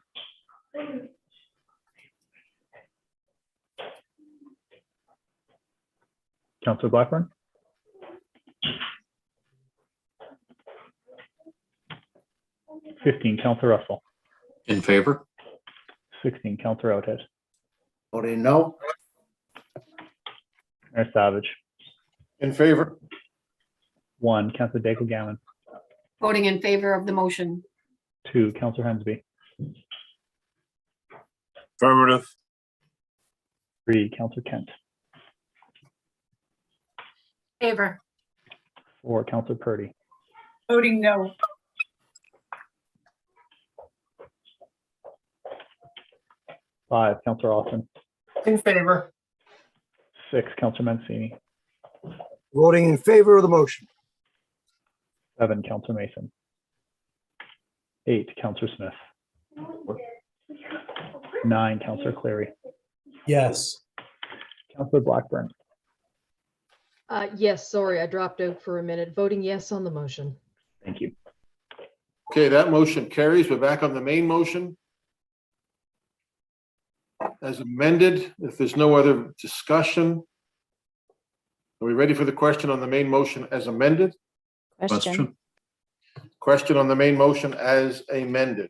Councillor Blackburn. 15, Councillor Russell. In favor. 16, Councillor Outhead. Voting no. Mayor Savage. In favor. 1, Councillor Daigle-Gammon. Voting in favor of the motion. 2, Councillor Hensby. Affirmative. 3, Councillor Kent. Favor. 4, Councillor Purdy. Voting no. 5, Councillor Austin. In favor. 6, Councillor Mancini. Voting in favor of the motion. 7, Counselor Mason. 8, Counselor Smith. 9, Counselor Clary. Yes. Counselor Blackburn. Yes, sorry, I dropped out for a minute. Voting yes on the motion. Thank you. Okay, that motion carries. We're back on the main motion. As amended, if there's no other discussion. Are we ready for the question on the main motion as amended? Question. Question on the main motion as amended.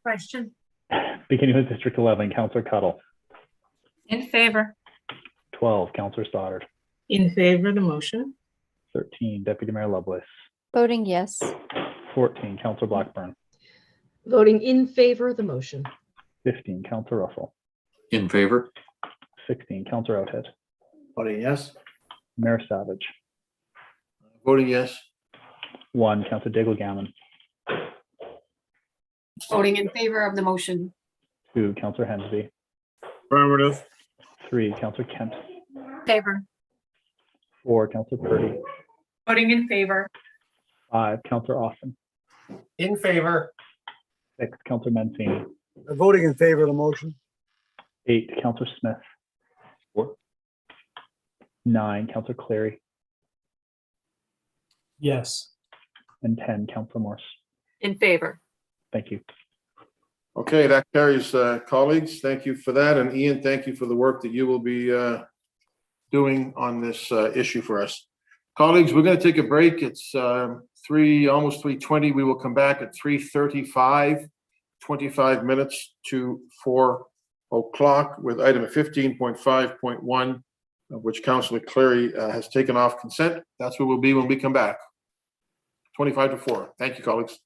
Question. Beginning with District 11, Counselor Cuttle. In favor. 12, Counselor Stoddard. In favor of the motion. 13, Deputy Mayor Lovelace. Voting yes. 14, Counselor Blackburn. Voting in favor of the motion. 15, Counselor Russell. In favor? 16, Counselor Outhead. Voting yes. Mayor Savage. Voting yes. 1, Counselor Daigle-Gammon. Voting in favor of the motion. 2, Counselor Hensby. Affirmative. 3, Counselor Kent. Favor. 4, Counselor Purdy. Voting in favor. 5, Counselor Austin. In favor. 6, Counselor Mancini. Voting in favor of the motion. 8, Counselor Smith. 9, Counselor Clary. Yes. And 10, Counselor Morse. In favor. Thank you. Okay, that carries, colleagues. Thank you for that. And Ian, thank you for the work that you will be doing on this issue for us. Colleagues, we're going to take a break. It's almost 3:20. We will come back at 3:35, 25 minutes to 4 o'clock with item 15.5.1, of which Councillor Clary has taken off consent. That's where we'll be when we come back. 25 to 4. Thank you, colleagues.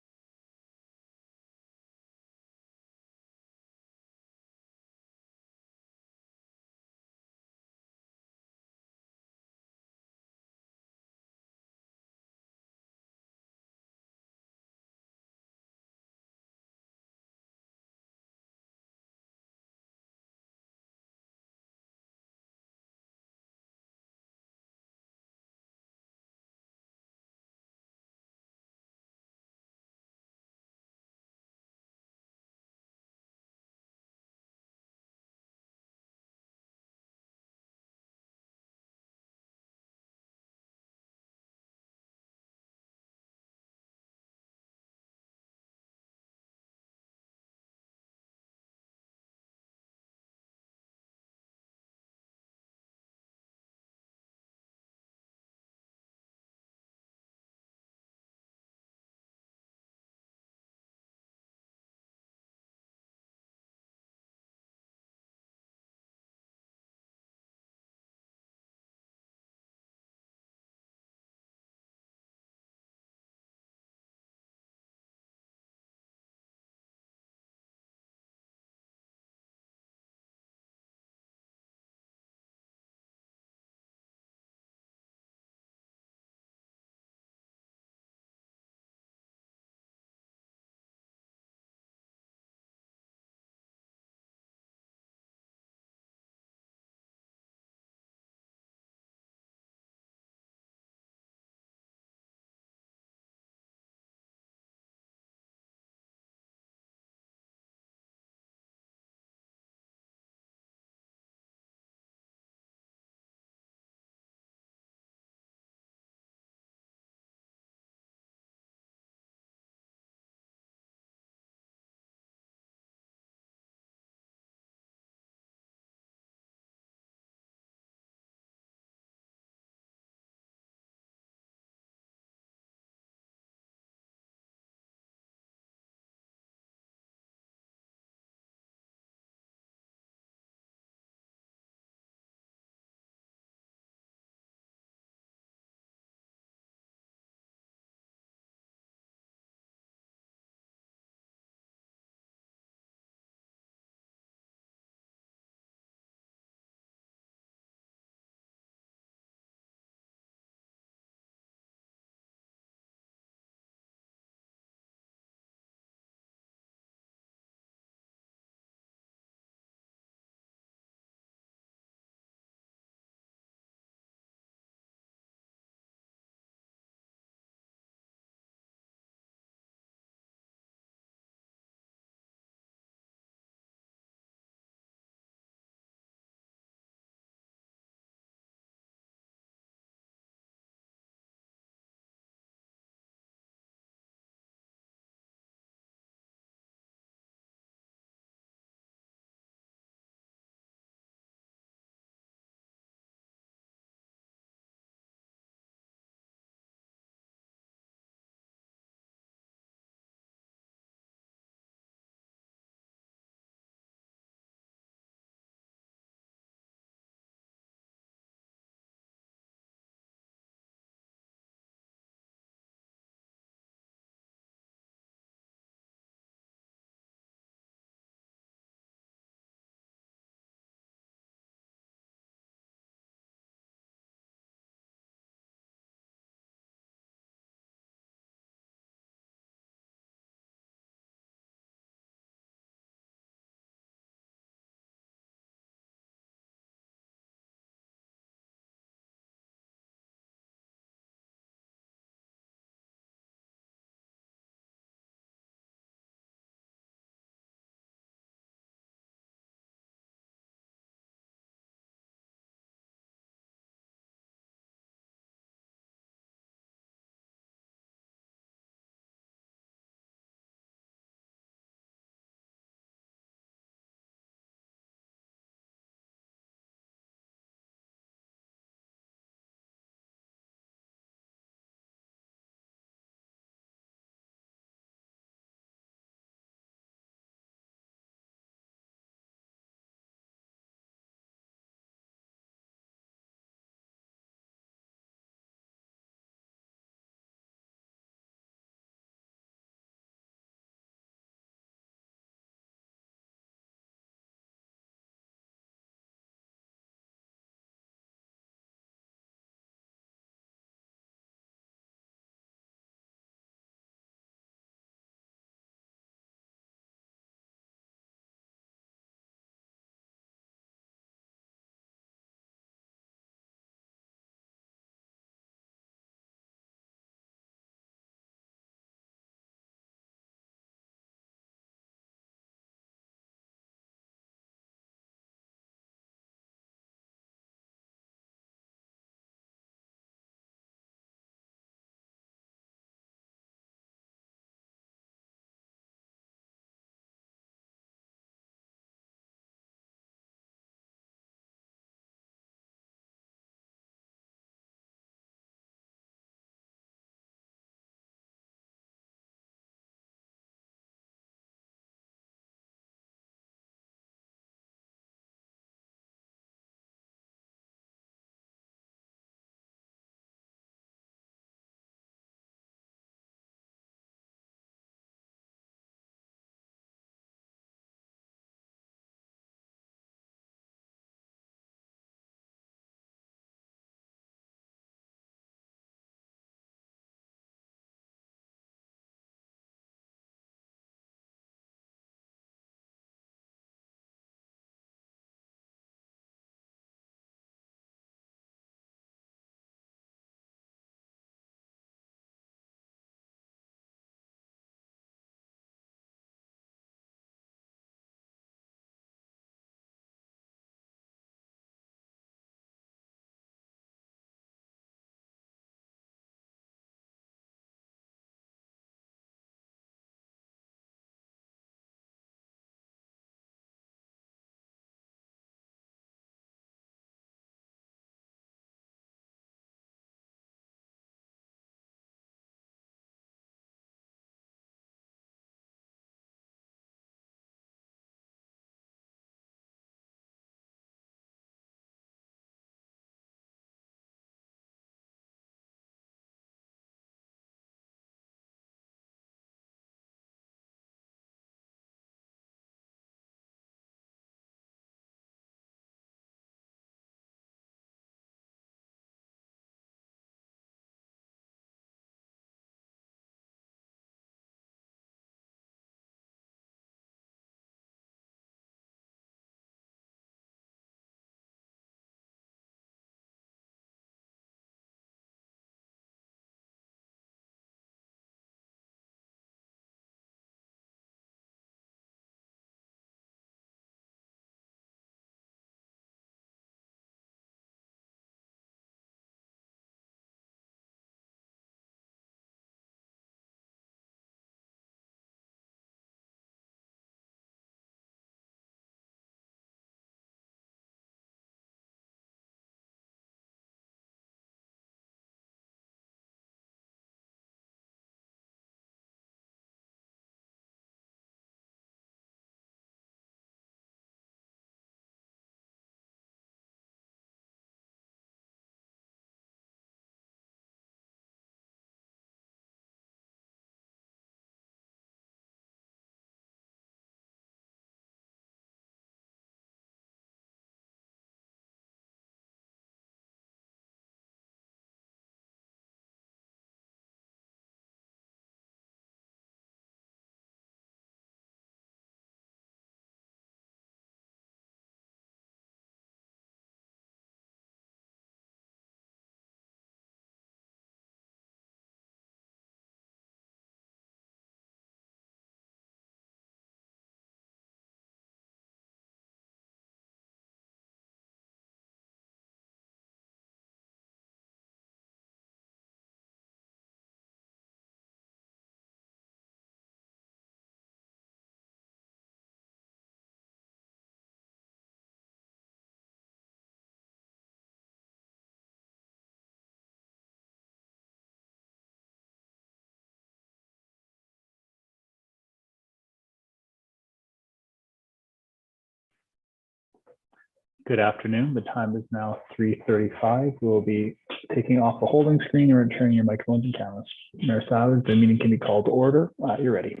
Good afternoon. The time is now 3:35. We'll be taking off the holding screen and returning your microphones and cameras. Mayor Savage, the meeting can be called to order. You're ready.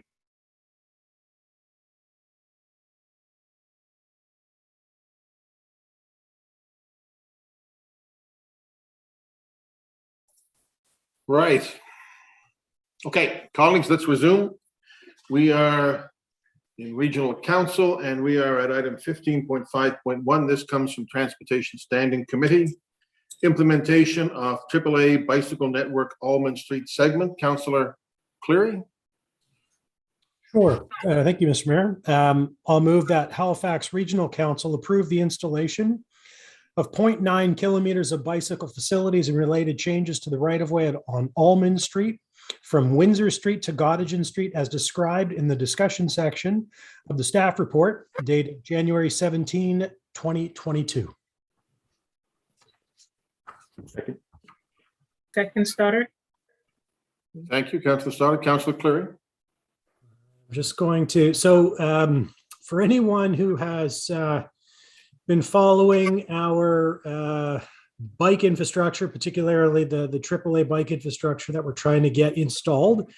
Right. Okay, colleagues, let's resume. We are in Regional Council and we are at item 15.5.1. This comes from Transportation Standing Committee. Implementation of AAA Bicycle Network Almond Street segment. Councillor Cleary. Sure. Thank you, Mr. Mayor. I'll move that Halifax Regional Council approve the installation of 0.9 kilometers of bicycle facilities and related changes to the right-of-way on Almond Street from Windsor Street to Gottingen Street as described in the discussion section of the staff report dated January 17, 2022. Second, Stoddard. Thank you, Councillor Stoddard. Councillor Cleary. I'm just going to, for anyone who has been following our bike infrastructure, particularly the AAA bike infrastructure that we're trying to get installed,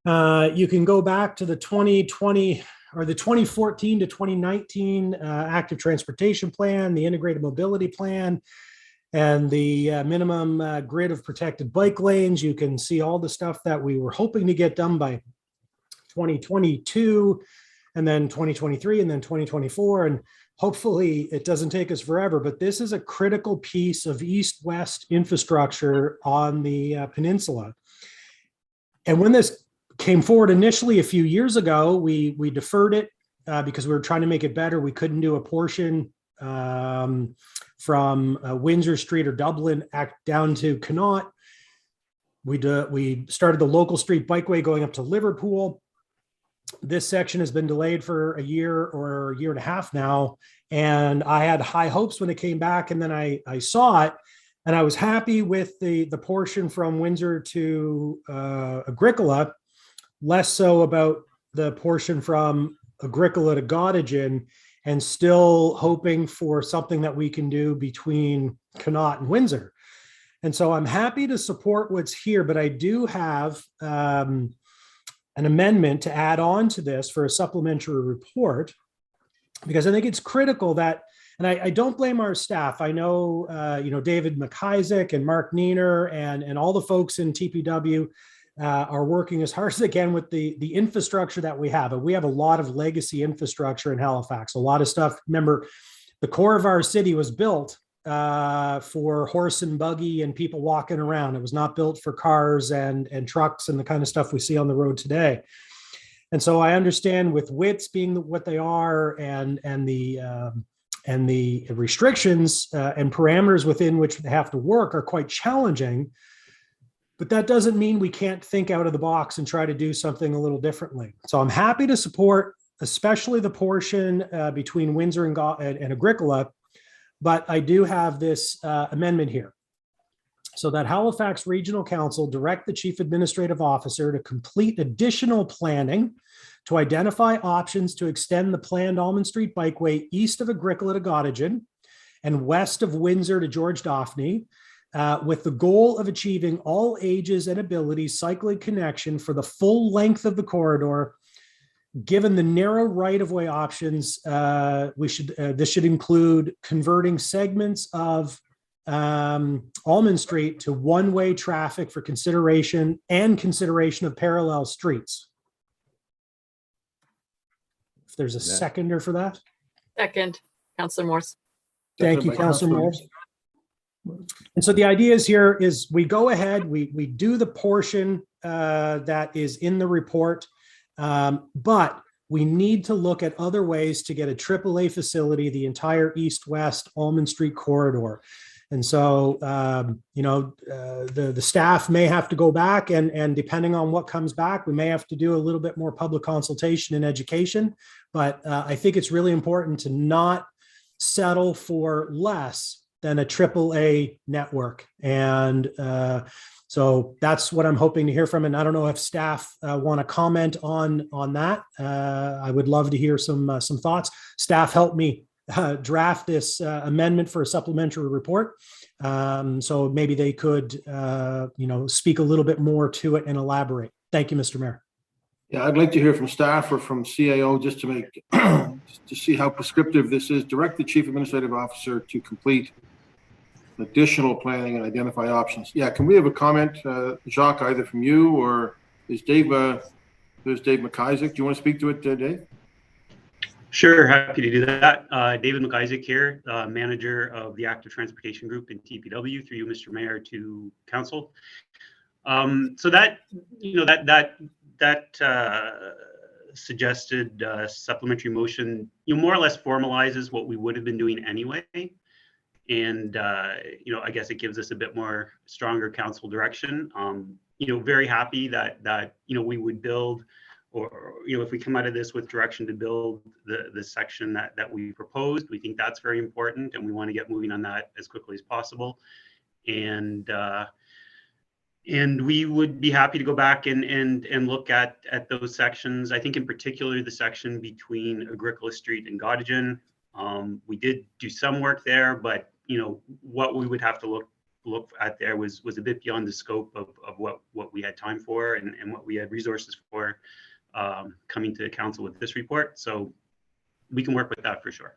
you can go back to the 2020 or the 2014 to 2019 active transportation plan, the integrated mobility plan, and the minimum grid of protected bike lanes. You can see all the stuff that we were hoping to get done by 2022 and then 2023 and then 2024. And hopefully it doesn't take us forever, but this is a critical piece of east-west infrastructure on the peninsula. And when this came forward initially a few years ago, we deferred it because we were trying to make it better. We couldn't do a portion from Windsor Street or Dublin down to Connaught. We started the local street bikeway going up to Liverpool. This section has been delayed for a year or a year and a half now. And I had high hopes when it came back, and then I saw it and I was happy with the portion from Windsor to Agricola, less so about the portion from Agricola to Gottingen, and still hoping for something that we can do between Connaught and Windsor. And so I'm happy to support what's here, but I do have an amendment to add on to this for a supplementary report, because I think it's critical that, and I don't blame our staff. I know, David McIsaac and Mark Neener and all the folks in TPW are working as hard as they can with the infrastructure that we have. And we have a lot of legacy infrastructure in Halifax, a lot of stuff. Remember, the core of our city was built for horse and buggy and people walking around. It was not built for cars and trucks and the kind of stuff we see on the road today. And so I understand with widths being what they are and the restrictions and parameters within which they have to work are quite challenging. But that doesn't mean we can't think out of the box and try to do something a little differently. So I'm happy to support, especially the portion between Windsor and Agricola. But I do have this amendment here. So that Halifax Regional Council direct the Chief Administrative Officer to complete additional planning to identify options to extend the planned Almond Street Bikeway east of Agricola to Gottingen and west of Windsor to George Daphne, with the goal of achieving all ages and abilities cycling connection for the full length of the corridor. Given the narrow right-of-way options, this should include converting segments of Almond Street to one-way traffic for consideration of parallel streets. If there's a seconder for that. Second, Councillor Morse. Thank you, Councillor Morse. And so the idea is here is we go ahead, we do the portion that is in the report, but we need to look at other ways to get a AAA facility, the entire east-west Almond Street corridor. And so, the staff may have to go back and depending on what comes back, we may have to do a little bit more public consultation and education. But I think it's really important to not settle for less than a AAA network. And so that's what I'm hoping to hear from. And I don't know if staff want to comment on that. I would love to hear some thoughts. Staff helped me draft this amendment for a supplementary report. So maybe they could, speak a little bit more to it and elaborate. Thank you, Mr. Mayor. Yeah, I'd like to hear from staff or from CAO just to make, to see how prescriptive this is. Direct the Chief Administrative Officer to complete additional planning and identify options. Yeah, can we have a comment, Jacques, either from you or is Dave, there's Dave McIsaac. Do you want to speak to it, Dave? Sure, happy to do that. David McIsaac here, manager of the Active Transportation Group in TPW, through you, Mr. Mayor, to Council. So that, suggested supplementary motion, more or less formalizes what we would have been doing anyway. And, I guess it gives us a bit more stronger council direction. Very happy that we would build, or, if we come out of this with direction to build the section that we proposed, we think that's very important and we want to get moving on that as quickly as possible. And we would be happy to go back and look at those sections. I think in particular, the section between Agricola Street and Gottingen. We did do some work there, but what we would have to look at there was a bit beyond the scope of what we had time for and what we had resources for coming to the council with this report. So we can work with that for sure.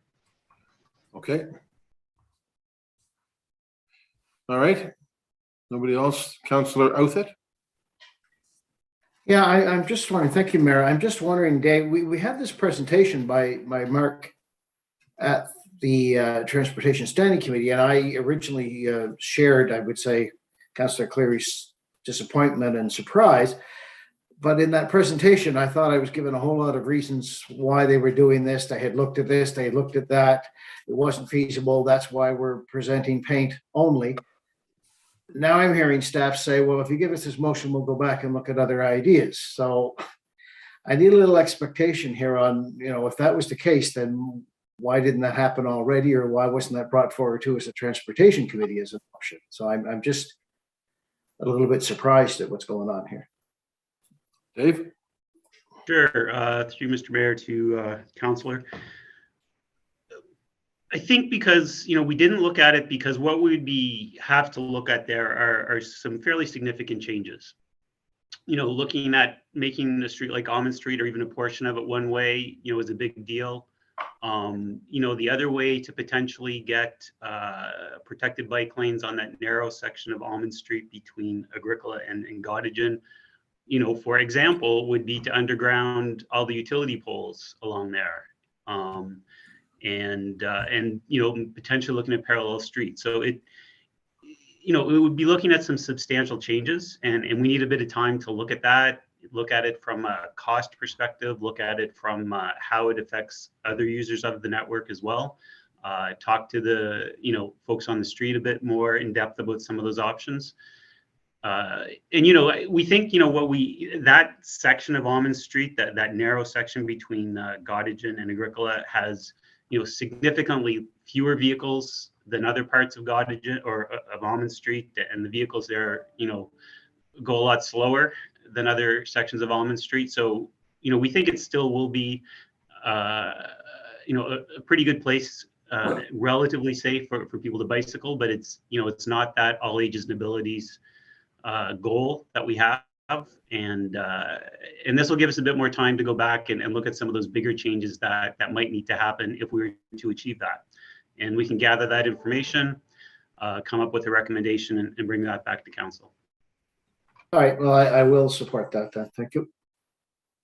Okay. All right. Nobody else? Councillor Outhet? Yeah, I'm just wondering, thank you, Mayor. I'm just wondering, Dave, we had this presentation by Mark at the Transportation Standing Committee, and I originally shared, I would say, Councillor Cleary's disappointment and surprise. But in that presentation, I thought I was given a whole lot of reasons why they were doing this. They had looked at this, they had looked at that. It wasn't feasible. That's why we're presenting paint only. Now I'm hearing staff say, well, if you give us this motion, we'll go back and look at other ideas. So I need a little expectation here on, if that was the case, then why didn't that happen already? Or why wasn't that brought forward to us a transportation committee as an option? So I'm just a little bit surprised at what's going on here. Dave? Sure, through Mr. Mayor to Councillor. I think because, we didn't look at it because what we would have to look at there are some fairly significant changes. Looking at making a street like Almond Street or even a portion of it one way, is a big deal. The other way to potentially get protected bike lanes on that narrow section of Almond Street between Agricola and Gottingen, for example, would be to underground all the utility poles along there. And potentially looking at parallel streets. So it would be looking at some substantial changes, and we need a bit of time to look at that, look at it from a cost perspective, look at it from how it affects other users of the network as well. Talk to the folks on the street a bit more in depth about some of those options. We think that section of Almond Street, that narrow section between Gottingen and Agricola has significantly fewer vehicles than other parts of Gottingen or of Almond Street, and the vehicles there, go a lot slower than other sections of Almond Street. So, we think it still will be, a pretty good place, relatively safe for people to bicycle, but it's not that all ages and abilities goal that we have. And this will give us a bit more time to go back and look at some of those bigger changes that might need to happen if we were to achieve that. And we can gather that information, come up with a recommendation and bring that back to council. All right, well, I will support that then. Thank you.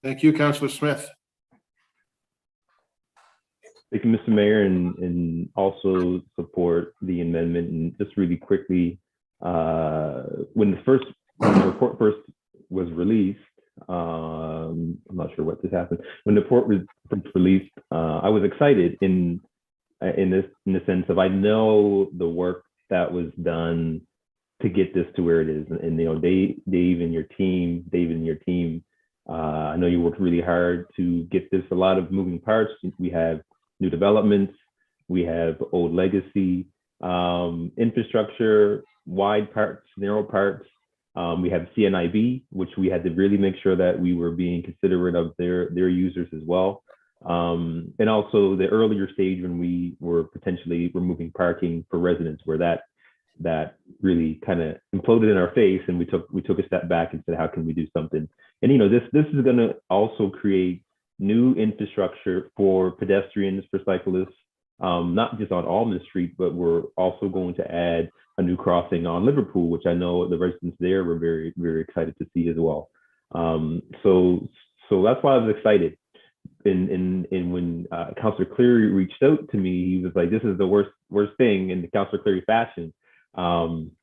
Thank you, Councillor Smith. Thank you, Mr. Mayor, and also support the amendment. And just really quickly, when the report first was released, I'm not sure what just happened. When the report was released, I was excited in the sense of I know the work that was done to get this to where it is, and Dave and your team, I know you worked really hard to get this. A lot of moving parts. We have new developments, we have old legacy, infrastructure, wide parts, narrow parts. We have CNIB, which we had to really make sure that we were being considerate of their users as well. And also the earlier stage when we were potentially removing parking for residents, where that really kind of imploded in our face, and we took a step back and said, how can we do something? And this is going to also create new infrastructure for pedestrians, for cyclists, not just on Almond Street, but we're also going to add a new crossing on Liverpool, which I know the residents there were very, very excited to see as well. So that's why I was excited. And when Councillor Cleary reached out to me, he was like, "This is the worst thing," in the Councillor Cleary fashion. I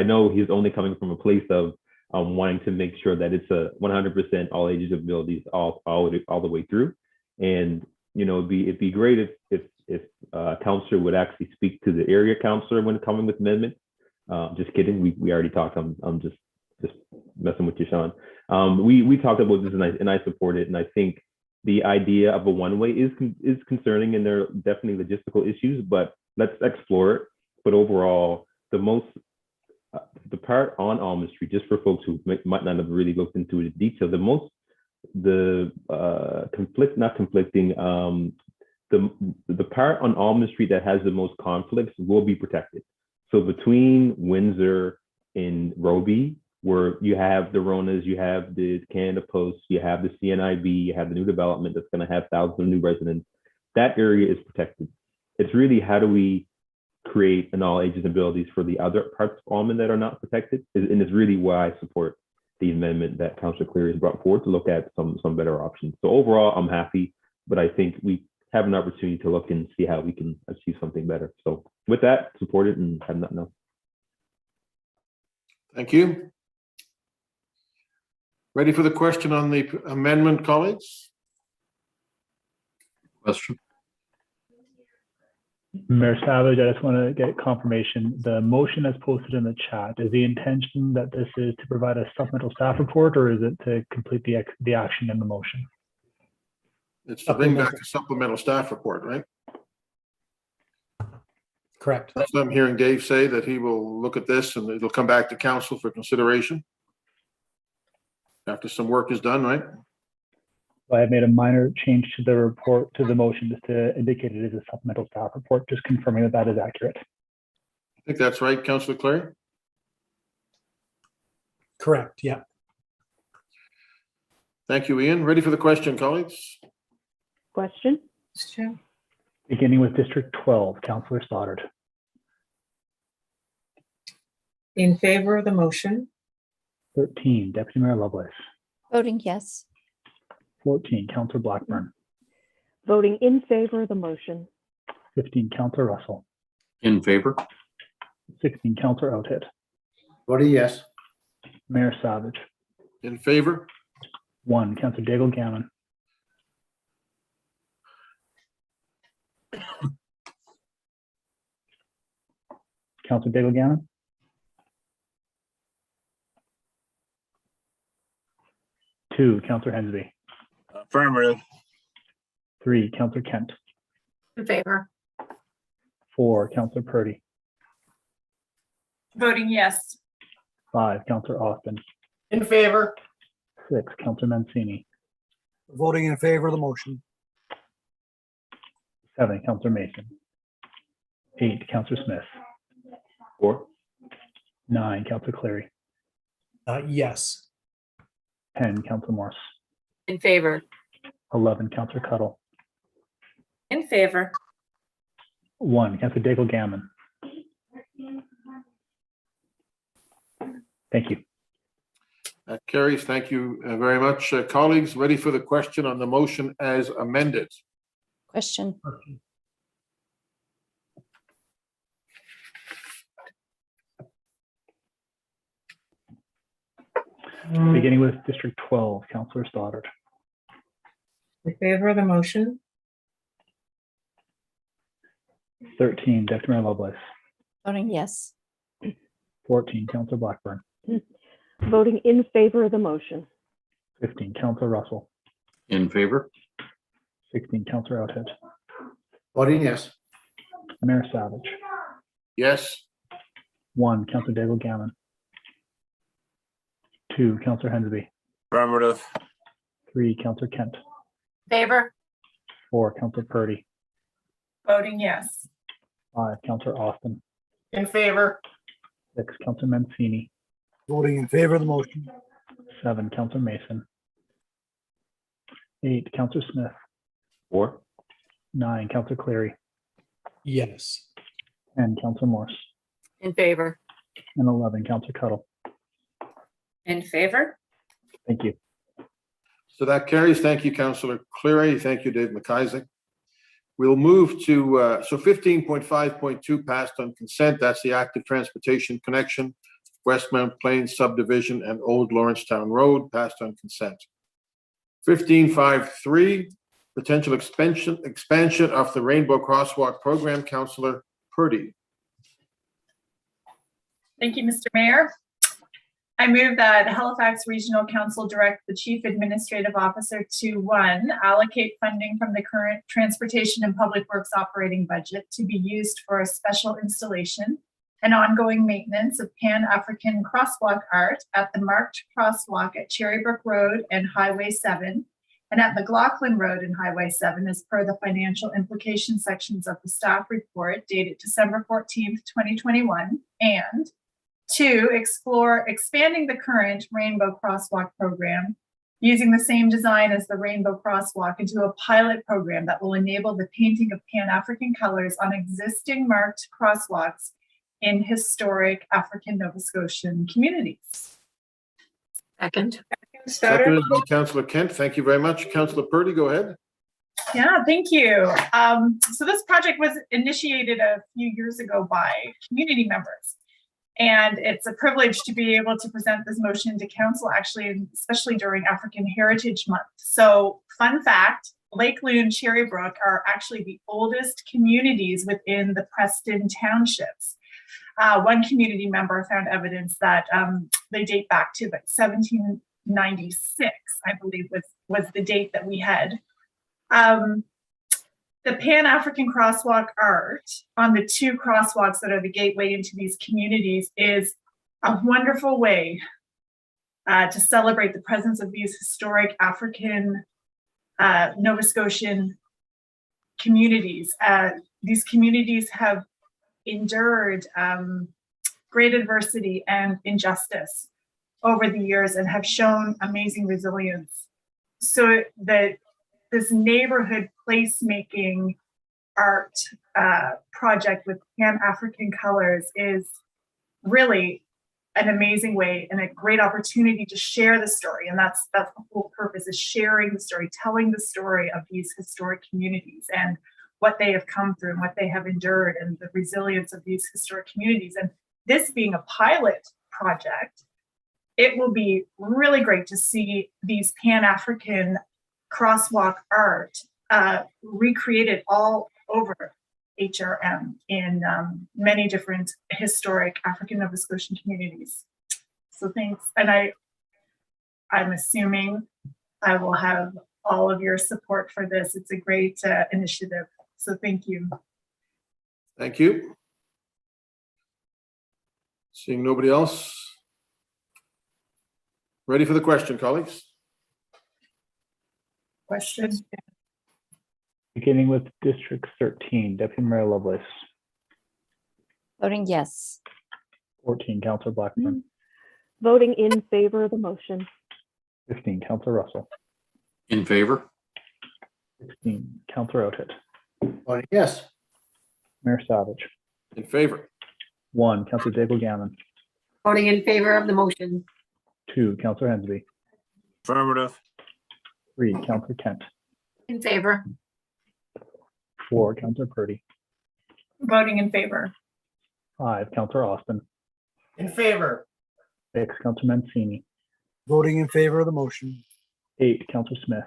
know he's only coming from a place of wanting to make sure that it's a 100% all ages abilities all the way through. And it'd be great if councillor would actually speak to the area councillor when coming with amendments. Just kidding. We already talked. I'm just messing with you, Sean. We talked about this, and I support it. And I think the idea of a one-way is concerning, and there are definitely logistical issues. But let's explore it. But overall, the part on Almond Street, just for folks who might not have really looked into it in detail, the part on Almond Street that has the most conflicts will be protected. So between Windsor and Roby, where you have the Ronas, you have the Canada Post, you have the CNIB, you have the new development that's going to have thousands of new residents, that area is protected. It's really, how do we create an all ages abilities for the other parts of Almond that are not protected? And it's really why I support the amendment that Councillor Cleary has brought forward to look at some better options. So overall, I'm happy, but I think we have an opportunity to look and see how we can achieve something better. So with that, support it and have nothing else. Thank you. Ready for the question on the amendment, colleagues? Question. Mayor Savage, I just want to get confirmation. The motion as posted in the chat, is the intention that this is to provide a supplemental staff report, or is it to complete the action in the motion? It's to bring back a supplemental staff report, right? Correct. That's what I'm hearing Dave say, that he will look at this and it'll come back to council for consideration after some work is done, right? I have made a minor change to the report, to the motion, just to indicate it is a supplemental staff report, just confirming that is accurate. I think that's right, Councillor Clary. Correct, yeah. Thank you, Ian. Ready for the question, colleagues? Question? Beginning with District 12, Councillor Stoddard. In favor of the motion. 13, Deputy Mayor Lovelace. Voting yes. 14, Councillor Blackburn. Voting in favor of the motion. 15, Councillor Russell. In favor. 16, Councillor Outhit. Voting yes. Mayor Savage. In favor. 1, Councillor Daigle Gammon. Councillor Daigle Gammon. 2, Councillor Hensby. Affirmative. 3, Councillor Kent. In favor. 4, Councillor Purdy. Voting yes. 5, Councillor Austin. In favor. 6, Councillor Mancini. Voting in favor of the motion. 7, Councillor Mason. 8, Councillor Smith. 4. 9, Councillor Cleary. Yes. 10, Councillor Morse. In favor. 11, Councillor Cuttle. In favor. 1, Councillor Daigle Gammon. Thank you. That carries. Thank you very much. Colleagues, ready for the question on the motion as amended? Question. Beginning with District 12, Councillor Stoddard. In favor of the motion. 13, Deputy Mayor Lovelace. Voting yes. 14, Councillor Blackburn. Voting in favor of the motion. 15, Councillor Russell. In favor. 16, Councillor Outhit. Voting yes. Mayor Savage. Yes. 1, Councillor Daigle Gammon. 2, Councillor Hensby. Affirmative. 3, Councillor Kent. Favor? 4, Counselor Purdy. Voting yes. 5, Counselor Austin. In favor. 6, Counselor Mancini. Voting in favor of the motion. 7, Counselor Mason. 8, Counselor Smith. 4, 9, Counselor Cleary. Yes. 10, Counselor Morse. In favor? And 11, Counselor Cuttle. In favor? Thank you. So that carries. Thank you, Councillor Cleary. Thank you, Dave McIsaac. We'll move to, so 15.5.2 passed on consent. That's the active transportation connection, Westmount Plains subdivision and Old Lawrencetown Road, passed on consent. 15.5.3, potential expansion of the Rainbow Crosswalk program, Councillor Purdy. Thank you, Mr. Mayor. I move that Halifax Regional Council direct the Chief Administrative Officer to 1, allocate funding from the current Transportation and Public Works operating budget to be used for a special installation and ongoing maintenance of Pan-African crosswalk art at the marked crosswalk at Cherrybrook Road and Highway 7 and at McLaughlin Road and Highway 7 as per the financial implication sections of the staff report dated December 14th, 2021, and 2, explore expanding the current Rainbow Crosswalk program using the same design as the Rainbow Crosswalk into a pilot program that will enable the painting of Pan-African colors on existing marked crosswalks in historic African Nova Scotian communities. Second. Seconded by Councillor Kent. Thank you very much. Councillor Purdy, go ahead. Yeah, thank you. So this project was initiated a few years ago by community members. And it's a privilege to be able to present this motion to council, actually, especially during African Heritage Month. So, fun fact, Lake Loon, Cherrybrook are actually the oldest communities within the Preston townships. One community member found evidence that they date back to 1796, I believe was the date that we had. The Pan-African crosswalk art on the 2 crosswalks that are the gateway into these communities is a wonderful way to celebrate the presence of these historic African Nova Scotian communities. These communities have endured great adversity and injustice over the years and have shown amazing resilience. So that this neighborhood placemaking art project with Pan-African colors is really an amazing way and a great opportunity to share the story. And that's the whole purpose, is sharing the story, telling the story of these historic communities and what they have come through and what they have endured and the resilience of these historic communities. And this being a pilot project, it will be really great to see these Pan-African crosswalk art recreated all over HRM in many different historic African Nova Scotian communities. So thanks. And I'm assuming I will have all of your support for this. It's a great initiative. So thank you. Thank you. Seeing nobody else. Ready for the question, colleagues? Question. Beginning with District 13, Deputy Mayor Lovelace. Voting yes. 14, Councillor Blackburn. Voting in favor of the motion. 15, Councillor Russell. In favor? 16, Councillor Oathit. Voting yes. Mayor Savage. In favor. 1, Councillor Daigle Gammon. Voting in favor of the motion. 2, Councillor Hensby. Affirmative. 3, Councillor Kent. In favor? 4, Councillor Purdy. Voting in favor. 5, Councillor Austin. In favor. 6, Councillor Mancini. Voting in favor of the motion. 8, Councillor Smith.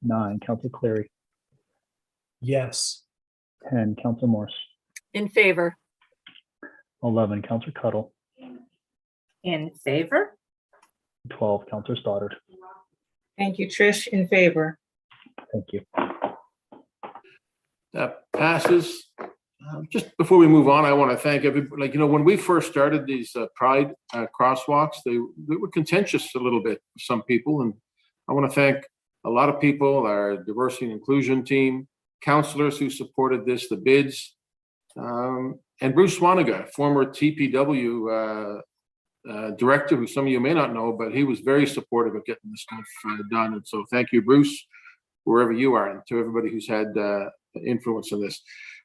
9, Councillor Cleary. Yes. 10, Councillor Morse. In favor? 11, Councillor Cuttle. In favor? 12, Councillor Stoddard. Thank you, Trish. In favor. Thank you. That passes. Just before we move on, I want to thank everybody. Like, when we first started these Pride crosswalks, they were contentious a little bit for some people. And I want to thank a lot of people, our diversity and inclusion team, counselors who supported this, the bids, and Bruce Swaniga, former TPW director, who some of you may not know, but he was very supportive of getting this stuff done. And so thank you, Bruce, wherever you are, and to everybody who's had influence in this.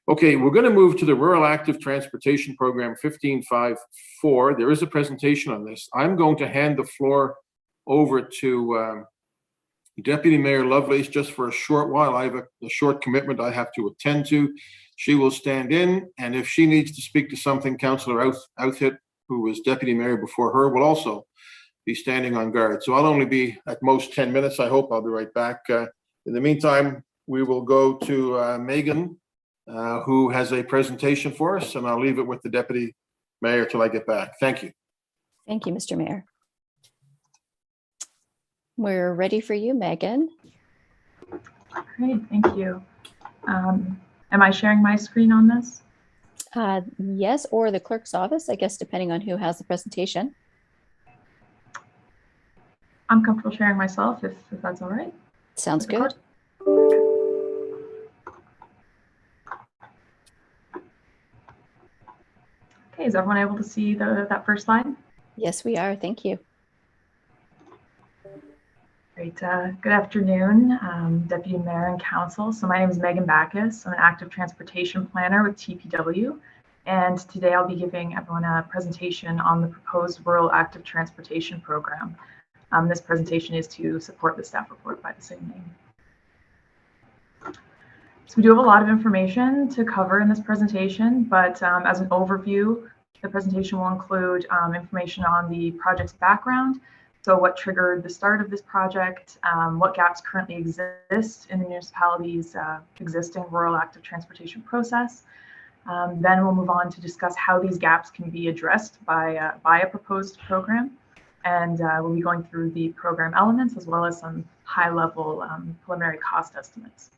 Okay, we're going to move to the Rural Active Transportation Program 1554. There is a presentation on this. I'm going to hand the floor over to Deputy Mayor Lovelace just for a short while. I have a short commitment I have to attend to. She will stand in, and if she needs to speak to something, Councillor Outhit, who was Deputy Mayor before her, will also be standing on guard. So I'll only be at most 10 minutes. I hope I'll be right back. In the meantime, we will go to Megan, who has a presentation for us, and I'll leave it with the Deputy Mayor till I get back. Thank you. Thank you, Mr. Mayor. We're ready for you, Megan. Great, thank you. Am I sharing my screen on this? Yes, or the clerk's office, I guess, depending on who has the presentation. I'm comfortable sharing myself if that's all right. Sounds good. Okay, is everyone able to see that first slide? Yes, we are. Thank you. Great. Good afternoon, Deputy Mayor and Council. So my name is Megan Backus. I'm an active transportation planner with TPW. And today I'll be giving everyone a presentation on the proposed Rural Active Transportation Program. This presentation is to support the staff report by the same name. So we do have a lot of information to cover in this presentation, but as an overview, the presentation will include information on the project's background. So what triggered the start of this project, what gaps currently exist in the municipality's existing rural active transportation process. Then we'll move on to discuss how these gaps can be addressed by a proposed program. And we'll be going through the program elements as well as some high-level preliminary cost estimates.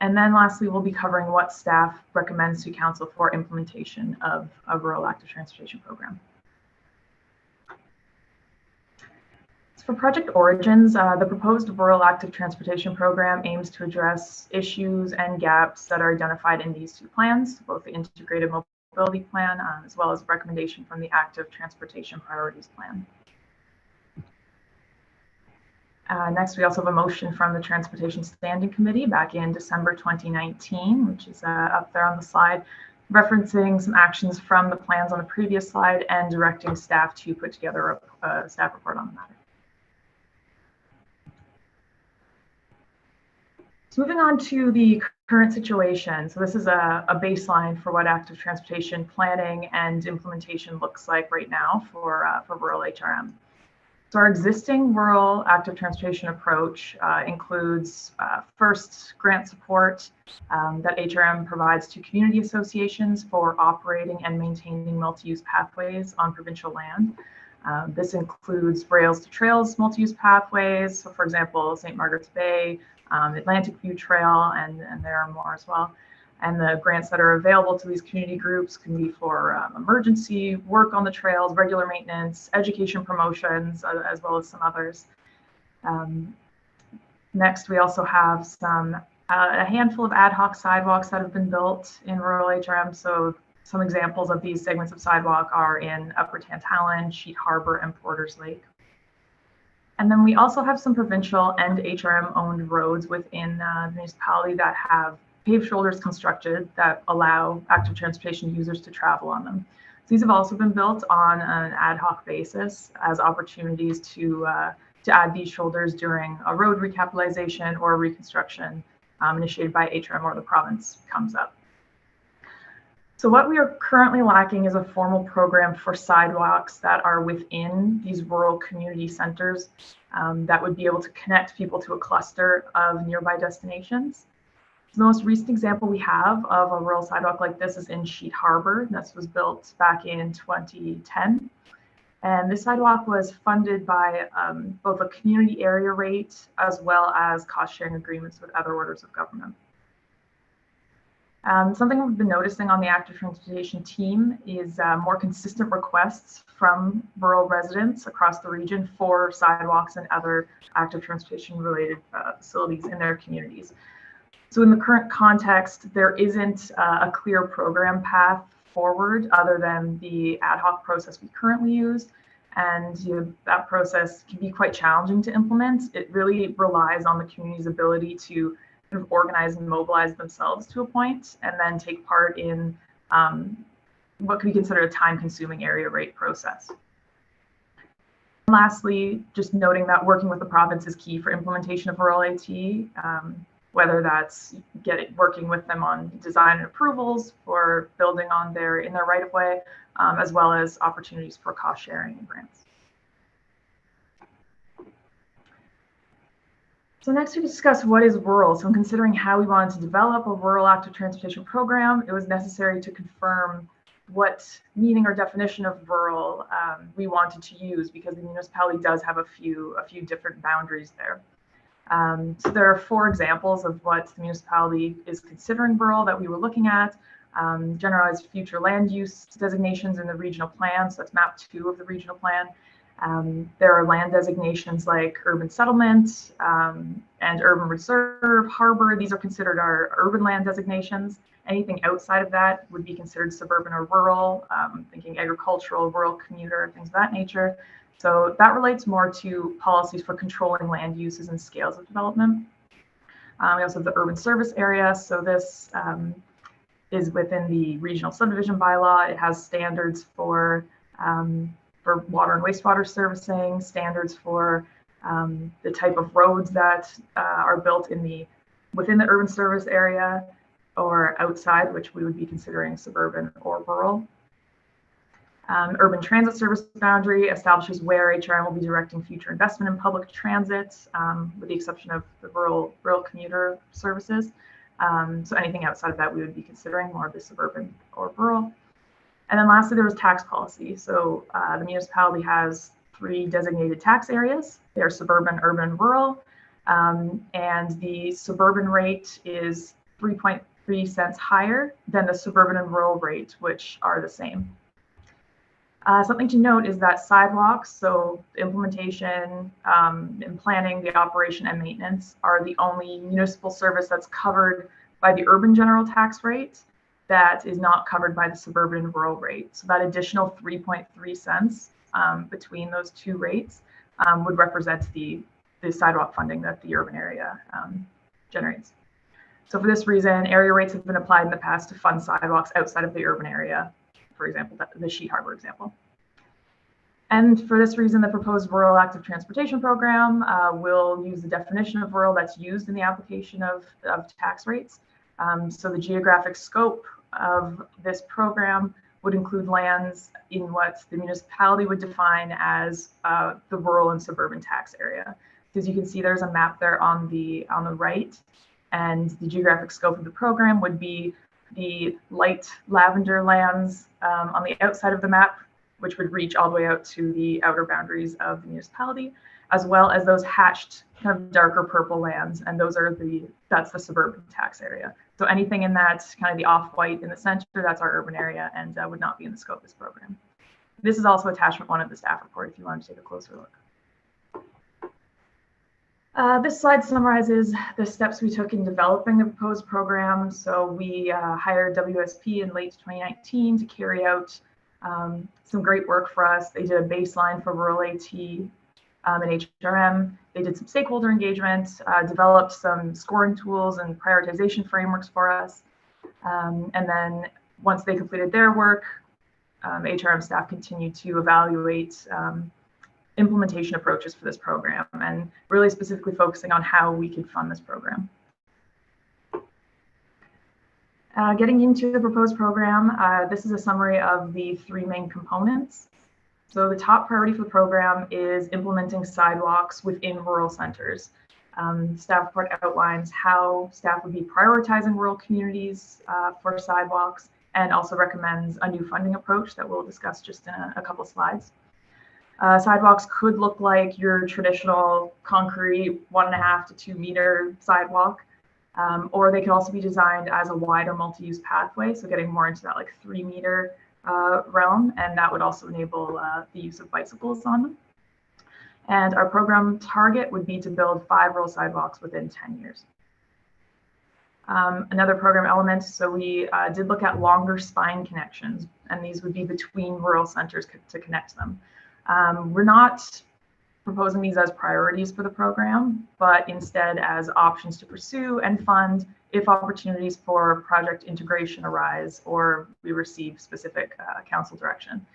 And then lastly, we'll be covering what staff recommends to Council for implementation of a rural active transportation program. For project origins, the proposed Rural Active Transportation Program aims to address issues and gaps that are identified in these two plans, both the Integrated Mobility Plan as well as a recommendation from the Active Transportation Priorities Plan. Next, we also have a motion from the Transportation Standing Committee back in December 2019, which is up there on the slide, referencing some actions from the plans on the previous slide and directing staff to put together a staff report on the matter. So moving on to the current situation. So this is a baseline for what active transportation planning and implementation looks like right now for rural HRM. So our existing rural active transportation approach includes first grant support that HRM provides to community associations for operating and maintaining multi-use pathways on provincial land. This includes rails to trails multi-use pathways. So for example, St. Margaret's Bay, Atlantic View Trail, and there are more as well. And the grants that are available to these community groups can be for emergency work on the trails, regular maintenance, education promotions, as well as some others. Next, we also have a handful of ad hoc sidewalks that have been built in rural HRM. So some examples of these segments of sidewalk are in Upper Tantallon, Sheet Harbor, and Porters Lake. And then we also have some provincial and HRM owned roads within the municipality that have paved shoulders constructed that allow active transportation users to travel on them. So these have also been built on an ad hoc basis as opportunities to add these shoulders during a road recapitalization or reconstruction initiated by HRM or the province comes up. So what we are currently lacking is a formal program for sidewalks that are within these rural community centers that would be able to connect people to a cluster of nearby destinations. The most recent example we have of a rural sidewalk like this is in Sheet Harbor. This was built back in 2010. And this sidewalk was funded by both a community area rate as well as cost sharing agreements with other orders of government. Something we've been noticing on the active transportation team is more consistent requests from rural residents across the region for sidewalks and other active transportation related facilities in their communities. So in the current context, there isn't a clear program path forward other than the ad hoc process we currently use. And that process can be quite challenging to implement. It really relies on the community's ability to sort of organize and mobilize themselves to a point, and then take part in what could be considered a time-consuming area rate process. And lastly, just noting that working with the province is key for implementation of rural AT, whether that's working with them on design and approvals for building in their right-of-way, as well as opportunities for cost sharing and grants. So next we discuss what is rural. So in considering how we wanted to develop a rural active transportation program, it was necessary to confirm what meaning or definition of rural we wanted to use, because the municipality does have a few different boundaries there. So there are 4 examples of what the municipality is considering rural that we were looking at. Generalized future land use designations in the regional plan, so that's map 2 of the regional plan. There are land designations like urban settlement and urban reserve, harbor. These are considered our urban land designations. Anything outside of that would be considered suburban or rural, thinking agricultural, rural commuter, things of that nature. So that relates more to policies for controlling land uses and scales of development. We also have the urban service area. So this is within the regional subdivision bylaw. It has standards for water and wastewater servicing, standards for the type of roads that are built within the urban service area or outside, which we would be considering suburban or rural. Urban transit service boundary establishes where HRM will be directing future investment in public transit, with the exception of the rural commuter services. So anything outside of that, we would be considering more of the suburban or rural. And then lastly, there was tax policy. So the municipality has 3 designated tax areas. They are suburban, urban, and rural. And the suburban rate is 3.3 cents higher than the suburban and rural rate, which are the same. Something to note is that sidewalks, so implementation and planning, the operation and maintenance are the only municipal service that's covered by the urban general tax rate that is not covered by the suburban and rural rate. So that additional 3.3 cents between those 2 rates would represent the sidewalk funding that the urban area generates. So for this reason, area rates have been applied in the past to fund sidewalks outside of the urban area, for example, the Sheet Harbor example. And for this reason, the proposed rural active transportation program will use the definition of rural that's used in the application of tax rates. So the geographic scope of this program would include lands in what the municipality would define as the rural and suburban tax area. As you can see, there's a map there on the right, and the geographic scope of the program would be the light lavender lands on the outside of the map, which would reach all the way out to the outer boundaries of the municipality, as well as those hatched kind of darker purple lands, and that's the suburban tax area. So anything in that kind of the off-white in the center, that's our urban area, and would not be in the scope of this program. This is also attachment 1 of the staff report if you want to take a closer look. This slide summarizes the steps we took in developing the proposed program. So we hired WSP in late 2019 to carry out some great work for us. They did a baseline for rural AT and HRM. They did some stakeholder engagement, developed some scoring tools and prioritization frameworks for us. And then once they completed their work, HRM staff continued to evaluate implementation approaches for this program, and really specifically focusing on how we could fund this program. Getting into the proposed program, this is a summary of the 3 main components. So the top priority for the program is implementing sidewalks within rural centers. Staff report outlines how staff would be prioritizing rural communities for sidewalks, and also recommends a new funding approach that we'll discuss just in a couple slides. Sidewalks could look like your traditional concrete 1.5 to 2 meter sidewalk. Or they could also be designed as a wider multi-use pathway, so getting more into that like 3-meter realm, and that would also enable the use of bicycles on them. And our program target would be to build 5 rural sidewalks within 10 years. Another program element, so we did look at longer spine connections, and these would be between rural centers to connect them. We're not proposing these as priorities for the program, but instead as options to pursue and fund if opportunities for project integration arise or we receive specific council direction.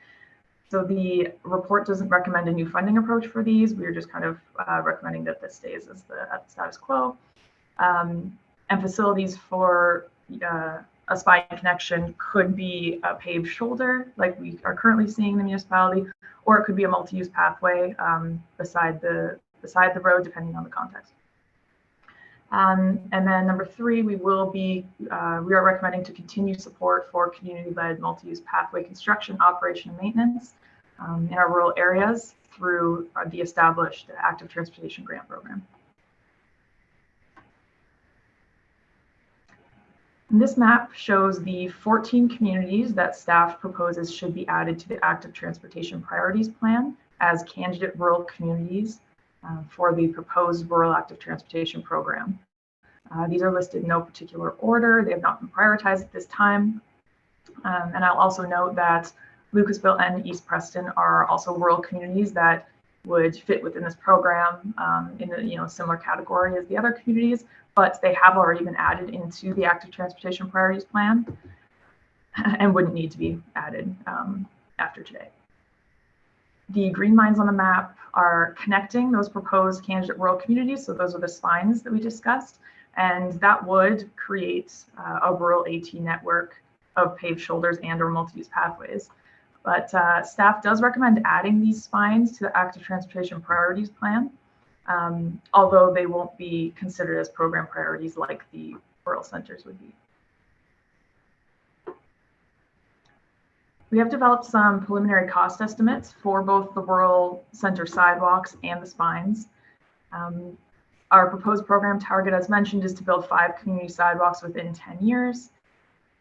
So the report doesn't recommend a new funding approach for these. We're just kind of recommending that this stays as at the status quo. And facilities for a spine connection could be a paved shoulder, like we are currently seeing in the municipality, or it could be a multi-use pathway beside the road, depending on the context. And then number 3, we are recommending to continue support for community-led multi-use pathway construction, operation, and maintenance in our rural areas through the established Active Transportation Grant Program. And this map shows the 14 communities that staff proposes should be added to the Active Transportation Priorities Plan as candidate rural communities for the proposed Rural Active Transportation Program. These are listed in no particular order. They have not been prioritized at this time. And I'll also note that Lucasville and East Preston are also rural communities that would fit within this program in a similar category as the other communities, but they have already been added into the Active Transportation Priorities Plan and wouldn't need to be added after today. The green lines on the map are connecting those proposed candidate rural communities. So those are the spines that we discussed, and that would create a rural AT network of paved shoulders and or multi-use pathways. But staff does recommend adding these spines to the Active Transportation Priorities Plan, although they won't be considered as program priorities like the rural centers would be. We have developed some preliminary cost estimates for both the rural center sidewalks and the spines. Our proposed program target, as mentioned, is to build 5 community sidewalks within 10 years,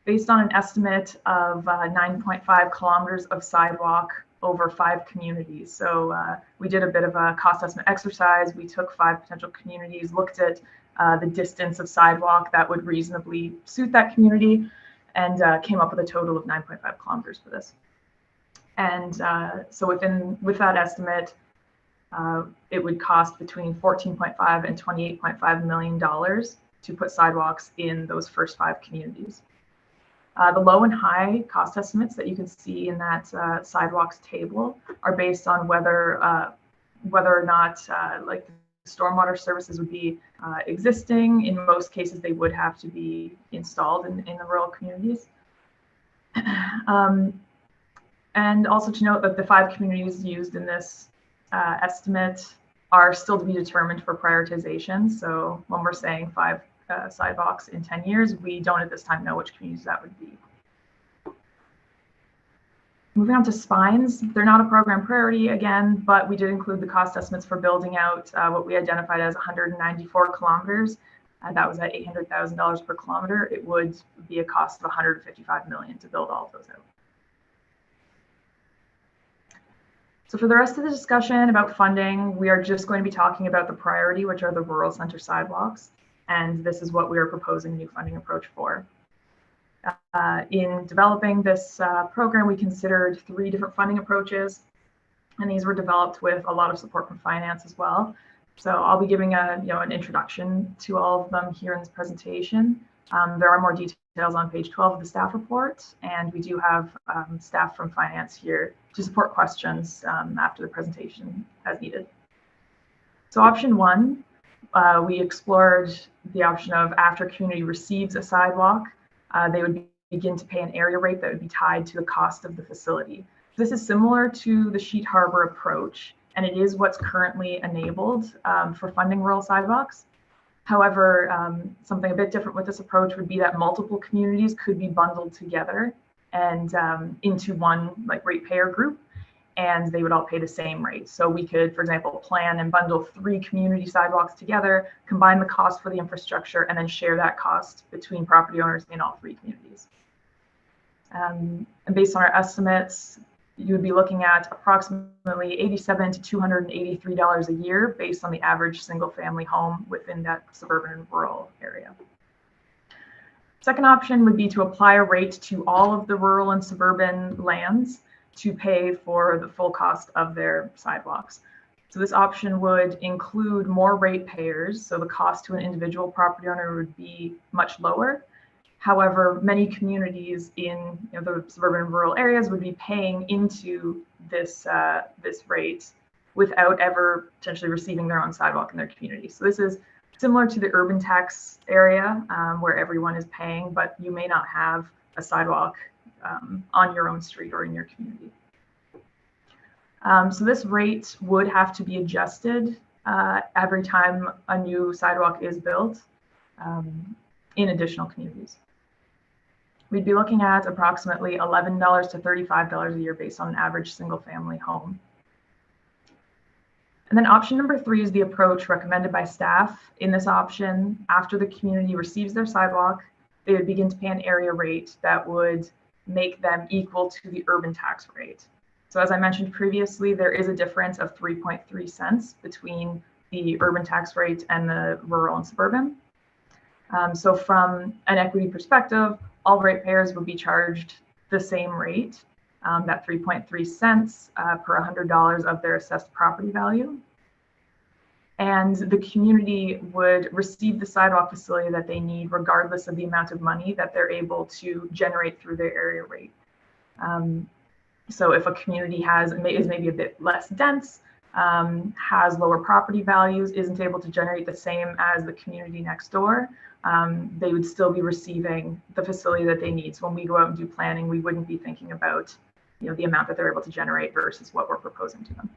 based on an estimate of 9.5 kilometers of sidewalk over 5 communities. So we did a bit of a cost estimate exercise. We took 5 potential communities, looked at the distance of sidewalk that would reasonably suit that community, and came up with a total of 9.5 kilometers for this. And so with that estimate, it would cost between $14.5 and $28.5 million to put sidewalks in those first 5 communities. The low and high cost estimates that you can see in that sidewalks table are based on whether or not like stormwater services would be existing. In most cases, they would have to be installed in the rural communities. And also to note that the 5 communities used in this estimate are still to be determined for prioritization. So when we're saying 5 sidewalks in 10 years, we don't at this time know which communities that would be. Moving on to spines, they're not a program priority again, but we did include the cost estimates for building out what we identified as 194 kilometers. That was at $800,000 per kilometer. It would be a cost of $155 million to build all of those out. So for the rest of the discussion about funding, we are just going to be talking about the priority, which are the rural center sidewalks. And this is what we are proposing a new funding approach for. In developing this program, we considered 3 different funding approaches, and these were developed with a lot of support from finance as well. So I'll be giving an introduction to all of them here in this presentation. There are more details on page 12 of the staff report, and we do have staff from finance here to support questions after the presentation as needed. So option 1, we explored the option of after a community receives a sidewalk, they would begin to pay an area rate that would be tied to the cost of the facility. This is similar to the Sheet Harbor approach, and it is what's currently enabled for funding rural sidewalks. However, something a bit different with this approach would be that multiple communities could be bundled together and into one ratepayer group. and they would all pay the same rate. So we could, for example, plan and bundle 3 community sidewalks together, combine the cost for the infrastructure, and then share that cost between property owners in all 3 communities. And based on our estimates, you would be looking at approximately $87 to $283 a year based on the average single family home within that suburban and rural area. Second option would be to apply a rate to all of the rural and suburban lands to pay for the full cost of their sidewalks. So this option would include more ratepayers, so the cost to an individual property owner would be much lower. However, many communities in the suburban and rural areas would be paying into this rate without ever potentially receiving their own sidewalk in their community. So this is similar to the urban tax area where everyone is paying, but you may not have a sidewalk on your own street or in your community. So this rate would have to be adjusted every time a new sidewalk is built in additional communities. We'd be looking at approximately $11 to $35 a year based on an average single family home. And then option number 3 is the approach recommended by staff. In this option, after the community receives their sidewalk, they would begin to pay an area rate that would make them equal to the urban tax rate. So as I mentioned previously, there is a difference of 3.3 cents between the urban tax rate and the rural and suburban. So from an equity perspective, all ratepayers would be charged the same rate, that 3.3 cents per $100 of their assessed property value. And the community would receive the sidewalk facility that they need regardless of the amount of money that they're able to generate through their area rate. So if a community is maybe a bit less dense, has lower property values, isn't able to generate the same as the community next door, they would still be receiving the facility that they need. So when we go out and do planning, we wouldn't be thinking about the amount that they're able to generate versus what we're proposing to them.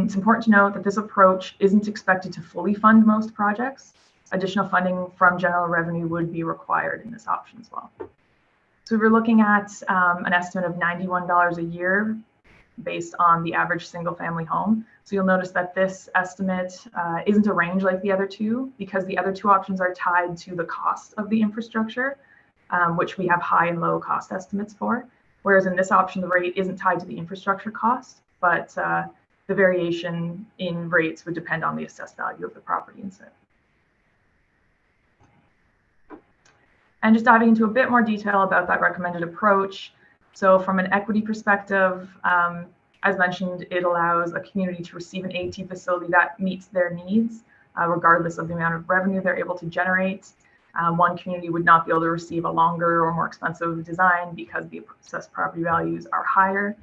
It's important to note that this approach isn't expected to fully fund most projects. Additional funding from general revenue would be required in this option as well. So we're looking at an estimate of $91 a year based on the average single family home. So you'll notice that this estimate isn't a range like the other two, because the other 2 options are tied to the cost of the infrastructure, which we have high and low cost estimates for. Whereas in this option, the rate isn't tied to the infrastructure cost, but the variation in rates would depend on the assessed value of the property instead. And just diving into a bit more detail about that recommended approach. So from an equity perspective, as mentioned, it allows a community to receive an AT facility that meets their needs, regardless of the amount of revenue they're able to generate. One community would not be able to receive a longer or more expensive design because the assessed property values are higher.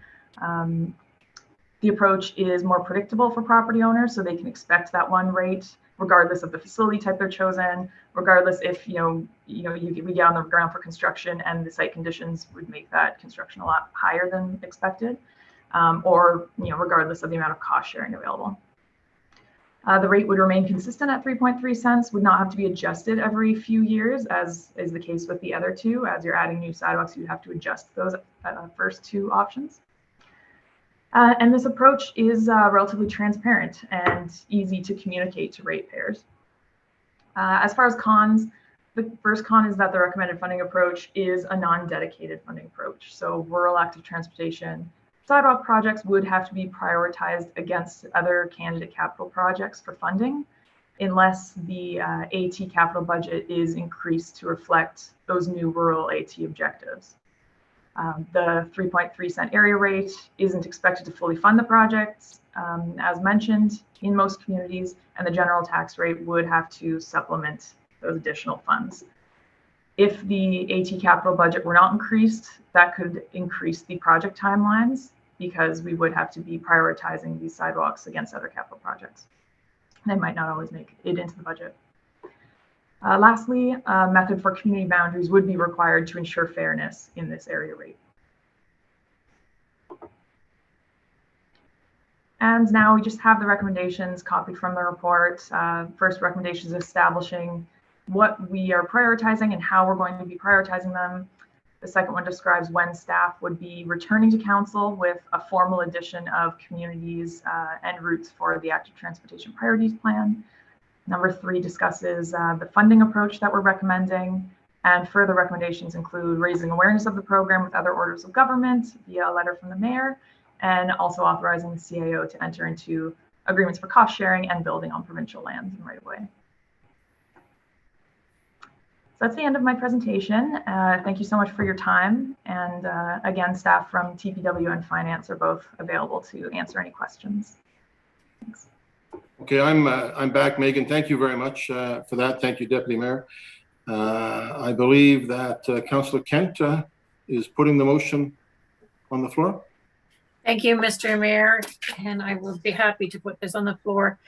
The approach is more predictable for property owners, so they can expect that one rate, regardless of the facility type they're chosen, regardless if we get on the ground for construction and the site conditions would make that construction a lot higher than expected, or regardless of the amount of cost sharing available. The rate would remain consistent at 3.3 cents, would not have to be adjusted every few years, as is the case with the other 2. As you're adding new sidewalks, you have to adjust those first 2 options. And this approach is relatively transparent and easy to communicate to ratepayers. As far as cons, the first con is that the recommended funding approach is a non-dedicated funding approach. So rural active transportation sidewalk projects would have to be prioritized against other candidate capital projects for funding, unless the AT capital budget is increased to reflect those new rural AT objectives. The 3.3 cent area rate isn't expected to fully fund the projects, as mentioned, in most communities, and the general tax rate would have to supplement those additional funds. If the AT capital budget were not increased, that could increase the project timelines because we would have to be prioritizing these sidewalks against other capital projects. They might not always make it into the budget. Lastly, a method for community boundaries would be required to ensure fairness in this area rate. And now we just have the recommendations copied from the report. First recommendation is establishing what we are prioritizing and how we're going to be prioritizing them. The second one describes when staff would be returning to council with a formal addition of communities and routes for the active transportation priorities plan. Number 3 discusses the funding approach that we're recommending, and further recommendations include raising awareness of the program with other orders of government via a letter from the mayor, and also authorizing the CAO to enter into agreements for cost sharing and building on provincial lands and right of way. So that's the end of my presentation. Thank you so much for your time. And again, staff from TPW and Finance are both available to answer any questions. Thanks. Okay, I'm back, Megan. Thank you very much for that. Thank you, Deputy Mayor. I believe that Councillor Kent is putting the motion on the floor. Thank you, Mr. Mayor, and I will be happy to put this on the floor.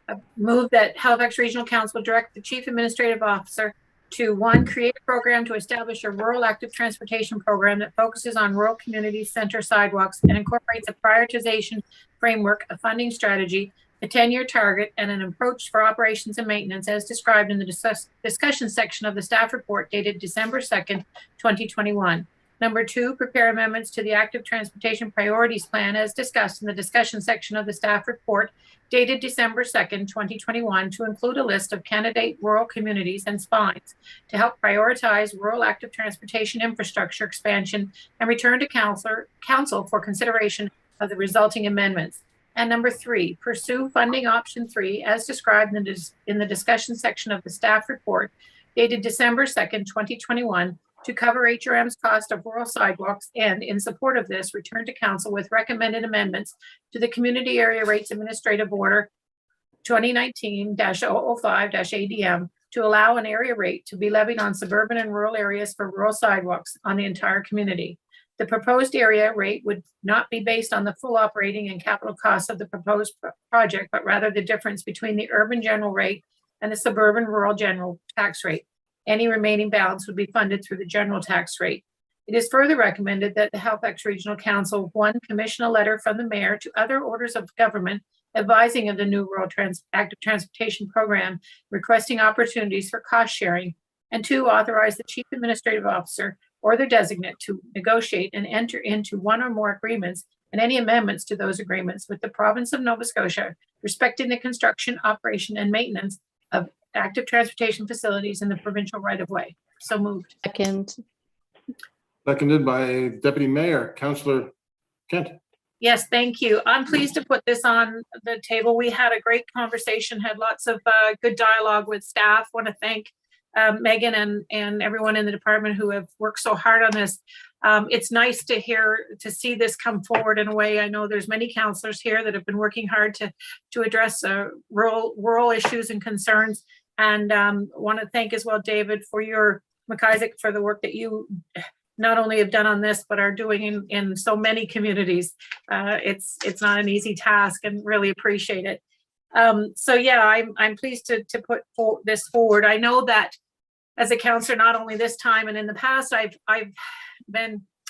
I move that Halifax Regional Council direct the Chief Administrative Officer to 1, create a program to establish a rural active transportation program that focuses on rural community center sidewalks and incorporates a prioritization framework, a funding strategy, a 10-year target, and an approach for operations and maintenance as described in the discussion section of the staff report dated December 2nd, 2021. Number 2, prepare amendments to the active transportation priorities plan as discussed in the discussion section of the staff report dated December 2nd, 2021 to include a list of candidate rural communities and spines to help prioritize rural active transportation infrastructure expansion and return to council for consideration of the resulting amendments. And number 3, pursue funding option 3 as described in the discussion section of the staff report dated December 2nd, 2021 to cover HRM's cost of rural sidewalks and, in support of this, return to council with recommended amendments to the Community Area Rates Administrative Order 2019-005-ADM to allow an area rate to be levied on suburban and rural areas for rural sidewalks on the entire community. The proposed area rate would not be based on the full operating and capital costs of the proposed project, but rather the difference between the urban general rate and the suburban rural general tax rate. Any remaining balance would be funded through the general tax rate. It is further recommended that the Halifax Regional Council 1, commission a letter from the mayor to other orders of government advising of the new rural active transportation program, requesting opportunities for cost sharing, and 2, authorize the Chief Administrative Officer or their designate to negotiate and enter into 1 or more agreements and any amendments to those agreements with the province of Nova Scotia respecting the construction, operation, and maintenance of active transportation facilities in the provincial right-of-way. So moved. Second. Seconded by Deputy Mayor, Councillor Kent. Yes, thank you. I'm pleased to put this on the table. We had a great conversation, had lots of good dialogue with staff. Want to thank Megan and everyone in the department who have worked so hard on this. It's nice to see this come forward in a way. I know there's many councillors here that have been working hard to address rural issues and concerns. And want to thank as well, David, for McIsaac, for the work that you not only have done on this, but are doing in so many communities. It's not an easy task and really appreciate it. So yeah, I'm pleased to put this forward. I know that as a councillor, not only this time and in the past,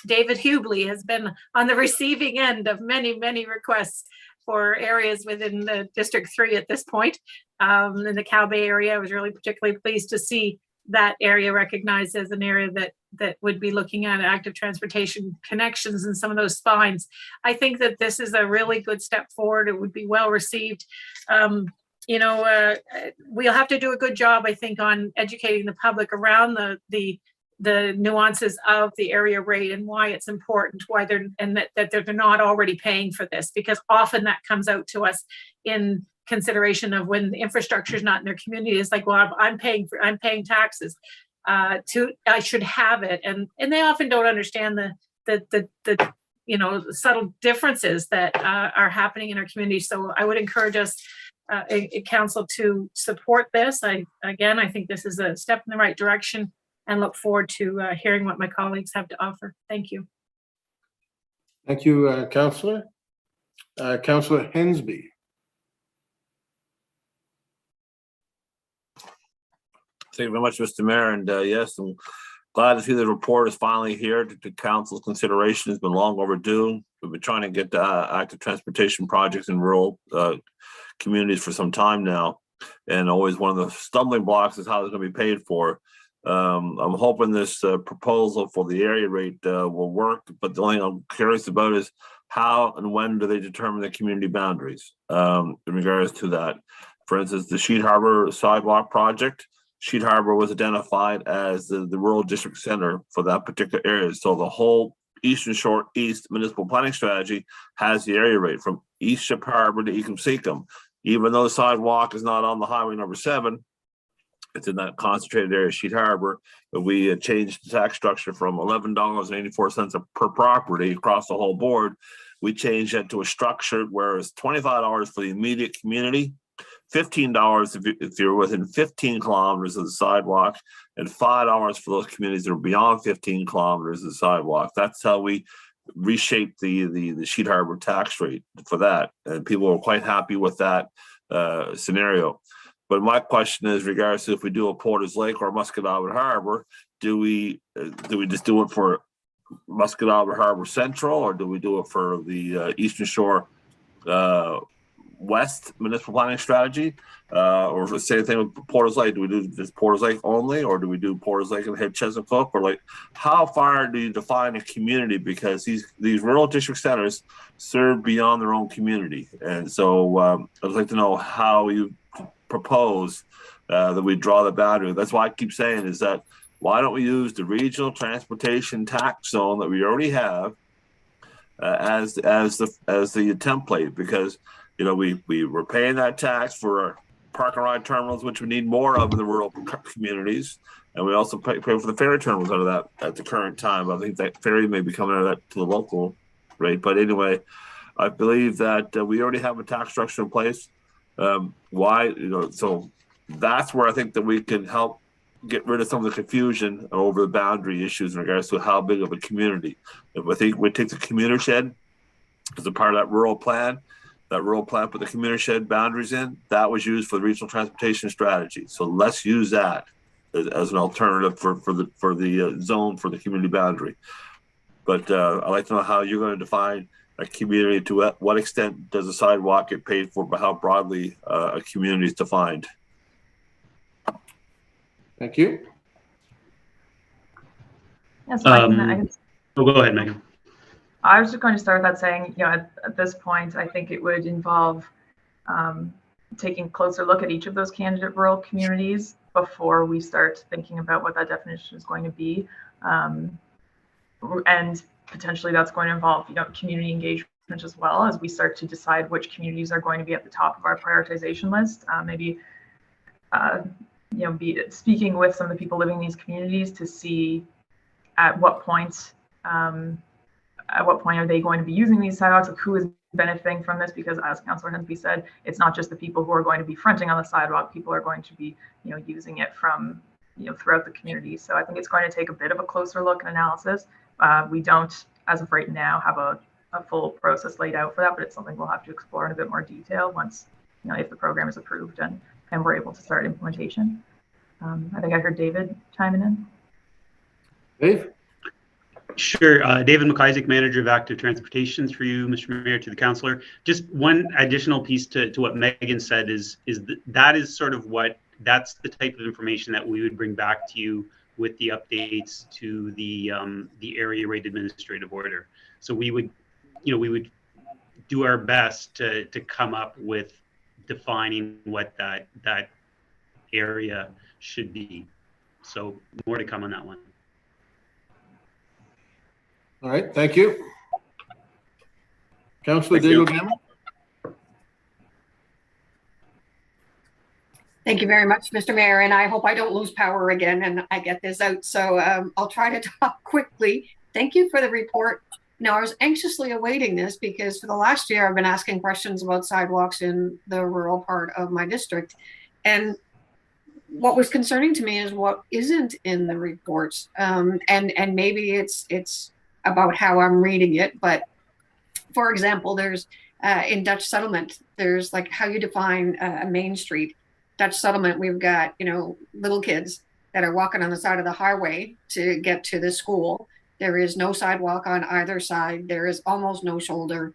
David Hubley has been on the receiving end of many, many requests for areas within the District 3 at this point. In the Cow Bay area, I was really particularly pleased to see that area recognized as an area that would be looking at active transportation connections and some of those spines. I think that this is a really good step forward. It would be well received. We'll have to do a good job, I think, on educating the public around the nuances of the area rate and why it's important, that they're not already paying for this, because often that comes out to us in consideration of when the infrastructure is not in their community. It's like, well, I'm paying taxes. I should have it, and they often don't understand the subtle differences that are happening in our community. So I would encourage us, council, to support this. I think this is a step in the right direction, and look forward to hearing what my colleagues have to offer. Thank you. Thank you, Councillor. Councillor Hensby. Thank you very much, Mr. Mayor. And yes, I'm glad to see the report is finally here to council's consideration. It's been long overdue. We've been trying to get active transportation projects in rural communities for some time now. And always one of the stumbling blocks is how it's going to be paid for. I'm hoping this proposal for the area rate will work, but the only thing I'm curious about is how and when do they determine the community boundaries in regards to that. For instance, the Sheet Harbor sidewalk project, Sheet Harbor was identified as the rural district center for that particular area. So the whole Eastern Shore East municipal planning strategy has the area rate from East Ship Harbor to Ecum-Secum. Even though the sidewalk is not on the highway number 7, it's in that concentrated area, Sheet Harbor, but we changed the tax structure from $11.84 per property across the whole board. We changed that to a structure where it's $25 for the immediate community, $15 if you're within 15 kilometers of the sidewalk, and $5 for those communities that are beyond 15 kilometers of the sidewalk. That's how we reshaped the Sheet Harbor tax rate for that, and people were quite happy with that scenario. But my question is, regards to if we do a Porter's Lake or Muscatawbin Harbor, do we just do it for Muscatawbin Harbor Central, or do we do it for the Eastern Shore West municipal planning strategy, or the same thing with Porter's Lake? Do we do just Porter's Lake only, or do we do Porter's Lake and Head Chesapeake? Or like, how far do you define a community? Because these rural district centers serve beyond their own community, and so I'd like to know how you propose that we draw the boundary. That's why I keep saying is that why don't we use the regional transportation tax zone that we already have as the template? Because we were paying that tax for our park and ride terminals, which we need more of in the rural communities, and we also pay for the ferry terminals out of that at the current time. I think that ferry may be coming out of that to the local rate, but anyway, I believe that we already have a tax structure in place. So that's where I think that we can help get rid of some of the confusion over the boundary issues in regards to how big of a community. If I think we take the commuter shed as a part of that rural plan put the commuter shed boundaries in, that was used for the regional transportation strategy. So let's use that as an alternative for the zone for the community boundary. But I'd like to know how you're going to define a community. To what extent does a sidewalk get paid for, but how broadly a community is defined? Thank you. Yes, I can Go ahead, Megan. I was just going to start that saying, at this point, I think it would involve taking a closer look at each of those candidate rural communities before we start thinking about what that definition is going to be. And potentially that's going to involve, community engagement as well, as we start to decide which communities are going to be at the top of our prioritization list. Maybe, be speaking with some of the people living in these communities to see at what point are they going to be using these sidewalks, like who is benefiting from this, because as Councillor Hensby said, it's not just the people who are going to be fronting on the sidewalk, people are going to be, using it from, throughout the community. So I think it's going to take a bit of a closer look and analysis. We don't, as of right now, have a full process laid out for that, but it's something we'll have to explore in a bit more detail once, if the program is approved and we're able to start implementation. I think I heard David chiming in. Dave? Sure. David McIsaac, Manager of Active Transportation, through you, Mr. Mayor, to the councillor. Just one additional piece to what Megan said is that is sort of that's the type of information that we would bring back to you with the updates to the area rate administrative order. So we would do our best to come up with defining what that area should be. So more to come on that one. All right, thank you. Councillor Diego Gammon. Thank you very much, Mr. Mayor, and I hope I don't lose power again and I get this out. So I'll try to talk quickly. Thank you for the report. Now, I was anxiously awaiting this because for the last year, I've been asking questions about sidewalks in the rural part of my district. And what was concerning to me is what isn't in the reports. And maybe it's about how I'm reading it. But for example, there's in Dutch settlement, there's like how you define a main street. Dutch settlement, we've got, little kids that are walking on the side of the highway to get to the school. There is no sidewalk on either side. There is almost no shoulder.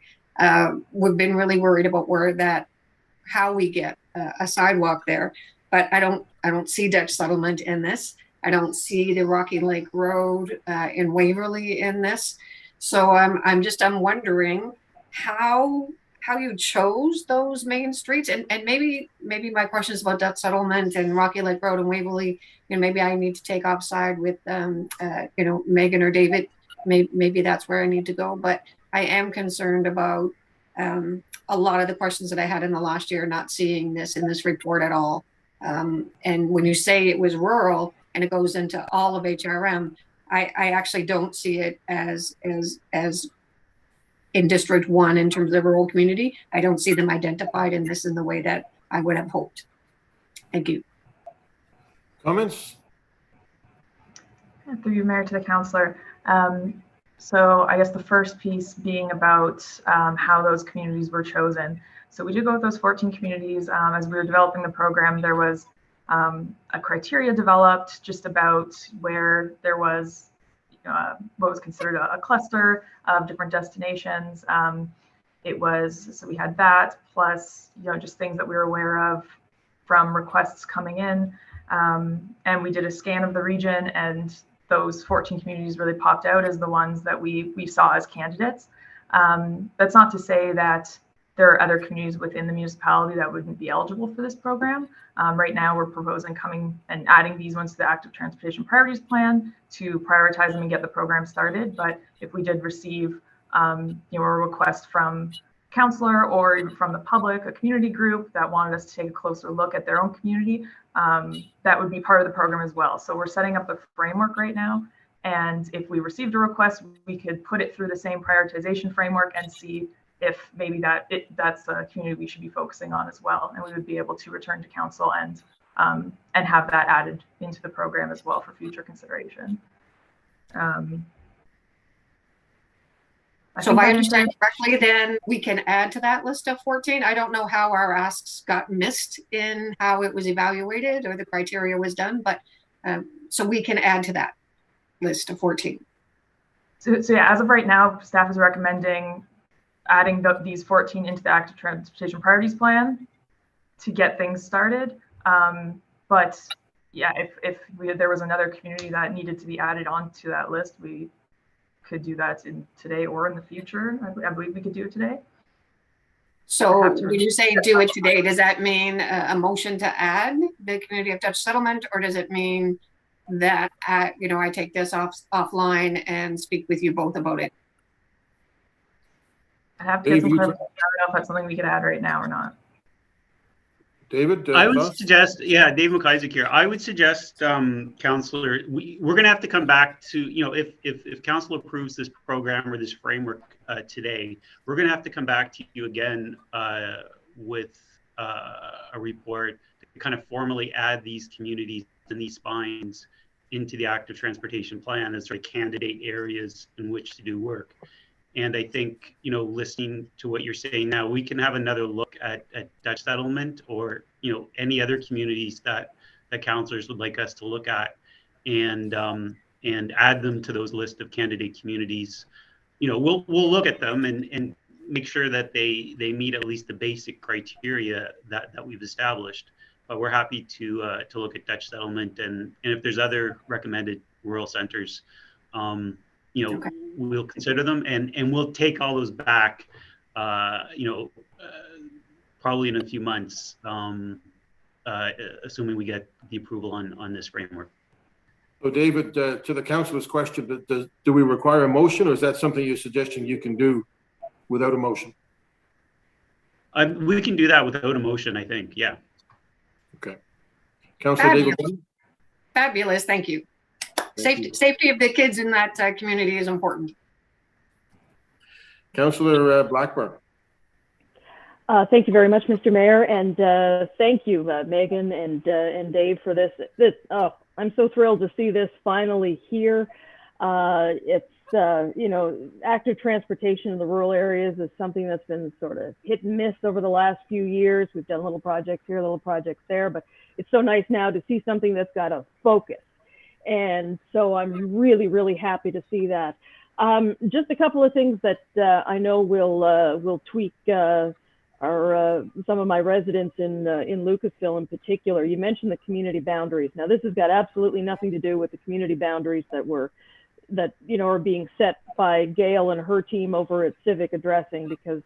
We've been really worried about how we get a sidewalk there, but I don't see Dutch settlement in this. I don't see the Rocky Lake Road in Waverly in this. So I'm wondering how you chose those main streets, and maybe my question is about Dutch Settlement and Rocky Lake Road and Waverly. You know, maybe I need to take offside with you know, Megan or David. Maybe that's where I need to go. But I am concerned about a lot of the questions that I had in the last year, not seeing this in this report at all. And when you say it was rural and it goes into all of HRM, I actually don't see it as in District 1 in terms of rural community. I don't see them identified in this in the way that I would have hoped. Thank you. Comments? Through you, Mayor, to the councillor. So I guess the first piece being about how those communities were chosen. So we did go with those 14 communities. As we were developing the program, there was a criteria developed just about where there was what was considered a cluster of different destinations. So we had that, plus, just things that we were aware of from requests coming in. And we did a scan of the region, and those 14 communities really popped out as the ones that we saw as candidates. That's not to say that there are other communities within the municipality that wouldn't be eligible for this program. Right now, we're proposing coming and adding these ones to the Active Transportation Priorities Plan to prioritize them and get the program started. But if we did receive a request from councillor or even from the public, a community group that wanted us to take a closer look at their own community, that would be part of the program as well. So we're setting up the framework right now. And if we received a request, we could put it through the same prioritization framework and see if maybe that's a community we should be focusing on as well. And we would be able to return to council and have that added into the program as well for future consideration. So if I understand correctly, then we can add to that list of 14. I don't know how our asks got missed in how it was evaluated or the criteria was done, but so we can add to that list of 14. So yeah, as of right now, staff is recommending adding these 14 into the Active Transportation Priorities Plan to get things started. But yeah, if there was another community that needed to be added onto that list, we could do that today or in the future. I believe we could do it today. So when you say do it today, does that mean a motion to add the community of Dutch Settlement, or does it mean that I take this offline and speak with you both about it? I have to get some clarification. I don't know if that's something we could add right now or not. David? I would suggest, Dave McIsaac here. I would suggest, Councillor, we're going to have to come back to, if Council approves this program or this framework today, we're going to have to come back to you again with a report to kind of formally add these communities and these spines into the Active Transportation Plan as sort of candidate areas in which to do work. And I think, listening to what you're saying now, we can have another look at Dutch Settlement or, any other communities that councillors would like us to look at and add them to those list of candidate communities. We'll look at them and make sure that they meet at least the basic criteria that we've established. But we're happy to look at Dutch Settlement, and if there's other recommended rural centers, okay, we'll consider them and we'll take all those back, probably in a few months, assuming we get the approval on this framework. So David, to the councillor's question, do we require a motion, or is that something you're suggesting you can do without a motion? We can do that without a motion, I think, yeah. Okay. Councillor David. Fabulous, thank you. Safety of the kids in that community is important. Councillor Blackburn. Thank you very much, Mr. Mayor, and thank you, Megan and Dave, for this. I'm so thrilled to see this finally here. It's active transportation in the rural areas is something that's been sort of hit and miss over the last few years. We've done little projects here, little projects there, but it's so nice now to see something that's got a focus. And so I'm really, really happy to see that. Just a couple of things that I know we'll tweak some of my residents in Lucasville in particular. You mentioned the community boundaries. Now, this has got absolutely nothing to do with the community boundaries that are being set by Gail and her team over at Civic Addressing, because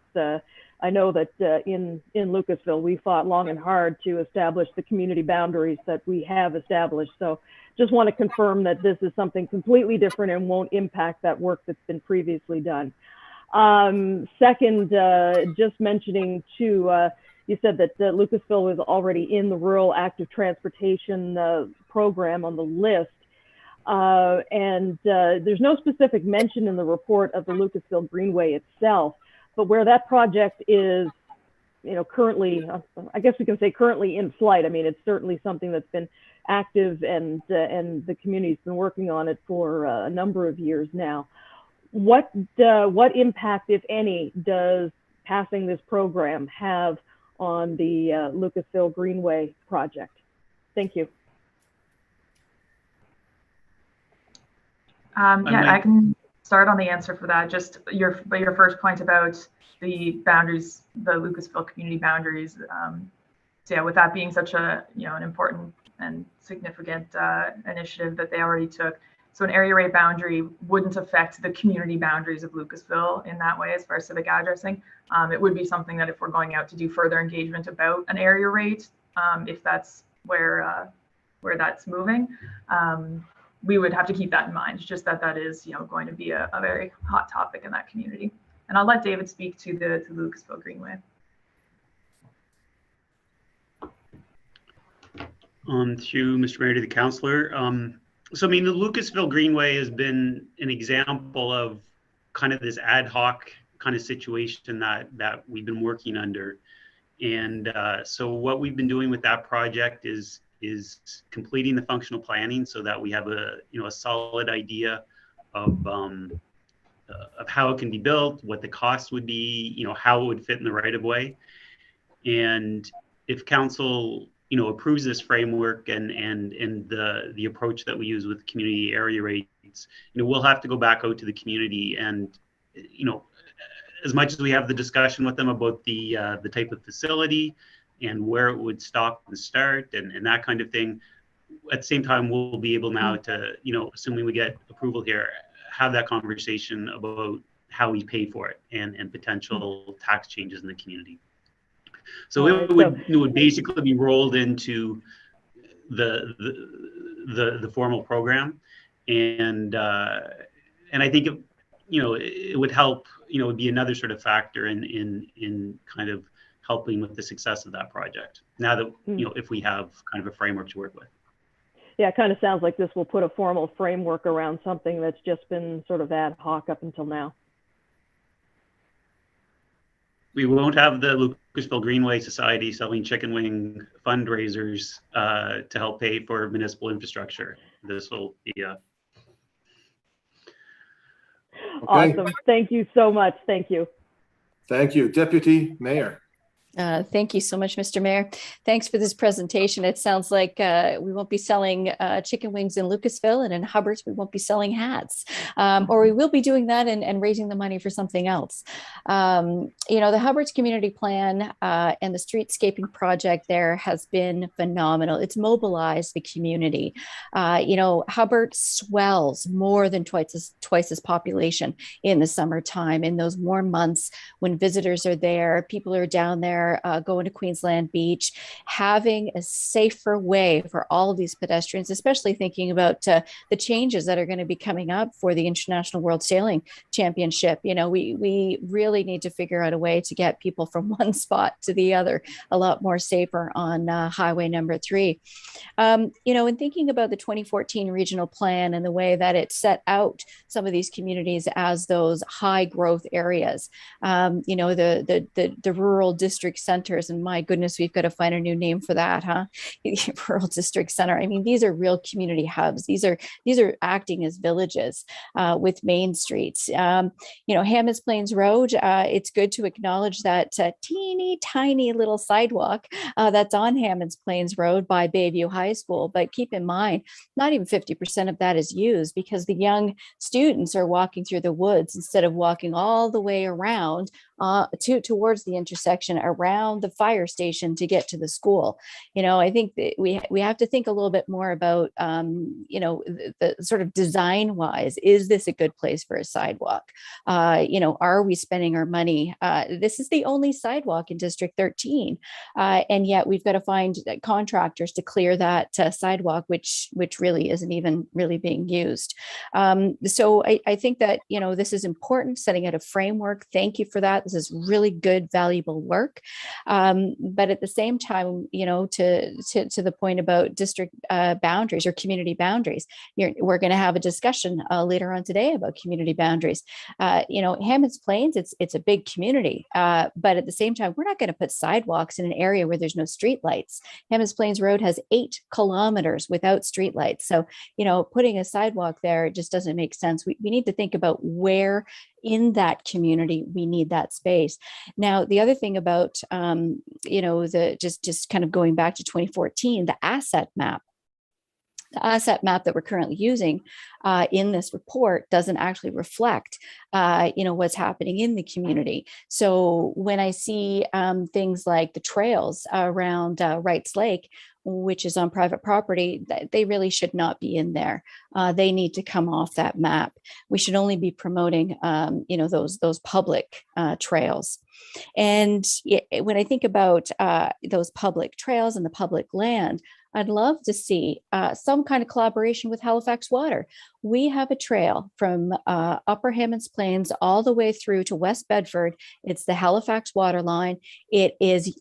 I know that in Lucasville, we fought long and hard to establish the community boundaries that we have established. So just want to confirm that this is something completely different and won't impact that work that's been previously done. Second, just mentioning too, you said that Lucasville was already in the Rural Active Transportation program on the list. And there's no specific mention in the report of the Lucasville Greenway itself, but where that project is, currently, I guess we can say currently in flight. I mean, it's certainly something that's been active, and the community's been working on it for a number of years now. What impact, if any, does passing this program have on the Lucasville Greenway project? Thank you. Yeah, I can start on the answer for that. Just your first point about the boundaries, the Lucasville community boundaries. So yeah, with that being such a an important and significant initiative that they already took. So an area rate boundary wouldn't affect the community boundaries of Lucasville in that way as far as civic addressing. It would be something that if we're going out to do further engagement about an area rate, if that's where that's moving, we would have to keep that in mind. It's just that is going to be a very hot topic in that community. And I'll let David speak to the Lucasville Greenway. Through Mr. Mayor to the councillor. So, I mean, the Lucasville Greenway has been an example of kind of this ad hoc kind of situation that we've been working under. And so what we've been doing with that project is completing the functional planning so that we have a solid idea of how it can be built, what the cost would be, how it would fit in the right of way. And if council approves this framework and the approach that we use with community area rates, we'll have to go back out to the community and, as much as we have the discussion with them about the type of facility and where it would stop and start and that kind of thing, at the same time, we'll be able now to, assuming we get approval here, have that conversation about how we pay for it and potential tax changes in the community. So it would basically be rolled into the formal program, and I think it would help. It would be another sort of factor in kind of helping with the success of that project. Now that if we have kind of a framework to work with. Yeah, it kind of sounds like this will put a formal framework around something that's just been sort of ad hoc up until now. We won't have the Lucasville Greenway Society selling chicken wing fundraisers to help pay for municipal infrastructure. This will be Awesome. Thank you so much. Thank you. Thank you. Deputy Mayor. Thank you so much, Mr. Mayor. Thanks for this presentation. It sounds like we won't be selling chicken wings in Lucasville, and in Hubbard's we won't be selling hats, or we will be doing that and raising the money for something else. The Hubbard's community plan and the streetscaping project there has been phenomenal. It's mobilized the community. Hubbard swells more than twice as population in the summertime, in those warm months when visitors are there, people are down there going to Queensland Beach, having a safer way for all of these pedestrians, especially thinking about the changes that are going to be coming up for the International World Sailing Championship. We really need to figure out a way to get people from one spot to the other a lot more safer on Highway number 3. In thinking about the 2014 regional plan and the way that it set out some of these communities as those high growth areas, the rural district centers, and my goodness, we've got to find a new name for that, huh? Rural district center. I mean, these are real community hubs. These are acting as villages with main streets. Hammond's Plains Road, it's good to acknowledge that teeny tiny little sidewalk that's on Hammond's Plains Road by Bayview High School. But keep in mind, not even 50% of that is used because the young students are walking through the woods instead of walking all the way around towards the intersection around the fire station to get to the school. I think that we have to think a little bit more about, the sort of design wise, is this a good place for a sidewalk? Are we spending our money? This is the only sidewalk in District 13. And yet we've got to find contractors to clear that sidewalk, which really isn't even really being used. So I think that, this is important, setting out a framework. Thank you for that. This is really good, valuable work. But at the same time, to the point about district boundaries or community boundaries, we're going to have a discussion later on today about community boundaries. Hammond's Plains, it's a big community, but at the same time, we're not going to put sidewalks in an area where there's no street lights. Hammond's Plains Road has 8 kilometers without street lights. So, putting a sidewalk there just doesn't make sense. We need to think about where in that community we need that space. Now, the other thing about, just kind of going back to 2014, the asset map. The asset map that we're currently using in this report doesn't actually reflect, what's happening in the community. So when I see things like the trails around Wrights Lake, which is on private property, they really should not be in there. They need to come off that map. We should only be promoting, those public trails. And when I think about those public trails and the public land, I'd love to see some kind of collaboration with Halifax Water. We have a trail from Upper Hammond's Plains all the way through to West Bedford. It's the Halifax Water Line. It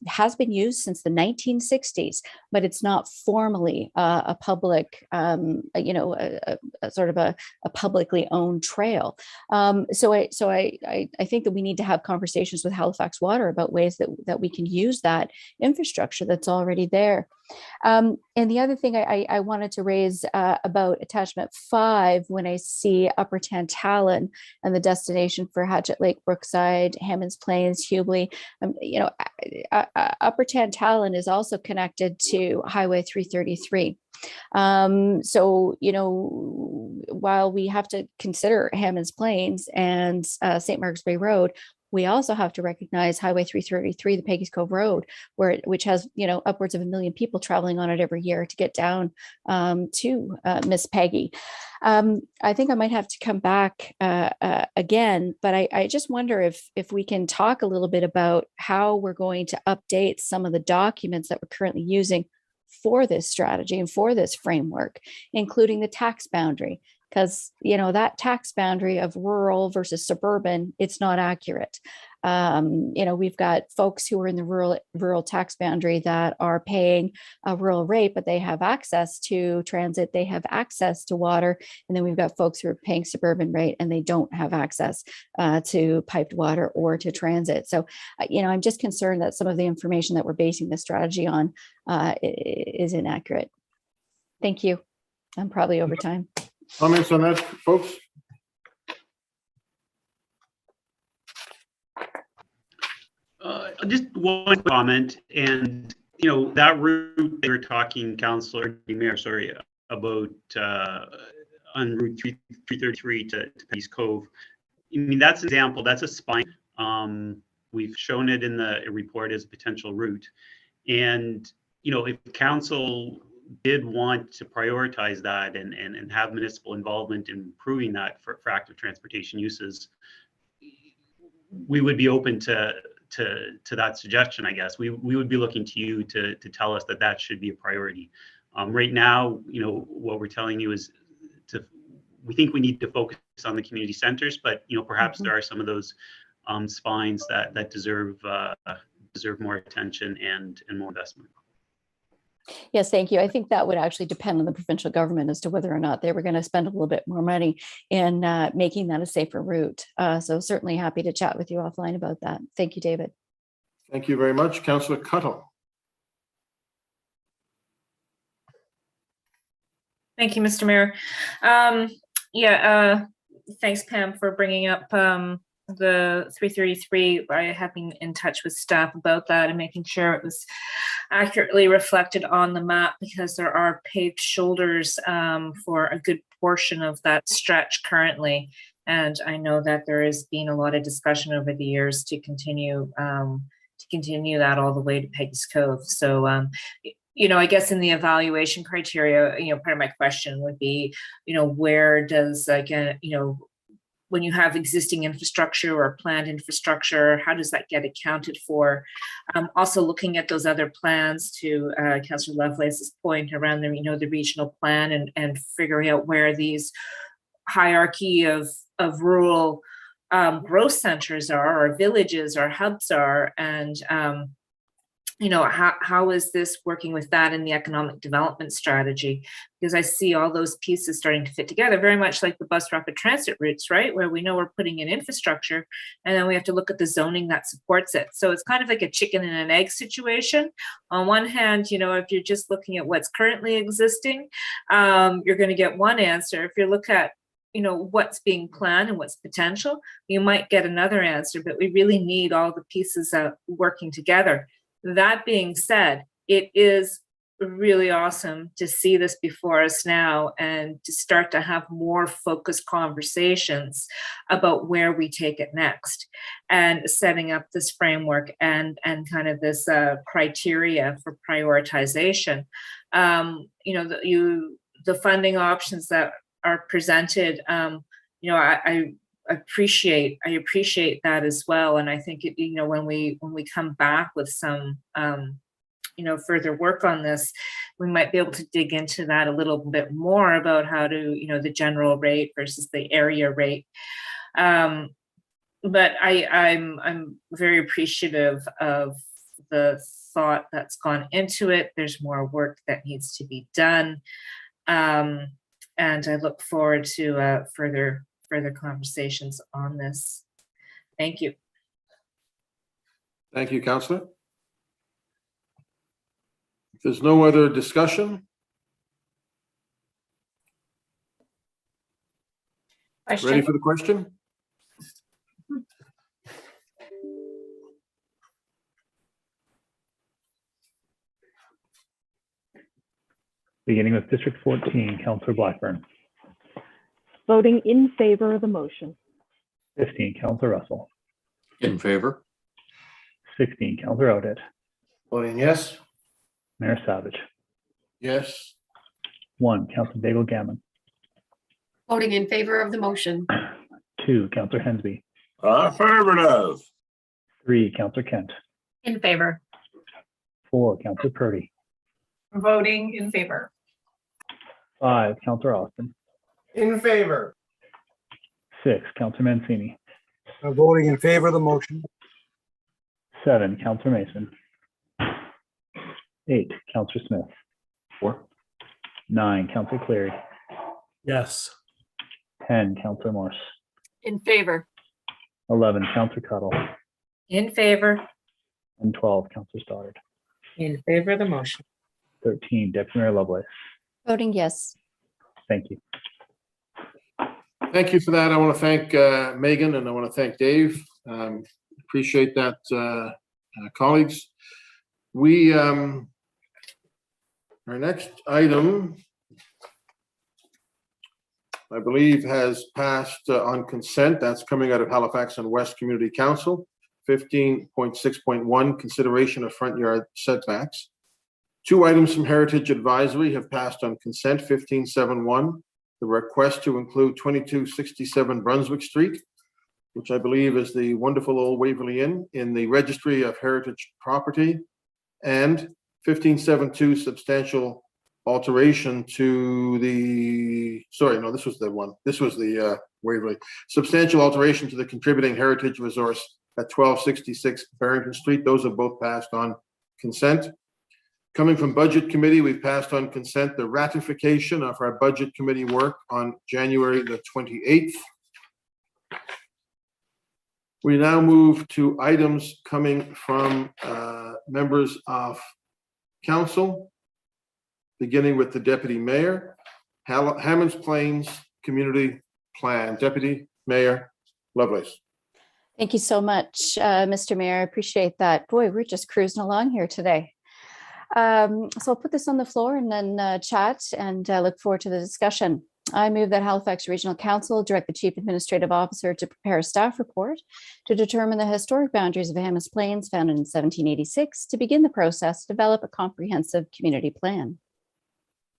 has been used since the 1960s, but it's not formally a public, sort of a publicly owned trail. So I think that we need to have conversations with Halifax Water about ways that we can use that infrastructure that's already there. And the other thing I wanted to raise about attachment 5, when I see Upper Tantallon and the destination for Hatchet Lake, Brookside, Hammond's Plains, Hubli, Upper Tantallon is also connected to Highway 333. So, while we have to consider Hammond's Plains and St. Mark's Bay Road, we also have to recognize Highway 333, the Peggy's Cove Road, which has, upwards of 1 million people traveling on it every year to get down to Miss Peggy. I think I might have to come back again, but I just wonder if we can talk a little bit about how we're going to update some of the documents that we're currently using for this strategy and for this framework, including the tax boundary. Because, that tax boundary of rural versus suburban, it's not accurate. We've got folks who are in the rural tax boundary that are paying a rural rate, but they have access to transit, they have access to water. And then we've got folks who are paying suburban rate and they don't have access to piped water or to transit. So, I'm just concerned that some of the information that we're basing this strategy on is inaccurate. Thank you. I'm probably over time. Comments on that, folks? Just one comment, and that route they were talking, Councillor Mayor, sorry, about on Route 333 to Peggy's Cove. I mean, that's an example. That's a spine. We've shown it in the report as a potential route, and if council did want to prioritize that and have municipal involvement in improving that for active transportation uses, we would be open to that suggestion. I guess we would be looking to you to tell us that should be a priority. Right now, what we're telling you is we think we need to focus on the community centers, but perhaps there are some of those spines that deserve more attention and more investment. Yes, thank you. I think that would actually depend on the provincial government as to whether or not they were going to spend a little bit more money in making that a safer route. So certainly happy to chat with you offline about that. Thank you, David. Thank you very much. Councillor Cuttle. Thank you, Mr. Mayor. Thanks, Pam, for bringing up the 333. I have been in touch with staff about that and making sure it was accurately reflected on the map, because there are paved shoulders for a good portion of that stretch currently. And I know that there has been a lot of discussion over the years to continue that all the way to Peggy's Cove. So, I guess in the evaluation criteria, part of my question would be, where does, when you have existing infrastructure or planned infrastructure, how does that get accounted for? Also looking at those other plans, to Councillor Lovelace's point around the regional plan, and figuring out where these hierarchy of rural growth centers are, or villages or hubs are, and how is this working with that in the economic development strategy? Because I see all those pieces starting to fit together, very much like the bus rapid transit routes, right? Where we know we're putting in infrastructure, and then we have to look at the zoning that supports it. So it's kind of like a chicken and an egg situation. On one hand, if you're just looking at what's currently existing, you're going to get one answer. If you look at what's being planned and what's potential, you might get another answer, but we really need all the pieces working together. That being said, it is really awesome to see this before us now and to start to have more focused conversations about where we take it next, and setting up this framework and kind of this criteria for prioritization. The funding options that are presented, I appreciate that as well. And I think when we come back with some further work on this, we might be able to dig into that a little bit more about how to the general rate versus the area rate. But I'm very appreciative of the thought that's gone into it. There's more work that needs to be done, and I look forward to further conversations on this. Thank you. Thank you, Councillor. If there's no other discussion. Ready for the question? Beginning with District 14, Councillor Blackburn. Voting in favor of the motion. 15, Councillor Russell. In favor. 16, Councillor Outett. Voting yes. Mayor Savage. Yes. 1, Councillor Daigle-Gammon. Voting in favor of the motion. 2, Councillor Hensby. Affirmative. 3, Councillor Kent. In favor. 4, Councillor Purdy. Voting in favor. 5, Councillor Austin. In favor. 6, Councillor Mancini. Voting in favor of the motion. 7, Councillor Mason. 8, Councillor Smith. 4. 9, Councillor Cleary. Yes. 10, Councillor Morse. In favor. 11, Councillor Cuttle. In favor. And 12, Councillor Stoddard. In favor of the motion. 13, Deputy Mayor Lovelace. Voting yes. Thank you. Thank you for that. I want to thank Megan, and I want to thank Dave. Appreciate that, colleagues. Our next item, I believe, has passed on consent. That's coming out of Halifax and West Community Council. 15.6.1, consideration of front yard setbacks. 2 items from Heritage Advisory have passed on consent. 15.7.1, the request to include 2267 Brunswick Street, which I believe is the wonderful old Waverly Inn, in the Registry of Heritage Property, and 15.7.2, substantial alteration to the, sorry, no, this was the one. This was the Waverly. Substantial alteration to the contributing heritage resource at 1266 Barrington Street. Those have both passed on consent. Coming from Budget Committee, we've passed on consent the ratification of our Budget Committee work on January the 28th. We now move to items coming from members of council, beginning with the Deputy Mayor. Hammonds Plains Community Plan. Deputy Mayor Lovelace. Thank you so much, Mr. Mayor. I appreciate that. Boy, we're just cruising along here today. So I'll put this on the floor and then chat, and look forward to the discussion. I move that Halifax Regional Council direct the Chief Administrative Officer to prepare a staff report to determine the historic boundaries of Hamas Plains founded in 1786 to begin the process to develop a comprehensive community plan.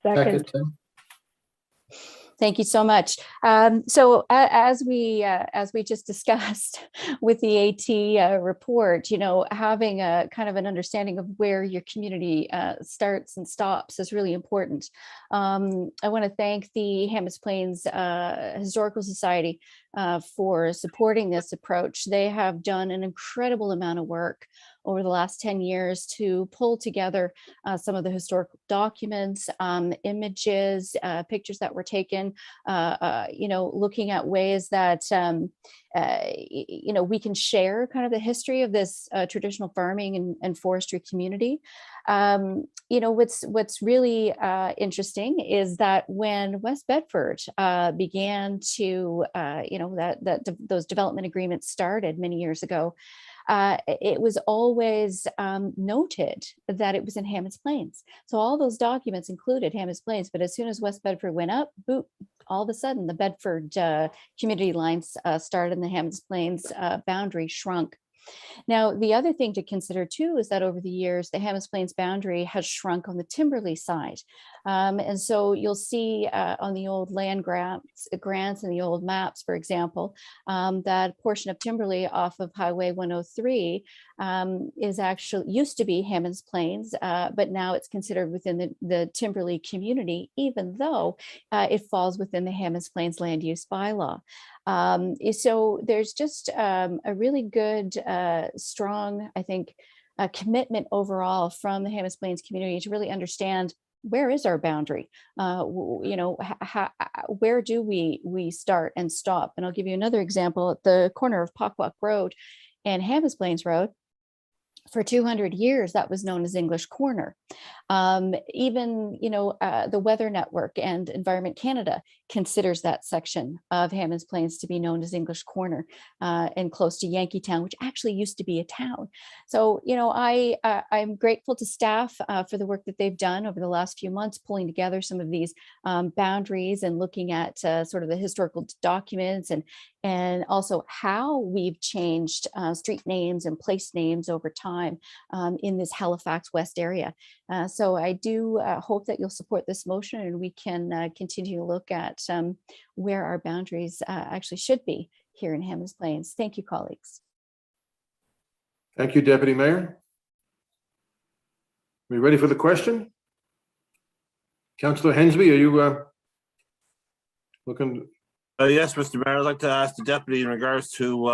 Second. Thank you so much. So as we just discussed with the AT report, you know, having a kind of an understanding of where your community starts and stops is really important. I want to thank the Hamas Plains Historical Society for supporting this approach. They have done an incredible amount of work over the last 10 years to pull together some of the historical documents, images, pictures that were taken, you know, looking at ways that, you know, we can share kind of the history of this traditional farming and forestry community. You know, what's really interesting is that when West Bedford began to, you know, those development agreements started many years ago, it was always noted that it was in Hammond's Plains. So all those documents included Hammond's Plains, but as soon as West Bedford went up, boop, all of a sudden the Bedford community lines started and the Hammond's Plains boundary shrunk. Now, the other thing to consider too is that over the years, the Hammons Plains boundary has shrunk on the Timberley side. And so you'll see on the old land grants and the old maps, for example, that portion of Timberley off of Highway 103 is actually used to be Hammons Plains, but now it's considered within the Timberley community, even though it falls within the Hammons Plains land use bylaw. So there's just a really good, strong, I think, commitment overall from the Hammons Plains community to really understand where is our boundary? You know, where do we start and stop? And I'll give you another example at the corner of Pockwalk Road and Hammons Plains Road. For 200 years, that was known as English Corner. Even, you know, the Weather Network and Environment Canada considers that section of Hammons Plains to be known as English Corner and close to Yankeetown, which actually used to be a town. So, you know, I'm grateful to staff for the work that they've done over the last few months, pulling together some of these boundaries and looking at sort of the historical documents and also how we've changed street names and place names over time in this Halifax West area. So I do hope that you'll support this motion and we can continue to look at where our boundaries actually should be here in Hammons Plains. Thank you, colleagues. Thank you, Deputy Mayor. Are we ready for the question? Councillor Hensby, are you looking? Yes, Mr. Mayor, I'd like to ask the deputy in regards to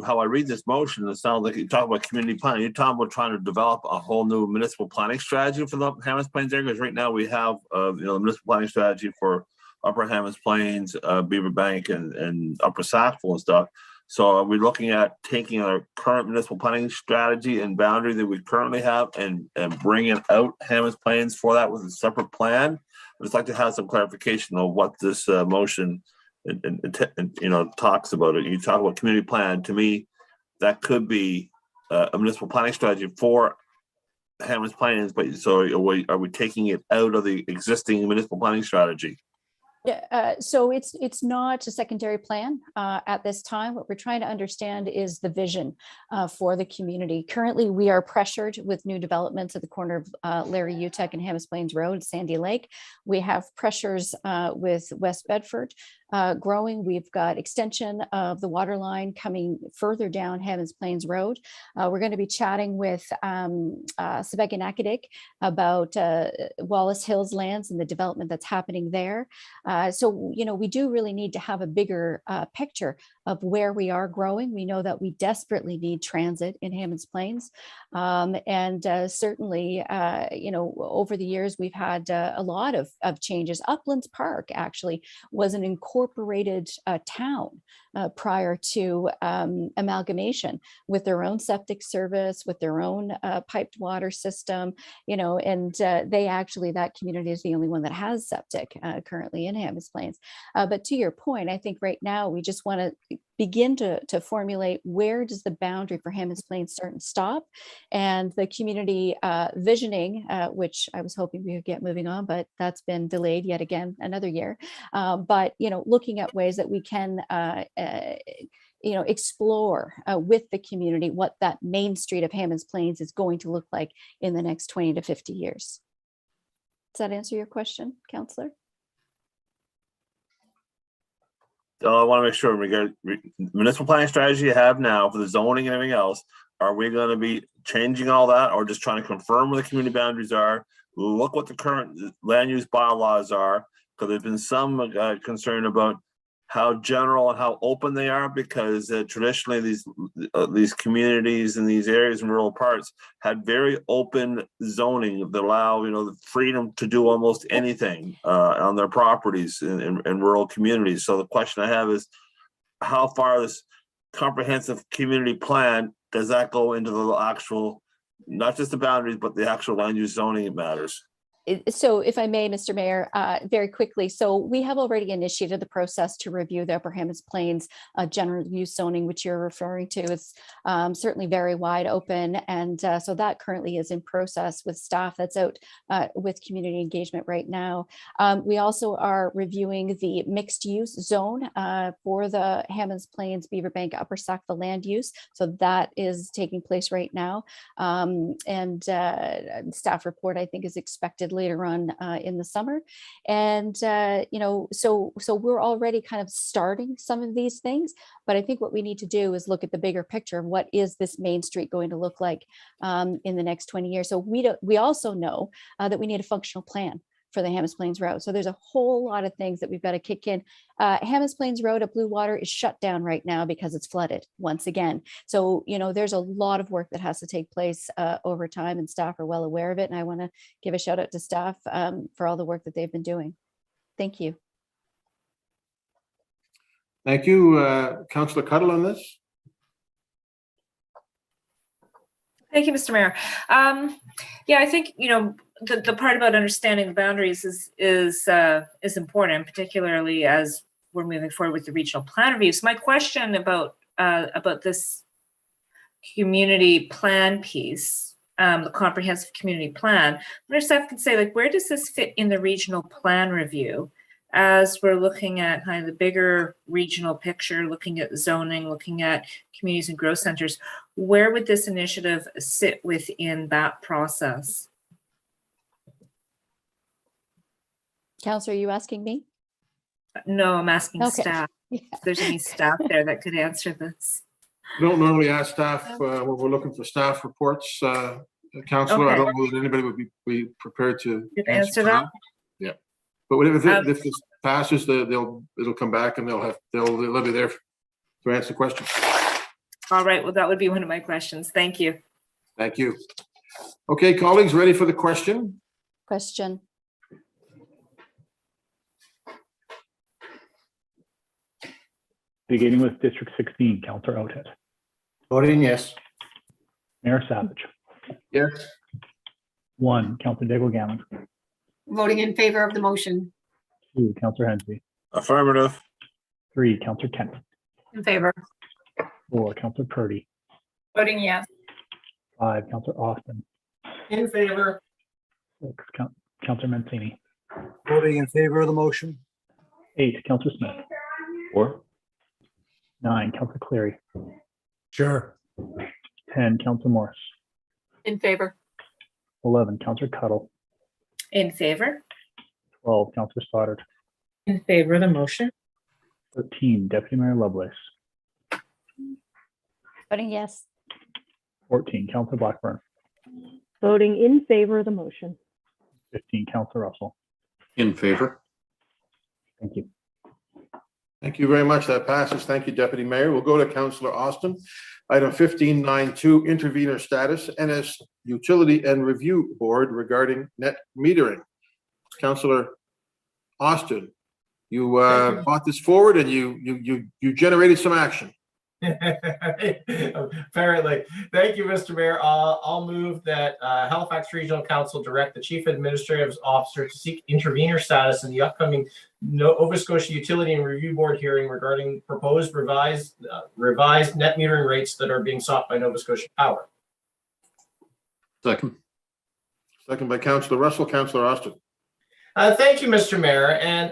how I read this motion. It sounds like you talk about community planning. You're talking about trying to develop a whole new municipal planning strategy for the Hammons Plains area. Because right now we have you know, the municipal planning strategy for Upper Hammons Plains, Beaver Bank, and Upper Sackville and stuff. So are we looking at taking our current municipal planning strategy and boundary that we currently have and bringing out Hammons Plains for that with a separate plan? I'd just like to have some clarification of what this motion and you know, talks about it. You talk about community plan. To me, that could be a municipal planning strategy for Hammons Plains, but so are we taking it out of the existing municipal planning strategy? Yeah, so it's not a secondary plan at this time. What we're trying to understand is the vision for the community. Currently, we are pressured with new developments at the corner of Larry Utek and Hammons Plains Road, Sandy Lake. We have pressures with West Bedford growing. We've got extension of the water line coming further down Hammons Plains Road. We're going to be chatting with Sebeganakadik about Wallace Hills lands and the development that's happening there. So, you know, we do really need to have a bigger picture of where we are growing. We know that we desperately need transit in Hammons Plains. And certainly, you know, over the years, we've had a lot of changes. Uplands Park actually was an incorporated town prior to amalgamation with their own septic service, with their own piped water system, you know, and they actually, that community is the only one that has septic currently in Hammons Plains. But to your point, I think right now we just want to begin to formulate where does the boundary for Hammonds Plains start and stop, and the community visioning, which I was hoping we would get moving on, but that's been delayed yet again another year. But looking at ways that we can explore with the community what that main street of Hammonds Plains is going to look like in the next 20 to 50 years. Does that answer your question, Councillor? I want to make sure we get municipal planning strategy you have now for the zoning and everything else. Are we going to be changing all that, or just trying to confirm where the community boundaries are? Look what the current land use bylaws are, because there's been some concern about how general and how open they are, because traditionally these communities in these areas in rural parts had very open zoning that allow the freedom to do almost anything on their properties in rural communities. So the question I have is, how far this comprehensive community plan does that go into the actual, not just the boundaries, but the actual land use zoning matters? So if I may, Mr. Mayor, very quickly. So we have already initiated the process to review the Upper Hammonds Plains general use zoning, which you're referring to. It's certainly very wide open. And so that currently is in process with staff that's out with community engagement right now. We also are reviewing the mixed use zone for the Hammonds Plains, Beaverbank, Upper Sackville land use. So that is taking place right now. And staff report, I think, is expected later on in the summer. And, so we're already kind of starting some of these things, but I think what we need to do is look at the bigger picture of what is this main street going to look like in the next 20 years. So we also know that we need a functional plan for the Hammonds Plains Road. So there's a whole lot of things that we've got to kick in. Hammonds Plains Road at Blue Water is shut down right now because it's flooded once again. So, there's a lot of work that has to take place over time, and staff are well aware of it. And I want to give a shout out to staff for all the work that they've been doing. Thank you. Thank you. Councillor Cuttle on this. Thank you, Mr. Mayor. Yeah, I think, the part about understanding the boundaries is important, particularly as we're moving forward with the regional plan reviews. My question about this community plan piece, the comprehensive community plan, I wonder if staff can say, where does this fit in the regional plan review as we're looking at kind of the bigger regional picture, looking at zoning, looking at communities and growth centers? Where would this initiative sit within that process? Councillor, are you asking me? No, I'm asking Okay. staff. If there's any staff there that could answer this. We don't normally ask staff when we're looking for staff reports, Councillor. I Okay. don't know that anybody would be prepared to Could answer answer that? Yeah, but if this passes, it'll come back and they'll be there to answer questions. All right. Well, that would be one of my questions. Thank you. Thank you. Okay, colleagues, ready for the question? Question. Beginning with District 16, Councillor Oathead. Voting yes. Mayor Savage. Yes. 1, Councillor Daigle-Gammon. Voting in favor of the motion. 2, Councillor Hensby. Affirmative. 3, Councillor Kent. In favor. 4, Councillor Purdy. Voting yes. 5, Councillor Austin. In favor. 6, Councillor Mancini. Voting in favor of the motion. 8, Councillor Smith. 4. 9, Councillor Cleary. Sure. 10, Councillor Morris. In favor. 11, Councillor Cuttle. In favor? 12, Councillor Stoddard. In favor of the motion. 13, Deputy Mayor Lovelace. Voting yes. 14, Councillor Blackburn. Voting in favor of the motion. 15, Councillor Russell. In favor. Thank you. Thank you very much. That passes. Thank you, Deputy Mayor. We'll go to Councillor Austin. Item 15.9.2, intervenor status, NS Utility and Review Board regarding net metering. Councillor Austin, you brought this forward and you generated some action. Apparently. Thank you, Mr. Mayor. I'll move that Halifax Regional Council direct the Chief Administrative Officer to seek intervener status in the upcoming Nova Scotia Utility and Review Board hearing regarding proposed revised net metering rates that are being sought by Nova Scotia Power. Second. Second by Councillor Russell. Councillor Austin. Thank you, Mr. Mayor. And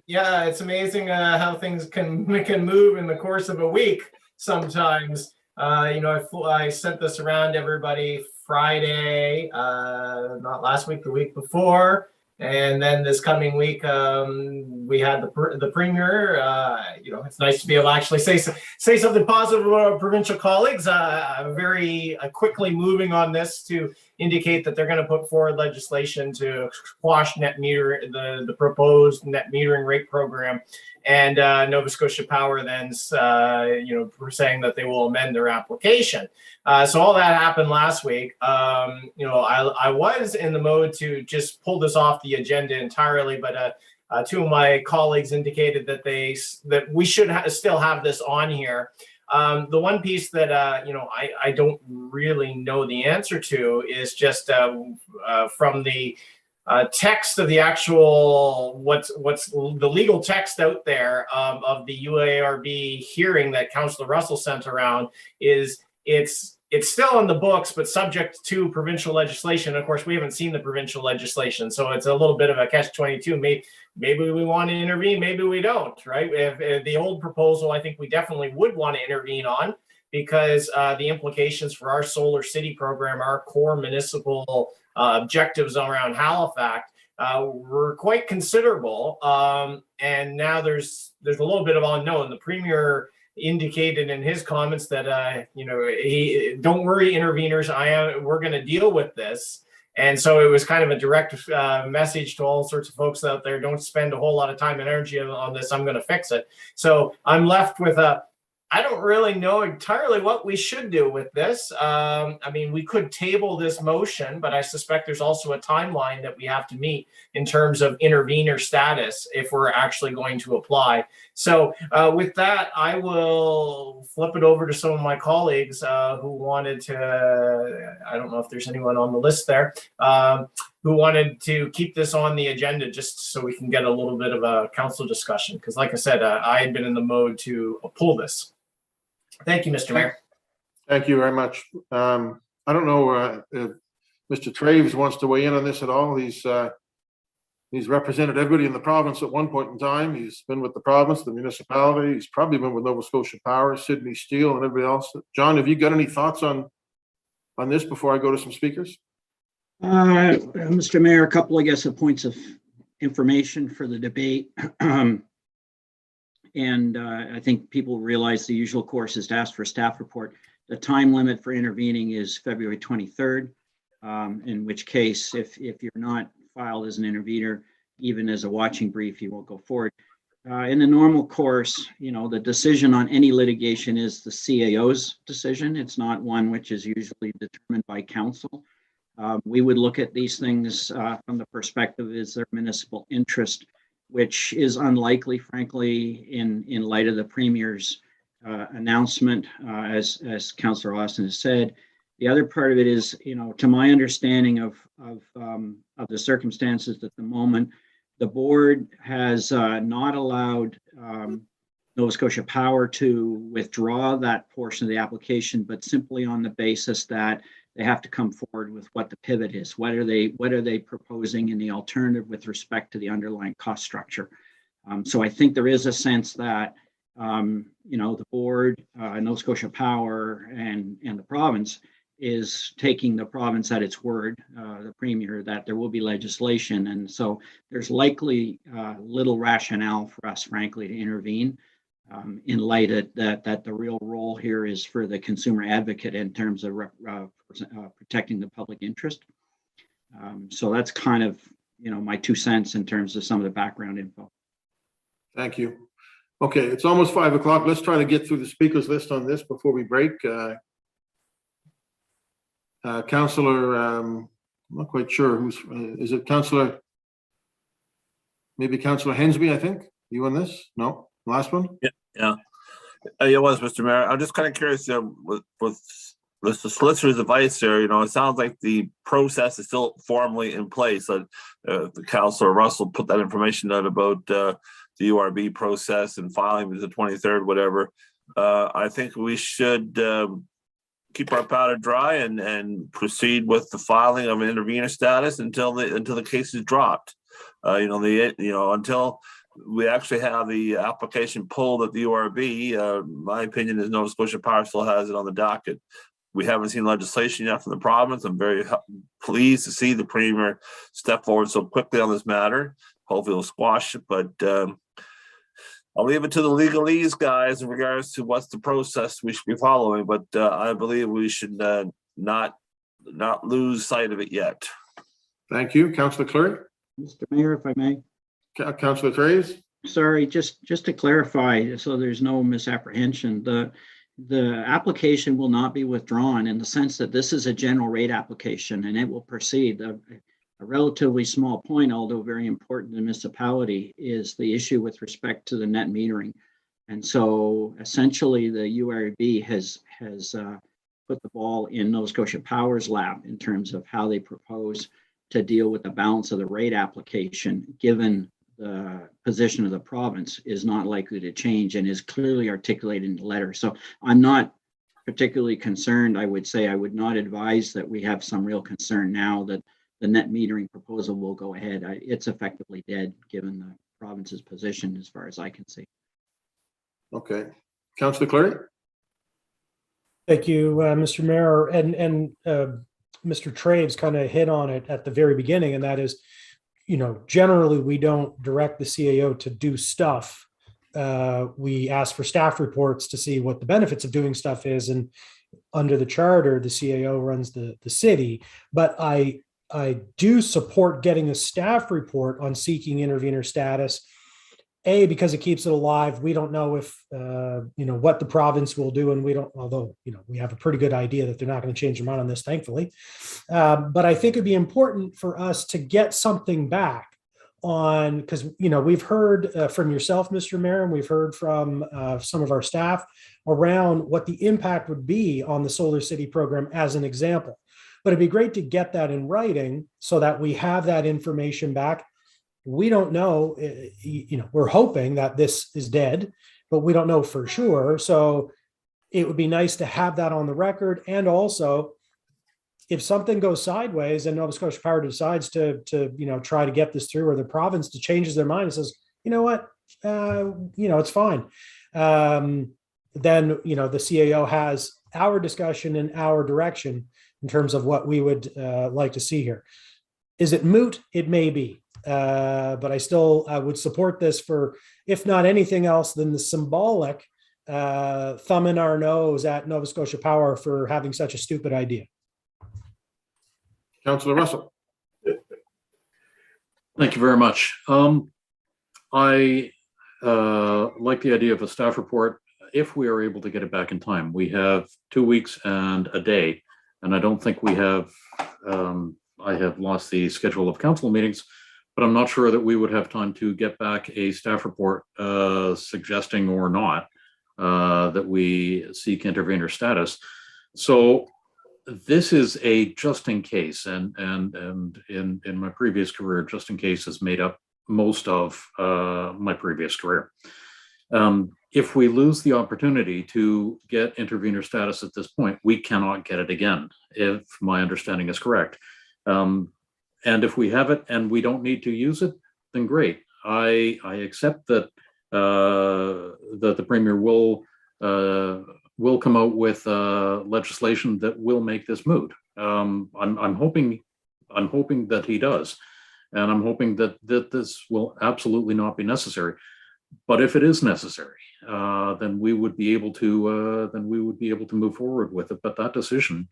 yeah, it's amazing how things can move in the course of a week sometimes. You know, I sent this around to everybody Friday, not last week, the week before. And then this coming week, we had the premier. You know, it's nice to be able to actually say something positive about our provincial colleagues. I'm very quickly moving on this to indicate that they're going to put forward legislation to quash the proposed net metering rate program. And Nova Scotia Power then, you know, were saying that they will amend their application. So all that happened last week. You know, I was in the mode to just pull this off the agenda entirely, but two of my colleagues indicated that we should still have this on here. The one piece that you know, I don't really know the answer to is just from the text of the actual what's the legal text out there of the UARB hearing that Councillor Russell sent around is it's still in the books, but subject to provincial legislation. Of course, we haven't seen the provincial legislation, so it's a little bit of a catch-22. Maybe we want to intervene, maybe we don't, right? If the old proposal, I think we definitely would want to intervene on, because the implications for our Solar City program, our core municipal objectives around Halifax, were quite considerable. And now there's a little bit of unknown. The Premier indicated in his comments that you know, don't worry, interveners, we're going to deal with this. And so it was kind of a direct message to all sorts of folks out there: don't spend a whole lot of time and energy on this. I'm going to fix it. So I'm left with I don't really know entirely what we should do with this. I mean, we could table this motion, but I suspect there's also a timeline that we have to meet in terms of intervener status if we're actually going to apply. So with that, I will flip it over to some of my colleagues who wanted to, I don't know if there's anyone on the list there, who wanted to keep this on the agenda just so we can get a little bit of a council discussion. Because like I said, I had been in the mode to pull this. Thank you, Mr. Mayor. Thank you very much. I don't know if Mr. Traves wants to weigh in on this at all. He's represented everybody in the province at one point in time. He's been with the province, the municipality. He's probably been with Nova Scotia Power, Sydney Steel, and everybody else. John, have you got any thoughts on this before I go to some speakers? Mr. Mayor, a couple, I guess, of points of information for the debate. And I think people realize the usual course is to ask for a staff report. The time limit for intervening is February 23rd, in which case, if you're not filed as an intervener, even as a watching brief, you won't go forward. In the normal course, you know, the decision on any litigation is the CAO's decision. It's not one which is usually determined by council. We would look at these things from the perspective, is there municipal interest, which is unlikely, frankly, in light of the Premier's announcement, as Councillor Austin has said. The other part of it is, you know, to my understanding of the circumstances at the moment, the board has not allowed Nova Scotia Power to withdraw that portion of the application, but simply on the basis that they have to come forward with what the pivot is. What are they proposing in the alternative with respect to the underlying cost structure? So I think there is a sense that you know, the board, Nova Scotia Power, and the province is taking the province at its word, the Premier, that there will be legislation, and so there's likely little rationale for us, frankly, to intervene. In light of that the real role here is for the consumer advocate in terms of protecting the public interest. So that's kind of, you know, my 2 cents in terms of some of the background info. Thank you. Okay, it's almost 5 o'clock. Let's try to get through the speakers list on this before we break. Councillor, I'm not quite sure who's, is it Councillor, maybe Councillor Hensby, I think? You on this? No? Last one? Yeah. It was, Mr. Mayor. I'm just kind of curious with the solicitor's advice there. It sounds like the process is still formally in place. The Councilor Russell put that information out about the URB process and filing is the 23rd, whatever. I think we should keep our powder dry and proceed with the filing of an intervener status until the case is dropped. Until we actually have the application pulled at the URB. My opinion is Nova Scotia Power still has it on the docket. We haven't seen legislation yet from the province. I'm very pleased to see the Premier step forward so quickly on this matter. Hopefully we'll squash it, but I'll leave it to the legalese guys in regards to what's the process we should be following. But I believe we should not lose sight of it yet. Thank you. Councillor Clary. Mr. Mayor, if I may. Councillor Thrace. Sorry, just to clarify, so there's no misapprehension, the application will not be withdrawn in the sense that this is a general rate application and it will proceed. A relatively small point, although very important to the municipality, is the issue with respect to the net metering. And so essentially the URB has put the ball in Nova Scotia Power's lap in terms of how they propose to deal with the balance of the rate application, given the position of the province is not likely to change and is clearly articulated in the letter. So I'm not particularly concerned. I would say I would not advise that we have some real concern now that the net metering proposal will go ahead. It's effectively dead given the province's position as far as I can see. Okay. Councillor Clary. Thank you, Mr. Mayor. And Mr. Traves kind of hit on it at the very beginning, and that is, generally we don't direct the CAO to do stuff. We ask for staff reports to see what the benefits of doing stuff is. And under the charter, the CAO runs the city. But I do support getting a staff report on seeking intervener status. A, because it keeps it alive. We don't know if, what the province will do. And we don't, although, we have a pretty good idea that they're not going to change their mind on this, thankfully. But I think it'd be important for us to get something back on, because, we've heard from yourself, Mr. Mayor, and we've heard from some of our staff around what the impact would be on the Solar City program as an example. But it'd be great to get that in writing so that we have that information back. We don't know, we're hoping that this is dead, but we don't know for sure. So it would be nice to have that on the record. And also, if something goes sideways and Nova Scotia Power decides to try to get this through, or the province changes their mind and says, you know what, it's fine. Then, the CAO has our discussion and our direction in terms of what we would like to see here. Is it moot? It may be. But I still would support this for, if not anything else than the symbolic thumb in our nose at Nova Scotia Power for having such a stupid idea. Councillor Russell. Thank you very much. I like the idea of a staff report if we are able to get it back in time. We have 2 weeks and a day, and I don't think we have, I have lost the schedule of council meetings, but I'm not sure that we would have time to get back a staff report suggesting or not that we seek intervener status. So this is a just in case, and in my previous career, just in case has made up most of my previous career. If we lose the opportunity to get intervener status at this point, we cannot get it again, if my understanding is correct. And if we have it and we don't need to use it, then great. I accept that that the Premier will come out with legislation that will make this moot. I'm hoping that he does, and I'm hoping that this will absolutely not be necessary. But if it is necessary, then we would be able to move forward with it. But that decision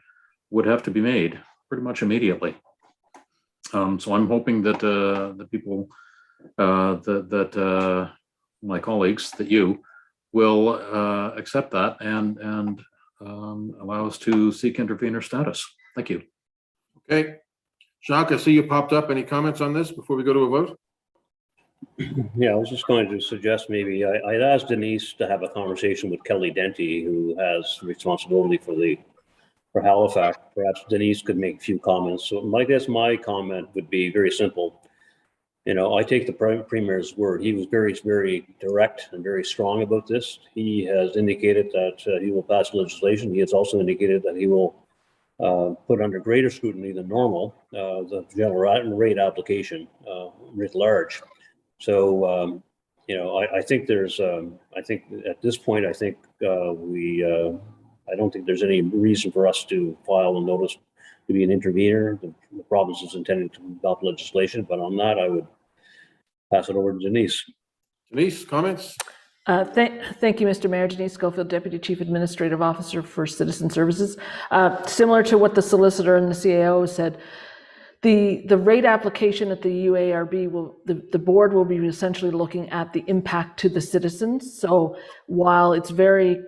would have to be made pretty much immediately. So I'm hoping that the people, that my colleagues, that you will accept that and allow us to seek intervener status. Thank you. Okay. Jacques, I see you popped up. Any comments on this before we go to a vote? Yeah, I was just going to suggest maybe I'd ask Denise to have a conversation with Kelly Denty, who has responsibility for Halifax. Perhaps Denise could make a few comments. So I guess my comment would be very simple. You know, I take the Premier's word. He was very, very direct and very strong about this. He has indicated that he will pass legislation. He has also indicated that he will put under greater scrutiny than normal the general rate application writ large. So, you know, I think there's, I think at this point, I think I don't think there's any reason for us to file a notice to be an intervener. The province is intending to adopt legislation, but on that, I would pass it over to Denise. Denise, comments? Thank you, Mr. Mayor. Denise Schofield, Deputy Chief Administrative Officer for Citizen Services. Similar to what the solicitor and the CAO said, the rate application at the UARB the board will be essentially looking at the impact to the citizens. So while it's very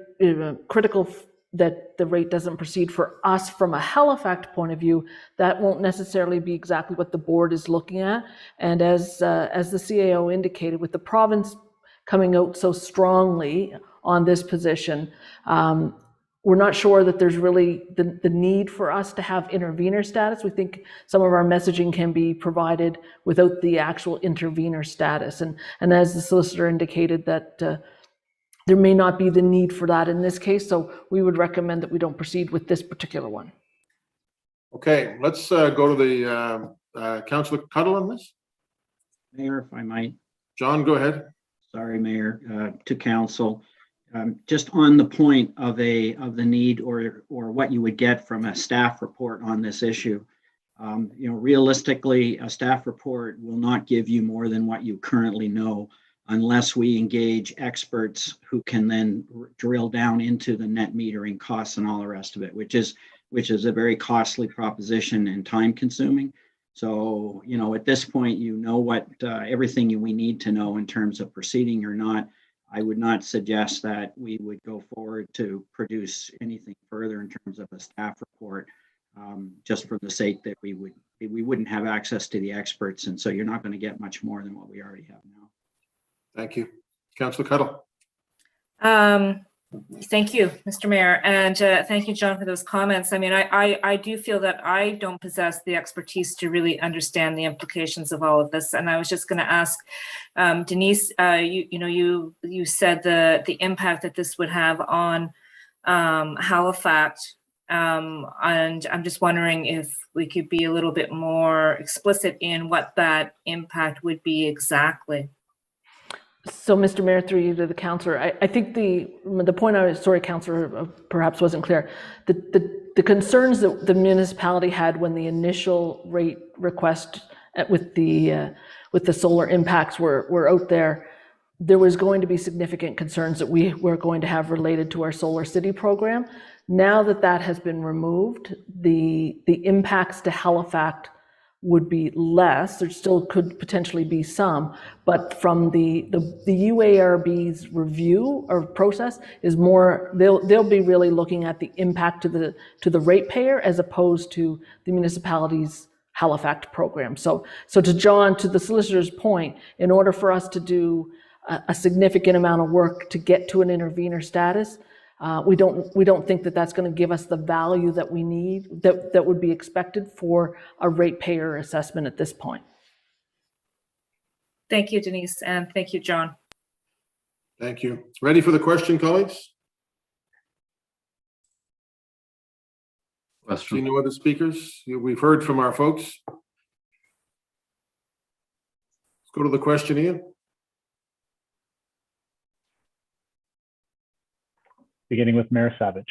critical that the rate doesn't proceed for us from a Halifax point of view, that won't necessarily be exactly what the board is looking at. And as the CAO indicated, with the province coming out so strongly on this position, we're not sure that there's really the need for us to have intervener status. We think some of our messaging can be provided without the actual intervener status. And as the solicitor indicated, that there may not be the need for that in this case. So we would recommend that we don't proceed with this particular one. Okay, let's go to the Councillor Cuddle on this. Mayor, if I might. John, go ahead. Sorry, Mayor, to council. Just on the point of the need or what you would get from a staff report on this issue. You know, realistically, a staff report will not give you more than what you currently know, unless we engage experts who can then drill down into the net metering costs and all the rest of it, which is a very costly proposition and time consuming. So, you know, at this point, you know what everything we need to know in terms of proceeding or not. I would not suggest that we would go forward to produce anything further in terms of a staff report, just for the sake that we wouldn't have access to the experts, and so you're not going to get much more than what we already have now. Thank you. Councillor Cuddle. Thank you, Mr. Mayor, and thank you, John, for those comments. I mean, I do feel that I don't possess the expertise to really understand the implications of all of this, and I was just going to ask Denise. You said the impact that this would have on Halifax, and I'm just wondering if we could be a little bit more explicit in what that impact would be exactly. So, Mr. Mayor, through you to the councillor, I think the point councillor, perhaps wasn't clear. The concerns that the municipality had when the initial rate request with the solar impacts were out there, there was going to be significant concerns that we were going to have related to our Solar City program. Now that has been removed, the impacts to Halifax would be less. There still could potentially be some, but from the UARB's review or process is more, they'll be really looking at the impact to the ratepayer as opposed to the municipality's Halifax program. So to John, to the solicitor's point, in order for us to do a significant amount of work to get to an intervener status, we don't think that that's going to give us the value that we need, that would be expected for a ratepayer assessment at this point. Thank you, Denise, and thank you, John. Thank you. Ready for the question, colleagues? Question. See no other speakers? We've heard from our folks. Let's go to the question, Ian. Beginning with Mayor Savage.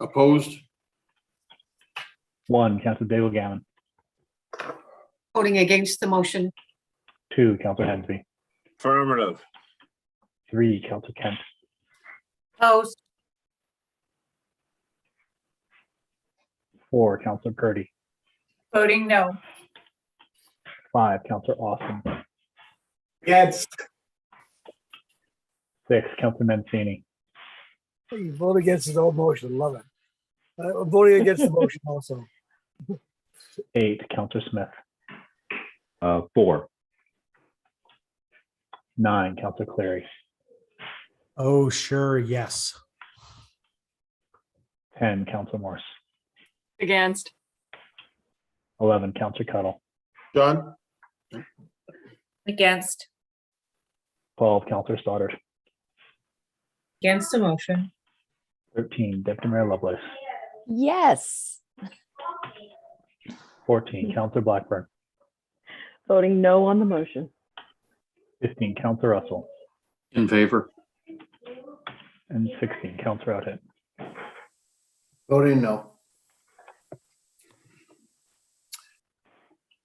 Opposed? 1, Councillor Daigle-Gammon. Voting against the motion. 2, Councillor Hensby. Affirmative. 3, Councillor Kent. Opposed. 4, Councillor Purdy. Voting no. 5, Councillor Austin. Yes. 6, Councillor Mancini. You vote against his own motion. Love it. I'm voting against the motion also. 8, Councillor Smith. 4. 9, Counselor Clary. Oh, sure, yes. 10, Counselor Morse. Against. 11, Counselor Cuddle. John? Against. 12, Counselor Stoddard. Against the motion. 13, Deputy Mayor Lovelace. Yes. 14, Counselor Blackburn. Voting no on the motion. 15, Counselor Russell. In favor. And 16, Counselor Outhit. Voting no.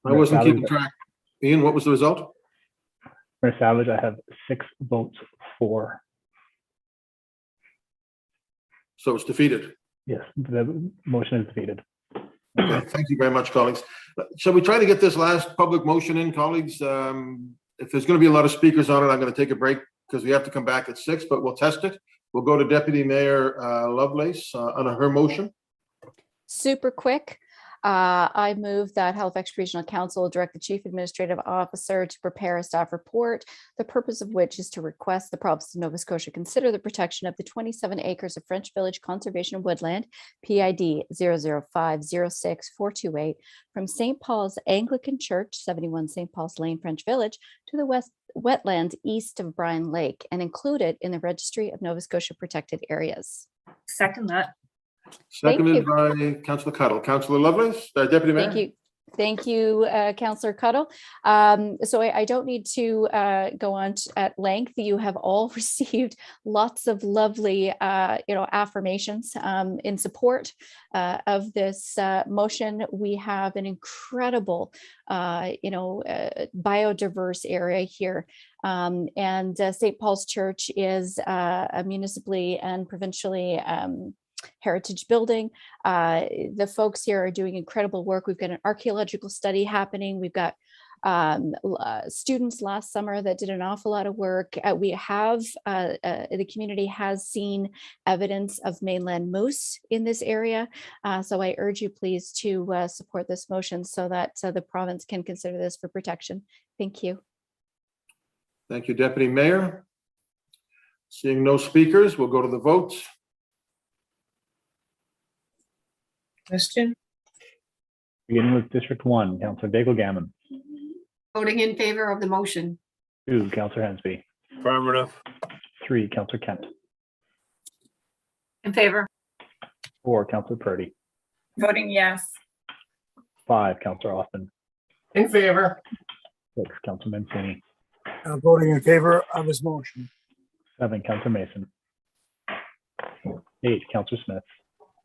I wasn't keeping track. Ian, what was the result? Mayor Savage, I have 6 votes for. So it's defeated. Yes, the motion is defeated. Okay, thank you very much, colleagues. Shall we try to get this last public motion in, colleagues? If there's going to be a lot of speakers on it, I'm going to take a break because we have to come back at 6, but we'll test it. We'll go to Deputy Mayor Lovelace on her motion. Super quick. I move that Halifax Regional Council direct the Chief Administrative Officer to prepare a staff report, the purpose of which is to request the province of Nova Scotia consider the protection of the 27 acres of French Village Conservation Woodland, PID 00506-428, from St. Paul's Anglican Church, 71 St. Paul's Lane, French Village, to the west wetlands east of Bryan Lake, and include it in the Registry of Nova Scotia Protected Areas. Second that. Seconded by Councillor Cuddle. Councillor Lovelace, Deputy Mayor. Thank you. Thank you, Councillor Cuddle. So I don't need to go on at length. You have all received lots of lovely, affirmations in support of this motion. We have an incredible, biodiverse area here. And St. Paul's Church is a municipally and provincially heritage building. The folks here are doing incredible work. We've got an archaeological study happening. We've got students last summer that did an awful lot of work. We have, the community has seen evidence of mainland moose in this area. So I urge you please to support this motion so that the province can consider this for protection. Thank you. Thank you, Deputy Mayor. Seeing no speakers, we'll go to the votes. Question? Beginning with District 1, Councillor Daigle Gammon. Voting in favor of the motion. 2, Councillor Hensby. Affirmative. 3, Councillor Kent. In favor. 4, Councillor Purdy. Voting yes. 5, Councillor Austin. In favor. 6, Councillor Mancini. Voting in favor of this motion. 7, Councillor Mason. 8, Councillor Smith.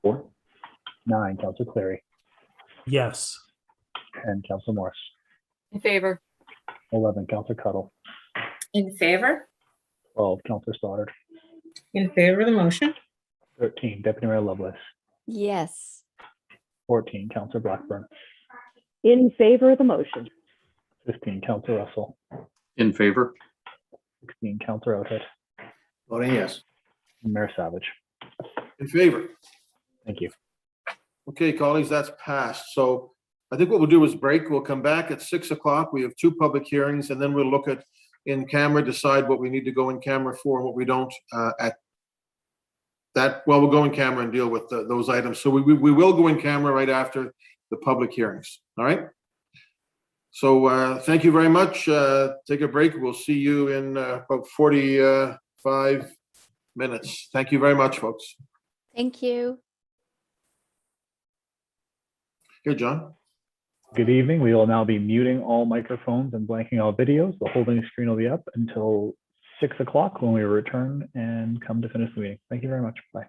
4. 9, Councillor Clary. Yes. 10, Councillor Morse. In favor. 11, Councillor Cuddle. In favor. 12, Councillor Stoddard. In favor of the motion. 13, Deputy Mayor Lovelace. Yes. 14, Councillor Blackburn. In favor of the motion. 15, Councillor Russell. In favor. 16, Councillor Outhit. Voting yes. And Mayor Savage. In favor. Thank you. Okay, colleagues, that's passed. So I think what we'll do is break. We'll come back at 6 o'clock. We have 2 public hearings, and then we'll look at in camera, decide what we need to go in camera for and what we don't at that. Well, we'll go in camera and deal with those items. So we will go in camera right after the public hearings. All right. So thank you very much. Take a break. We'll see you in about 45 minutes. Thank you very much, folks. Thank you. Here, John. Good evening. We will now be muting all microphones and blanking all videos. The holding screen will be up until 6 o'clock when we return and come to finish the meeting. Thank you very much. Bye.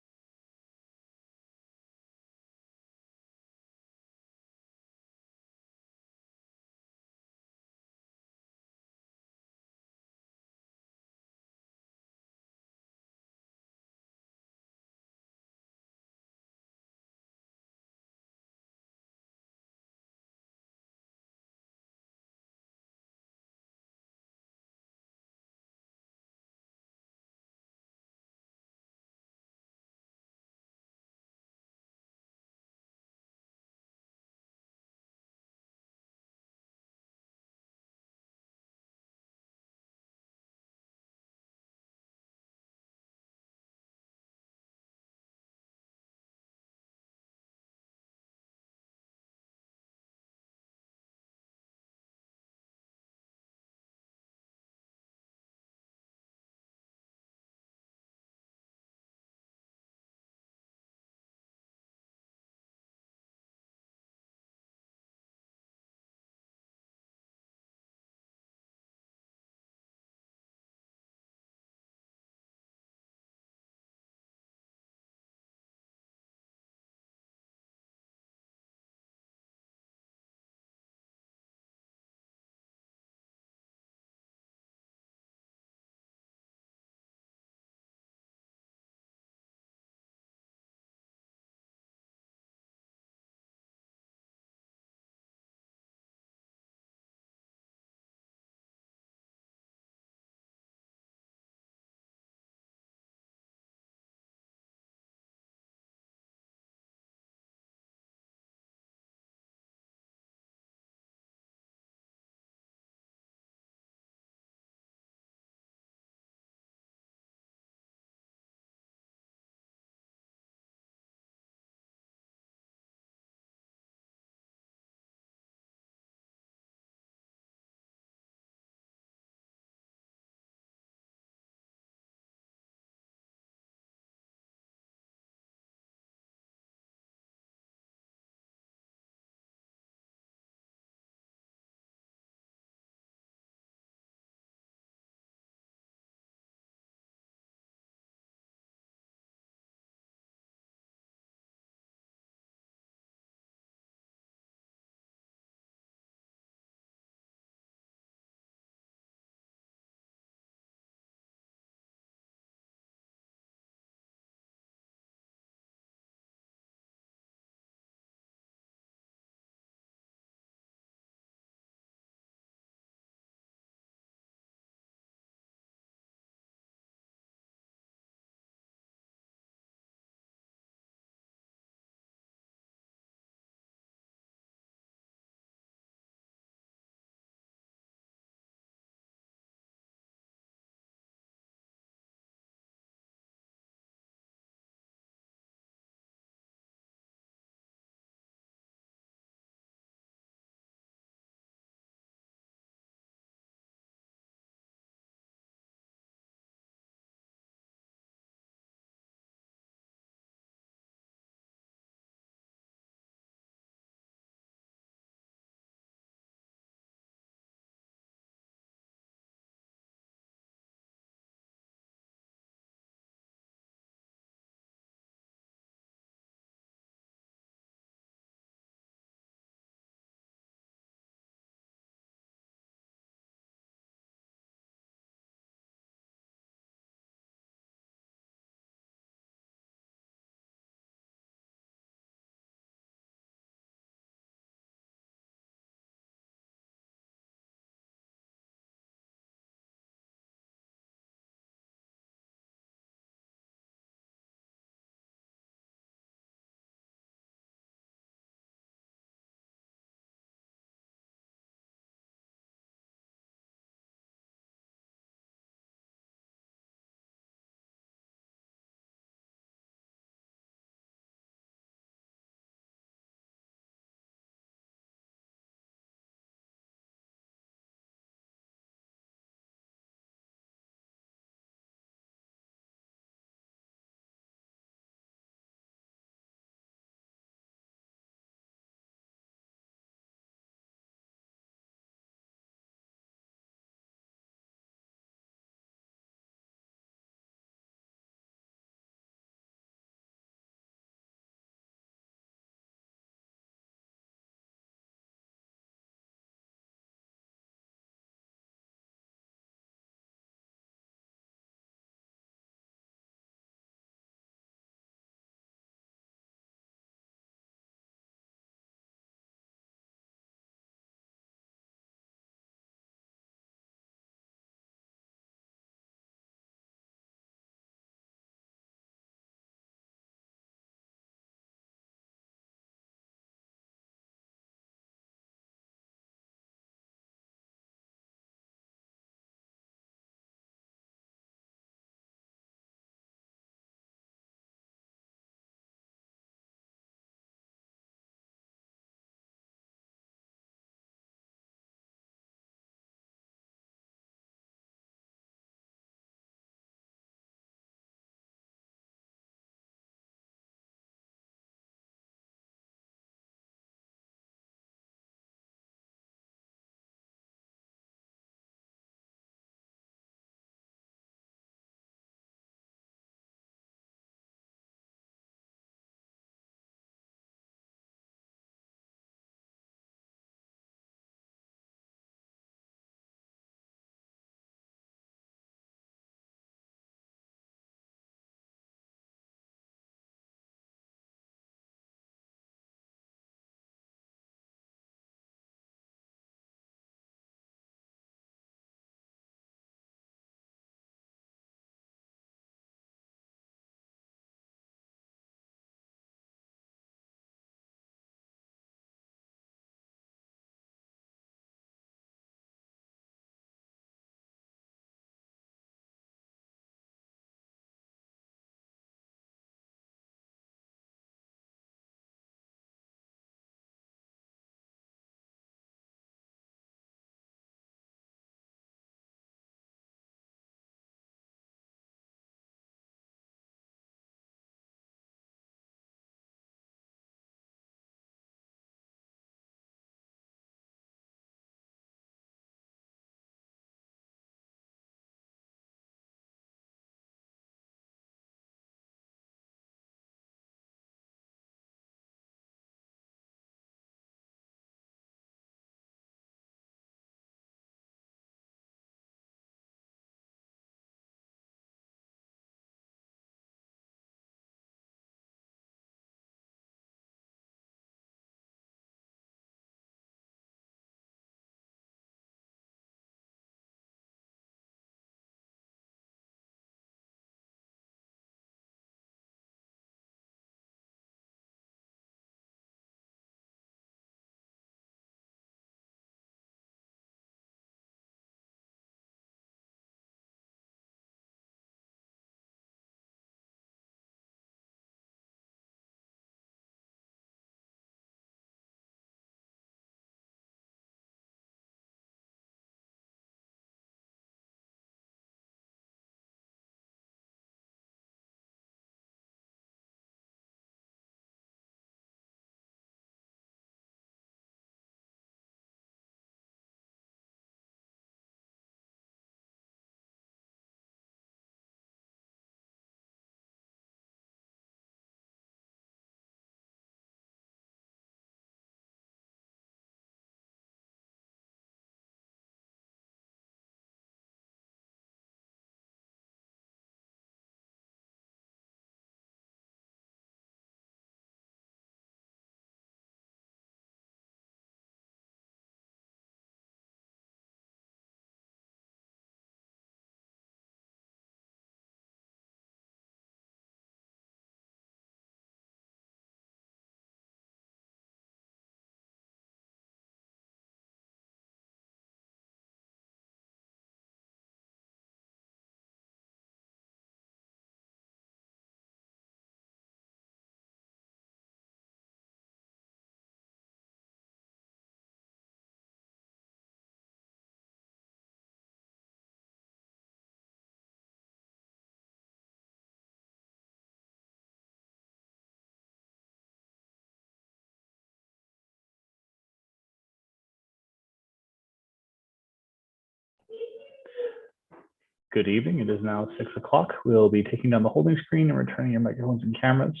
Good evening. It is now 6 o'clock. We'll be taking down the holding screen and returning your microphones and cameras.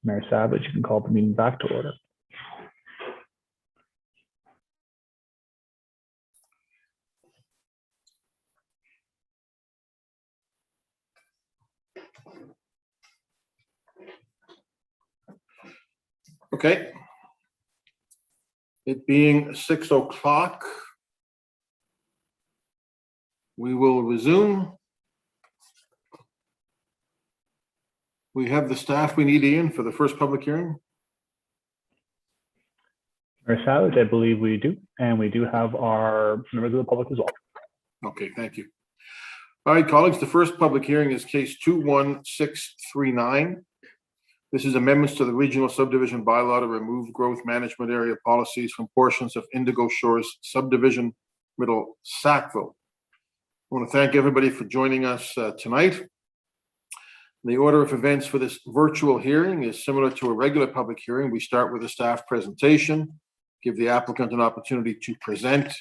Mayor Savage, you can call the meeting back to order. Okay. It being 6 o'clock, we will resume. We have the staff we need, Ian, for the first public hearing. Mayor Savage, I believe we do. And we do have our members of the public as well. Okay, thank you. All right, colleagues, the first public hearing is case 21639. This is amendments to the regional subdivision bylaw to remove growth management area policies from portions of Indigo Shores subdivision, Middle Sackville. I want to thank everybody for joining us tonight. The order of events for this virtual hearing is similar to a regular public hearing. We start with a staff presentation, give the applicant an opportunity to present.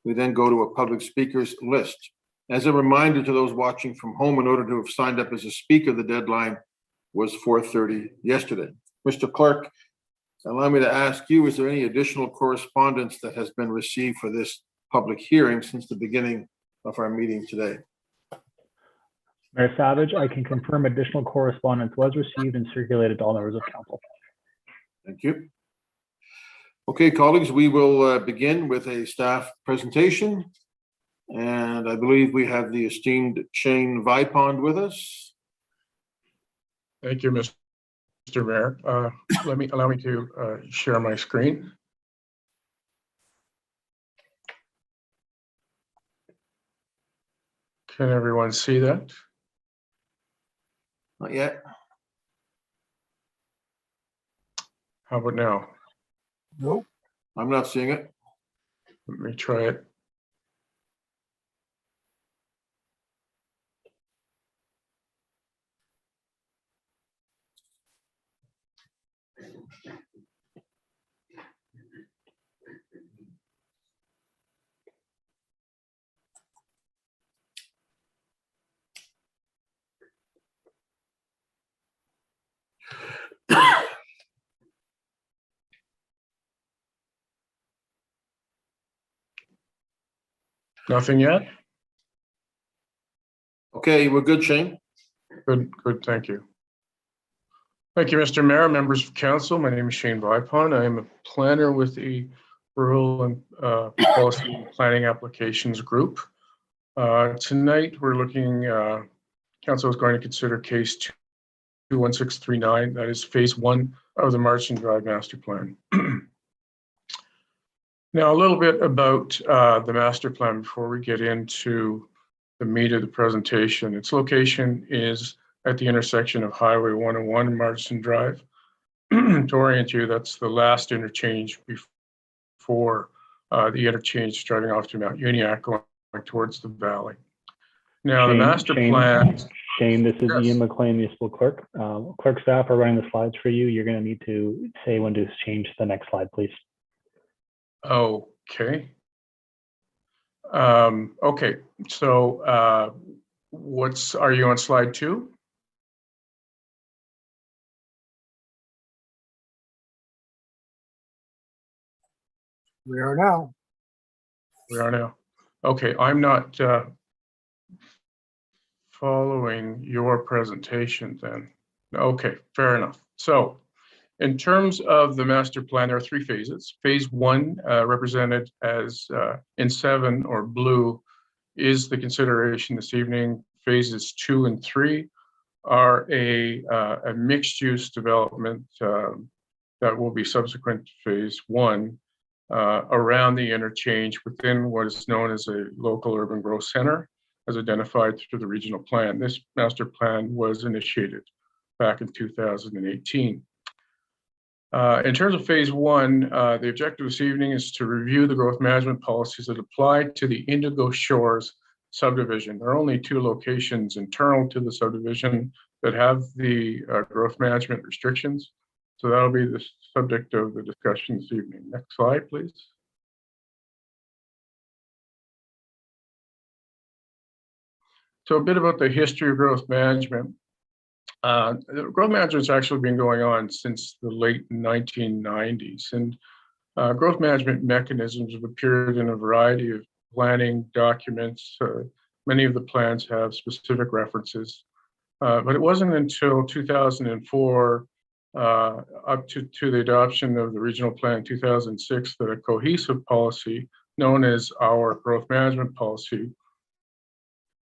We then go to a public speakers list. As a reminder to those watching from home, in order to have signed up as a speaker, the deadline was 4:30 yesterday. Mr. Clerk, allow me to ask you, is there any additional correspondence that has been received for this public hearing since the beginning of our meeting today? Mayor Savage, I can confirm additional correspondence was received and circulated to all members of council. Thank you. Okay, colleagues, we will begin with a staff presentation. And I believe we have the esteemed Shane Vipond with us. Thank you, Mr. Mayor. Allow me to share my screen. Can everyone see that? Not yet. How about now? Nope. I'm not seeing it. Let me try it. Nothing yet? Okay, we're good, Shane. Good, thank you. Thank you, Mr. Mayor, members of council. My name is Shane Vipond. I am a planner with the Rural and Policy and Planning Applications Group. Tonight, we're looking, council is going to consider case 21639, that is phase 1 of the Marston Drive Master Plan. Now, a little bit about the master plan before we get into the meat of the presentation. Its location is at the intersection of Highway 101 and Marston Drive. To orient you, that's the last interchange before the interchange starting off to Mount Uniacke going towards the valley. Now, the master plan. Shane, this is Yes. Ian McLean, municipal clerk. Clerk staff are running the slides for you. You're going to need to say when to change the next slide, please. Okay. Okay, so are you on slide 2? We are now. We are now. Okay, I'm not following your presentation then. Okay, fair enough. So in terms of the master plan, there are 3 phases. Phase 1, represented as in 7 or blue, is the consideration this evening. Phases 2 and 3 are a mixed-use development that will be subsequent to phase 1 around the interchange within what is known as a local urban growth center, as identified through the regional plan. This master plan was initiated back in 2018. In terms of phase 1, the objective this evening is to review the growth management policies that apply to the Indigo Shores subdivision. There are only 2 locations internal to the subdivision that have the growth management restrictions. So that'll be the subject of the discussion this evening. Next slide, please. So a bit about the history of growth management. Growth management's actually been going on since the late 1990s, and growth management mechanisms have appeared in a variety of planning documents. Many of the plans have specific references, but it wasn't until 2004, up to the adoption of the regional plan in 2006, that a cohesive policy known as our growth management policy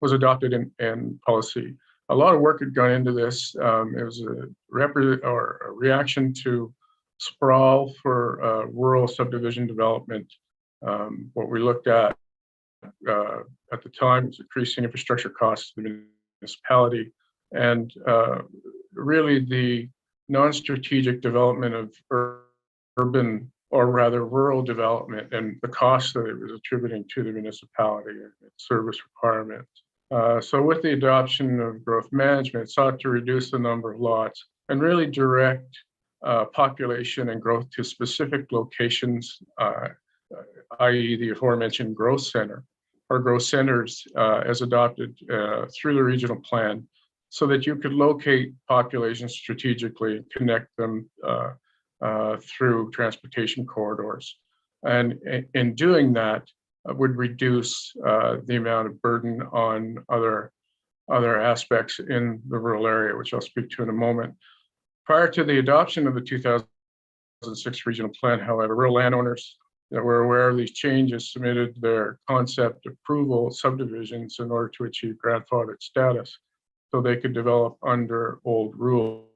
was adopted in policy. A lot of work had gone into this. It was a reaction to sprawl for rural subdivision development. What we looked at the time was increasing infrastructure costs to the municipality, and really the non-strategic development of urban, or rather rural development, and the cost that it was attributing to the municipality and its service requirements. So with the adoption of growth management, it sought to reduce the number of lots and really direct population and growth to specific locations, i.e. the aforementioned growth center or growth centers as adopted through the regional plan, so that you could locate populations strategically, connect them through transportation corridors. And in doing that, would reduce the amount of burden on other aspects in the rural area, which I'll speak to in a moment. Prior to the adoption of the 2006 regional plan, however, rural landowners that were aware of these changes submitted their concept approval subdivisions in order to achieve grandfathered status, so they could develop under old rules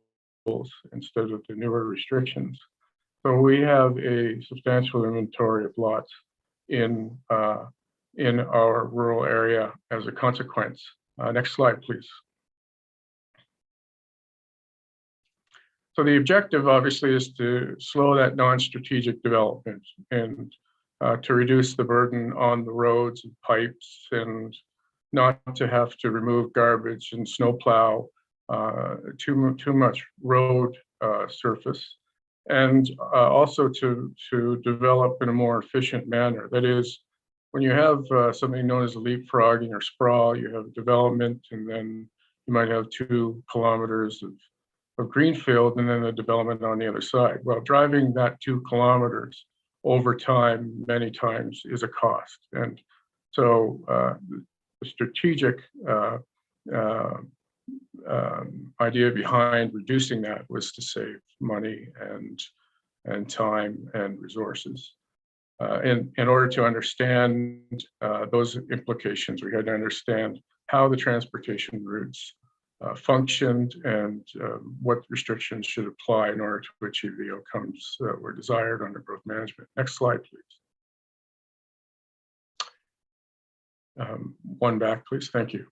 instead of the newer restrictions. So we have a substantial inventory of lots in our rural area as a consequence. Next slide, please. So the objective obviously is to slow that non-strategic development and to reduce the burden on the roads and pipes, and not to have to remove garbage and snowplow too much road surface, and also to develop in a more efficient manner. That is, when you have something known as leapfrogging or sprawl, you have development, and then you might have 2 kilometers of greenfield, and then the development on the other side. Well, driving that 2 kilometers over time, many times, is a cost. And so the strategic idea behind reducing that was to save money and time and resources. In order to understand those implications, we had to understand how the transportation routes functioned and what restrictions should apply in order to achieve the outcomes that were desired under growth management. Next slide, please. One back, please. Thank you.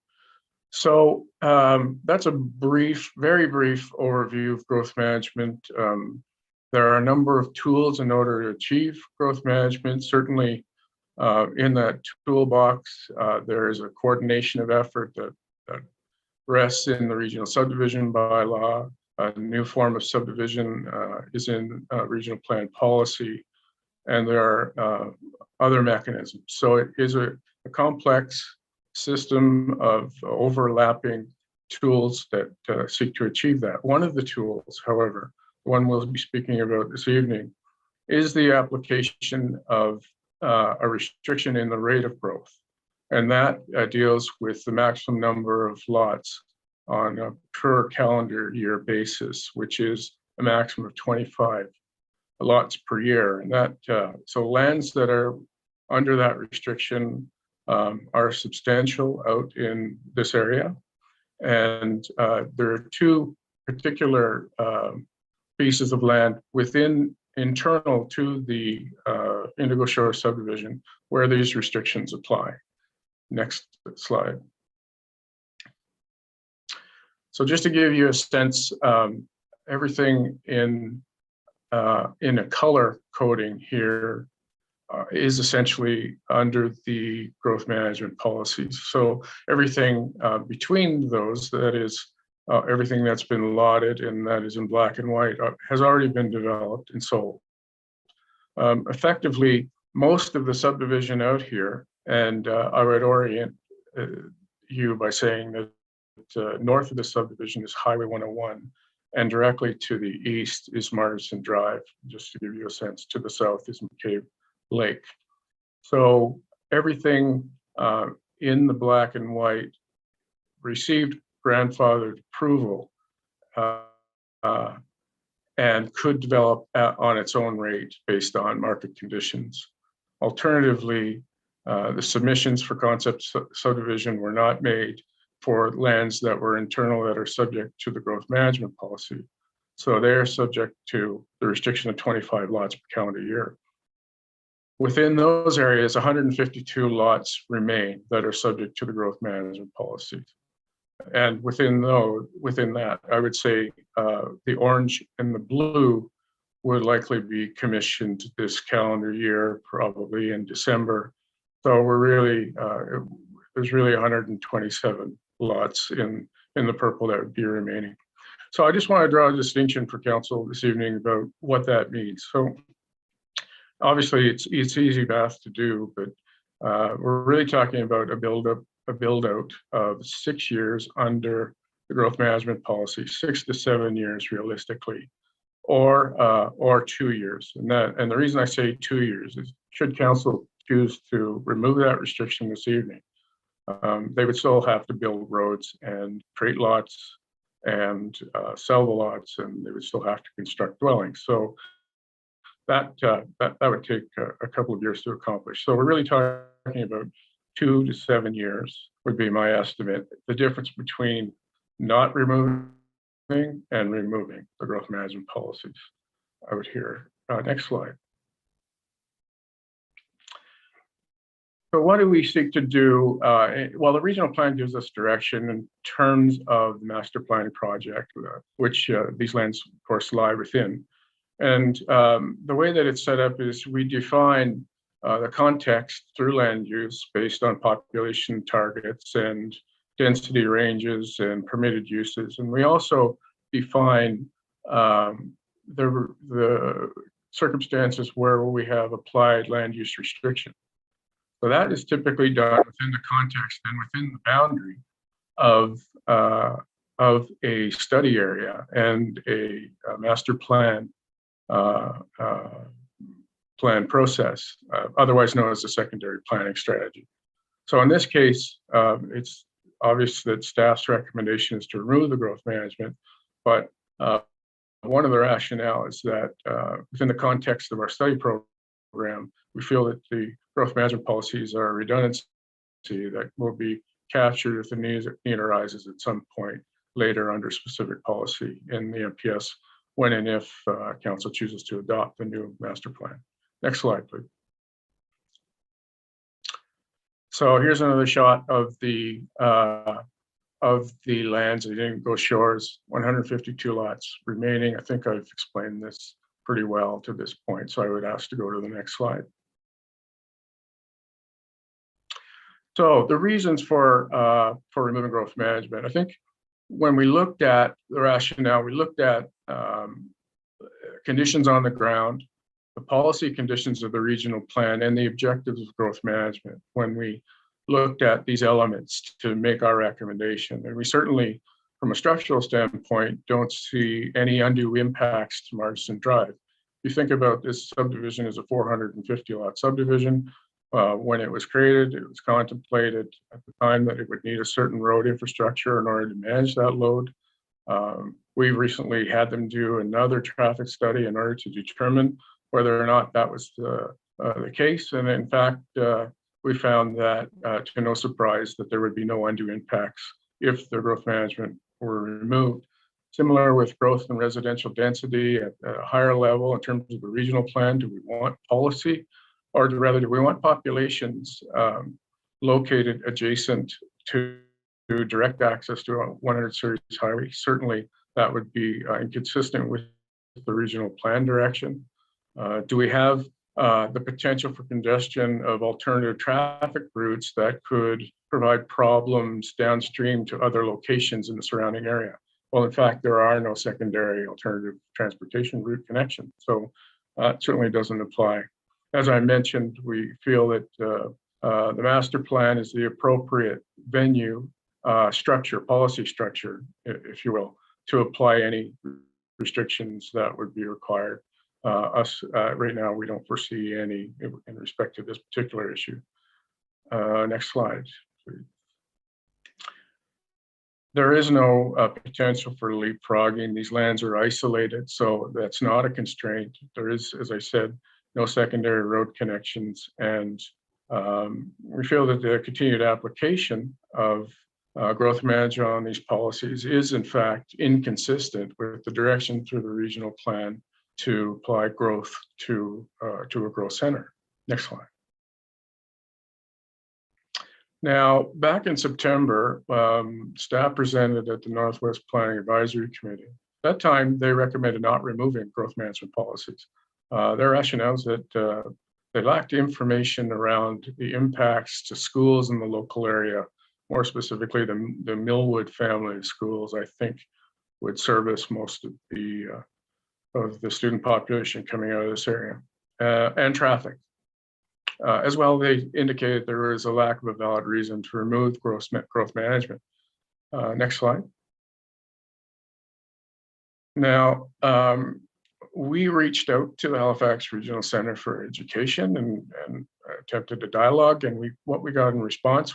So that's a very brief overview of growth management. There are a number of tools in order to achieve growth management. Certainly in that toolbox, there is a coordination of effort that rests in the regional subdivision bylaw. A new form of subdivision is in regional plan policy, and there are other mechanisms. So it is a complex system of overlapping tools that seek to achieve that. One of the tools, however, the one we'll be speaking about this evening, is the application of a restriction in the rate of growth. And that deals with the maximum number of lots on a per calendar year basis, which is a maximum of 25 lots per year. And that so lands that are under that restriction are substantial out in this area. And there are 2 particular pieces of land internal to the Indigo Shore subdivision where these restrictions apply. Next slide. So just to give you a sense, everything in a color coding here is essentially under the growth management policies. So everything between those, that is everything that's been allotted and that is in black and white, has already been developed and sold. Effectively, most of the subdivision out here, and I would orient you by saying that north of the subdivision is Highway 101, and directly to the east is Martin Drive, just to give you a sense. To the south is McCabe Lake. So everything in the black and white received grandfathered approval and could develop on its own rate based on market conditions. Alternatively, the submissions for concept subdivision were not made for lands that were internal that are subject to the growth management policy. So they're subject to the restriction of 25 lots per calendar year. Within those areas, 152 lots remain that are subject to the growth management policy. And within that, I would say the orange and the blue would likely be commissioned this calendar year, probably in December. So we're really, there's really 127 lots in the purple that would be remaining. So I just want to draw a distinction for council this evening about what that means. So obviously it's easy math to do, but we're really talking about a build out of 6 years under the growth management policy, 6 to 7 years realistically, or 2 years. And the reason I say 2 years is, should council choose to remove that restriction this evening, they would still have to build roads and create lots and sell the lots, and they would still have to construct dwellings. So that would take a couple of years to accomplish. So we're really talking about 2 to 7 years would be my estimate. The difference between not removing and removing the growth management policies out here. Next slide. So what do we seek to do? Well, the regional plan gives us direction in terms of the master planning project, which these lands, of course, lie within. And the way that it's set up is we define the context through land use based on population targets and density ranges and permitted uses. And we also define the circumstances where we have applied land use restriction. So that is typically done within the context and within the boundary of a study area and a master plan process, otherwise known as a secondary planning strategy. So in this case, it's obvious that staff's recommendation is to remove the growth management, but one of the rationale is that within the context of our study program, we feel that the growth management policies are a redundancy that will be captured if the need arises at some point later under specific policy in the MPS when and if council chooses to adopt the new master plan. Next slide, please. So here's another shot of the lands at Indigo Shores, 152 lots remaining. I think I've explained this pretty well to this point, so I would ask to go to the next slide. So the reasons for removing growth management, I think when we looked at the rationale, we looked at conditions on the ground, the policy conditions of the regional plan, and the objectives of growth management when we looked at these elements to make our recommendation. And we certainly, from a structural standpoint, don't see any undue impacts to Marsden Drive. If you think about this subdivision as a 450 lot subdivision, when it was created, it was contemplated at the time that it would need a certain road infrastructure in order to manage that load. We recently had them do another traffic study in order to determine whether or not that was the case. And in fact, we found that, to no surprise, that there would be no undue impacts if the growth management were removed. Similar with growth and residential density at a higher level in terms of the regional plan, do we want policy? Or rather, do we want populations located adjacent to direct access to a 100 series highway? Certainly, that would be inconsistent with the regional plan direction. Do we have the potential for congestion of alternative traffic routes that could provide problems downstream to other locations in the surrounding area? Well, in fact, there are no secondary alternative transportation route connections, so it certainly doesn't apply. As I mentioned, we feel that the master plan is the appropriate venue structure, policy structure, if you will, to apply any restrictions that would be required. Right now, we don't foresee any in respect to this particular issue. Next slide, please. There is no potential for leapfrogging. These lands are isolated, so that's not a constraint. There is, as I said, no secondary road connections, and we feel that the continued application of growth management on these policies is in fact inconsistent with the direction through the regional plan to apply growth to a growth center. Next slide. Now, back in September, staff presented at the Northwest Planning Advisory Committee. At that time, they recommended not removing growth management policies. Their rationale is that they lacked information around the impacts to schools in the local area. More specifically, the Millwood family of schools, I think, would service most of the student population coming out of this area, and traffic. As well, they indicated there is a lack of a valid reason to remove growth management. Next slide. Now, we reached out to the Halifax Regional Center for Education and attempted a dialogue, and what we got in response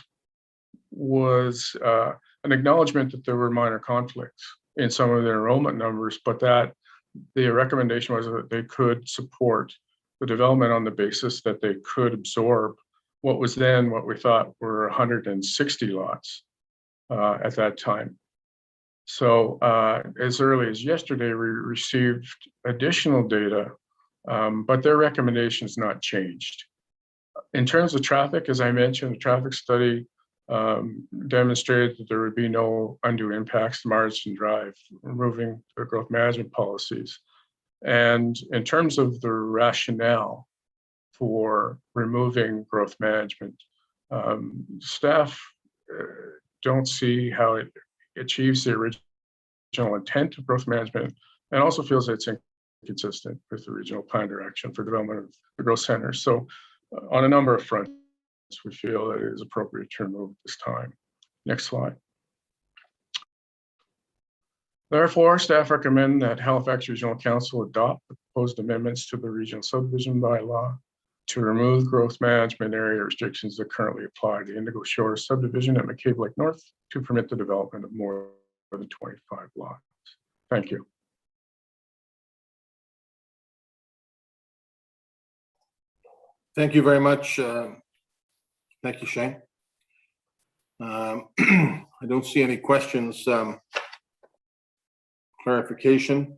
was an acknowledgement that there were minor conflicts in some of their enrollment numbers, but that the recommendation was that they could support the development on the basis that they could absorb what was then what we thought were 160 lots at that time. So as early as yesterday, we received additional data, but their recommendation has not changed. In terms of traffic, as I mentioned, the traffic study demonstrated that there would be no undue impacts to Marsden Drive, removing the growth management policies. And in terms of the rationale for removing growth management, staff don't see how it achieves the original intent of growth management, and also feels that it's inconsistent with the regional plan direction for development of the growth center. So on a number of fronts, we feel that it is appropriate to remove this time. Next slide. Therefore, staff recommend that Halifax Regional Council adopt the proposed amendments to the regional subdivision bylaw to remove growth management area restrictions that currently apply to Indigo Shores subdivision at McCabe Lake North to permit the development of more than 25 lots. Thank you. Thank you very much. Thank you, Shane. I don't see any questions. Clarification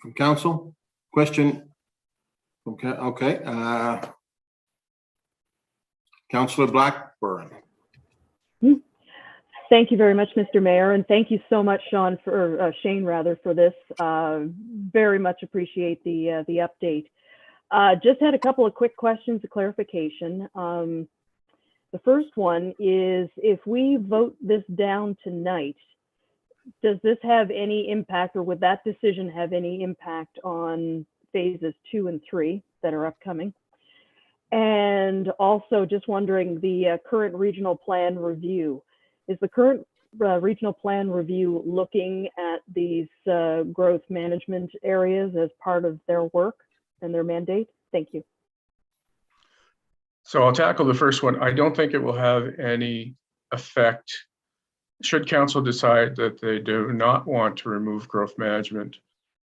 from council? Question? Okay. Councillor Blackburn. Thank you very much, Mr. Mayor, and thank you so much, Shane, for this. Very much appreciate the update. Just had a couple of quick questions of clarification. The first one is, if we vote this down tonight, does this have any impact, or would that decision have any impact on phases 2 and 3 that are upcoming? And also just wondering, the current regional plan review, is the current regional plan review looking at these growth management areas as part of their work and their mandate? Thank you. So I'll tackle the first one. I don't think it will have any effect. Should council decide that they do not want to remove growth management,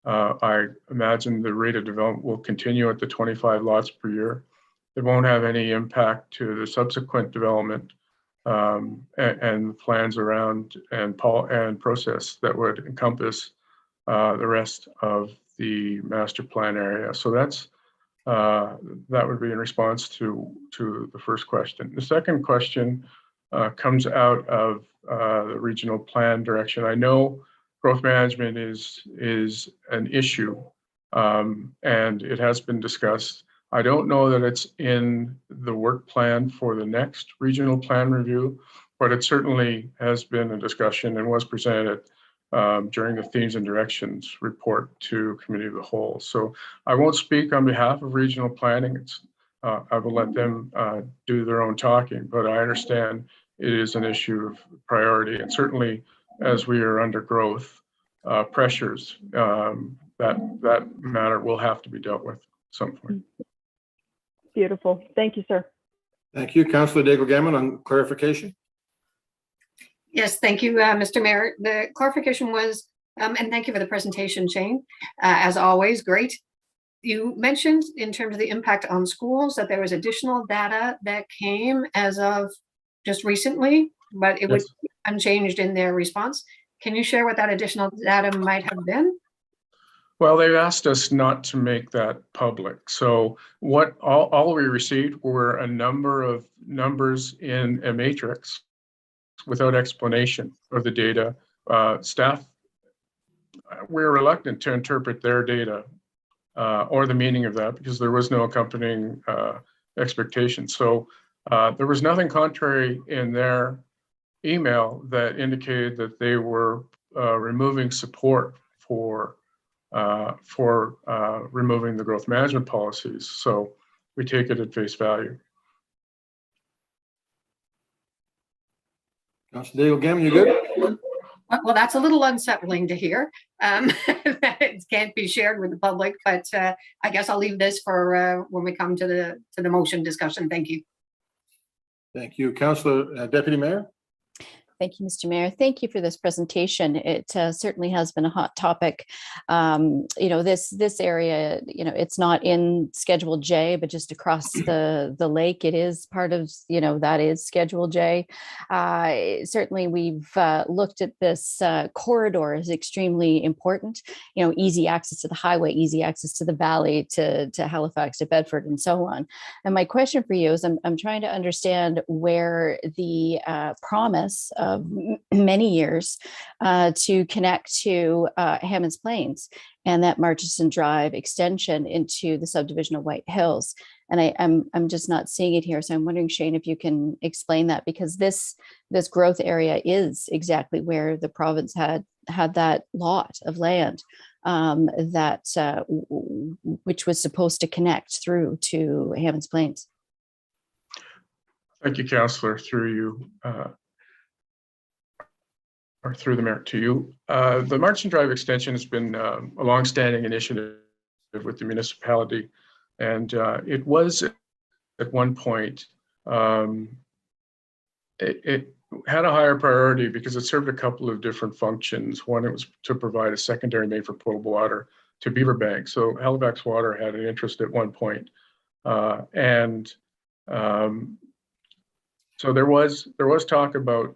I imagine the rate of development will continue at the 25 lots per year. It won't have any impact to the subsequent development and plans around and process that would encompass the rest of the master plan area. So that's that would be in response to the first question. The second question comes out of the regional plan direction. I know growth management is an issue, and it has been discussed. I don't know that it's in the work plan for the next regional plan review, but it certainly has been a discussion and was presented during the themes and directions report to committee of the whole. So I won't speak on behalf of regional planning. I will let them do their own talking, but I understand it is an issue of priority. And certainly as we are under growth pressures, that matter will have to be dealt with at some point. Beautiful. Thank you, sir. Thank you. Councillor Daigle Gammon on clarification. Yes, thank you, Mr. Mayor. The clarification was, and thank you for the presentation, Shane. As always, great. You mentioned in terms of the impact on schools that there was additional data that came as of just recently, but it was unchanged in their response. Can you share what that additional data might have been? Well, they've asked us not to make that public. So what all we received were a number of numbers in a matrix without explanation of the data. Staff, we're reluctant to interpret their data or the meaning of that because there was no accompanying expectation. So there was nothing contrary in their email that indicated that they were removing support for removing the growth management policies. So we take it at face value. Councillor Daigle Gammon, you good? Well, that's a little unsettling to hear. That it can't be shared with the public, but I guess I'll leave this for when we come to the motion discussion. Thank you. Thank you. Councillor Deputy Mayor. Thank you, Mr. Mayor. Thank you for this presentation. It certainly has been a hot topic. This area, it's not in Schedule J, but just across the lake, it is part of, that is Schedule J. Certainly, we've looked at this corridor as extremely important. Easy access to the highway, easy access to the valley, to Halifax, to Bedford, and so on. And my question for you is, I'm trying to understand where the promise of many years to connect to Hammonds Plains and that Murchison Drive extension into the subdivision of White Hills. And I'm just not seeing it here. So I'm wondering, Shane, if you can explain that, because this growth area is exactly where the province had that lot of land which was supposed to connect through to Hammonds Plains. Thank you, Councillor, through you. Or through the mayor to you. The Murchison Drive extension has been a long-standing initiative with the municipality, and it was at one point, it had a higher priority because it served a couple of different functions. One, it was to provide a secondary main for potable water to Beaverbank. So Halifax Water had an interest at one point. So there was talk about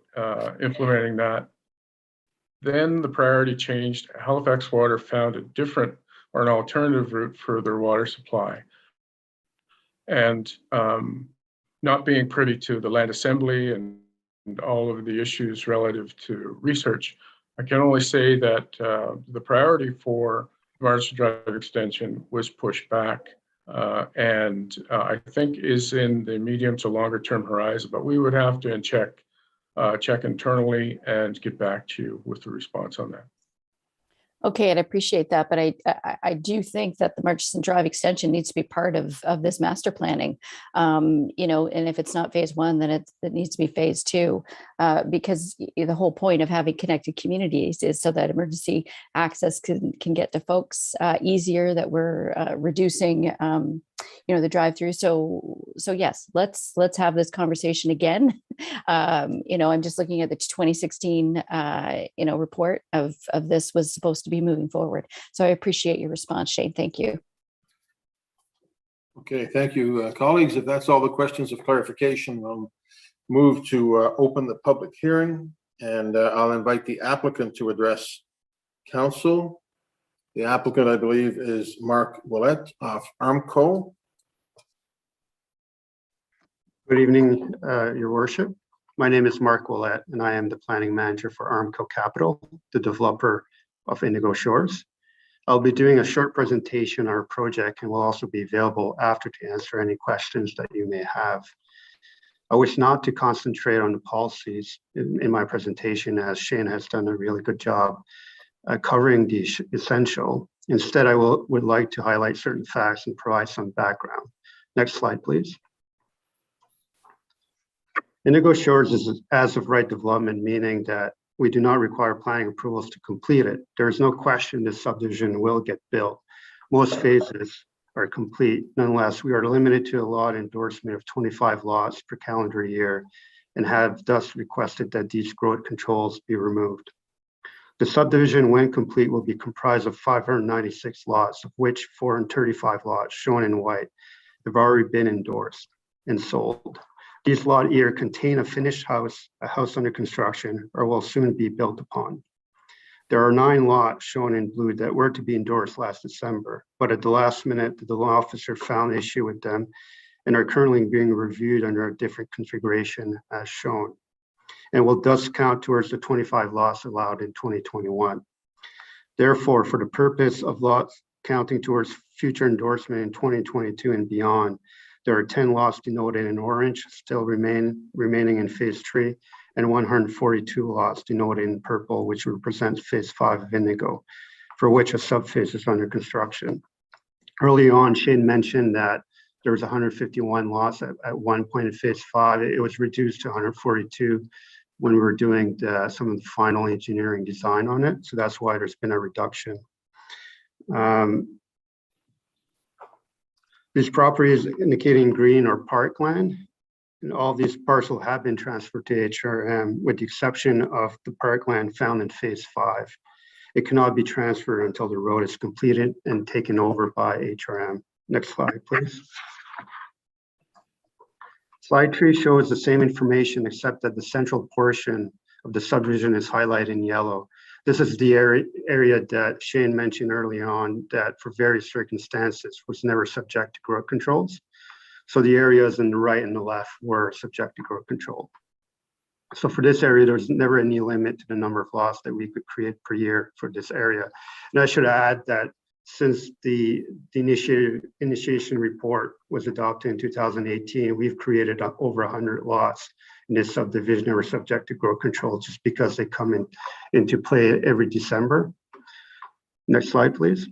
implementing that. Then the priority changed. Halifax Water found a different or an alternative route for their water supply. And not being privy to the land assembly and all of the issues relative to research, I can only say that the priority for the Murchison Drive extension was pushed back and I think is in the medium to longer term horizon, but we would have to check internally and get back to you with the response on that. Okay, and I appreciate that, but I do think that the Murchison Drive extension needs to be part of this master planning. And if it's not phase one, then it needs to be phase two, because the whole point of having connected communities is so that emergency access can get to folks easier, that we're reducing the drive-through. So yes, let's have this conversation again. I'm just looking at the 2016 report of this was supposed to be moving forward. So I appreciate your response, Shane. Thank you. Okay, thank you, colleagues. If that's all the questions of clarification, we'll move to open the public hearing, and I'll invite the applicant to address council. The applicant, I believe, is Mark Willett of Armco. Good evening, Your Worship. My name is Mark Willett, and I am the planning manager for Armco Capital, the developer of Indigo Shores. I'll be doing a short presentation on our project and will also be available after to answer any questions that you may have. I wish not to concentrate on the policies in my presentation, as Shane has done a really good job covering the essential. Instead, I would like to highlight certain facts and provide some background. Next slide, please. Indigo Shores is as of right development, meaning that we do not require planning approvals to complete it. There is no question this subdivision will get built. Most phases are complete. Nonetheless, we are limited to a lot endorsement of 25 lots per calendar year and have thus requested that these growth controls be removed. The subdivision, when complete, will be comprised of 596 lots, of which 435 lots, shown in white, have already been endorsed and sold. These lots either contain a finished house, a house under construction, or will soon be built upon. There are 9 lots shown in blue that were to be endorsed last December, but at the last minute, the law officer found issue with them and are currently being reviewed under a different configuration as shown, and will thus count towards the 25 lots allowed in 2021. Therefore, for the purpose of lots counting towards future endorsement in 2022 and beyond, there are 10 lots denoted in orange still remaining in phase 3, and 142 lots denoted in purple, which represents phase 5 of Indigo, for which a subphase is under construction. Early on, Shane mentioned that there was 151 lots at one point in phase 5. It was reduced to 142 when we were doing some of the final engineering design on it. So that's why there's been a reduction. These properties indicating green or parkland, and all these parcels have been transferred to HRM with the exception of the parkland found in phase 5. It cannot be transferred until the road is completed and taken over by HRM. Next slide, please. Slide 3 shows the same information except that the central portion of the subdivision is highlighted in yellow. This is the area that Shane mentioned early on that for various circumstances was never subject to growth controls. So the areas on the right and the left were subject to growth control. So for this area, there's never any limit to the number of lots that we could create per year for this area. And I should add that since the initiation report was adopted in 2018, we've created over 100 lots in this subdivision that were subject to growth control just because they come into play every December. Next slide, please.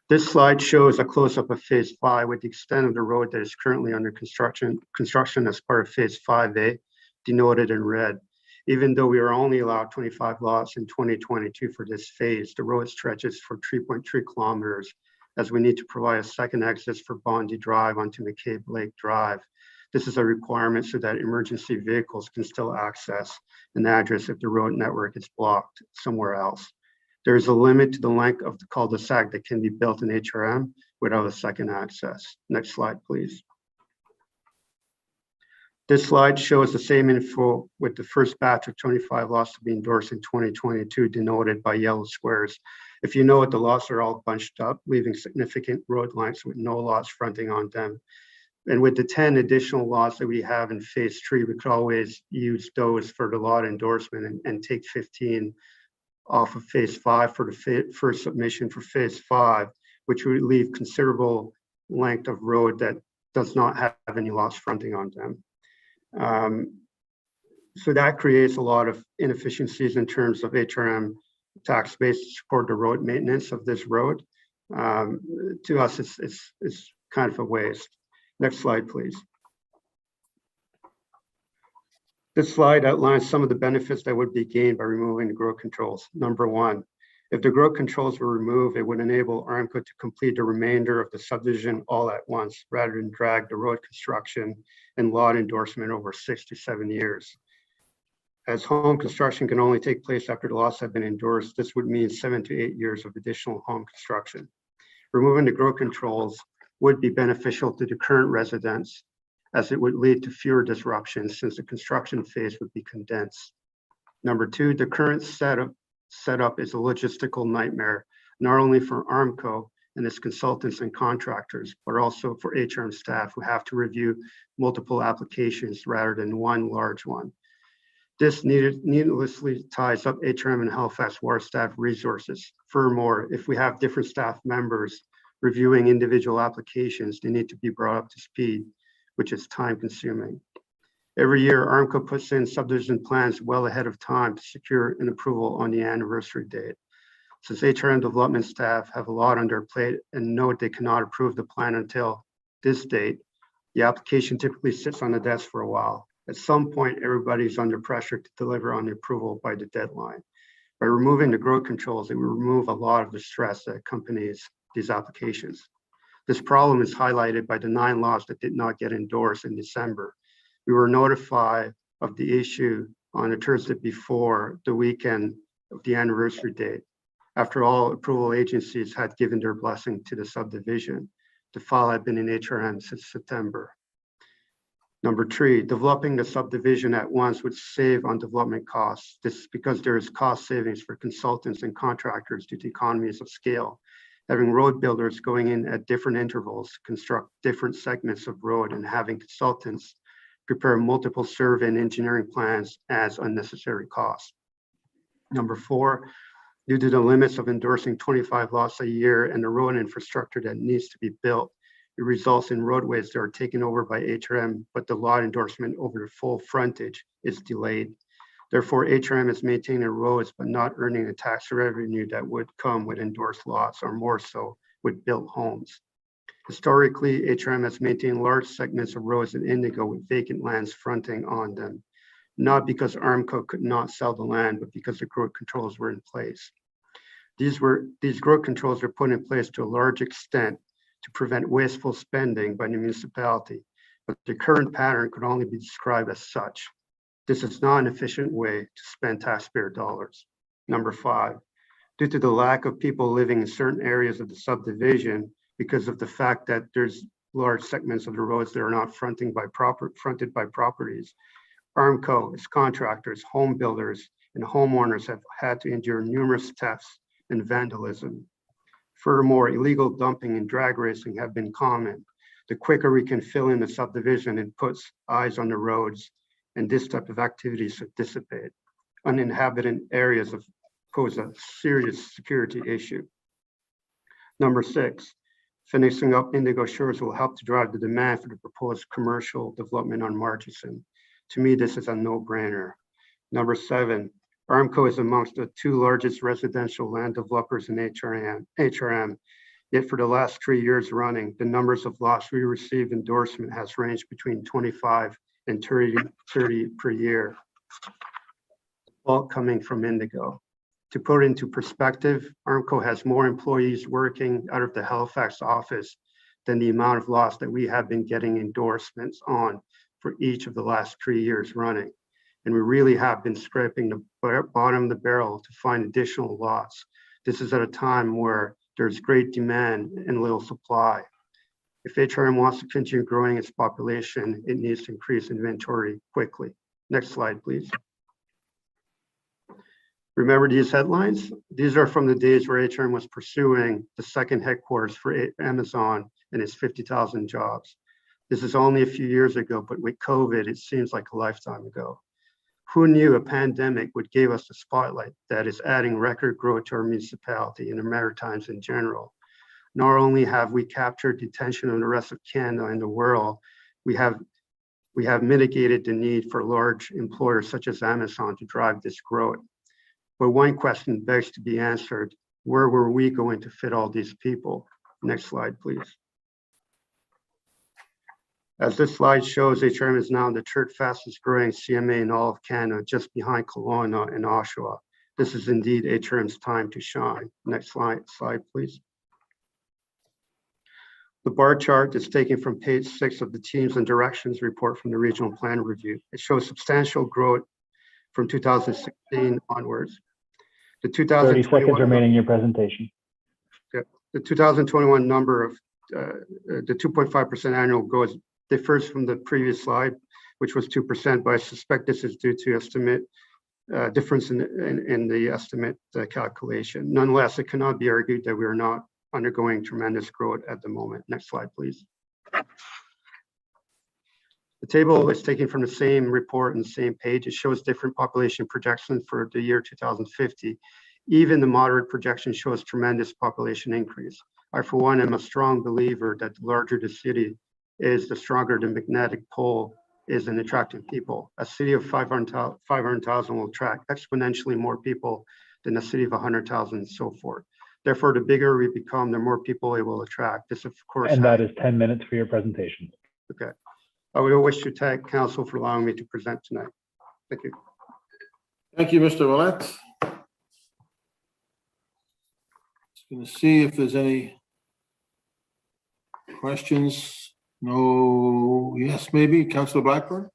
This slide shows a close-up of phase 5 with the extent of the road that is currently under construction as part of phase 5A, denoted in red. Even though we are only allowed 25 lots in 2022 for this phase, the road stretches for 3.3 kilometers as we need to provide a second exit for Bondi Drive onto McCabe Lake Drive. This is a requirement so that emergency vehicles can still access an address if the road network is blocked somewhere else. There is a limit to the length of the cul-de-sac that can be built in HRM without a second access. Next slide, please. This slide shows the same info with the first batch of 25 lots to be endorsed in 2022, denoted by yellow squares. If you know it, the lots are all bunched up, leaving significant road lengths with no lots fronting on them. And with the 10 additional lots that we have in phase 3, we could always use those for the lot endorsement and take 15 off of phase 5 for the first submission for phase 5, which would leave considerable length of road that does not have any lots fronting on them. So that creates a lot of inefficiencies in terms of HRM tax base to support the road maintenance of this road. To us, it's kind of a waste. Next slide, please. This slide outlines some of the benefits that would be gained by removing the growth controls. Number 1, if the growth controls were removed, it would enable Armco to complete the remainder of the subdivision all at once, rather than drag the road construction and lot endorsement over 6 to 7 years. As home construction can only take place after the lots have been endorsed, this would mean 7 to 8 years of additional home construction. Removing the growth controls would be beneficial to the current residents, as it would lead to fewer disruptions since the construction phase would be condensed. Number 2, the current setup is a logistical nightmare, not only for Armco and its consultants and contractors, but also for HRM staff who have to review multiple applications rather than one large one. This needlessly ties up HRM and Halifax water staff resources. Furthermore, if we have different staff members reviewing individual applications, they need to be brought up to speed, which is time consuming. Every year, Armco puts in subdivision plans well ahead of time to secure an approval on the anniversary date. Since HRM development staff have a lot on their plate and know they cannot approve the plan until this date, The application typically sits on the desk for a while. At some point, everybody's under pressure to deliver on the approval by the deadline. By removing the growth controls, it will remove a lot of the stress that accompanies these applications. This problem is highlighted by the 9 laws that did not get endorsed in December. We were notified of the issue on the Thursday before the weekend of the anniversary date. After all approval agencies had given their blessing to the subdivision, the file had been in HRM since September. Number 3, developing the subdivision at once would save on development costs. This is because there is cost savings for consultants and contractors due to economies of scale. Having road builders going in at different intervals to construct different segments of road and having consultants prepare multiple survey and engineering plans adds unnecessary costs. Number 4, due to the limits of endorsing 25 lots a year and the road infrastructure that needs to be built, it results in roadways that are taken over by HRM, but the lot endorsement over the full frontage is delayed. Therefore, HRM is maintaining roads, but not earning the tax revenue that would come with endorsed lots, or more so with built homes. Historically, HRM has maintained large segments of roads in Indigo with vacant lands fronting on them, not because Armco could not sell the land, but because the growth controls were in place. These growth controls were put in place to a large extent to prevent wasteful spending by the municipality, but the current pattern could only be described as such. This is not an efficient way to spend taxpayer dollars. Number 5, due to the lack of people living in certain areas of the subdivision, because of the fact that there's large segments of the roads that are not fronted by properties, Armco, its contractors, home builders, and homeowners have had to endure numerous thefts and vandalism. Furthermore, illegal dumping and drag racing have been common. The quicker we can fill in the subdivision and put eyes on the roads, and this type of activities should dissipate. Uninhabited areas pose a serious security issue. Number 6, finishing up Indigo Shores will help to drive the demand for the proposed commercial development on Murchison. To me, this is a no-brainer. Number 7, Armco is amongst the 2 largest residential land developers in HRM. Yet for the last 3 years running, the numbers of lots we received endorsement has ranged between 25 and 30 per year, all coming from Indigo. To put into perspective, Armco has more employees working out of the Halifax office than the amount of lots that we have been getting endorsements on for each of the last 3 years running. And we really have been scraping the bottom of the barrel to find additional lots. This is at a time where there's great demand and little supply. If HRM wants to continue growing its population, it needs to increase inventory quickly. Next slide, please. Remember these headlines? These are from the days where HRM was pursuing the second headquarters for Amazon and its 50,000 jobs. This is only a few years ago, but with COVID, it seems like a lifetime ago. Who knew a pandemic would give us the spotlight that is adding record growth to our municipality and the Maritimes in general? Not only have we captured the attention of the rest of Canada and the world, we have mitigated the need for large employers such as Amazon to drive this growth. But one question begs to be answered: where were we going to fit all these people? Next slide, please. As this slide shows, HRM is now the 3rd fastest growing CMA in all of Canada, just behind Kelowna and Oshawa. This is indeed HRM's time to shine. Next slide, please. The bar chart is taken from page 6 of the Teams and Directions report from the Regional Plan Review. It shows substantial growth from 2016 onwards. The 30 seconds remaining in your presentation. The 2021 number of the 2.5% annual growth differs from the previous slide, which was 2%, but I suspect this is due to estimate difference in the estimate calculation. Nonetheless, it cannot be argued that we are not undergoing tremendous growth at the moment. Next slide, please. The table is taken from the same report and the same page. It shows different population projections for the year 2050. Even the moderate projection shows tremendous population increase. I, for one, am a strong believer that the larger the city is, the stronger the magnetic pole is in attracting people. A city of 500,000 will attract exponentially more people than a city of 100,000 and so forth. Therefore, the bigger we become, the more people it will attract. This, of course, and that is 10 minutes for your presentation. Okay. I would wish to thank council for allowing me to present tonight. Thank you. Thank you, Mr. Willett. Just going to see if there's any questions. No, yes, maybe. Councillor Blackburn?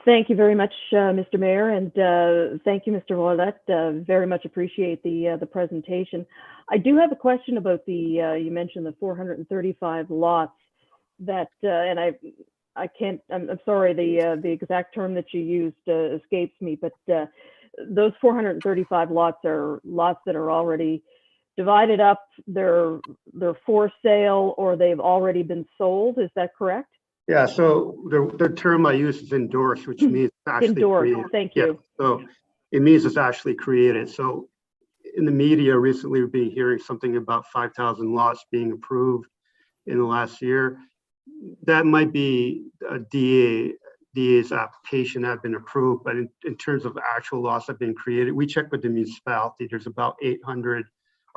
Thank you very much, Mr. Mayor, and thank you, Mr. Willett. Very much appreciate the presentation. I do have a question about the, you mentioned the 435 lots that, and I can't, I'm sorry, the exact term that you used escapes me, but those 435 lots are lots that are already divided up, they're for sale, or they've already been sold. Is that correct? Yeah, so the term I use is endorsed, which means actually Endorsed, created. thank Yeah, you. so it means it's actually created. So in the media recently, we've been hearing something about 5,000 lots being approved in the last year. That might be a DA's application that have been approved, but in terms of actual lots that have been created, we checked with the municipality. There's about 800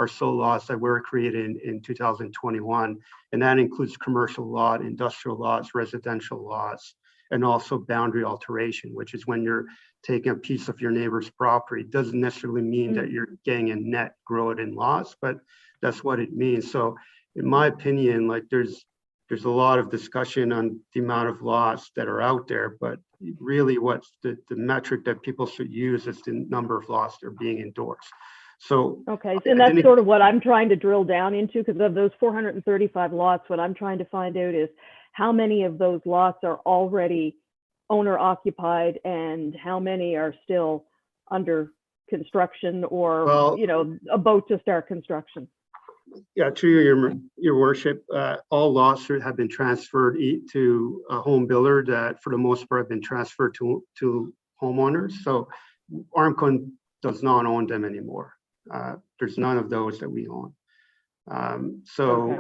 or so lots that were created in 2021. And that includes commercial lot, industrial lots, residential lots, and also boundary alteration, which is when you're taking a piece of your neighbor's property. It doesn't necessarily mean that you're getting a net growth in lots, but that's what it means. So in my opinion, like there's a lot of discussion on the amount of lots that are out there, but really what's the metric that people should use is the number of lots that are being endorsed. So okay, and that's sort of what I'm trying to drill down into, because of those 435 lots, what I'm trying to find out is how many of those lots are already owner occupied and how many are still under construction or, well, you know, about to start construction. Yeah, to your worship, all lots have been transferred to a home builder that for the most part have been transferred to homeowners. So Armco does not own them anymore. There's none of those that we own. Okay.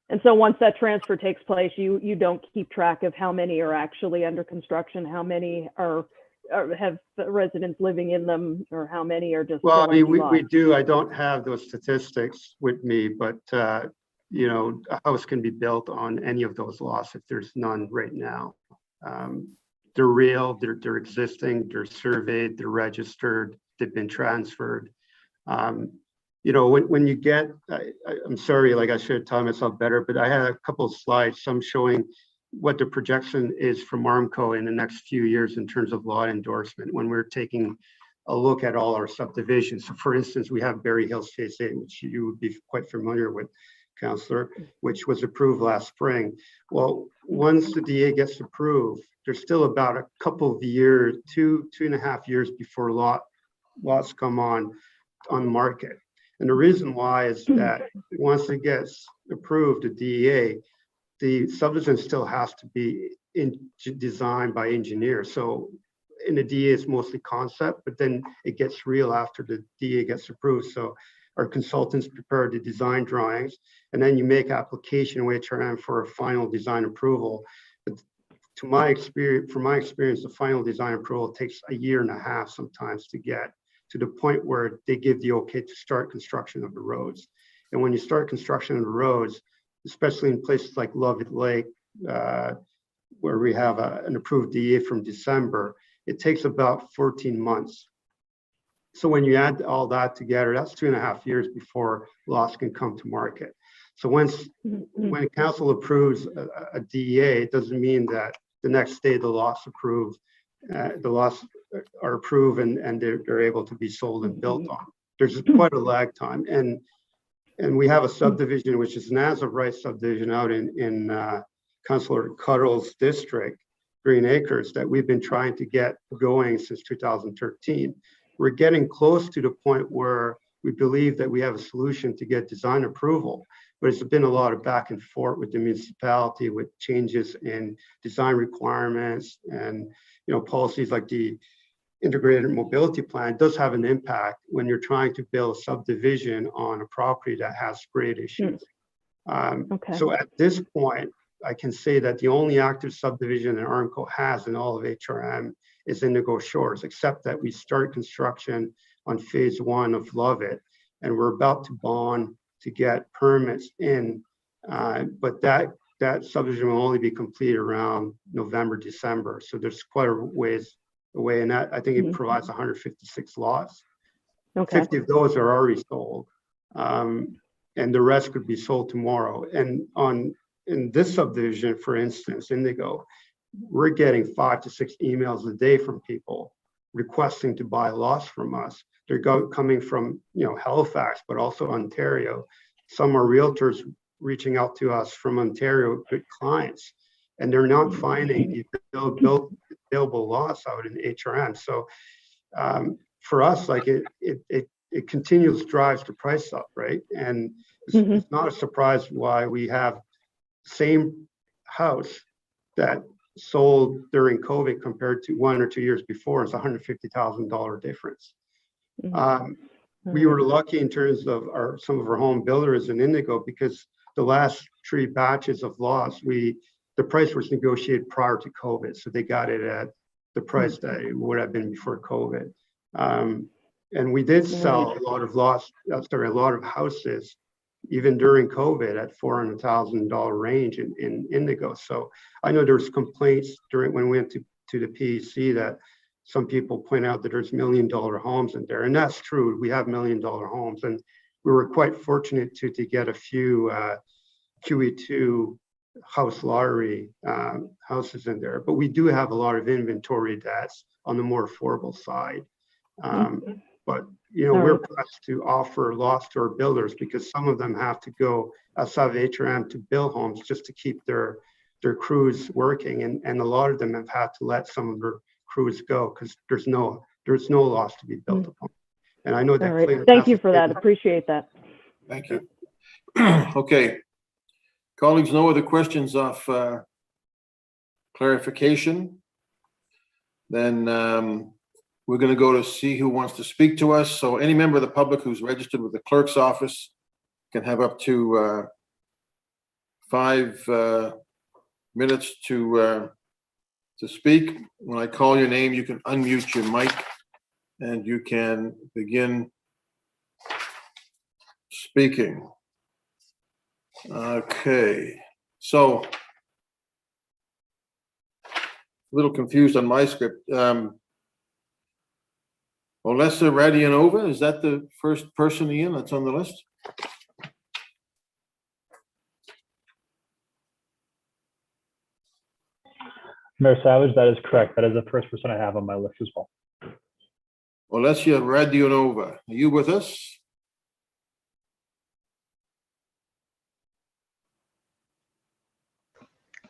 And so once that transfer takes place, you don't keep track of how many are actually under construction, how many are have residents living in them, or how many are just well, I mean, we do. I don't have those statistics with me, but you know, a house can be built on any of those lots if there's none right now. They're real, they're existing, they're surveyed, they're registered, they've been transferred. You know, when you get, I'm sorry, like I should have taught myself better, but I had a couple of slides, some showing what the projection is from Armco in the next few years in terms of lot endorsement when we're taking a look at all our subdivisions. So for instance, we have Berry Hills Phase 8, which you would be quite familiar with, Councillor, which was approved last spring. Well, once the DA gets approved, there's still about a couple of years, two and a half years before lots come on the market. And the reason why is that once it gets approved, the DEA, the subdivision still has to be designed by engineers. So in the DEA, it's mostly concept, but then it gets real after the DEA gets approved. So our consultants prepare the design drawings, and then you make application with HRM for a final design approval. But from my experience, the final design approval takes a year and a half sometimes to get to the point where they give the okay to start construction of the roads. And when you start construction of the roads, especially in places like Lovett Lake, where we have an approved DEA from December, it takes about 14 months. So when you add all that together, that's 2.5 years before lots can come to market. So when council approves a DEA, it doesn't mean that the next day the lots are approved and they're able to be sold and built on. There's quite a lag time. And we have a subdivision, which is an as-of-right subdivision out in Councillor Cuddle's district, Green Acres, that we've been trying to get going since 2013. We're getting close to the point where we believe that we have a solution to get design approval, but it's been a lot of back and forth with the municipality with changes in design requirements and, you know, policies like the integrated mobility plan does have an impact when you're trying to build a subdivision on a property that has grade issues. So at this point, I can say that the only active subdivision that Armco has in all of HRM is Indigo Shores, except that we start construction on phase 1 of Lovett, and we're about to bond to get permits in, but that that subdivision will only be complete around November, December. So there's quite a ways away, and that I think it provides 156 lots. Okay. 50 of those are already sold, and the rest could be sold tomorrow. And in this subdivision, for instance, Indigo, we're getting 5 to 6 emails a day from people requesting to buy lots from us. They're coming from Halifax, but also Ontario. Some are realtors reaching out to us from Ontario, good clients, and they're not finding available lots out in HRM. So for us, like it continues drives the price up, right? And it's not a surprise why we have the same house that sold during COVID compared to 1 or 2 years before. It's $150,000 difference. We were lucky in terms of some of our home builders in Indigo, because the last 3 batches of lots, the price was negotiated prior to COVID. So they got it at the price that it would have been before COVID. And we did sell a lot of lots, a lot of houses, even during COVID at $400,000 range in Indigo. So I know there's complaints when we went to the PEC that some people point out that there's $1 million homes in there. And that's true. We have $1 million homes. And we were quite fortunate to get a few QE2 house lottery houses in there. But we do have a lot of inventory that's on the more affordable side. But we're blessed to offer lots to our builders, because some of them have to go outside of HRM to build homes just to keep their crews working, and a lot of them have had to let some of their crews go because there's no lots to be built upon. And I know that. All right. Thank you for that. Appreciate that. Thank you. Okay, colleagues, no other questions of clarification? Then we're going to go to see who wants to speak to us. So any member of the public who's registered with the clerk's office can have up to 5 minutes to speak. When I call your name, you can unmute your mic and you can begin speaking. Okay, so a little confused on my script. Olesa Radianova, is that the first person, Ian, that's on the list? Mayor Savage, that is correct. That is the first person I have on my list as well. Olesa Radianova, are you with us?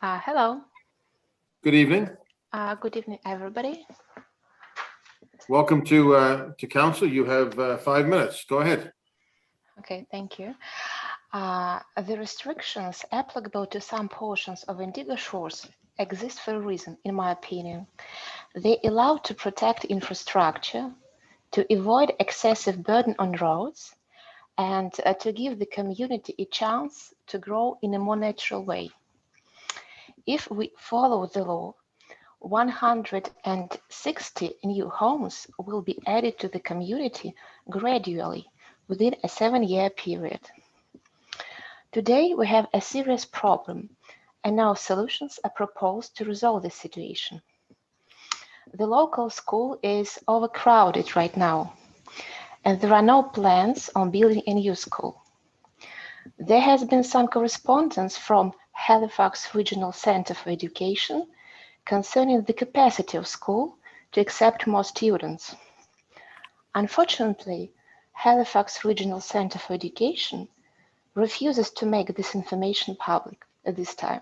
Hello. Good evening. Good evening, everybody. Welcome to council. You have 5 minutes. Go ahead. Okay, thank you. The restrictions applicable to some portions of Indigo Shores exist for a reason, in my opinion. They allow to protect infrastructure, to avoid excessive burden on roads, and to give the community a chance to grow in a more natural way. If we follow the law, 160 new homes will be added to the community gradually within a 7-year period. Today, we have a serious problem, and now solutions are proposed to resolve this situation. The local school is overcrowded right now, and there are no plans on building a new school. There has been some correspondence from Halifax Regional Centre for Education concerning the capacity of school to accept more students. Unfortunately, Halifax Regional Centre for Education refuses to make this information public at this time.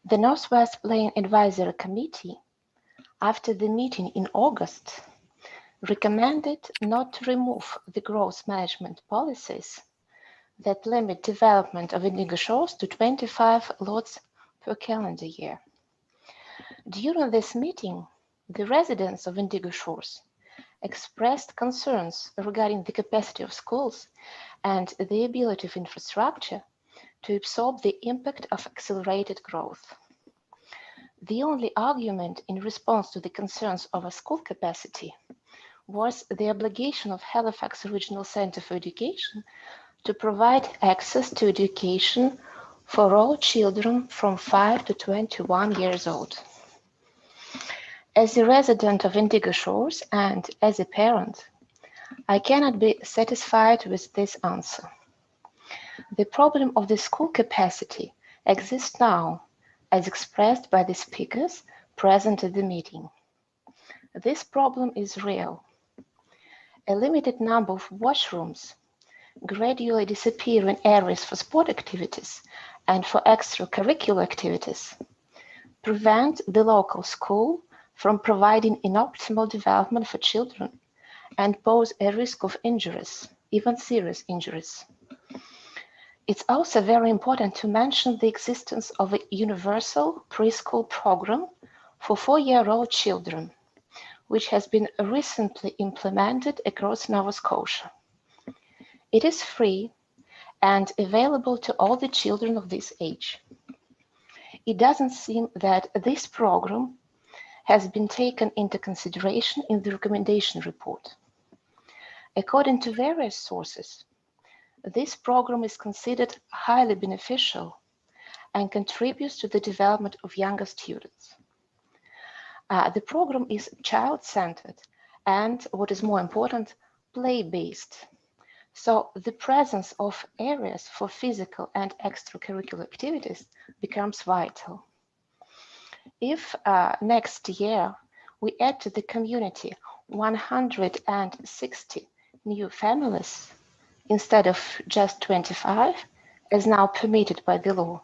The Northwest Plain Advisory Committee, after the meeting in August, recommended not to remove the growth management policies that limit development of Indigo Shores to 25 lots per calendar year. During this meeting, the residents of Indigo Shores expressed concerns regarding the capacity of schools and the ability of infrastructure to absorb the impact of accelerated growth. The only argument in response to the concerns over school capacity was the obligation of Halifax Regional Centre for Education to provide access to education for all children from 5 to 21 years old. As a resident of Indigo Shores and as a parent, I cannot be satisfied with this answer. The problem of the school capacity exists now, as expressed by the speakers present at the meeting. This problem is real. A limited number of washrooms, gradually disappearing areas for sport activities and for extracurricular activities, prevent the local school from providing an optimal development for children and pose a risk of injuries, even serious injuries. It's also very important to mention the existence of a universal preschool program for 4-year-old children, which has been recently implemented across Nova Scotia. It is free and available to all the children of this age. It doesn't seem that this program has been taken into consideration in the recommendation report. According to various sources, this program is considered highly beneficial and contributes to the development of younger students. The program is child-centered and, what is more important, play-based. So the presence of areas for physical and extracurricular activities becomes vital. If next year we add to the community 160 new families instead of just 25, as now permitted by the law,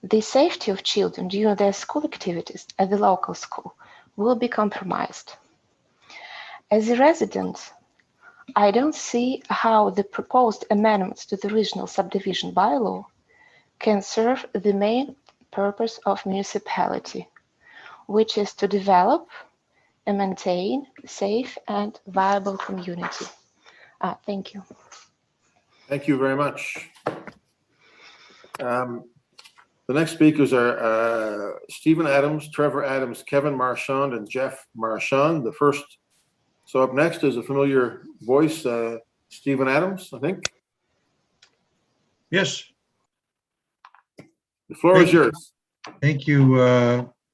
the safety of children during their school activities at the local school will be compromised. As a resident, I don't see how the proposed amendments to the regional subdivision bylaw can serve the main purpose of municipality, which is to develop and maintain a safe and viable community. Thank you. Thank you very much. The next speakers are Stephen Adams, Trevor Adams, Kevin Marchand, and Jeff Marchand. So up next is a familiar voice, Stephen Adams, I think. Yes. The floor is yours. Thank you,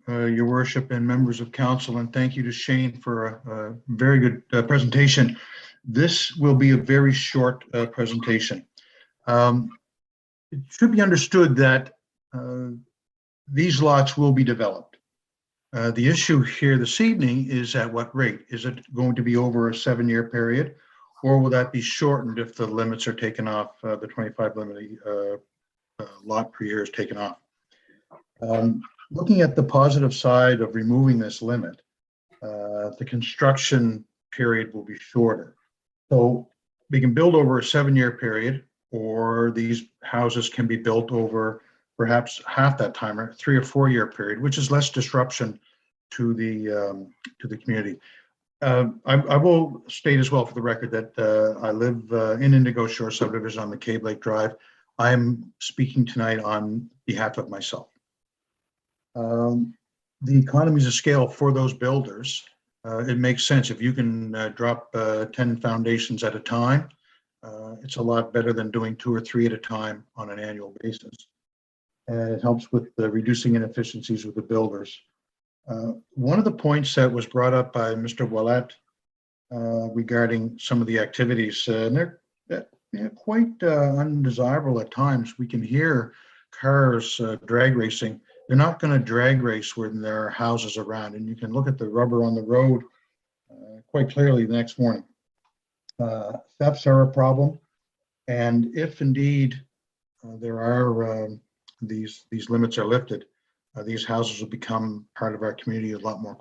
Your Worship and members of council, and thank you to Shane for a very good presentation. This will be a very short presentation. It should be understood that these lots will be developed. The issue here this evening is at what rate? Is it going to be over a 7-year period, or will that be shortened if the limits are taken off, the 25 limit lot per year is taken off? Looking at the positive side of removing this limit, the construction period will be shorter. So we can build over a 7-year period, or these houses can be built over perhaps half that time, or 3 or 4 year period, which is less disruption to the community. I will state as well for the record that I live in Indigo Shore subdivision on the Cave Lake Drive. I'm speaking tonight on behalf of myself. The economies of scale for those builders, it makes sense. If you can drop 10 foundations at a time, it's a lot better than doing 2 or 3 at a time on an annual basis. And it helps with reducing inefficiencies with the builders. One of the points that was brought up by Mr. Ouellette regarding some of the activities, and they're quite undesirable at times. We can hear cars drag racing. They're not going to drag race when there are houses around, and you can look at the rubber on the road quite clearly the next morning. Thefts are a problem, and if indeed there are these limits are lifted, these houses will become part of our community a lot more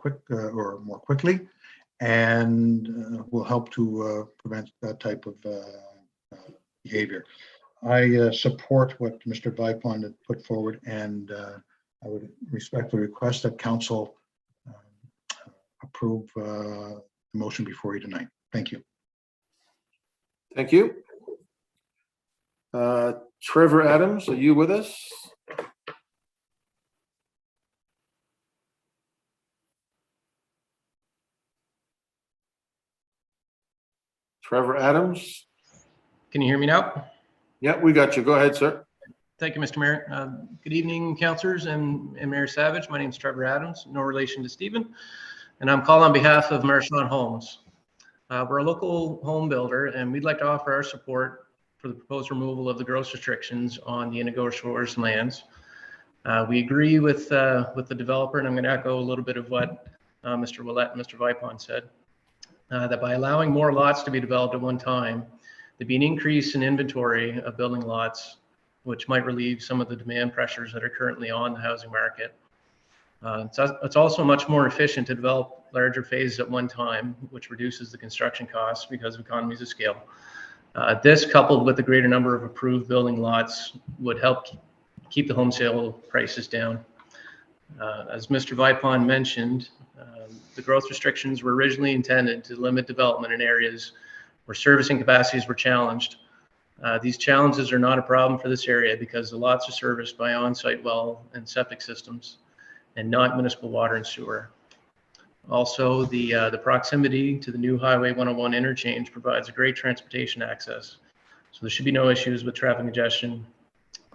more quickly, and will help to prevent that type of behavior. I support what Mr. Vipon had put forward, and I would respectfully request that council approve the motion before you tonight. Thank you. Thank you. Trevor Adams, are you with us? Trevor Adams? Can you hear me now? Yeah, we got you. Go ahead, sir. Thank you, Mr. Mayor. Good evening, councillors and Mayor Savage. My name is Trevor Adams, no relation to Stephen, and I'm calling on behalf of Marchand Homes. We're a local home builder, and we'd like to offer our support for the proposed removal of the gross restrictions on the Indigo Shores lands. We agree with the developer, and I'm going to echo a little bit of what Mr. Willett and Mr. Vipon said, that by allowing more lots to be developed at one time, there'd be an increase in inventory of building lots, which might relieve some of the demand pressures that are currently on the housing market. It's also much more efficient to develop larger phases at one time, which reduces the construction costs because of economies of scale. This, coupled with the greater number of approved building lots, would help keep the home sale prices down. As Mr. Vipon mentioned, the growth restrictions were originally intended to limit development in areas where servicing capacities were challenged. These challenges are not a problem for this area because the lots are serviced by on-site well and septic systems and not municipal water and sewer. Also, the proximity to the new Highway 101 interchange provides a great transportation access. So there should be no issues with traffic congestion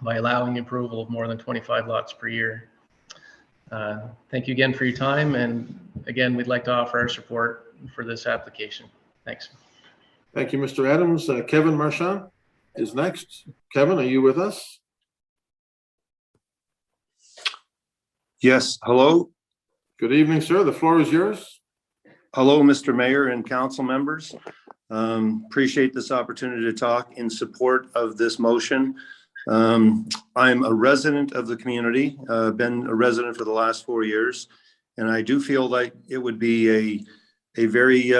by allowing approval of more than 25 lots per year. Thank you again for your time. And again, we'd like to offer our support for this application. Thanks. Thank you, Mr. Adams. Kevin Marchand is next. Kevin, are you with us? Yes, hello. Good evening, sir. The floor is yours. Hello, Mr. Mayor and council members. Appreciate this opportunity to talk in support of this motion. I'm a resident of the community, been a resident for the last 4 years, and I do feel like it would be a very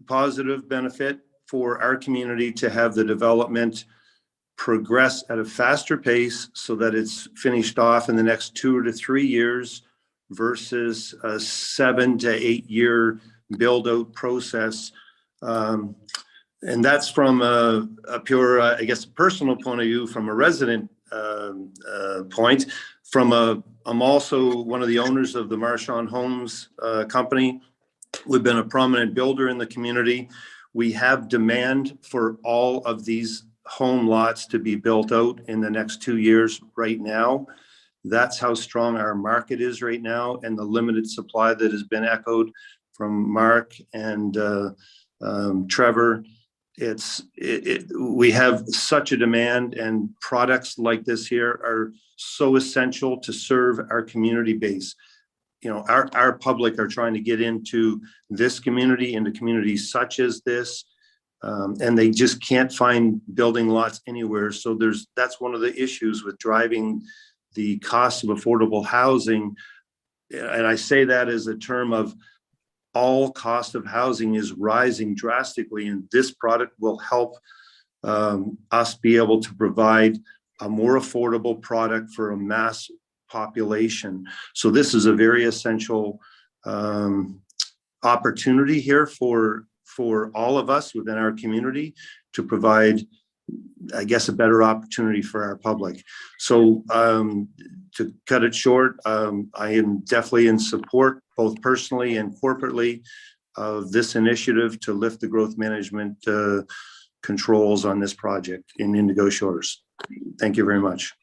positive benefit for our community to have the development progress at a faster pace so that it's finished off in the next 2 to 3 years versus a 7 to 8 year build out process. And that's from a pure, I guess, personal point of view, from a resident point. I'm also one of the owners of the Marchand Homes company. We've been a prominent builder in the community. We have demand for all of these home lots to be built out in the next 2 years right now. That's how strong our market is right now, and the limited supply that has been echoed from Mark and Trevor. We have such a demand, and products like this here are so essential to serve our community base. You know, our public are trying to get into this community, into communities such as this, and they just can't find building lots anywhere. So that's one of the issues with driving the cost of affordable housing. And I say that as a term of all cost of housing is rising drastically, and this product will help us be able to provide a more affordable product for a mass population. So this is a very essential opportunity here for all of us within our community to provide, I guess, a better opportunity for our public. So to cut it short, I am definitely in support, both personally and corporately, of this initiative to lift the growth management controls on this project in Indigo Shores. Thank you very much.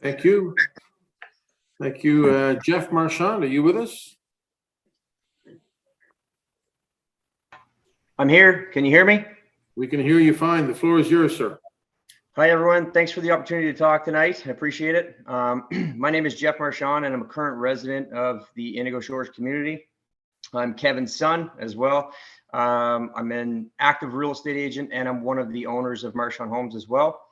Thank you. Thank you. Jeff Marchand, are you with us? I'm here. Can you hear me? We can hear you fine. The floor is yours, sir. Hi, everyone. Thanks for the opportunity to talk tonight. I appreciate it. My name is Jeff Marchand, and I'm a current resident of the Indigo Shores community. I'm Kevin's son as well. I'm an active real estate agent, and I'm one of the owners of Marchand Homes as well.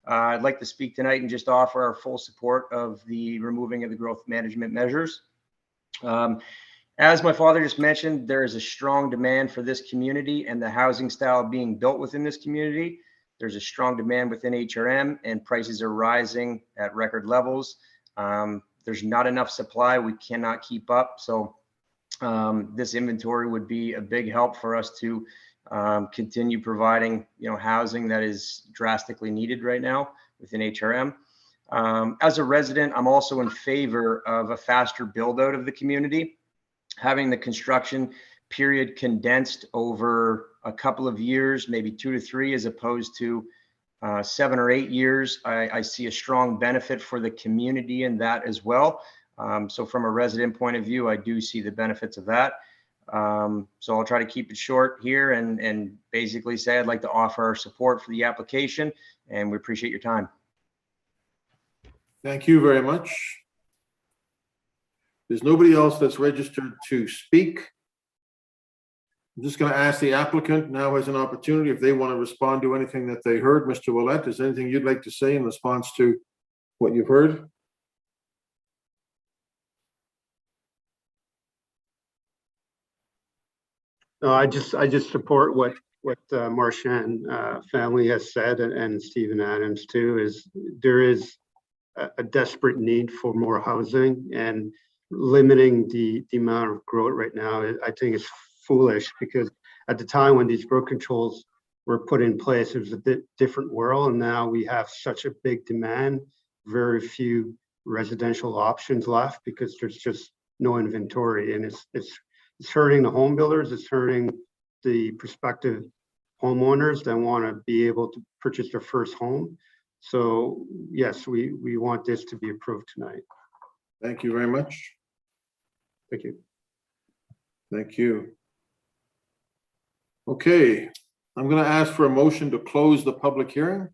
I'd like to speak tonight and just offer our full support of the removing of the growth management measures. As my father just mentioned, there is a strong demand for this community and the housing style being built within this community. There's a strong demand within HRM, and prices are rising at record levels. There's not enough supply. We cannot keep up. So this inventory would be a big help for us to continue providing, housing that is drastically needed right now within HRM. As a resident, I'm also in favor of a faster build out of the community, having the construction period condensed over a couple of years, maybe 2 to 3, as opposed to 7 or 8 years, I see a strong benefit for the community in that as well. So from a resident point of view, I do see the benefits of that. So I'll try to keep it short here and basically say I'd like to offer our support for the application, and we appreciate your time. Thank you very much. There's nobody else that's registered to speak. I'm just going to ask the applicant now has an opportunity if they want to respond to anything that they heard. Mr. Willett, is there anything you'd like to say in response to what you've heard? No, I just support what Marchand family has said, and Stephen Adams too. Is there is a desperate need for more housing, and limiting the amount of growth right now, I think is foolish, because at the time when these growth controls were put in place, it was a bit different world, and now we have such a big demand, very few residential options left because there's just no inventory, and it's hurting the home builders, it's hurting the prospective homeowners that want to be able to purchase their first home. So yes, we want this to be approved tonight. Thank you very much. Thank you. Thank you. Okay, I'm going to ask for a motion to close the public hearing.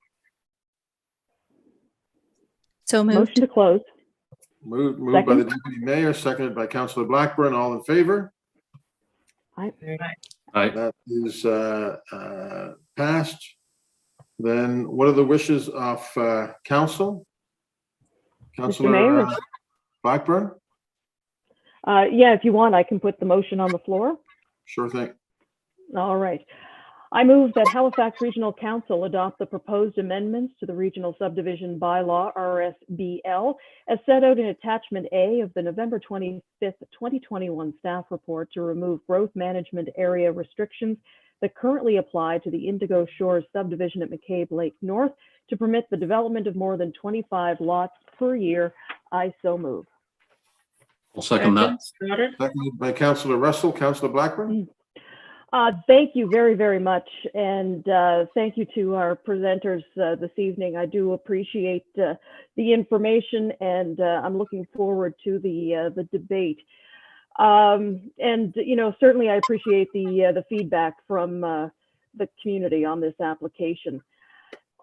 So moved. Motion to close. Moved by the Deputy Mayor, seconded by Councillor Blackburn. All in favor? Aye. That is passed. Then what are the wishes of council? Councillor Blackburn? Yeah, if you want, I can put the motion on the floor. Sure thing. All right. I move that Halifax Regional Council adopt the proposed amendments to the Regional Subdivision Bylaw, RSBL, as set out in Attachment A of the November 25th, 2021 staff report to remove growth management area restrictions that currently apply to the Indigo Shores subdivision at McCabe Lake North to permit the development of more than 25 lots per year. I so move. I'll second that. Seconded by Councillor Russell. Councillor Blackburn? Thank you very, very much. And thank you to our presenters this evening. I do appreciate the information, and I'm looking forward to the debate. And, you know, certainly I appreciate the feedback from the community on this application.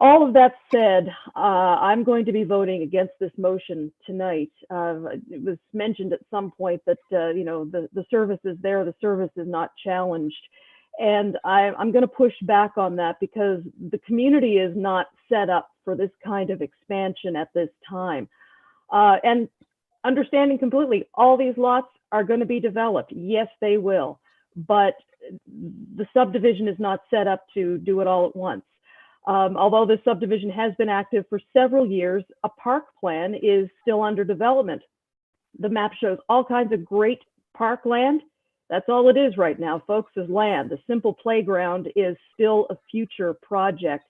All of that said, I'm going to be voting against this motion tonight. It was mentioned at some point that, you know, the service is there, the service is not challenged. And I'm going to push back on that because the community is not set up for this kind of expansion at this time. And understanding completely, all these lots are going to be developed. Yes, they will. But the subdivision is not set up to do it all at once. Although this subdivision has been active for several years, a park plan is still under development. The map shows all kinds of great parkland. That's all it is right now, folks, is land. The simple playground is still a future project.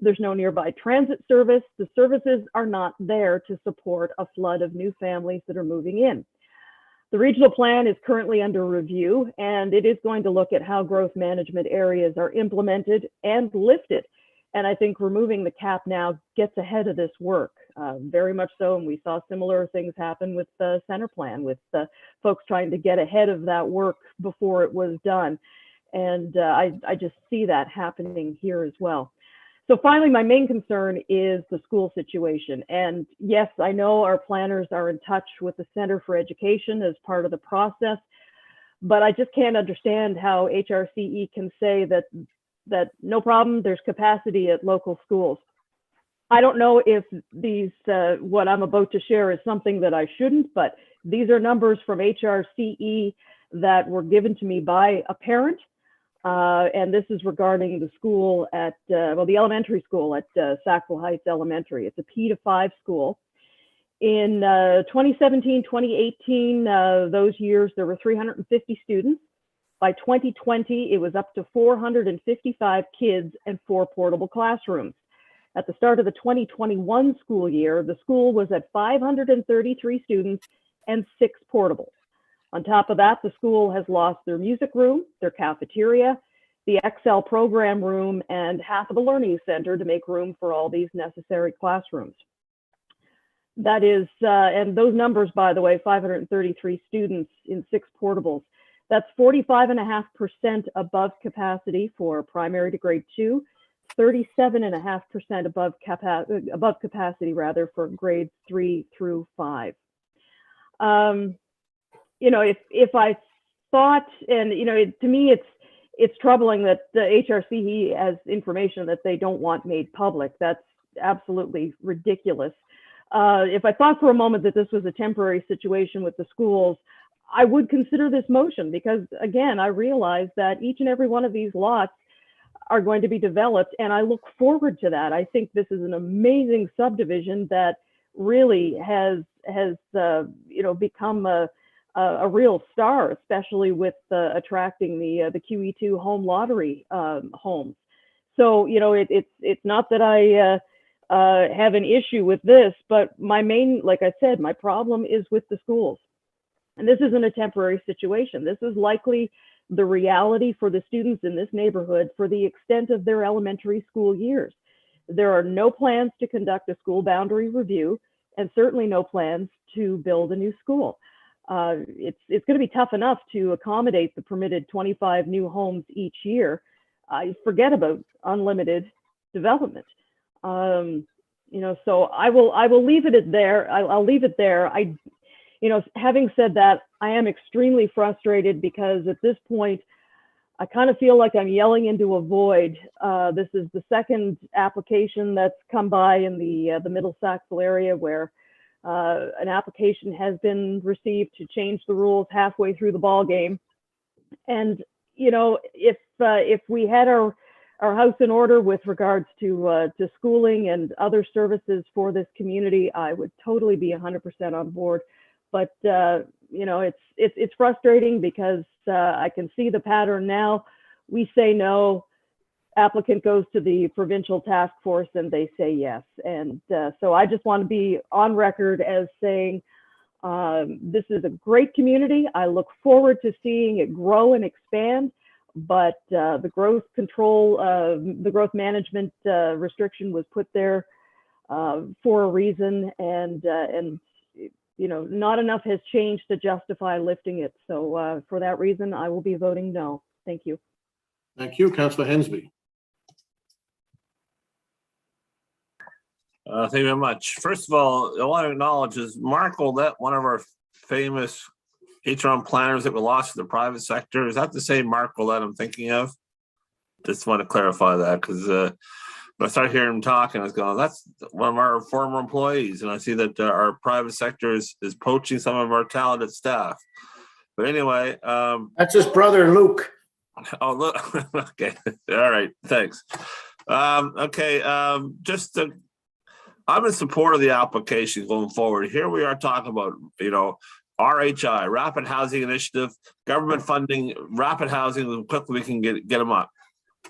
There's no nearby transit service. The services are not there to support a flood of new families that are moving in. The regional plan is currently under review, and it is going to look at how growth management areas are implemented and lifted. And I think removing the cap now gets ahead of this work, very much so. And we saw similar things happen with the center plan, with folks trying to get ahead of that work before it was done. And I just see that happening here as well. So finally, my main concern is the school situation. And yes, I know our planners are in touch with the Center for Education as part of the process, but I just can't understand how HRCE can say that no problem, there's capacity at local schools. I don't know if these, what I'm about to share is something that I shouldn't, but these are numbers from HRCE that were given to me by a parent. And this is regarding the school at, well, the elementary school at Sackville Heights Elementary. It's a P-5 school. In 2017, 2018, those years, there were 350 students. By 2020, it was up to 455 kids and 4 portable classrooms. At the start of the 2021 school year, the school was at 533 students and 6 portables. On top of that, the school has lost their music room, their cafeteria, the Excel program room, and half of the Learning Center to make room for all these necessary classrooms. That is, and those numbers, by the way, 533 students in 6 portables. That's 45.5% above capacity for primary to grade 2, 37.5% above capacity rather for grades 3 through 5. You know, if I thought, and you know, to me, it's troubling that the HRC has information that they don't want made public. That's absolutely ridiculous. If I thought for a moment that this was a temporary situation with the schools, I would consider this motion, because again, I realize that each and every one of these lots are going to be developed, and I look forward to that. I think this is an amazing subdivision that really has you know, become a real star, especially with attracting the QE2 home lottery homes. So you know, it's not that I have an issue with this, but my main, like I said, my problem is with the schools. And this isn't a temporary situation. This is likely the reality for the students in this neighborhood for the extent of their elementary school years. There are no plans to conduct a school boundary review, and certainly no plans to build a new school. It's going to be tough enough to accommodate the permitted 25 new homes each year. Forget about unlimited development. You know, so I will leave it there. I'll leave it there. You know, having said that, I am extremely frustrated because at this point, I kind of feel like I'm yelling into a void. This is the second application that's come by in the Middle Sackville area where an application has been received to change the rules halfway through the ball game. And you know, if we had our house in order with regards to schooling and other services for this community, I would totally be 100% on board. But you know, it's frustrating because I can see the pattern now. We say no, applicant goes to the provincial task force and they say yes. And so I just want to be on record as saying this is a great community. I look forward to seeing it grow and expand. But the growth control, the growth management restriction was put there for a reason, and you know, not enough has changed to justify lifting it. So for that reason, I will be voting no. Thank you. Thank you, Councillor Hensby. Thank you very much. First of all, I want to acknowledge is Mark Willett, one of our famous HRM planners that were lost to the private sector. Is that the same Mark Willett I'm thinking of? Just want to clarify that, because when I started hearing him talking, I was going, that's one of our former employees. And I see that our private sector is poaching some of our talented staff. But anyway. That's his brother, Luke. Oh, look. Okay. All right. Thanks. Okay. I'm in support of the application going forward. Here we are talking about, you know, RHI, Rapid Housing Initiative, government funding, rapid housing, as quickly we can get them up.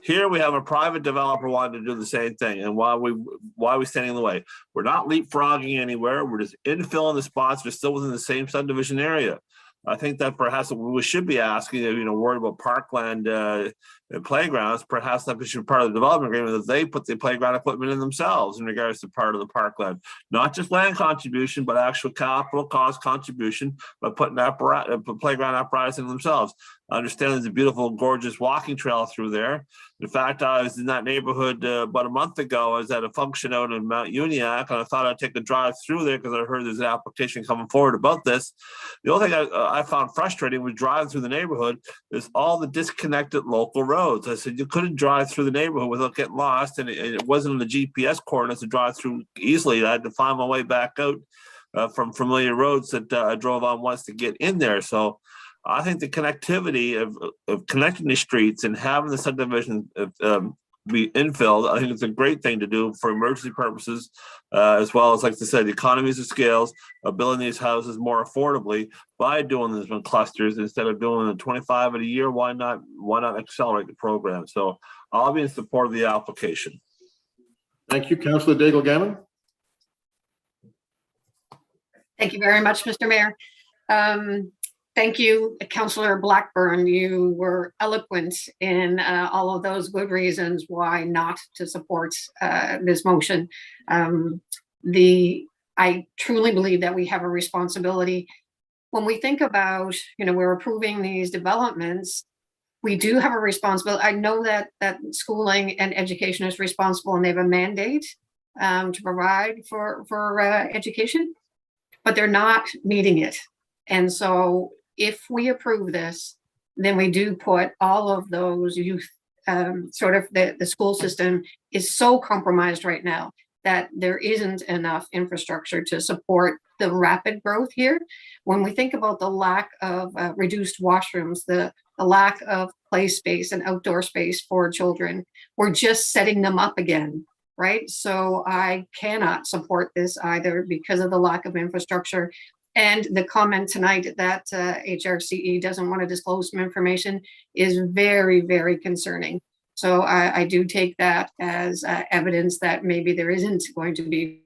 Here we have a private developer wanting to do the same thing. And why are we standing in the way? We're not leapfrogging anywhere. We're just infilling the spots. We're still within the same subdivision area. I think that perhaps we should be asking, you know, worried about parkland playgrounds, perhaps that should be part of the development agreement that they put the playground equipment in themselves in regards to part of the parkland, not just land contribution, but actual capital cost contribution by putting playground apparatus in themselves. I understand there's a beautiful, gorgeous walking trail through there. In fact, I was in that neighborhood about a month ago. I was at a function out in Mount Uniacke, and I thought I'd take a drive through there because I heard there's an application coming forward about this. The only thing I found frustrating was driving through the neighborhood is all the disconnected local roads. I said, you couldn't drive through the neighborhood without getting lost, and it wasn't in the GPS coordinates to drive through easily. I had to find my way back out from familiar roads that I drove on once to get in there. So I think the connectivity of connecting the streets and having the subdivision be infilled, I think it's a great thing to do for emergency purposes, as well as, like I said, the economies of scales of building these houses more affordably by doing this in clusters instead of doing the 25 in a year. Why not accelerate the program? So I'll be in support of the application. Thank you, Councillor Daigle-Gammon. Thank you very much, Mr. Mayor. Thank you, Councillor Blackburn. You were eloquent in all of those good reasons why not to support this motion. I truly believe that we have a responsibility when we think about, we're approving these developments. We do have a responsibility. I know that schooling and education is responsible, and they have a mandate to provide for education, but they're not meeting it. And so if we approve this, then we do put all of those youth, the school system is so compromised right now that there isn't enough infrastructure to support the rapid growth here. When we think about the lack of reduced washrooms, the lack of play space and outdoor space for children, we're just setting them up again, right? So I cannot support this either because of the lack of infrastructure. And the comment tonight that HRCE doesn't want to disclose some information is very, very concerning. So I do take that as evidence that maybe there isn't going to be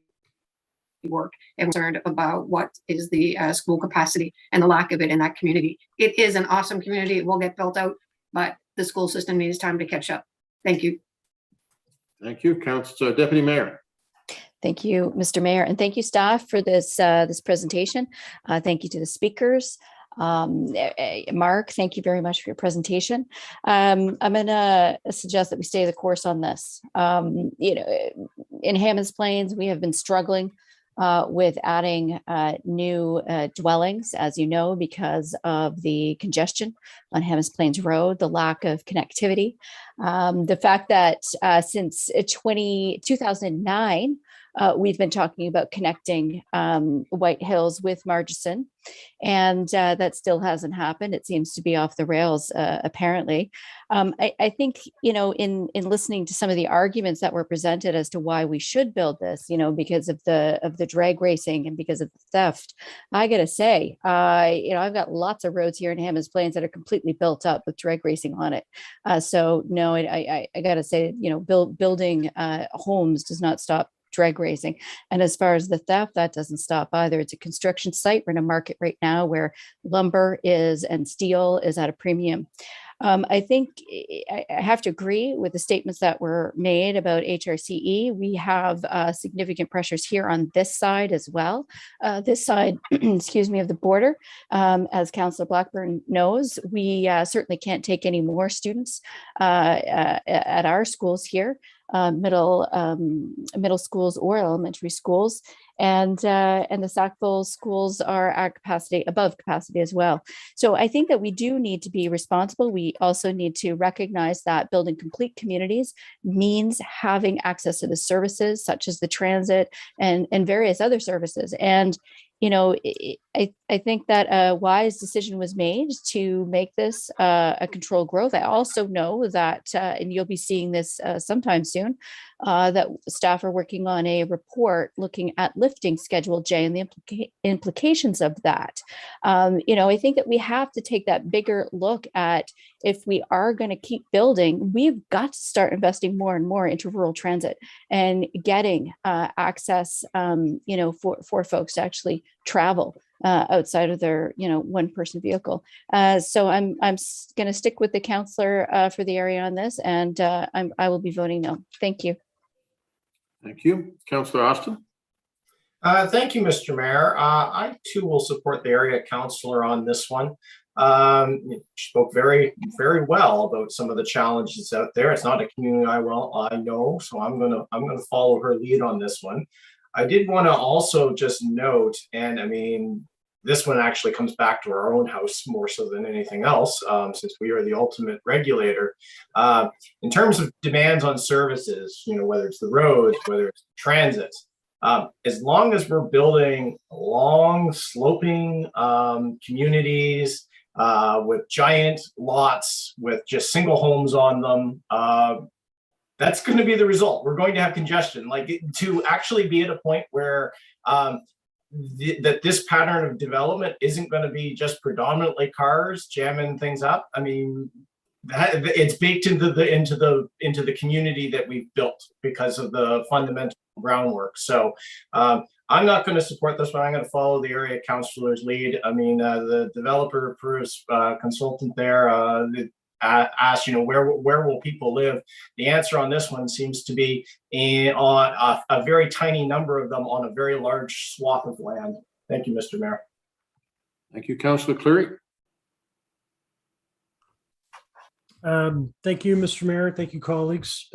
work and concerned about what is the school capacity and the lack of it in that community. It is an awesome community. It will get built out, but the school system needs time to catch up. Thank you. Thank you, Councillor Deputy Mayor. Thank you, Mr. Mayor, and thank you, staff, for this presentation. Thank you to the speakers. Mark, thank you very much for your presentation. I'm going to suggest that we stay the course on this. In Hammonds Plains, we have been struggling with adding new dwellings, as you know, because of the congestion on Hammonds Plains Road, the lack of connectivity, the fact that since 2009, we've been talking about connecting White Hills with Margison, and that still hasn't happened. It seems to be off the rails, apparently. I think, in listening to some of the arguments that were presented as to why we should build this, because of the drag racing and because of the theft, I got to say, I've got lots of roads here in Hammonds Plains that are completely built up with drag racing on it. So no, I got to say, building homes does not stop drag racing. And as far as the theft, that doesn't stop either. It's a construction site. We're in a market right now where lumber is and steel is at a premium. I think I have to agree with the statements that were made about HRCE. We have significant pressures here on this side as well. This side, excuse me, of the border. As Councillor Blackburn knows, we certainly can't take any more students at our schools here. Middle schools or elementary schools, and the Sackville schools are at capacity, above capacity as well. So I think that we do need to be responsible. We also need to recognize that building complete communities means having access to the services such as the transit and various other services. And I think that a wise decision was made to make this a controlled growth. I also know that, and you'll be seeing this sometime soon, that staff are working on a report looking at lifting Schedule J and the implications of that. I think that we have to take that bigger look at, if we are going to keep building, we've got to start investing more and more into rural transit and getting access, for folks to actually travel outside of their, one-person vehicle. So I'm going to stick with the councillor for the area on this, and I will be voting no. Thank you. Thank you, Councillor Austin. Thank you, Mr. Mayor. I too will support the area councillor on this one. She spoke very, very well about some of the challenges out there. It's not a community I know, so I'm gonna follow her lead on this one. I did want to also just note, and I mean, this one actually comes back to our own house more so than anything else, since we are the ultimate regulator. In terms of demands on services, whether it's the roads, whether it's transit, as long as we're building long sloping communities with giant lots with just single homes on them, that's going to be the result. We're going to have congestion. Like, to actually be at a point where that this pattern of development isn't going to be just predominantly cars jamming things up. I mean, it's baked into the community that we've built because of the fundamental groundwork. So I I'm not going to support this one. I'm going to follow the area councilor's lead. I mean, the developer approves consultant there asked, where will people live? The answer on this one seems to be on a very tiny number of them on a very large swath of land. Thank you, Mr. Mayor. Thank you, Councillor Cleary. Thank you, Mr. Mayor. Thank you, colleagues.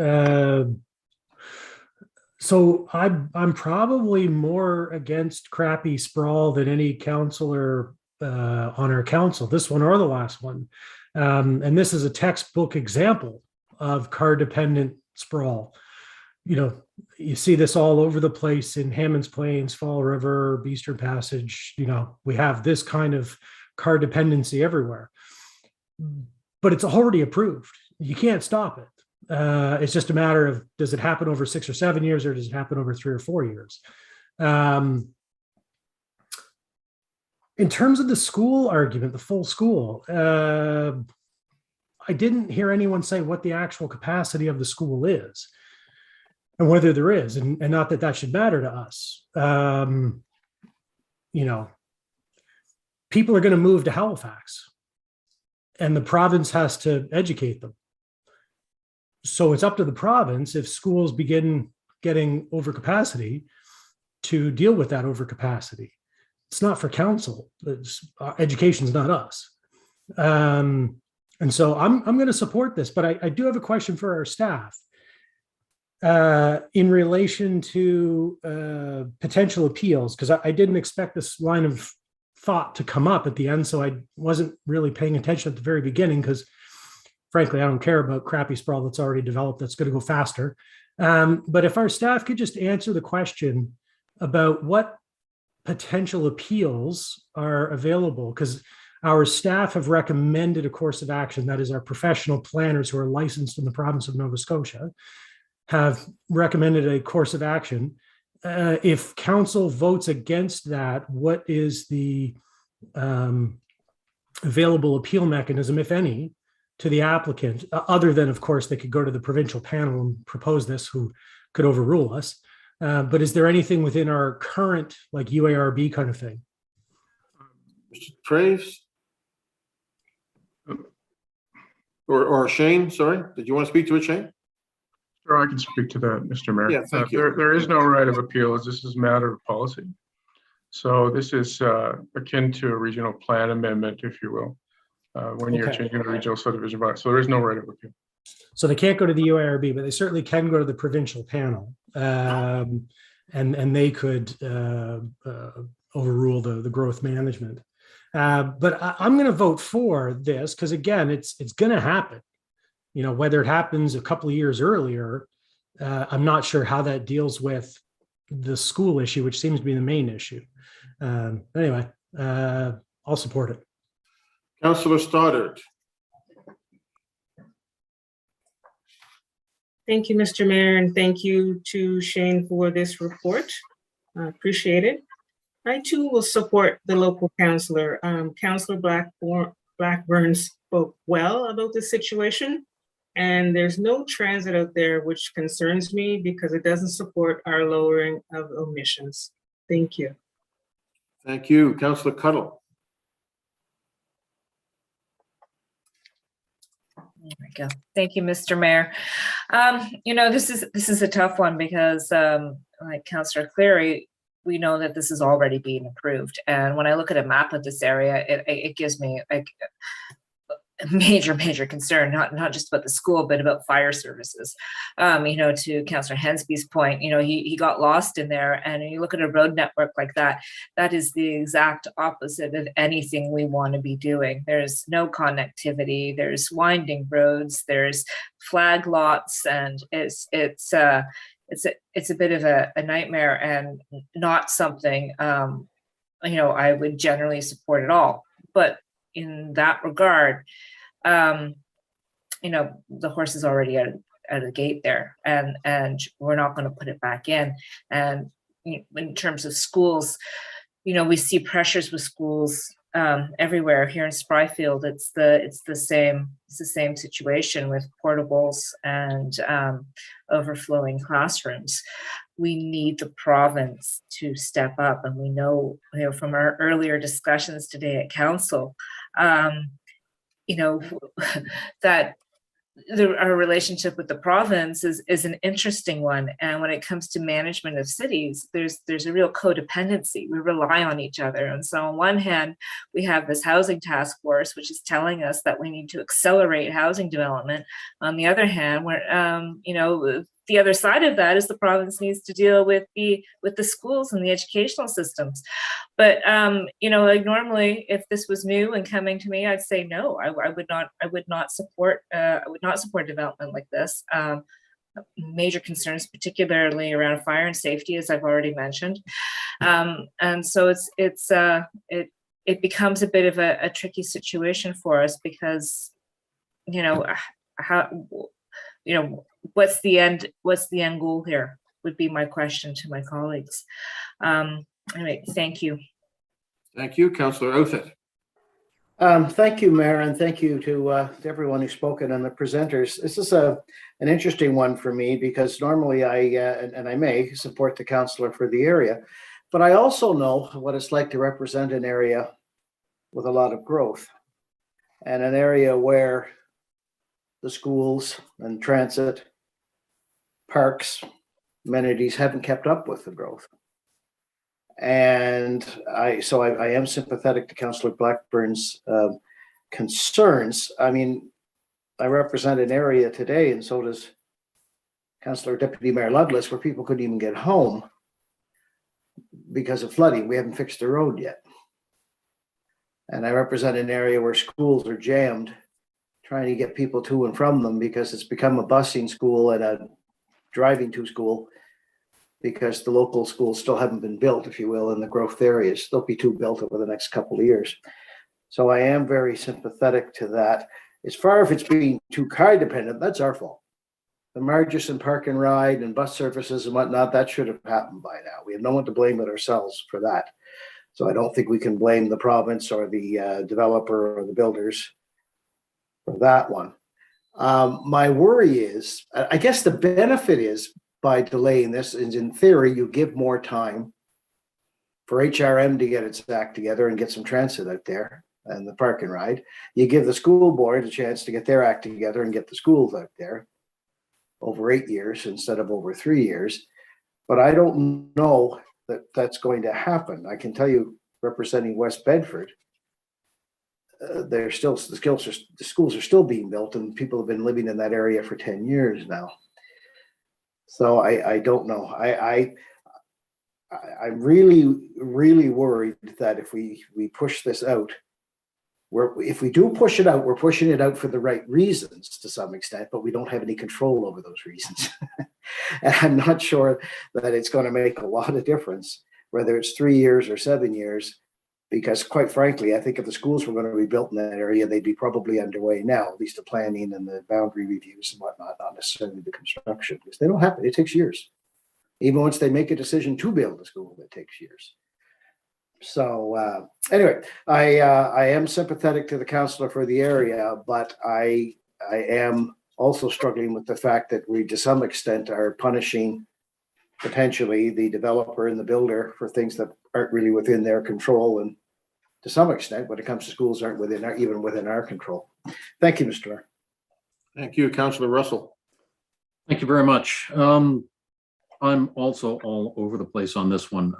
So I'm probably more against crappy sprawl than any councillor on our council, this one or the last one. And this is a textbook example of car-dependent sprawl. You see this all over the place in Hammonds Plains, Fall River, Eastern Passage. We have this kind of car dependency everywhere. But it's already approved. You can't stop it. It's just a matter of, does it happen over 6 or 7 years, or does it happen over 3 or 4 years? In terms of the school argument, the full school, I didn't hear anyone say what the actual capacity of the school is and whether there is, and not that that should matter to us. People are going to move to Halifax, and the province has to educate them. So it's up to the province, if schools begin getting overcapacity, to deal with that overcapacity. It's not for council. Education is not us. And so I'm going to support this, but I do have a question for our staff in relation to potential appeals, because I didn't expect this line of thought to come up at the end, so I wasn't really paying attention at the very beginning, because frankly, I don't care about crappy sprawl that's already developed. That's going to go faster. But if our staff could just answer the question about what potential appeals are available, because our staff have recommended a course of action. That is, our professional planners who are licensed in the province of Nova Scotia have recommended a course of action. If council votes against that, what is the available appeal mechanism, if any, to the applicant, other than, of course, they could go to the provincial panel and propose this, who could overrule us. But is there anything within our current, like UARB kind of thing? Mr. Traves? Or Shane, sorry. Did you want to speak to it, Shane? Sure, I can speak to that, Mr. Mayor. Yeah, thank you. There is no right of appeals. This is a matter of policy. So this is akin to a regional plan amendment, if you will, when you're changing the regional subdivision bylaw. So there is no right of appeal. So they can't go to the UARB, but they certainly can go to the provincial panel, and they could overrule the growth management. But I'm going to vote for this because, again, it's going to happen. Whether it happens a couple of years earlier, I'm not sure how that deals with the school issue, which seems to be the main issue. Anyway, I'll support it. Councillor Stoddart. Thank you, Mr. Mayor, and thank you to Shane for this report. I appreciate it. I too will support the local councillor. Councillor Blackburn spoke well about the situation, and there's no transit out there, which concerns me because it doesn't support our lowering of emissions. Thank you. Thank you. Councillor Cuddle. There we go. Thank you, Mr. Mayor. This is a tough one because, like Councillor Cleary, we know that this is already being approved. And when I look at a map of this area, it gives me like a major concern, not just about the school, but about fire services. To Councillor Hensby's point, he got lost in there, and you look at a road network like that, that is the exact opposite of anything we want to be doing. There's no connectivity, there's winding roads, there's flag lots, and it's a bit of a nightmare, and not something I would generally support at all. But in that regard, the horse is already out of the gate there, and we're not going to put it back in. And in terms of schools, we see pressures with schools everywhere. Here in Spryfield, it's the same situation with portables and overflowing classrooms. We need the province to step up, and we know, from our earlier discussions today at council, that our relationship with the province is an interesting one. And when it comes to management of cities, there's a real codependency. We rely on each other. And so on one hand, we have this housing task force, which is telling us that we need to accelerate housing development. On the other hand, the other side of that is the province needs to deal with the schools and the educational systems. But normally, if this was new and coming to me, I'd say no. I would not support development like this. Major concerns, particularly around fire and safety, as I've already mentioned, and so it becomes a bit of a tricky situation for us because what's the end goal here would be my question to my colleagues. Anyway, thank you. Thank you, Councillor Outfit. Thank you, Mayor, and thank you to everyone who's spoken and the presenters. This is an interesting one for me because normally I may support the councillor for the area, but I also know what it's like to represent an area with a lot of growth and an area where the schools and transit, parks, amenities haven't kept up with the growth. And I am sympathetic to Councillor Blackburn's concerns. I mean, I represent an area today, and so does Councillor Deputy Mayor Loveless, where people couldn't even get home because of flooding. We haven't fixed the road yet. And I represent an area where schools are jammed, trying to get people to and from them because it's become a busing school and a driving to school, because the local schools still haven't been built, if you will, in the growth areas. They'll be built over the next couple of years. So I am very sympathetic to that. As far as it's being too car dependent, that's our fault. The Margison Park and Ride and bus services and whatnot, that should have happened by now. We have no one to blame but ourselves for that. So I don't think we can blame the province or the developer or the builders for that one. My worry is, I guess the benefit is, by delaying this, is in theory, you give more time for HRM to get its act together and get some transit out there and the park and ride. You give the school board a chance to get their act together and get the schools out there over 8 years instead of over 3 years. But I don't know that that's going to happen. I can tell you, representing West Bedford, the schools are still being built, and people have been living in that area for 10 years now. So I don't know. I'm really worried that if we push this out, if we do push it out, we're pushing it out for the right reasons to some extent, but we don't have any control over those reasons. And I'm not sure that it's going to make a lot of difference, whether it's 3 years or 7 years, because quite frankly, I think if the schools were going to be built in that area, they'd be probably underway now, at least the planning and the boundary reviews and whatnot, not necessarily the construction, because they don't happen. It takes years. Even once they make a decision to build a school, it takes years. So anyway, I am sympathetic to the councillor for the area, but I am also struggling with the fact that we, to some extent, are punishing potentially the developer and the builder for things that aren't really within their control, and to some extent, when it comes to schools, aren't even within our control. Thank you, Mr. Mayor. Thank you, Councillor Russell. Thank you very much. I'm also all over the place on this one.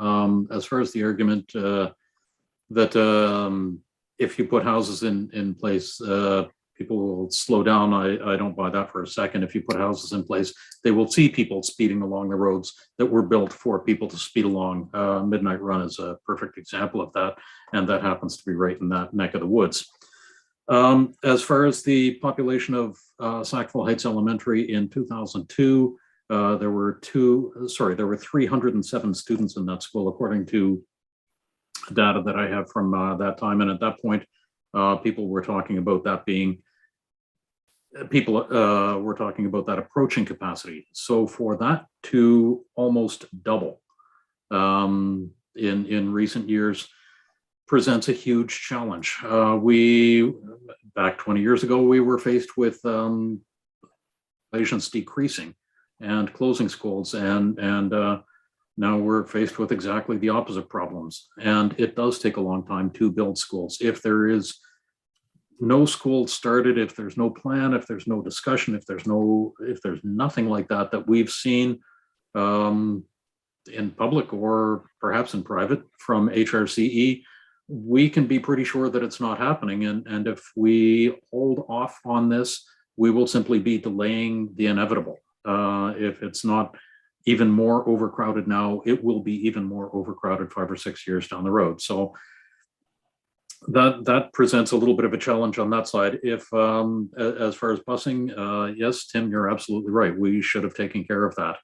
As far as the argument that if you put houses in place, people will slow down. I don't buy that for a second. If you put houses in place, they will see people speeding along the roads that were built for people to speed along. Midnight Run is a perfect example of that, and that happens to be right in that neck of the woods. As far as the population of Sackville Heights Elementary in 2002, there were 307 students in that school, according to data that I have from that time. And at that point, people were talking about that being, were talking about that approaching capacity. So for that to almost double in recent years, presents a huge challenge. Back 20 years ago, we were faced with patients decreasing and closing schools, and now we're faced with exactly the opposite problems. And it does take a long time to build schools. If there is no school started, if there's no plan, if there's no discussion, if there's nothing like that we've seen in public or perhaps in private from HRCE, we can be pretty sure that it's not happening. And if we hold off on this, we will simply be delaying the inevitable. If it's not even more overcrowded now, it will be even more overcrowded 5 or 6 years down the road. So that presents a little bit of a challenge on that side. If as far as busing, yes, Tim, you're absolutely right. We should have taken care of that.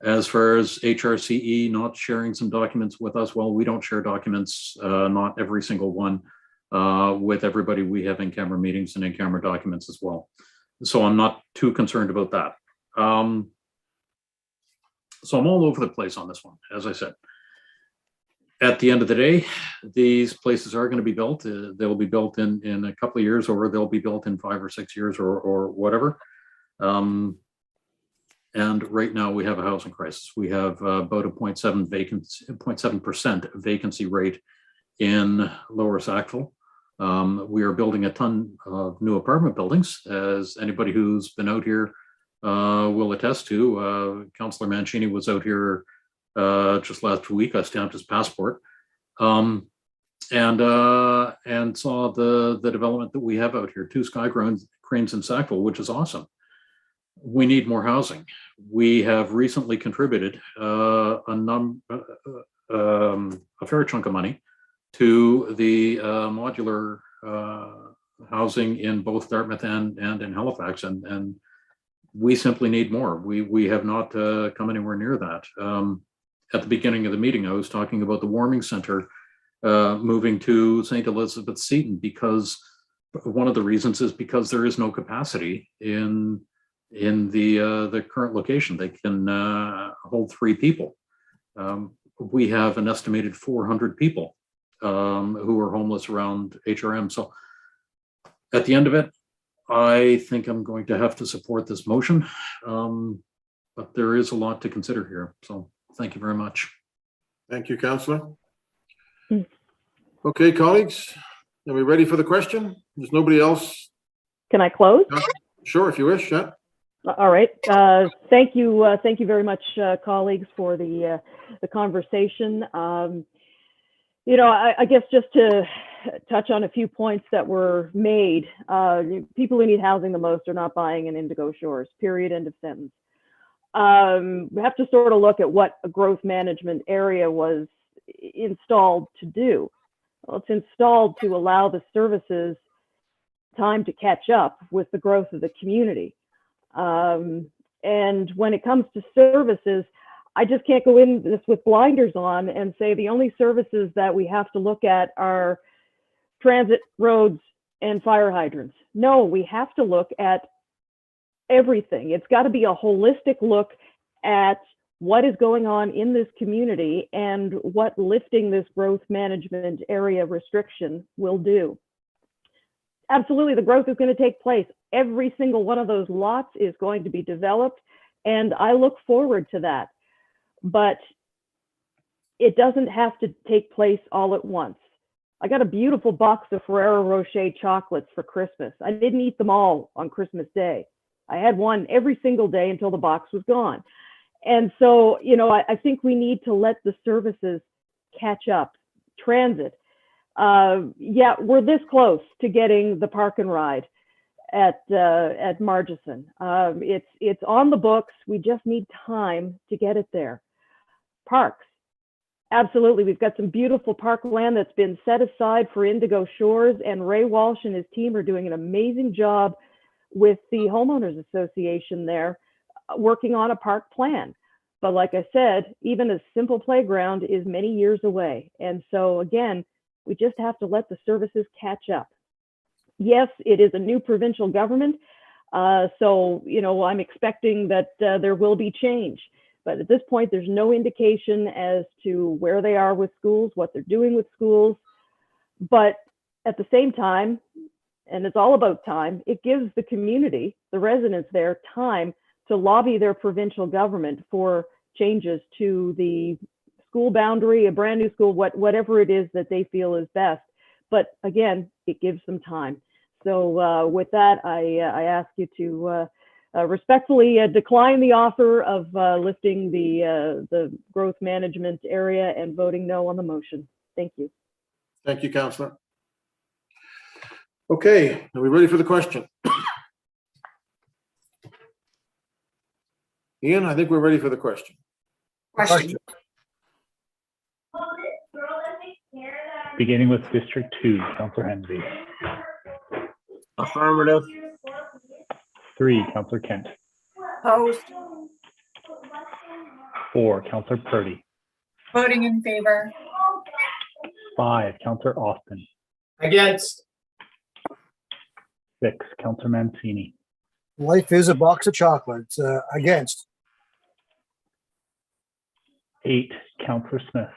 As far as HRCE not sharing some documents with us, well, we don't share documents, not every single one, with everybody. We have in-camera meetings and in-camera documents as well. So I'm not too concerned about that. So I'm all over the place on this one, as I said. At the end of the day, these places are going to be built. They'll be built in a couple of years, or they'll be built in 5 or 6 years, or whatever. And right now we have a housing crisis. We have about a 0.7% vacancy rate in Lower Sackville. We are building a ton of new apartment buildings, as anybody who's been out here will attest to. Councillor Mancini was out here just last week. I stamped his passport, and saw the development that we have out here. 2 sky cranes in Sackville, which is awesome. We need more housing. We have recently contributed a fair chunk of money to the modular housing in both Dartmouth and in Halifax, and we simply need more. We have not come anywhere near that. At the beginning of the meeting, I was talking about the warming center moving to St. Elizabeth Seton, because one of the reasons is because there is no capacity in the current location. They can hold 3 people. We have an estimated 400 people who are homeless around HRM. So at the end of it, I think I'm going to have to support this motion, but there is a lot to consider here. So thank you very much. Thank you, Councillor. Okay, colleagues, are we ready for the question? There's nobody else. Can I close? Sure, if you wish, yeah. All right. Thank you. Thank you very much, colleagues, for the conversation. You know, I guess just to touch on a few points that were made. People who need housing the most are not buying in Indigo Shores, period, end of sentence. We have to sort of look at what a growth management area was installed to do. Well, it's installed to allow the services time to catch up with the growth of the community. And when it comes to services, I just can't go in this with blinders on and say the only services that we have to look at are transit, roads, and fire hydrants. No, we have to look at everything. It's got to be a holistic look at what is going on in this community and what lifting this growth management area restriction will do. Absolutely, the growth is going to take place. Every single one of those lots is going to be developed, and I look forward to that. But it doesn't have to take place all at once. I got a beautiful box of Ferrero Rocher chocolates for Christmas. I didn't eat them all on Christmas Day. I had one every single day until the box was gone. And so, you know, I think we need to let the services catch up. Transit. Yeah, we're this close to getting the park and ride at Margison. It's on the books. We just need time to get it there. Parks. Absolutely. We've got some beautiful parkland that's been set aside for Indigo Shores, and Ray Walsh and his team are doing an amazing job with the homeowners association there, working on a park plan. But like I said, even a simple playground is many years away. And so again, we just have to let the services catch up. Yes, it is a new provincial government. So, you know, I'm expecting that there will be change. But at this point, there's no indication as to where they are with schools, what they're doing with schools. But at the same time, and it's all about time, it gives the community, the residents there, time to lobby their provincial government for changes to the school boundary, a brand new school, whatever it is that they feel is best. But again, it gives them time. So with that, I ask you to respectfully decline the offer of lifting the growth management area and voting no on the motion. Thank you. Thank you, Councillor. Okay, are we ready for the question? Ian, I think we're ready for the question. Question. Beginning with District 2, Councillor Hensby. Affirmative. 3, Councillor Kent. Opposed. 4, Councillor Purdy. Voting in favor. 5, Councillor Austin. Against. 6, Councillor Mancini. Life is a box of chocolates. Against. 8, Councillor Smith.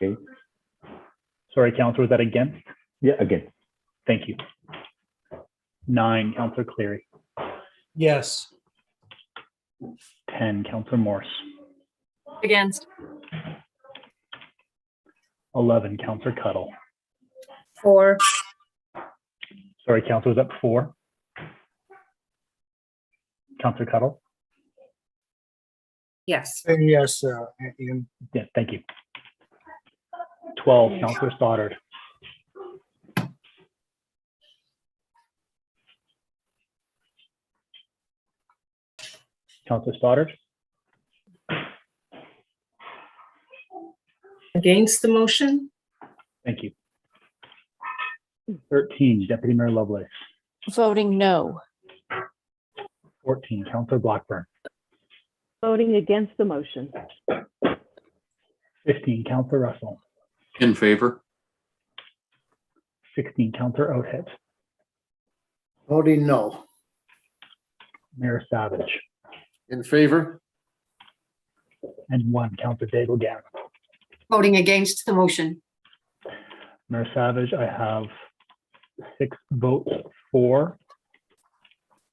Okay. Sorry, Councillor, was that against? Yeah, against. Thank you. 9, Councillor Cleary. Yes. 10, Councillor Morse. Against. 11, Councillor Cuddle. 4. Sorry, Councillor, was that 4? Councillor Cuddle? Yes. Yes, Ian. Yeah, thank you. 12, Councillor Stoddard. Councillor Stoddard? Against the motion? Thank you. 13, Deputy Mayor Lovelace. Voting no. 14, Councillor Blackburn. Voting against the motion. 15, Councillor Russell. In favor. 16, Councillor Oathead. Voting no. Mayor Savage. In favor. And 1, Councillor Daigle Gann. Voting against the motion. Mayor Savage, I have 6 votes for,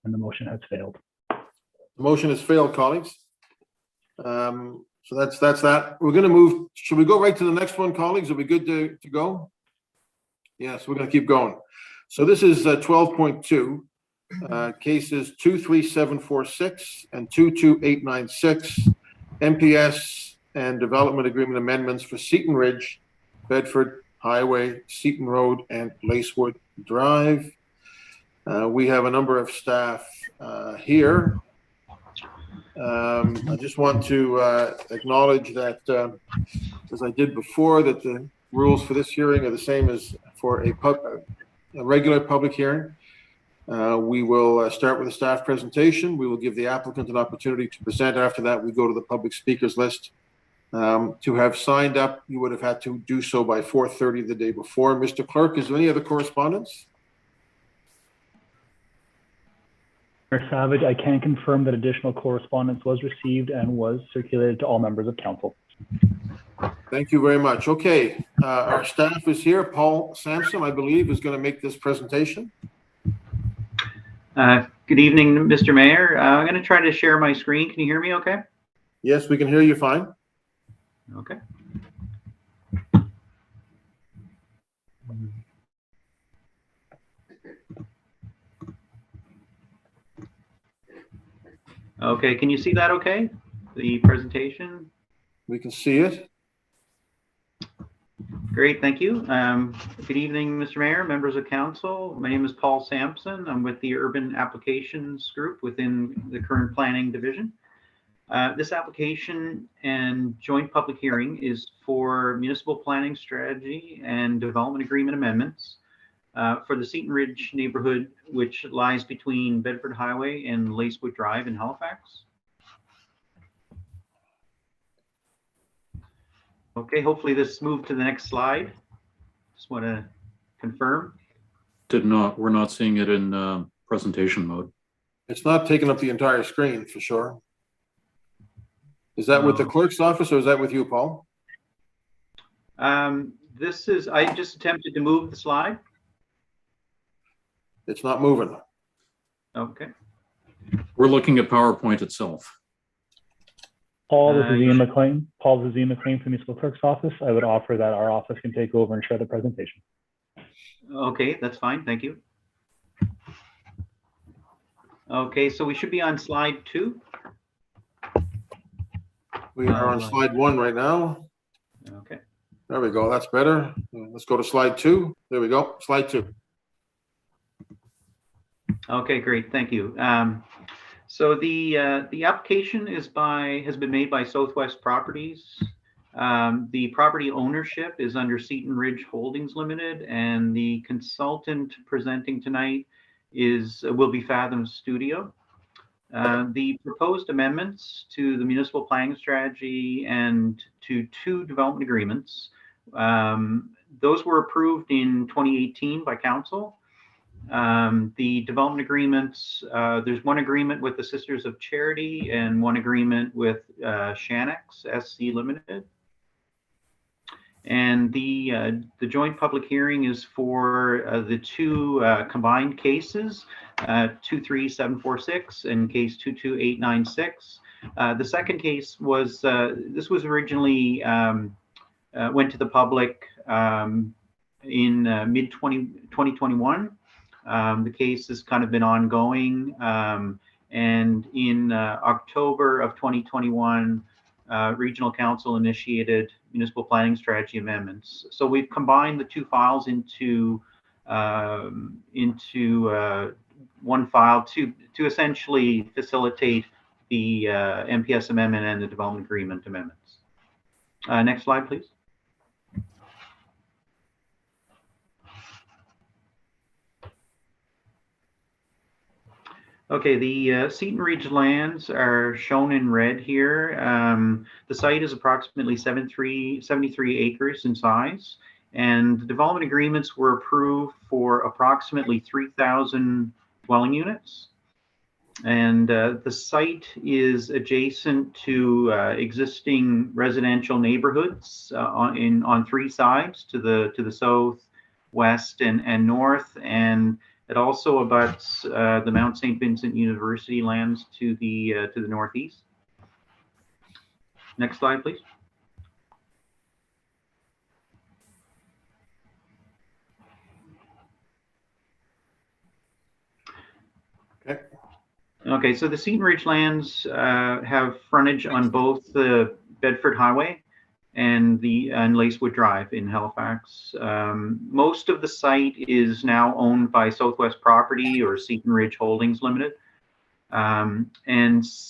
and the motion has failed. The motion has failed, colleagues. So that's that. We're going to move. Should we go right to the next one, colleagues? Are we good to go? Yes, we're going to keep going. So this is 12.2, cases 23746 and 22896, MPS and development agreement amendments for Seton Ridge, Bedford Highway, Seton Road, and Lacewood Drive. We have a number of staff here. I just want to acknowledge that, as I did before, that the rules for this hearing are the same as for a regular public hearing. We will start with a staff presentation. We will give the applicant an opportunity to present. After that, we go to the public speakers list. To have signed up, you would have had to do so by 4:30 the day before. Mr. Clerk, is there any other correspondence? Mayor Savage, I can confirm that additional correspondence was received and was circulated to all members of council. Thank you very much. Okay, our staff is here. Paul Sampson, I believe, is going to make this presentation. Good evening, Mr. Mayor. I'm going to try to share my screen. Can you hear me okay? Yes, we can hear you fine. Okay. Okay, can you see that okay? The presentation? We can see it. Great, thank you. Good evening, Mr. Mayor, members of council. My name is Paul Sampson. I'm with the Urban Applications Group within the current planning division. This application and joint public hearing is for municipal planning strategy and development agreement amendments for the Seton Ridge neighborhood, which lies between Bedford Highway and Lacewood Drive in Halifax. Okay, hopefully this moved to the next slide. Just want to confirm. We're not seeing it in presentation mode. It's not taking up the entire screen for sure. Is that with the clerk's office or is that with you, Paul? This is, I just attempted to move the slide. It's not moving. Okay. We're looking at PowerPoint itself. Paul, this is Ian McLean. Paul, this is Ian McLean from the Municipal Clerk's office. I would offer that our office can take over and share the presentation. Okay, that's fine. Thank you. Okay, so we should be on slide 2. We are on slide 1 right now. Okay. There we go. That's better. Let's go to slide 2. There we go. Slide 2. Okay, great. Thank you. So the application has been made by Southwest Properties. The property ownership is under Seton Ridge Holdings Limited, and the consultant presenting tonight will be Fathom Studio. The proposed amendments to the municipal planning strategy and to 2 development agreements, those were approved in 2018 by council. The development agreements, there's one agreement with the Sisters of Charity and one agreement with Shanex SC Limited. And the joint public hearing is for the 2 combined cases, 23746 and case 22896. The second case was, this was originally went to the public in mid-2021. The case has kind of been ongoing, and in October of 2021, Regional Council initiated municipal planning strategy amendments. So we've combined the 2 files into one file to essentially facilitate the MPS amendment and the development agreement amendments. Next slide, please. Okay, the Seton Ridge lands are shown in red here. The site is approximately 73 acres in size, and the development agreements were approved for approximately 3,000 dwelling units. And the site is adjacent to existing residential neighborhoods on 3 sides, to the south, west, and north, and it also abuts the Mount St. Vincent University lands to the northeast. Next slide, please. Okay. Okay, so the Seton Ridge lands have frontage on both the Bedford Highway and Lacewood Drive in Halifax. Most of the site is now owned by Southwest Property or Seton Ridge Holdings Limited. And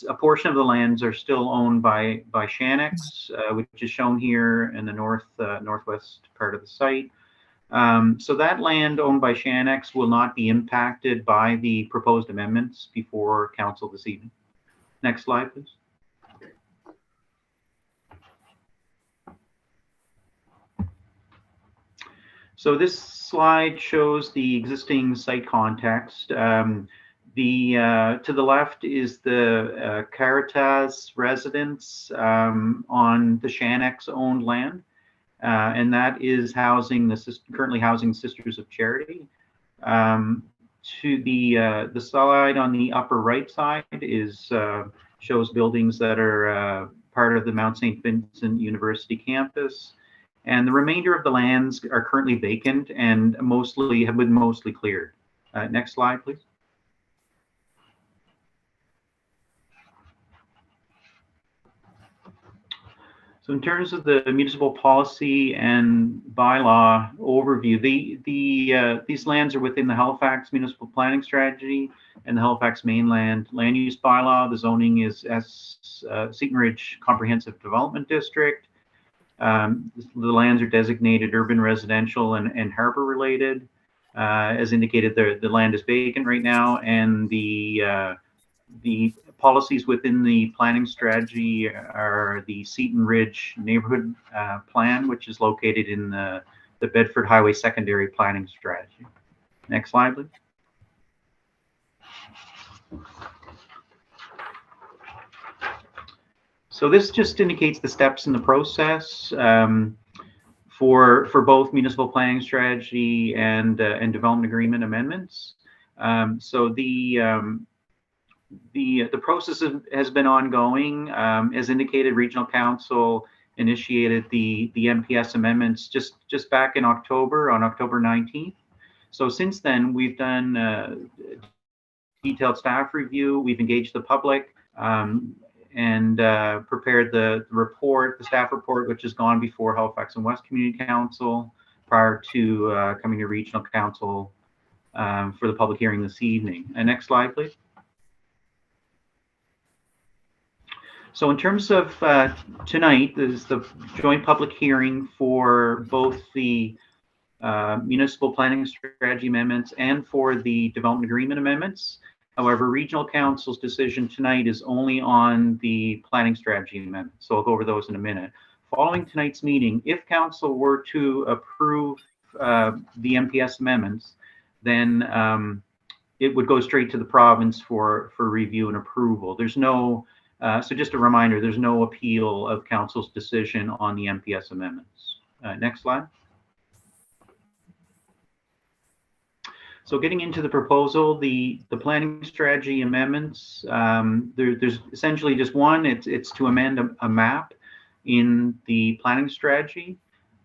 a portion of the lands are still owned by Shanex, which is shown here in the northwest part of the site. So that land owned by Shanex will not be impacted by the proposed amendments before council this evening. Next slide, please. So this slide shows the existing site context. To the left is the Caritas residence on the Shanex owned land, and that is currently housing Sisters of Charity. To the slide on the upper right side shows buildings that are part of the Mount St. Vincent University campus. And the remainder of the lands are currently vacant and have been mostly cleared. Next slide, please. So in terms of the municipal policy and bylaw overview, these lands are within the Halifax Municipal Planning Strategy and the Halifax Mainland Land Use Bylaw. The zoning is as Seton Ridge Comprehensive Development District. The lands are designated urban residential and harbor related. As indicated, the land is vacant right now, and the policies within the planning strategy are the Seton Ridge Neighborhood Plan, which is located in the Bedford Highway Secondary Planning Strategy. Next slide, please. So this just indicates the steps in the process. for both municipal planning strategy and development agreement amendments. So the process has been ongoing. As indicated, Regional Council initiated the MPS amendments just back in October, on October 19th. So since then, we've done detailed staff review. We've engaged the public and prepared the report, the staff report, which has gone before Halifax and West Community Council prior to coming to Regional Council for the public hearing this evening. Next slide, please. So in terms of tonight, this is the joint public hearing for both the municipal planning strategy amendments and for the development agreement amendments. However, Regional Council's decision tonight is only on the planning strategy amendments. So I'll go over those in a minute. Following tonight's meeting, if Council were to approve the MPS amendments, then it would go straight to the province for review and approval. There's no so just a reminder, there's no appeal of Council's decision on the MPS amendments. Next slide. So getting into the proposal, the planning strategy amendments, there's essentially just one. It's to amend a map in the planning strategy,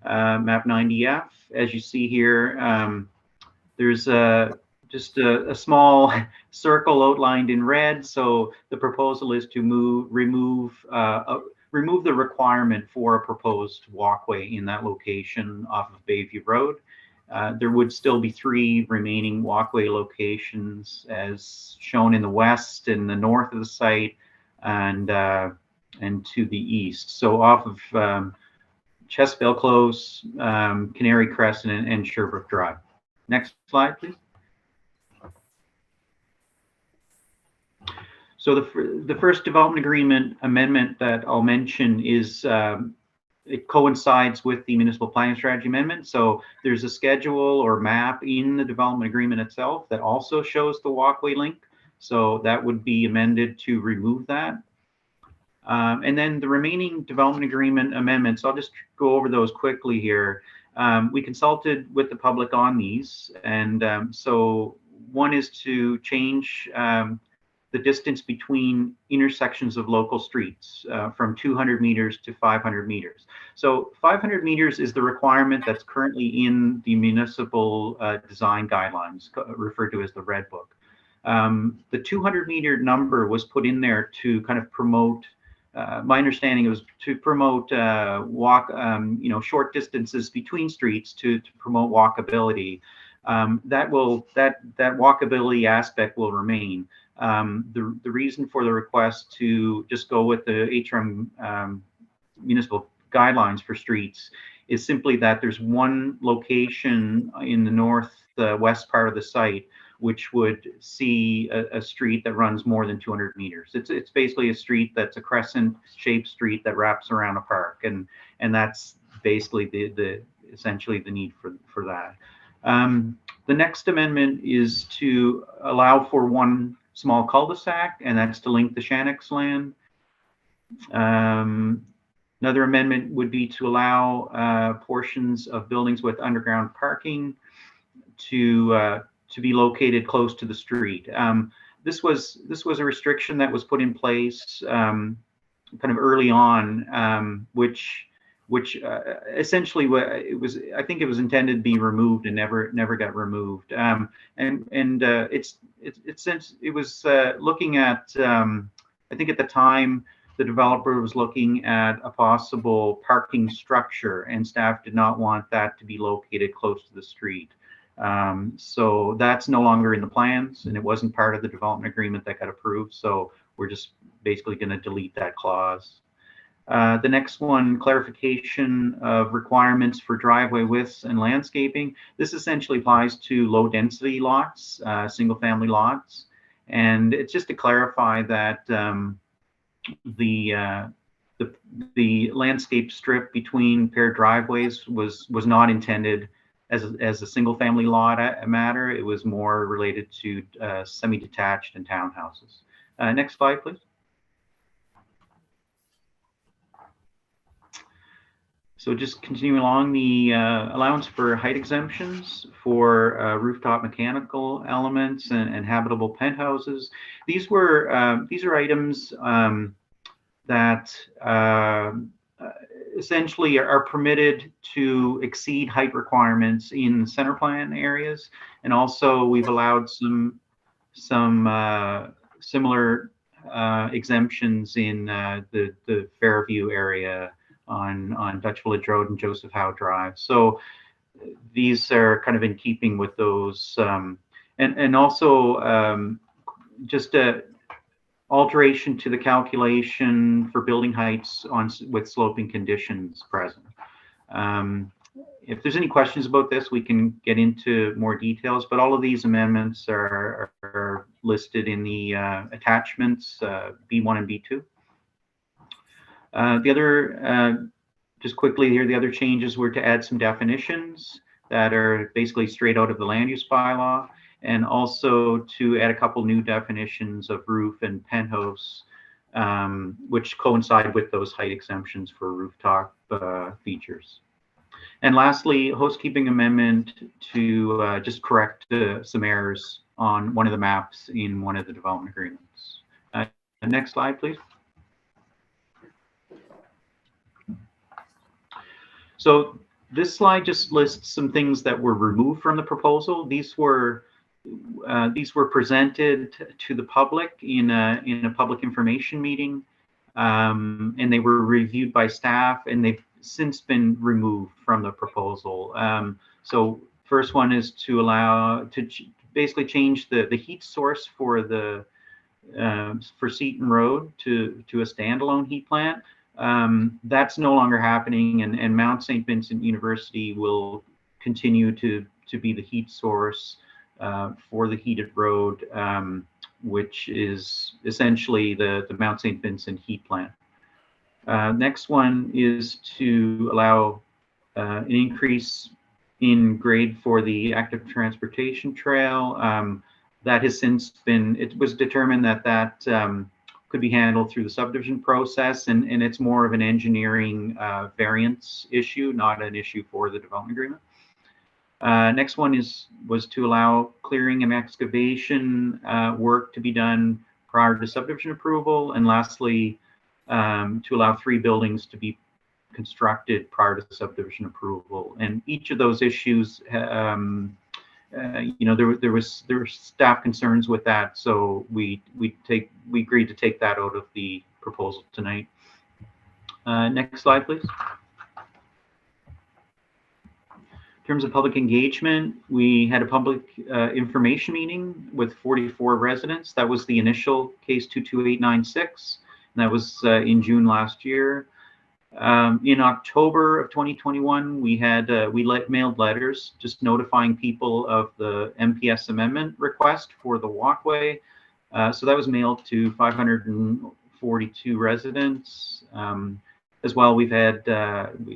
map 90F. As you see here, there's just a small circle outlined in red. So the proposal is to remove the requirement for a proposed walkway in that location off of Bayview Road. There would still be 3 remaining walkway locations as shown in the west and the north of the site and to the east. So off of Chesterfield Close, Canary Crescent, and Sherbrooke Drive. Next slide, please. So the first development agreement amendment that I'll mention is it coincides with the municipal planning strategy amendment. So there's a schedule or map in the development agreement itself that also shows the walkway link. So that would be amended to remove that. And then the remaining development agreement amendments, I'll just go over those quickly here. We consulted with the public on these. And so one is to change the distance between intersections of local streets from 200 meters to 500 meters. So 500 meters is the requirement that's currently in the municipal design guidelines, referred to as the Red Book. The 200 meter number was put in there to kind of promote, my understanding it was to promote short distances between streets to promote walkability. That walkability aspect will remain. The reason for the request to just go with the HRM municipal guidelines for streets is simply that there's one location in the northwest part of the site which would see a street that runs more than 200 meters. It's basically a street that's a crescent-shaped street that wraps around a park, and that's basically the essentially the need for that. The next amendment is to allow for one small cul-de-sac, and that's to link the Shannox land. Another amendment would be to allow portions of buildings with underground parking to be located close to the street. This was a restriction that was put in place kind of early on, which essentially it was, I think it was intended to be removed and never got removed. Since it was looking at, I think at the time the developer was looking at a possible parking structure, and staff did not want that to be located close to the street. So that's no longer in the plans, and it wasn't part of the development agreement that got approved. So we're just basically going to delete that clause. The next one, clarification of requirements for driveway widths and landscaping. This essentially applies to low density lots, single family lots. And it's just to clarify that the landscape strip between paired driveways was not intended as a single family lot matter. It was more related to semi-detached and townhouses. Next slide, please. So just continuing along, the allowance for height exemptions for rooftop mechanical elements and habitable penthouses. These are items that essentially are permitted to exceed height requirements in center plan areas, and also we've allowed some similar exemptions in the Fairview area on Dutch Village Road and Joseph Howe Drive. So these are kind of in keeping with those, and also just a alteration to the calculation for building heights with sloping conditions present. If there's any questions about this, we can get into more details, but all of these amendments are listed in the attachments B1 and B2. The other, just quickly here, the other changes were to add some definitions that are basically straight out of the land use bylaw, and also to add a couple new definitions of roof and penthouse, which coincide with those height exemptions for rooftop features. And lastly, housekeeping amendment to just correct some errors on one of the maps in one of the development agreements. Next slide, please. So this slide just lists some things that were removed from the proposal. These were presented to the public in a public information meeting, and they were reviewed by staff, and they've since been removed from the proposal. So first one is to allow to basically change the heat source for the for Seton Road to a standalone heat plant. That's no longer happening, and Mount St. Vincent University will continue to be the heat source for the heated road, which is essentially the Mount St. Vincent heat plant. Next one is to allow an increase in grade for the active transportation trail. That has since been, it was determined that could be handled through the subdivision process, and it's more of an engineering variance issue, not an issue for the development agreement. Next one was to allow clearing and excavation work to be done prior to subdivision approval, and lastly, to allow 3 buildings to be constructed prior to subdivision approval. And each of those issues, you know, there were staff concerns with that, so we agreed to take that out of the proposal tonight. Next slide, please. In terms of public engagement, we had a public information meeting with 44 residents. That was the initial case 22896, and that was in June last year. In October of 2021, we mailed letters just notifying people of the MPS amendment request for the walkway. So that was mailed to 542 residents. As well, we've had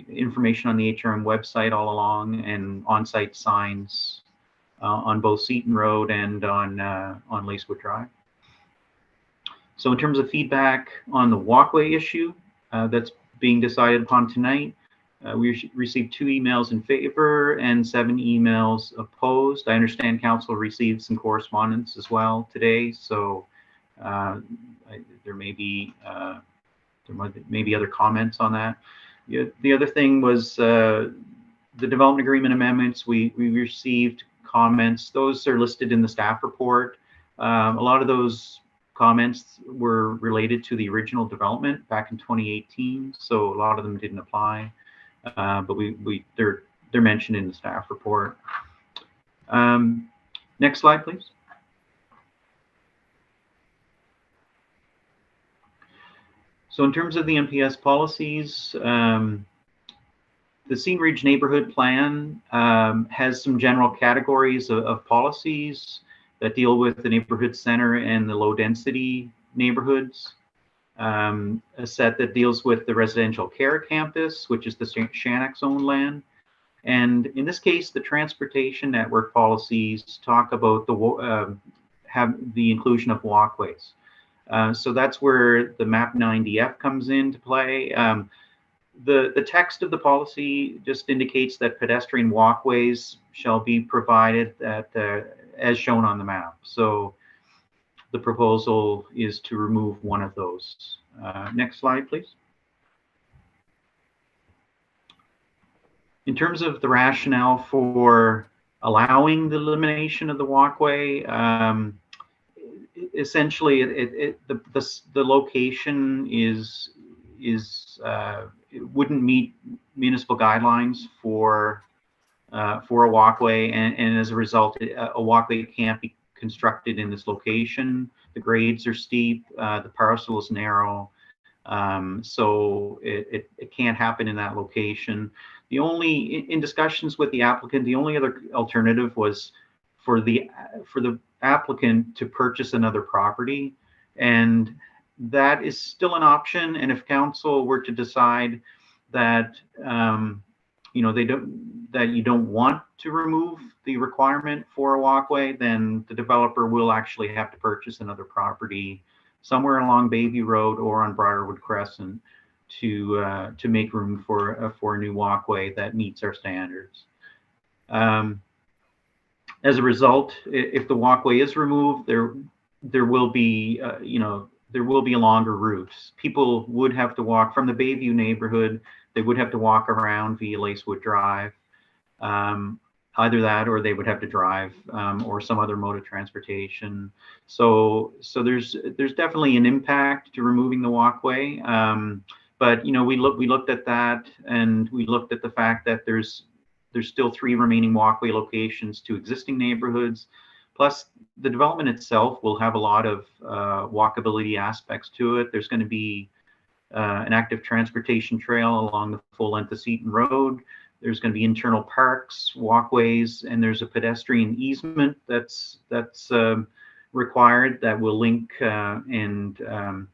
information on the HRM website all along, and on-site signs on both Seton Road and on Lacewood Drive. So in terms of feedback on the walkway issue that's being decided upon tonight, we received 2 emails in favor and 7 emails opposed. I understand council received some correspondence as well today, so there may be other comments on that. The other thing was the development agreement amendments. We received comments. Those are listed in the staff report. A lot of those comments were related to the original development back in 2018, so a lot of them didn't apply, but they're mentioned in the staff report. Next slide, please. So in terms of the MPS policies, the Seton Ridge Neighborhood Plan has some general categories of policies that deal with the neighborhood center and the low density neighborhoods. A set that deals with the residential care campus, which is the Shannock's owned land. And in this case, the transportation network policies talk about have the inclusion of walkways. So that's where the MAP 90F comes into play. The text of the policy just indicates that pedestrian walkways shall be provided as shown on the map. So the proposal is to remove one of those. Next slide, please. In terms of the rationale for allowing the elimination of the walkway, essentially the location it wouldn't meet municipal guidelines for a walkway, and as a result, a walkway can't be constructed in this location. The grades are steep, the parcel is narrow, so it can't happen in that location. The only, in discussions with the applicant, the only other alternative was for the applicant to purchase another property, and that is still an option. And if council were to decide that you know, that you don't want to remove the requirement for a walkway, then the developer will actually have to purchase another property somewhere along Bayview Road or on Briarwood Crescent to make room for a new walkway that meets our standards. As a result, if the walkway is removed, there will be you know, there will be a longer route. People would have to walk from the Bayview neighborhood. They would have to walk around via Lacewood Drive. Either that, or they would have to drive, or some other mode of transportation. So there's definitely an impact to removing the walkway. But you know, we looked at that, and we looked at the fact that there's still 3 remaining walkway locations to existing neighborhoods. Plus, the development itself will have a lot of walkability aspects to it. There's going to be an active transportation trail along the full length of Seton Road. There's going to be internal parks, walkways, and there's a pedestrian easement that's required that will link and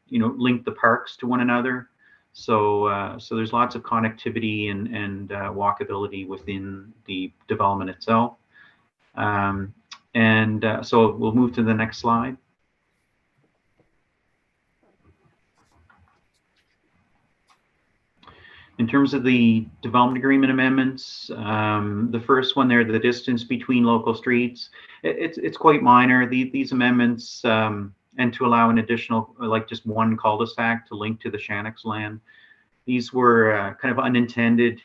you know, link the parks to one another. So there's lots of connectivity and walkability within the development itself. So we'll move to the next slide. In terms of the development agreement amendments, the first one there, the distance between local streets, it's quite minor. These amendments, and to allow an additional, like just one cul-de-sac to link to the Shannock's land. These were kind of unintended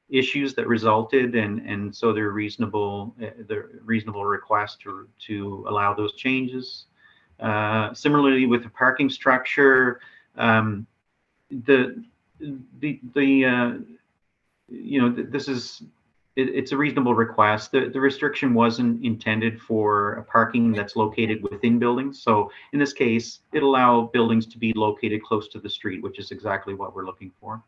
issues that resulted, and so they're reasonable request to allow those changes. Similarly, with the parking structure, you know, this is, it's a reasonable request. The restriction wasn't intended for a parking that's located within buildings. So in this case, it allows buildings to be located close to the street, which is exactly what we're looking for.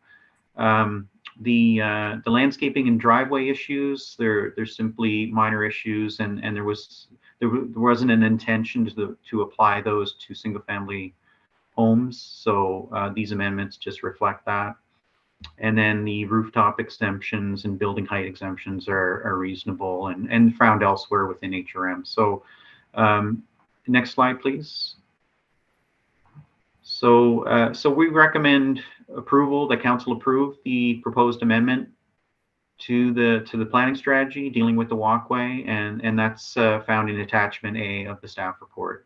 The landscaping and driveway issues, they're simply minor issues, and there wasn't an intention to apply those to single family homes. So these amendments just reflect that. And then the rooftop exemptions and building height exemptions are reasonable and found elsewhere within HRM. So next slide, please. So we recommend approval, that council approve the proposed amendment to the planning strategy dealing with the walkway, and that's found in attachment A of the staff report.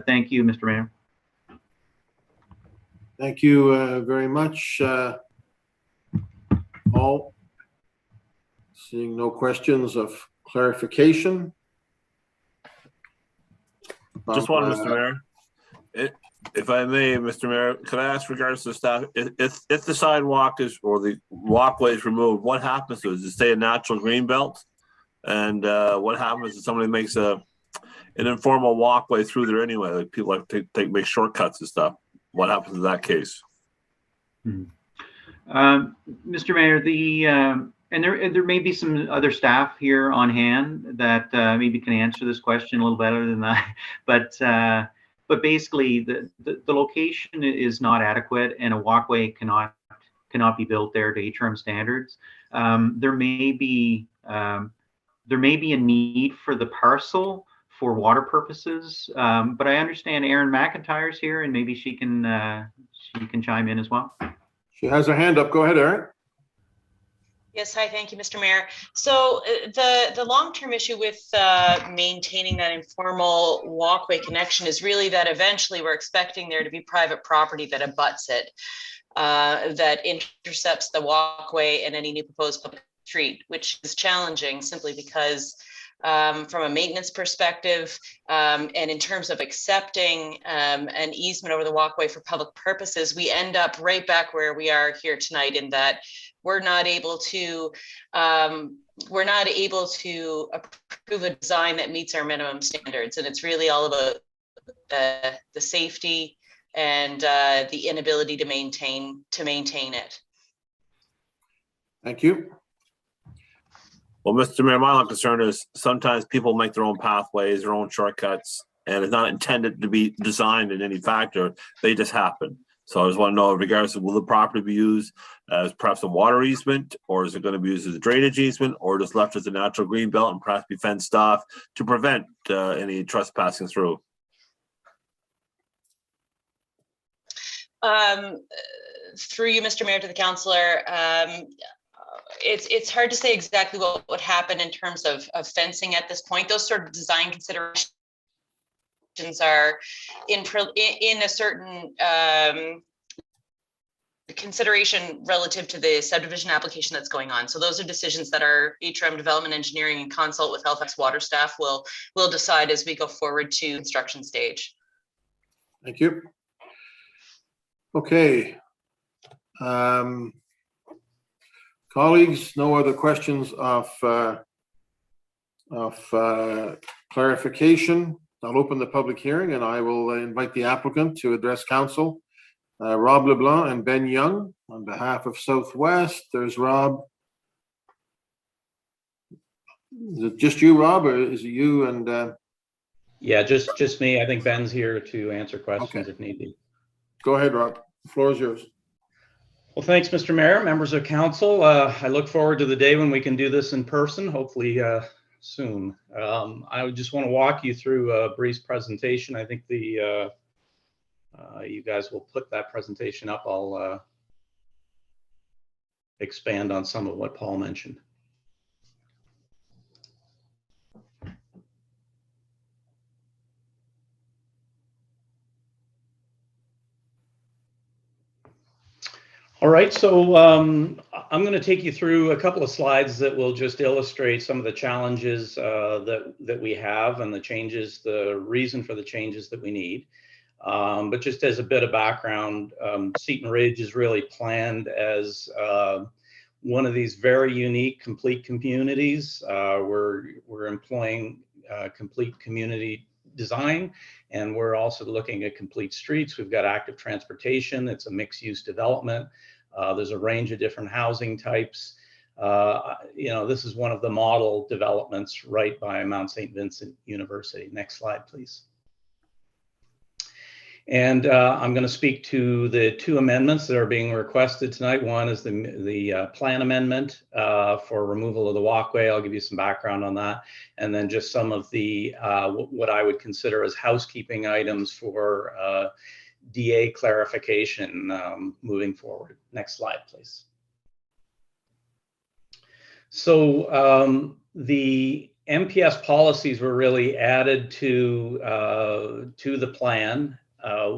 Thank you, Mr. Mayor. Thank you very much. All. Seeing no questions of clarification. Just one, Mr. Mayor. If I may, Mr. Mayor, can I ask regards to the staff, if the sidewalk is, or the walkway is removed, what happens to it? Does it stay a natural green belt? And what happens if somebody makes an informal walkway through there anyway? Like people like to make shortcuts and stuff. What happens in that case? Mr. Mayor, and there may be some other staff here on hand that maybe can answer this question a little better than that, but basically the location is not adequate, and a walkway cannot be built there to HRM standards. There may be a need for the parcel for water purposes, but I understand Erin McIntyre's here, and maybe she can chime in as well. She has her hand up. Go ahead, Erin. Yes, hi, thank you, Mr. Mayor. So the long-term issue with maintaining that informal walkway connection is really that eventually we're expecting there to be private property that abuts it, that intercepts the walkway and any new proposed public street, which is challenging simply because from a maintenance perspective and in terms of accepting an easement over the walkway for public purposes, we end up right back where we are here tonight, in that we're not able to approve a design that meets our minimum standards. And it's really all about the safety and the inability to maintain it. Thank you. Well, Mr. Mayor, my concern is sometimes people make their own pathways, their own shortcuts, and it's not intended to be designed in any factor. They just happen. So I just want to know, regardless of will the property be used as perhaps a water easement, or is it going to be used as a drainage easement, or just left as a natural green belt and perhaps be fenced off to prevent any trespassing through? Through you, Mr. Mayor, to the councillor, it's hard to say exactly what would happen in terms of fencing at this point. Those sort of design considerations are in a certain consideration relative to the subdivision application that's going on. So those are decisions that our HRM Development Engineering and consult with Halifax Water staff will decide as we go forward to construction stage. Thank you. Okay. Colleagues, no other questions of clarification. I'll open the public hearing and I will invite the applicant to address council. Rob LeBlanc and Ben Young on behalf of Southwest. There's Rob. Is it just you, Rob, or is it you and? Yeah, just me. I think Ben's here to answer questions if need be. Go ahead, Rob. The floor is yours. Well, thanks, Mr. Mayor, members of council. I look forward to the day when we can do this in person, hopefully soon. I would just want to walk you through a brief presentation. I think you guys will put that presentation up. I'll expand on some of what Paul mentioned. All right, so I'm going to take you through a couple of slides that will just illustrate some of the challenges that we have and the changes, the reason for the changes that we need. But just as a bit of background, Seton Ridge is really planned as one of these very unique complete communities. We're employing complete community design, and we're also looking at complete streets. We've got active transportation. It's a mixed-use development. There's a range of different housing types. This is one of the model developments right by Mount St. Vincent University. Next slide, please. And I'm going to speak to the two amendments that are being requested tonight. One is the plan amendment for removal of the walkway. I'll give you some background on that. And then just some of the what I would consider as housekeeping items for DA clarification moving forward. Next slide, please. So the MPS policies were really added to the plan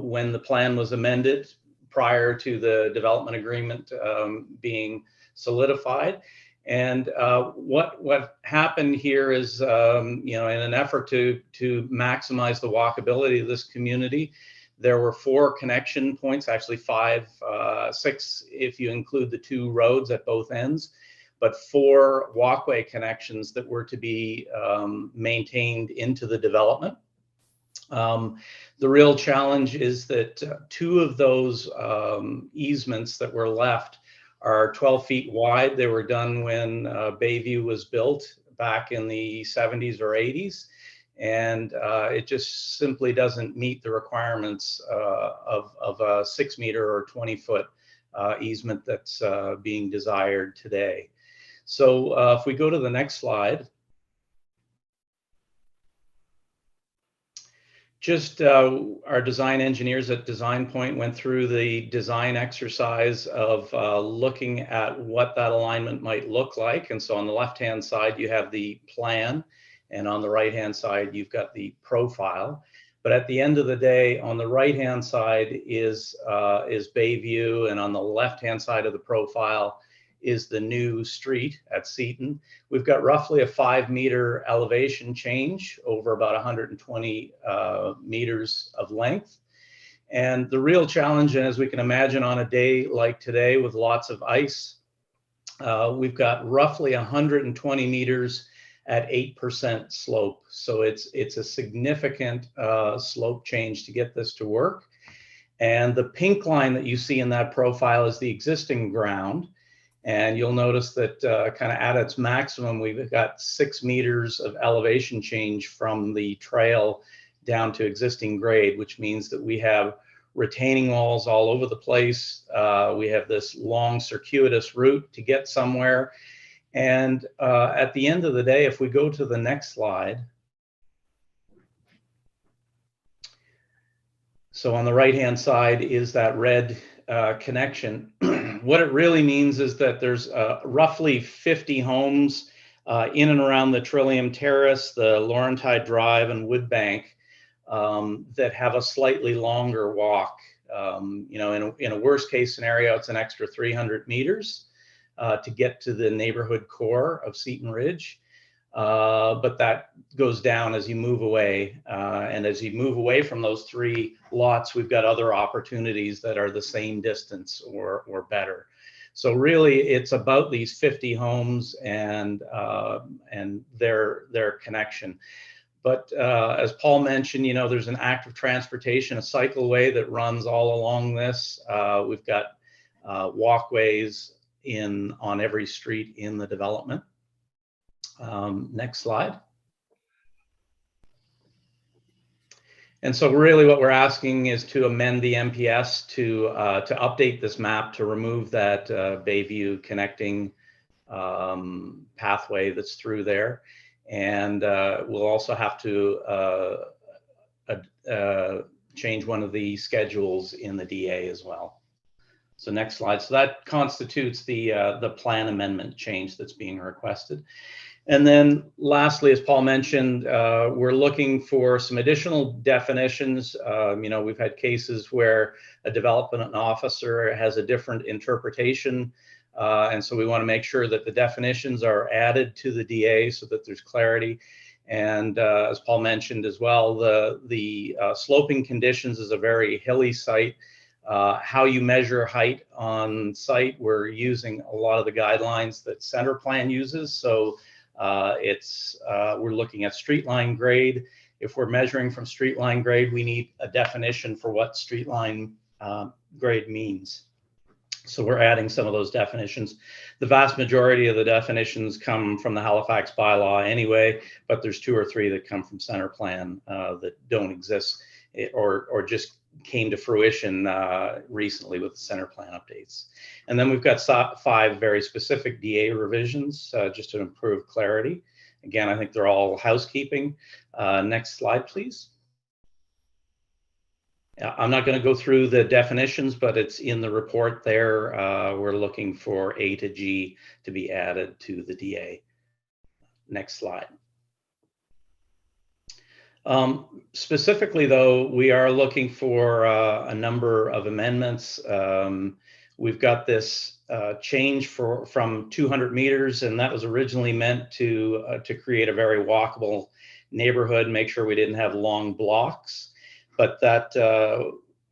when the plan was amended prior to the development agreement being solidified. And what happened here is, in an effort to maximize the walkability of this community, there were 4 connection points, actually 5, 6 if you include the 2 roads at both ends, but 4 walkway connections that were to be maintained into the development. The real challenge is that 2 of those easements that were left are 12 feet wide. They were done when Bayview was built back in the 70s or 80s. And it just simply doesn't meet the requirements of a 6-meter or 20-foot easement that's being desired today. So if we go to the next slide, Just our design engineers at Design Point went through the design exercise of looking at what that alignment might look like. And so on the left-hand side, you have the plan, and on the right-hand side, you've got the profile. But at the end of the day, on the right-hand side is Bayview, and on the left-hand side of the profile is the new street at Seton. We've got roughly a 5-meter elevation change over about 120 meters of length. And the real challenge, and as we can imagine on a day like today with lots of ice, we've got roughly 120 meters at 8% slope. So it's a significant slope change to get this to work. And the pink line that you see in that profile is the existing ground. And you'll notice that kind of at its maximum, we've got 6 meters of elevation change from the trail down to existing grade, which means that we have retaining walls all over the place. We have this long circuitous route to get somewhere. And at the end of the day, if we go to the next slide. So on the right-hand side is that red connection. What it really means is that there's roughly 50 homes in and around the Trillium Terrace, the Laurentide Drive, and Woodbank that have a slightly longer walk. You know, in a worst case scenario, it's an extra 300 meters to get to the neighborhood core of Seton Ridge. But that goes down as you move away. And as you move away from those 3 lots, we've got other opportunities that are the same distance or better. So really, it's about these 50 homes and their connection. But as Paul mentioned, you know, there's an active transportation, a cycleway that runs all along this. We've got walkways on every street in the development. Next slide. And so really what we're asking is to amend the MPS to update this map to remove that Bayview connecting pathway that's through there. And we'll also have to change one of the schedules in the DA as well. So next slide. So that constitutes the plan amendment change that's being requested. And then lastly, as Paul mentioned, we're looking for some additional definitions. You know, we've had cases where a development officer has a different interpretation. And so we want to make sure that the definitions are added to the DA so that there's clarity. And as Paul mentioned as well, the sloping conditions is a very hilly site. How you measure height on site, we're using a lot of the guidelines that Center Plan uses. So we're looking at street line grade. If we're measuring from street line grade, we need a definition for what street line grade means. So we're adding some of those definitions. The vast majority of the definitions come from the Halifax bylaw anyway, but there's 2 or 3 that come from Center Plan that don't exist or just came to fruition recently with the Center Plan updates. And then we've got 5 very specific DA revisions just to improve clarity. Again, I think they're all housekeeping. Next slide, please. I'm not going to go through the definitions, but it's in the report there. We're looking for A to G to be added to the DA. Next slide. Specifically, though, we are looking for a number of amendments. We've got this change from 200 meters, and that was originally meant to create a very walkable neighborhood, make sure we didn't have long blocks. But that,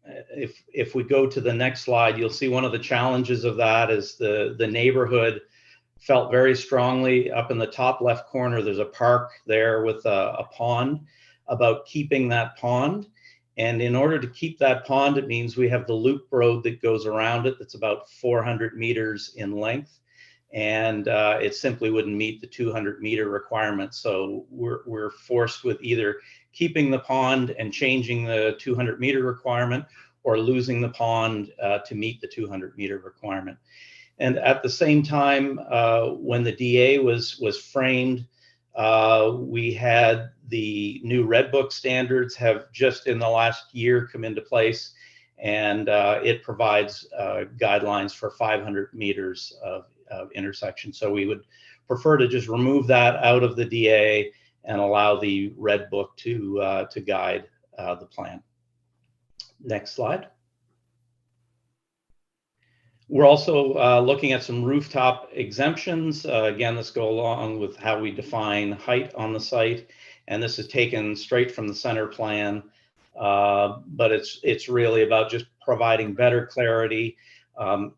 if we go to the next slide, you'll see one of the challenges of that is the neighborhood felt very strongly up in the top left corner. There's a park there with a pond, about keeping that pond. And in order to keep that pond, it means we have the loop road that goes around it that's about 400 meters in length. And it simply wouldn't meet the 200-meter requirement. So we're forced with either keeping the pond and changing the 200-meter requirement or losing the pond to meet the 200-meter requirement. And at the same time, when the DA was framed, we had The new Red Book standards have just in the last year come into place, and it provides guidelines for 500 meters of intersection. So we would prefer to just remove that out of the DA and allow the Red Book to guide the plan. Next slide. We're also looking at some rooftop exemptions. Again, this go along with how we define height on the site, and this is taken straight from the center plan, but it's really about just providing better clarity.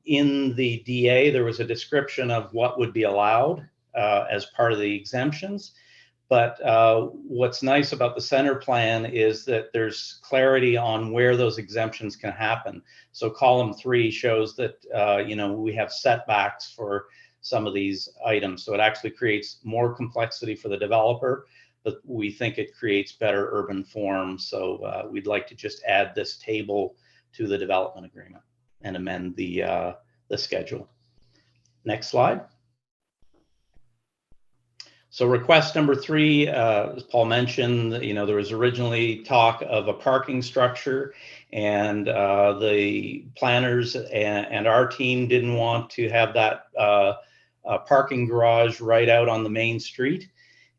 In the DA, there was a description of what would be allowed as part of the exemptions. But what's nice about the center plan is that there's clarity on where those exemptions can happen. So column 3 shows that we have setbacks for some of these items. So it actually creates more complexity for the developer, but we think it creates better urban form. So we'd like to just add this table to the development agreement and amend the schedule. Next slide. So request number 3, as Paul mentioned, there was originally talk of a parking structure, and the planners and our team didn't want to have that parking garage right out on the main street.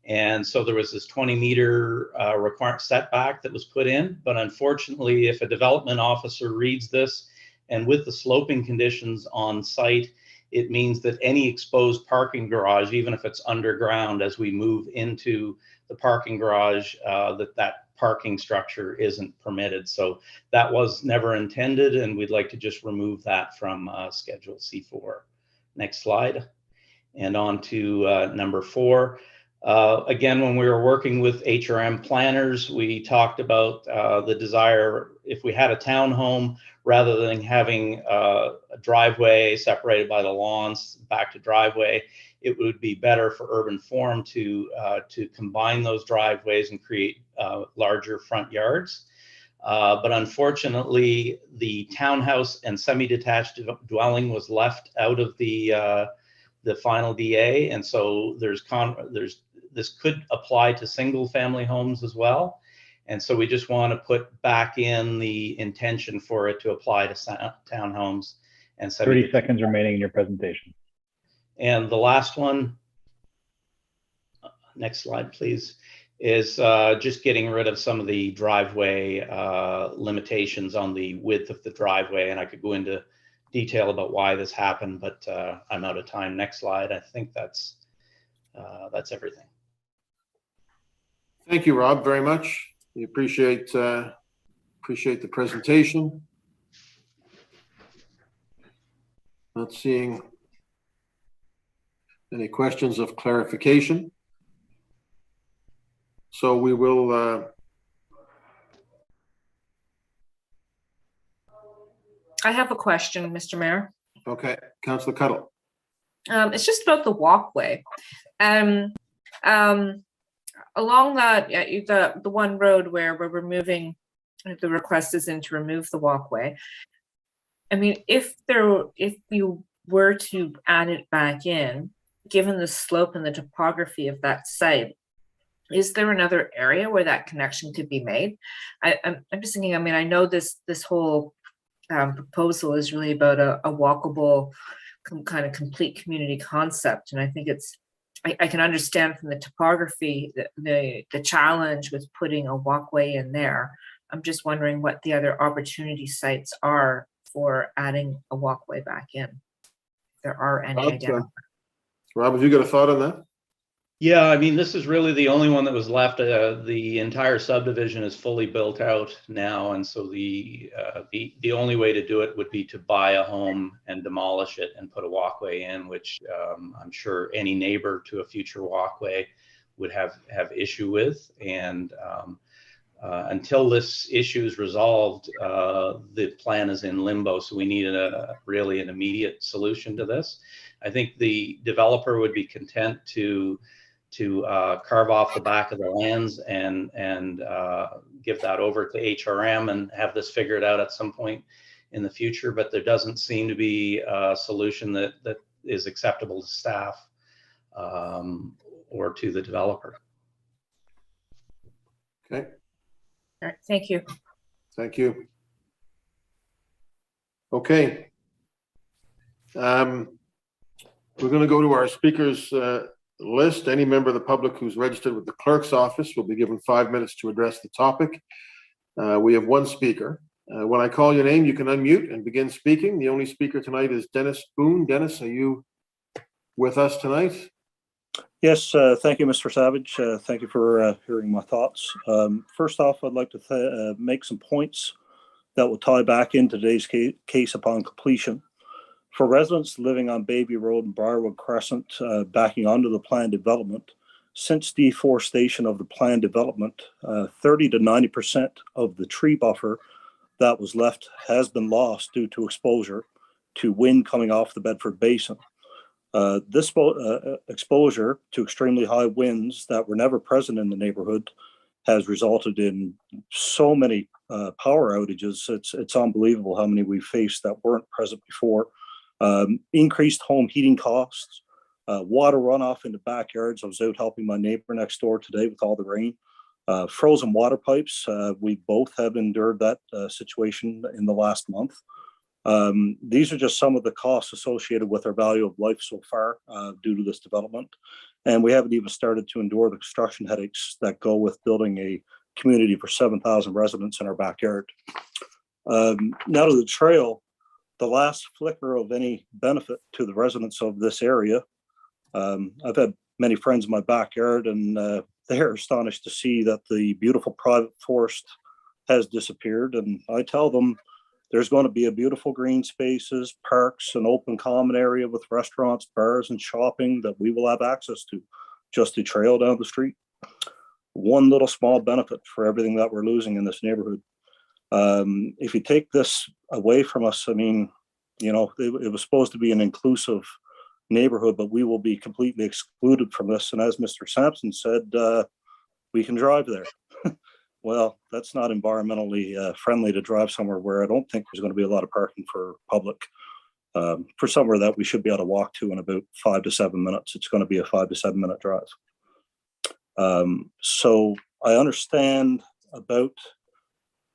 And so there was this 20-meter required setback that was put in. But unfortunately, if a development officer reads this, and with the sloping conditions on site, it means that any exposed parking garage, even if it's underground, as we move into the parking garage, that parking structure isn't permitted. So that was never intended, and we'd like to just remove that from Schedule C4. Next slide. And on to number 4. Again, when we were working with HRM planners, we talked about the desire, if we had a townhome, rather than having a driveway separated by the lawns back to driveway, it would be better for urban form to combine those driveways and create larger front yards. But unfortunately, the townhouse and semi-detached dwelling was left out of the final DA, and so this could apply to single-family homes as well. And so we just want to put back in the intention for it to apply to townhomes and 30 seconds remaining in your presentation. And the last one, next slide, please, is just getting rid of some of the driveway limitations on the width of the driveway. And I could go into detail about why this happened, but I'm out of time. Next slide. I think that's everything. Thank you, Rob, very much. We appreciate the presentation. Not seeing any questions of clarification. So we will. I have a question, Mr. Mayor. Okay, Councillor Cuddle. It's just about the walkway. Along that, the one road where we're removing, the request is in to remove the walkway. I mean, if you were to add it back in, given the slope and the topography of that site, is there another area where that connection could be made? I'm just thinking, I mean, I know this whole proposal is really about a walkable kind of complete community concept. And I think I can understand from the topography the challenge with putting a walkway in there. I'm just wondering what the other opportunity sites are for adding a walkway back in. If there are any. Rob, have you got a thought on that? Yeah, I mean, this is really the only one that was left. The entire subdivision is fully built out now, and so the only way to do it would be to buy a home and demolish it and put a walkway in, which I'm sure any neighbor to a future walkway would have issue with. And until this issue is resolved, the plan is in limbo. So we need really an immediate solution to this. I think the developer would be content to carve off the back of the lands and give that over to HRM and have this figured out at some point in the future. But there doesn't seem to be a solution that is acceptable to staff or to the developer. Okay, All right, thank you. thank you. Okay. We're going to go to our speakers list. Any member of the public who's registered with the clerk's office will be given 5 minutes to address the topic. We have one speaker. When I call your name, you can unmute and begin speaking. The only speaker tonight is Dennis Boone. Dennis, are you with us tonight? Yes, thank you, Mr. Savage. Thank you for hearing my thoughts. First off, I'd like to make some points that will tie back into today's case upon completion. For residents living on Baby Road and Briarwood Crescent, backing onto the planned development, since deforestation of the planned development, 30 to 90% of the tree buffer that was left has been lost due to exposure to wind coming off the Bedford Basin. This exposure to extremely high winds that were never present in the neighborhood has resulted in so many power outages. It's unbelievable how many we've faced that weren't present before. Increased home heating costs, water runoff into backyards. I was out helping my neighbor next door today with all the rain. Frozen water pipes. We both have endured that situation in the last month. These are just some of the costs associated with our value of life so far due to this development. And we haven't even started to endure the construction headaches that go with building a community for 7,000 residents in our backyard. Now to the trail, the last flicker of any benefit to the residents of this area. I've had many friends in my backyard, and they're astonished to see that the beautiful private forest has disappeared. And I tell them there's going to be a beautiful green spaces, parks, an open common area with restaurants, bars, and shopping that we will have access to, just a trail down the street. One little small benefit for everything that we're losing in this neighborhood. If you take this away from us, I mean, you know, it was supposed to be an inclusive neighborhood, but we will be completely excluded from this. And as Mr. Sampson said, we can drive there. Well, that's not environmentally friendly to drive somewhere where I don't think there's going to be a lot of parking for public. For somewhere that we should be able to walk to in about 5 to 7 minutes, it's going to be a 5 to 7 minute drive. So I understand about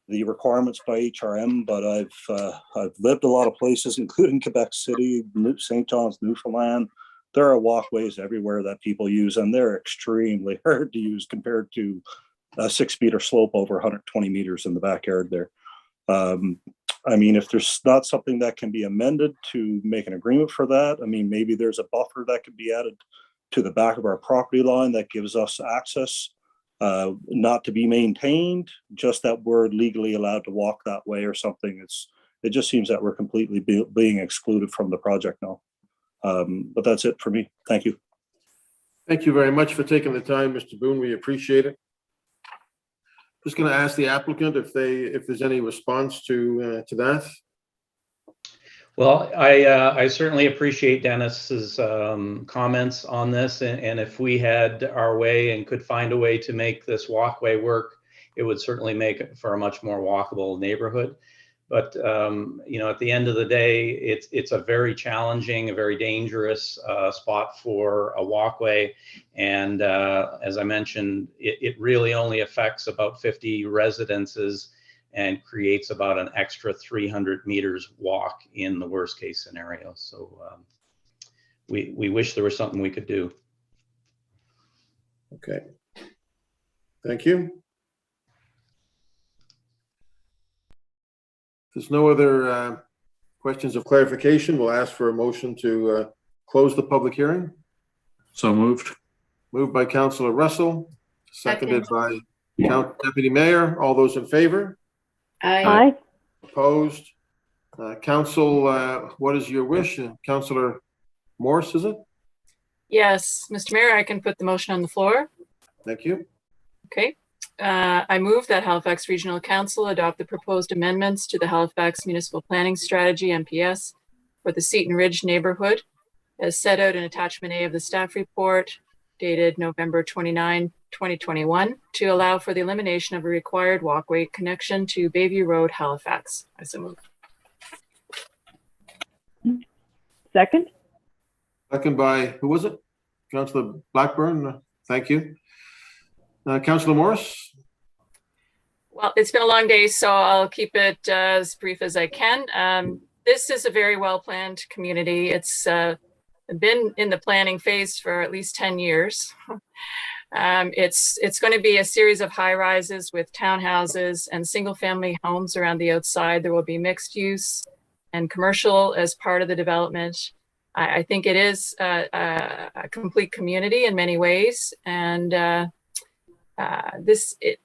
the requirements by HRM, but I've lived a lot of places, including Quebec City, St. John's, Newfoundland. There are walkways everywhere that people use, and they're extremely hard to use compared to a 6-meter slope over 120 meters in the backyard there. I mean, if there's not something that can be amended to make an agreement for that, I mean, maybe there's a buffer that could be added to the back of our property line that gives us access, not to be maintained, just that we're legally allowed to walk that way or something. It just seems that we're completely being excluded from the project now. But that's it for me. Thank you. Thank you very much for taking the time, Mr. Boone. We appreciate it. Just going to ask the applicant if there's any response to that. Well, I certainly appreciate Dennis's comments on this, and if we had our way and could find a way to make this walkway work, it would certainly make it for a much more walkable neighborhood. But you know, at the end of the day, it's a very challenging, a very dangerous spot for a walkway, and as I mentioned, it really only affects about 50 residences and creates about an extra 300 meters walk in the worst case scenario. So we wish there was something we could do. Okay. Thank you. If there's no other questions of clarification, we'll ask for a motion to close the public hearing. So moved. Moved by Councillor Russell, seconded by Deputy Mayor. All those in favor? Aye. Opposed? Council, what is your wish? Councillor Morse, is it? Yes, Mr. Mayor, I can put the motion on the floor. Thank you. Okay. I move that Halifax Regional Council adopt the proposed amendments to the Halifax Municipal Planning Strategy, MPS, for the Seton Ridge neighborhood, as set out in Attachment A of the staff report, dated November 29, 2021, to allow for the elimination of a required walkway connection to Bayview Road, Halifax. I so move. Second. Second by, who was it? Councillor Blackburn. Thank you. Councillor Morris? Well, it's been a long day, so I'll keep it as brief as I can. This is a very well-planned community. It's been in the planning phase for at least 10 years. It's going to be a series of high rises with townhouses and single family homes around the outside. There will be mixed use and commercial as part of the development. I think it is a complete community in many ways. And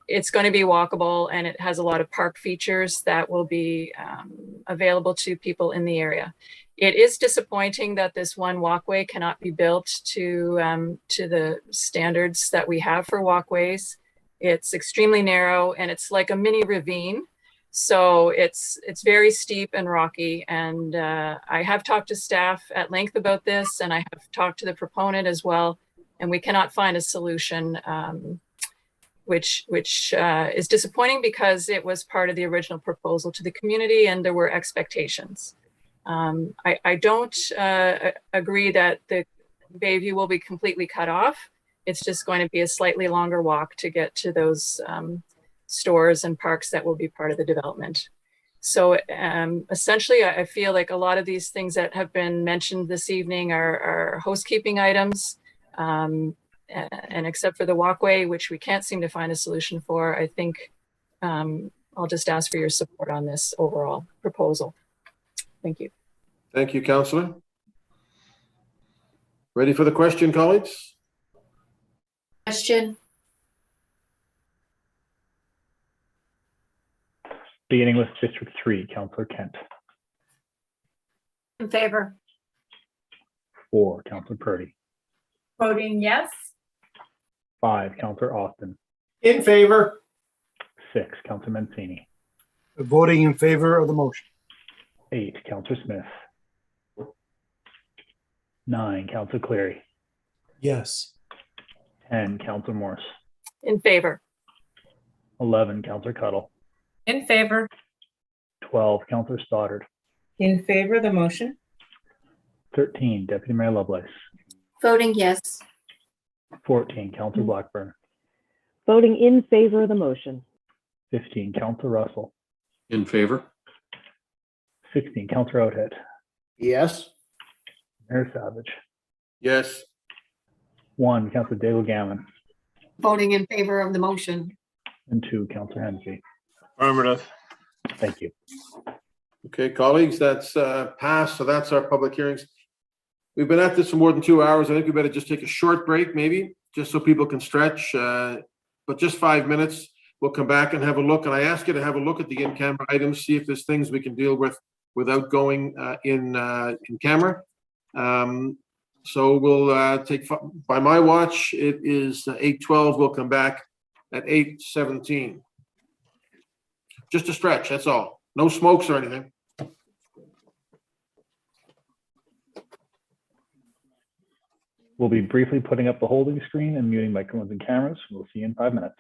it's going to be walkable, and it has a lot of park features that will be available to people in the area. It is disappointing that this one walkway cannot be built to the standards that we have for walkways. It's extremely narrow, and it's like a mini ravine. So it's very steep and rocky. And I have talked to staff at length about this, and I have talked to the proponent as well, and we cannot find a solution, which is disappointing because it was part of the original proposal to the community and there were expectations. I don't agree that the Bayview will be completely cut off. It's just going to be a slightly longer walk to get to those stores and parks that will be part of the development. So essentially, I feel like a lot of these things that have been mentioned this evening are housekeeping items. And except for the walkway, which we can't seem to find a solution for, I think I'll just ask for your support on this overall proposal. Thank you. Thank you, Councillor. Ready for the question, colleagues? Question. Beginning with District 3, Councillor Kent. In favor. 4, Councillor Purdy. Voting yes. 5, Councillor Austin. In favor. 6, Councillor Mancini. Voting in favor of the motion. 8, Councillor Smith. 9, Councillor Cleary. Yes. 10, Councillor Morse. In favor. 11, Councillor Cuttle. In favor. 12, Councillor Stoddard. In favor of the motion. 13, Deputy Mayor Lovelace. Voting yes. 14, Councillor Blackburn. Voting in favor of the motion. 15, Councillor Russell. In favor? 16, Councillor Outhead. Yes. Mayor Savage. Yes. 1, Councillor Dale Gammon. Voting in favor of the motion. And 2, Councillor Hensby. Affirmative. Thank you. Okay, colleagues, that's passed. So that's our public hearings. We've been at this for more than 2 hours. I think we better just take a short break, maybe, just so people can stretch. But just 5 minutes. We'll come back and have a look. And I ask you to have a look at the in-camera items, see if there's things we can deal with without going in camera. So we'll take, by my watch, it is 8:12. We'll come back at 8:17. Just a stretch, that's all. No smokes or anything. We'll be briefly putting up the holding screen and muting microphones and cameras. We'll see you in 5 minutes.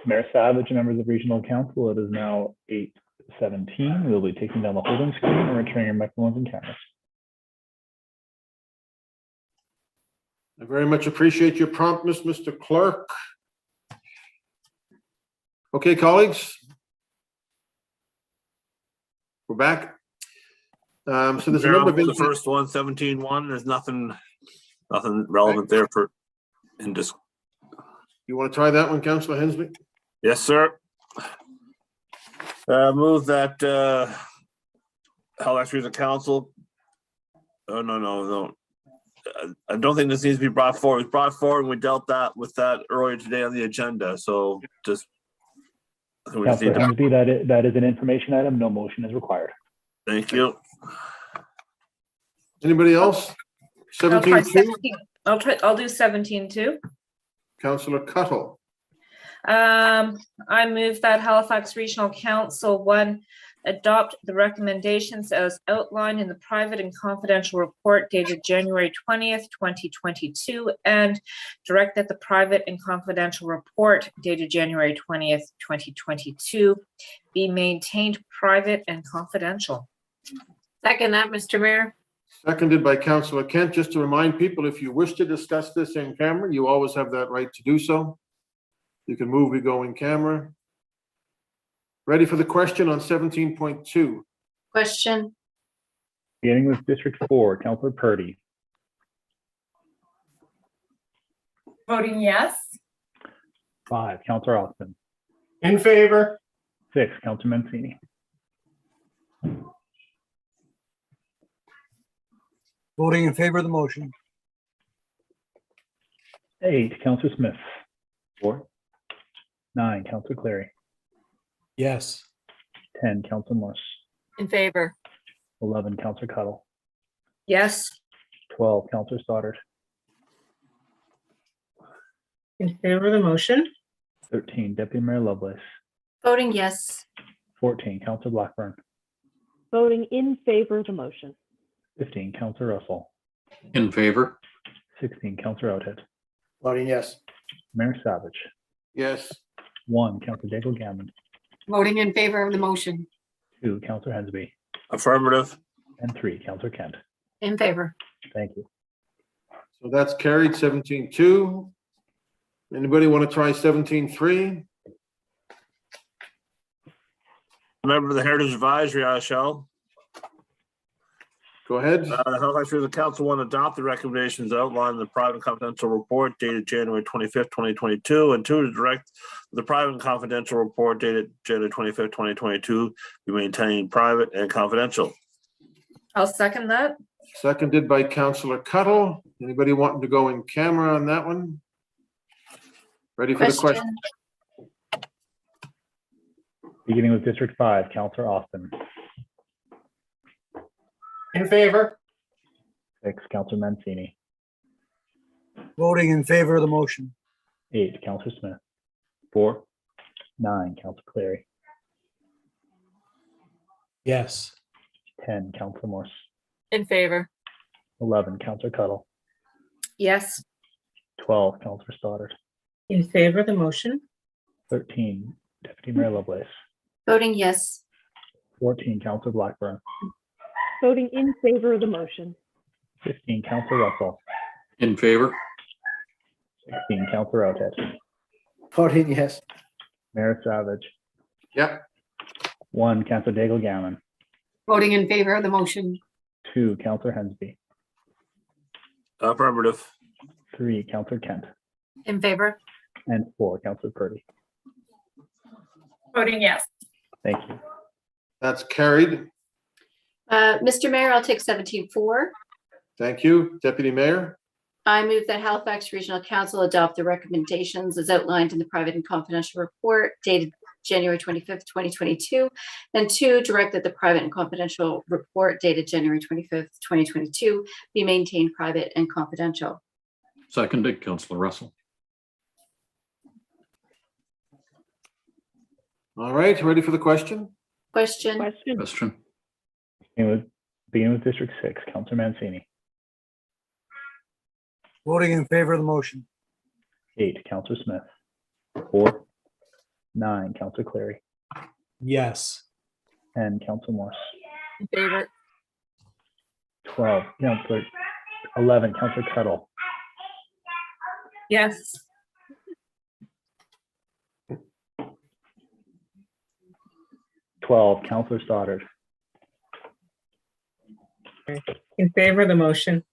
Mayor Savage and members of Regional Council, it is now 8:17. We'll be taking down the holding screen and returning your microphones and cameras. I very much appreciate your promptness, Mr. Clerk. Okay, colleagues. We're back. So there's a Mayor, number I'll of move the first one, 17-1. There's nothing relevant there for in this. You want to try that one, Councillor Hensby? Yes, sir. Move that Halifax Regional Council. Oh, no. I don't think this needs to be brought forward. It was brought forward and we dealt with that earlier today on the agenda. So just. We just Councillor need to, Hensby, that is an information item. No motion is required. thank you. Anybody else? I'll try 17-2, I'll do 17-2. Councillor Cuttle. I move that Halifax Regional Council 1 adopt the recommendations as outlined in the private and confidential report dated January 20th, 2022, and direct that the private and confidential report dated January 20th, 2022 be maintained private and confidential. Second that, Mr. Mayor. Seconded by Councillor Kent. Just to remind people, if you wish to discuss this in camera, you always have that right to do so. You can move, we go in camera. Ready for the question on 17.2. Question. Beginning with District 4, Councillor Purdy. Voting yes. 5, Councillor Austin. In favor. 6, Councillor Mancini. Voting in favor of the motion. 8, Councillor Smith. 4. 9, Councillor Clary. Yes. 10, Councillor Morse. In favor. 11, Councillor Cuttle. Yes. 12, Councillor Stoddard. In favor of the motion. 13, Deputy Mayor Lovelace. Voting yes. 14, Councillor Blackburn. Voting in favor of the motion. 15, Councillor Russell. In favor? 16, Councillor Outhead. Voting yes. Mayor Savage. Yes. 1, Councillor Daigle Gammon. Voting in favor of the motion. 2, Councillor Hensby. Affirmative. And 3, Councillor Kent. In favor. Thank you. So that's carried 17-2. Anybody want to try 17-3? Member of the Heritage Advisory, I shall. Go ahead. Halifax Regional Council 1 adopt the recommendations outlined in the private and confidential report dated January 25th, 2022, and 2, to direct the private and confidential report dated January 25th, 2022 be maintained private and confidential. I'll second that. Seconded by Councillor Cuttle. Anybody wanting to go in camera on that one? Ready for the question? Beginning with District 5, Councillor Austin. In favor. 6, Councillor Mancini. Voting in favor of the motion. 8, Councillor Smith. 4, 9, Councillor Clary. Yes. 10, Councillor Morse. In favor. 11, Councillor Cuttle. Yes. 12, Councillor Stoddard. In favor of the motion. 13, Deputy Mayor Lovelace. Voting yes. 14, Councillor Blackburn. Voting in favor of the motion. 15, Councillor Russell. In favor? 16, Councillor Outhead. Voting yes. Mayor Savage. Yep. 1, Councillor Daigle Gammon. Voting in favor of the motion. 2, Councillor Hensby. Affirmative. 3, Councillor Kent. In favor. And 4, Councillor Purdy. Voting yes. Thank you. That's carried. Mr. Mayor, I'll take 17-4. Thank you. Deputy Mayor. I move that Halifax Regional Council adopt the recommendations as outlined in the private and confidential report dated January 25th, 2022, and 2, direct that the private and confidential report dated January 25th, 2022 be maintained private and confidential. Seconded, Councillor Russell. All right, ready for the question? Question. Question. Beginning with District 6, Councillor Mancini. Voting in favor of the motion. 8, Councillor Smith. 4, 9, Counselor Clary, Yes. 10, Counselor Morse, In favor. 12, 11, Counselor Tuttle, Yes. 12, Counselor Stoddard, In favor of the motion.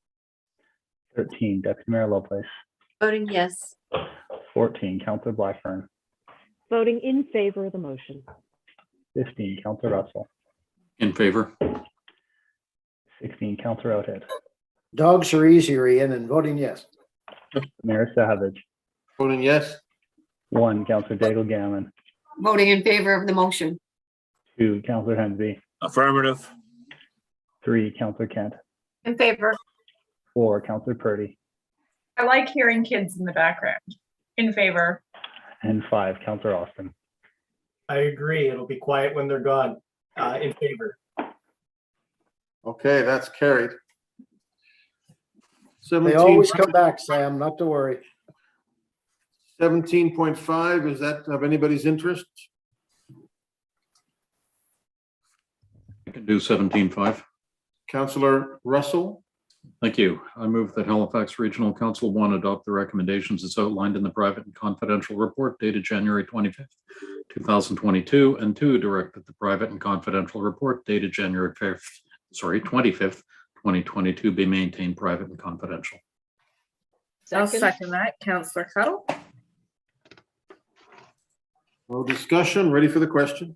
13, Deputy Mayor Lovelace, Voting yes. 14, Counselor Blackburn, Voting in favor of the motion. 15, Counselor Russell, In favor? 16, Counselor Outhead, Dogs are easier, Ian, and voting yes. Mayor Savage, Voting yes. 1, Counselor Daigle Gammon, Voting in favor of the motion. 2, Counselor Hensby, Affirmative. 3, Counselor Kent, In favor. 4, Counselor Purdy, I like hearing kids in the background. In favor. and 5, Counselor Austin. I agree. It'll be quiet when they're gone. In favor. Okay, that's carried. They 17 always come back, Sam, not to worry. 17.5, is that of anybody's interest? I can do 17.5. Councillor Russell, Thank you. I move that Halifax Regional Council 1 adopt the recommendations as outlined in the private and confidential report dated January 25th, 2022, and 2, direct that the private and confidential report dated January 25th, 2022 be maintained private and confidential. I'll second that. Counselor Tuttle. no discussion, ready for the question?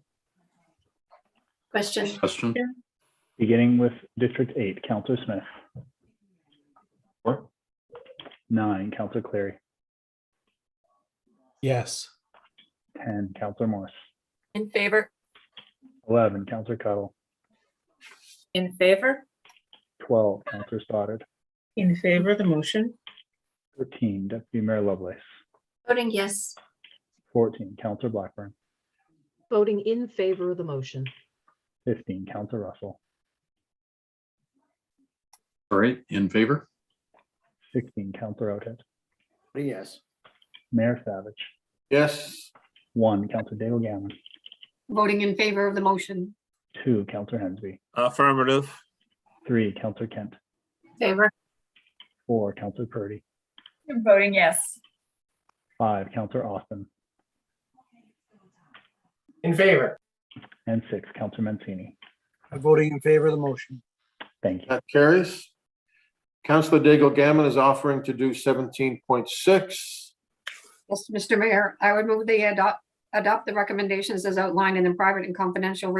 Question. Question? Beginning with District 8, Counselor Smith. 9, Counselor Clary, Yes. 10, Counselor Morse, In favor. 11, Counselor Tuttle, In favor. 12, Counselor Stoddard, In favor of the motion. 13, Deputy Mayor Lovelace, Voting yes. 14, Counselor Blackburn, Voting in favor of the motion. 15, Counselor Russell, All right, in favor? 16, Counselor Outhead, Voting yes. Mayor Savage, Yes. 1, Counselor Daigle Gammon, Voting in favor of the motion. 2, Counselor Hensby, Affirmative. 3, Counselor Kent, Favor. 4, Counselor Purdy, I'm voting yes. 5, Counselor Austin, In favor. and 6, Counselor Mancini. I'm voting in favor of the motion. Thank you. That carries. Councillor Daigle Gammon is offering to do 17.6. Yes, Mr. Mayor, I would move the adopt the recommendations as outlined in the private and confidential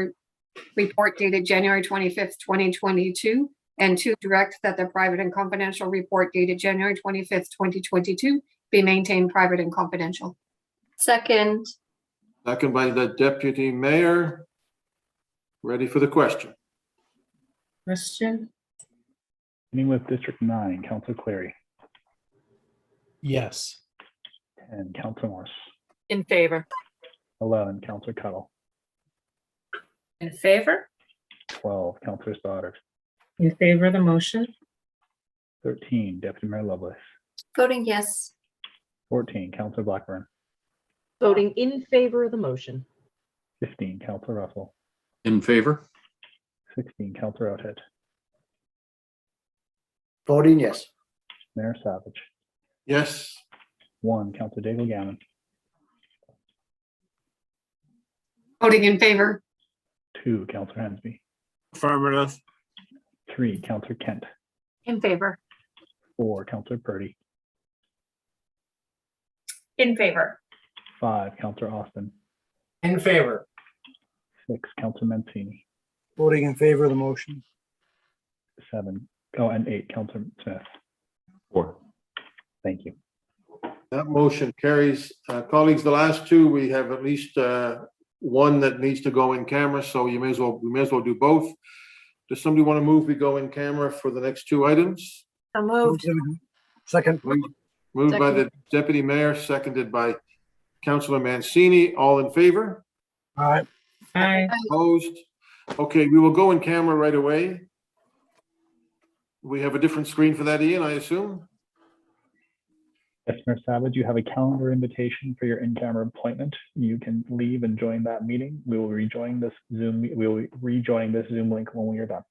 report dated January 25th, 2022, and 2, direct that the private and confidential report dated January 25th, 2022 be maintained private and confidential. Second. Second by the Deputy Mayor. Ready for the question? Question. Beginning with District 9, Counselor Clary, Yes. 10, Counselor Morse, In favor. 11, Counselor Tuttle, In favor. 12, Counselor Stoddard, In favor of the motion. 13, Deputy Mayor Lovelace, Voting yes. 14, Counselor Blackburn, Voting in favor of the motion. 15, Counselor Russell, In favor? 16, Counselor Outhead, Voting yes. Mayor Savage, Yes. 1, Counselor Daigle Gammon, Voting in favor. 2, Counselor Hensby, Affirmative. 3, Counselor Kent, In favor. 4, Counselor Purdy, In favor. 5, Counselor Austin, In favor. 6, Counselor Mancini, Voting in favor of the motion. 7, and 8, Counselor Smith. 4. Thank you. That motion carries. Colleagues, the last two, we have at least one that needs to go in camera, so we may as well do both. Does somebody want to move we go in camera for the next two items? So moved. Second. Moved by the Deputy Mayor, seconded by Councillor Mancini. All in favor? Aye. Aye. Opposed? Okay, we will go in camera right away. We have a different screen for that, Ian, I assume? Yes, Mr. Savage, you have a calendar invitation for your in-camera appointment. You can leave and join that meeting. We will rejoin this Zoom link when we are done.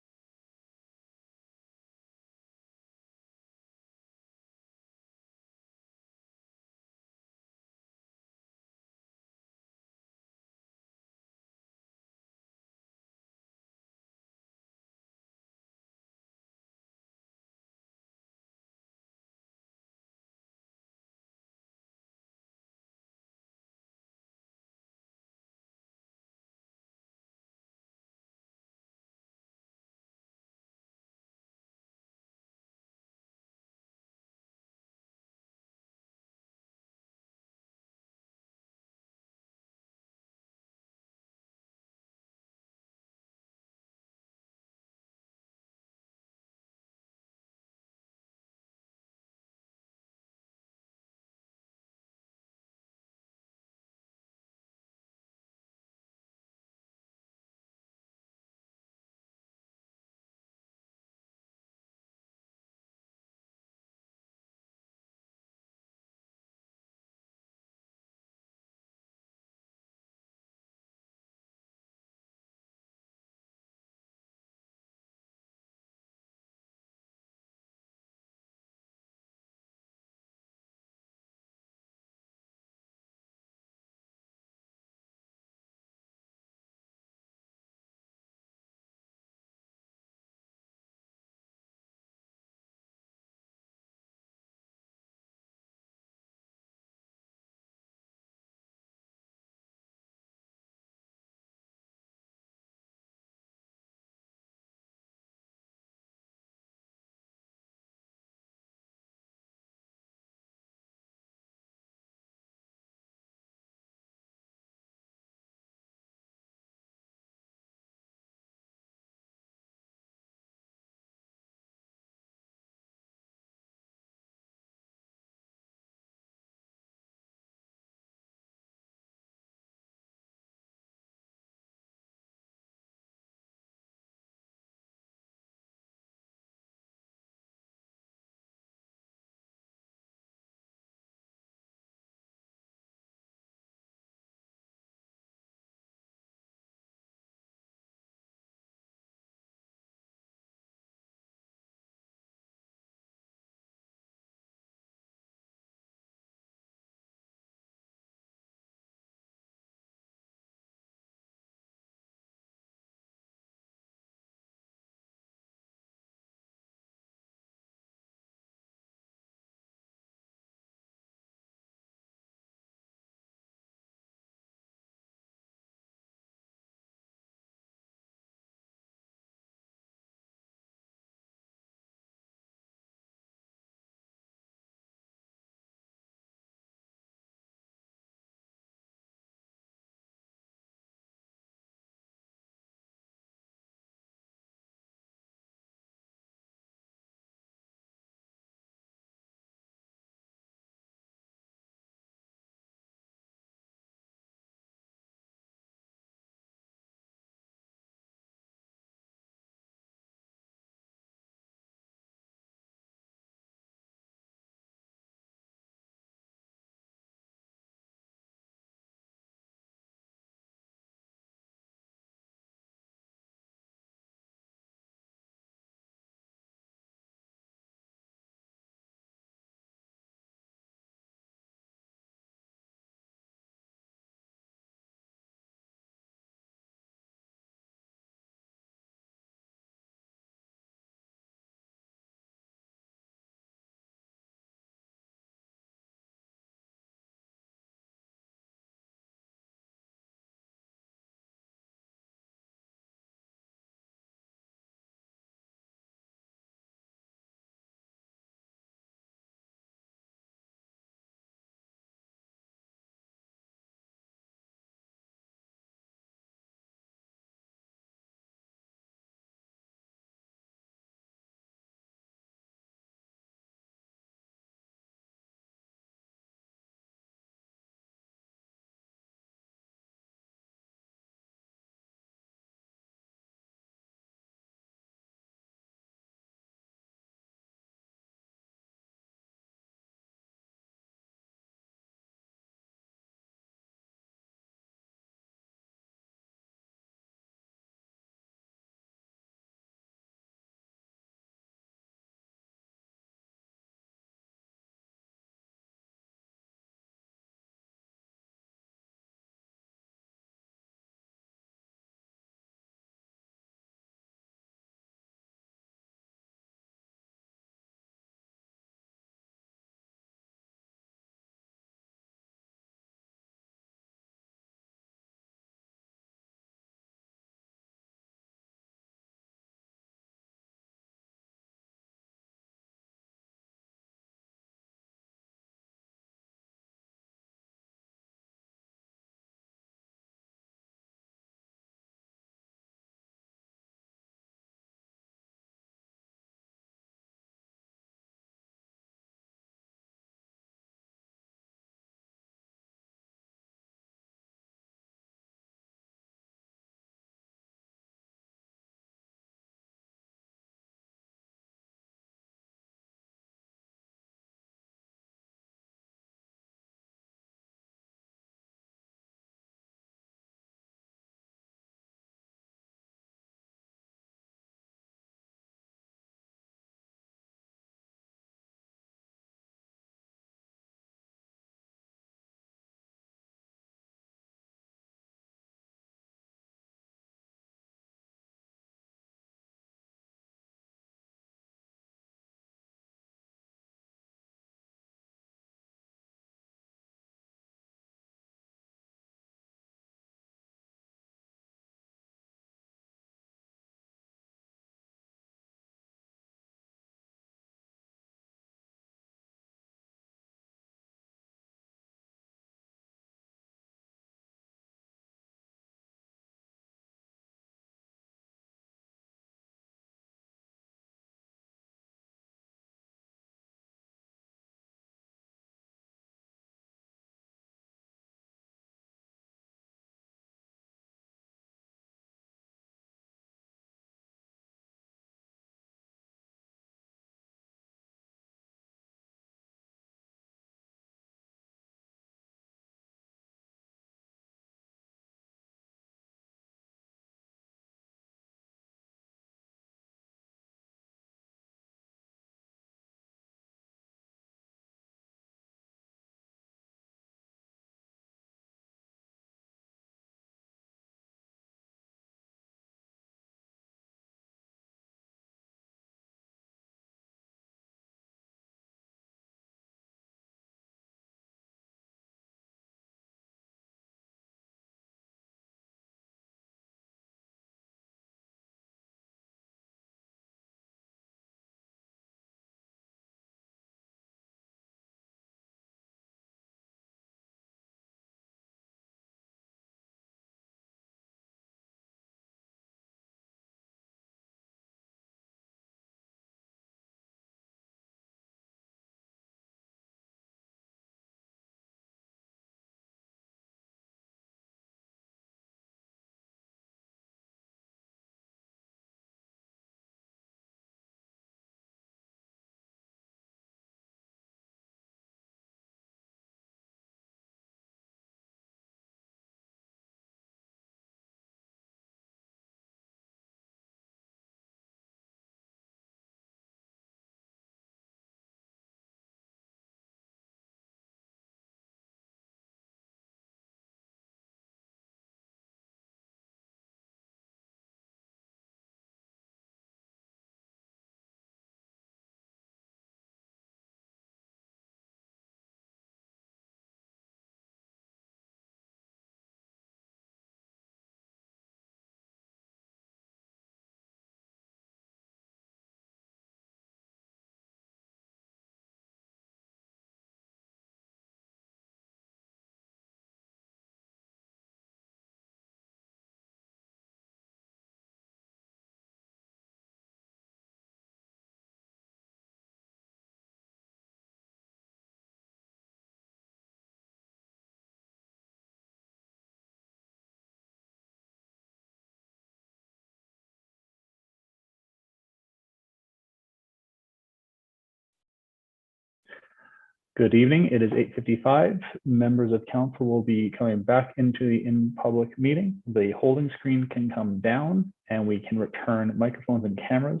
Good evening. It is 8:55. Members of council will be coming back into the in-public meeting. The holding screen can come down and we can return microphones and cameras.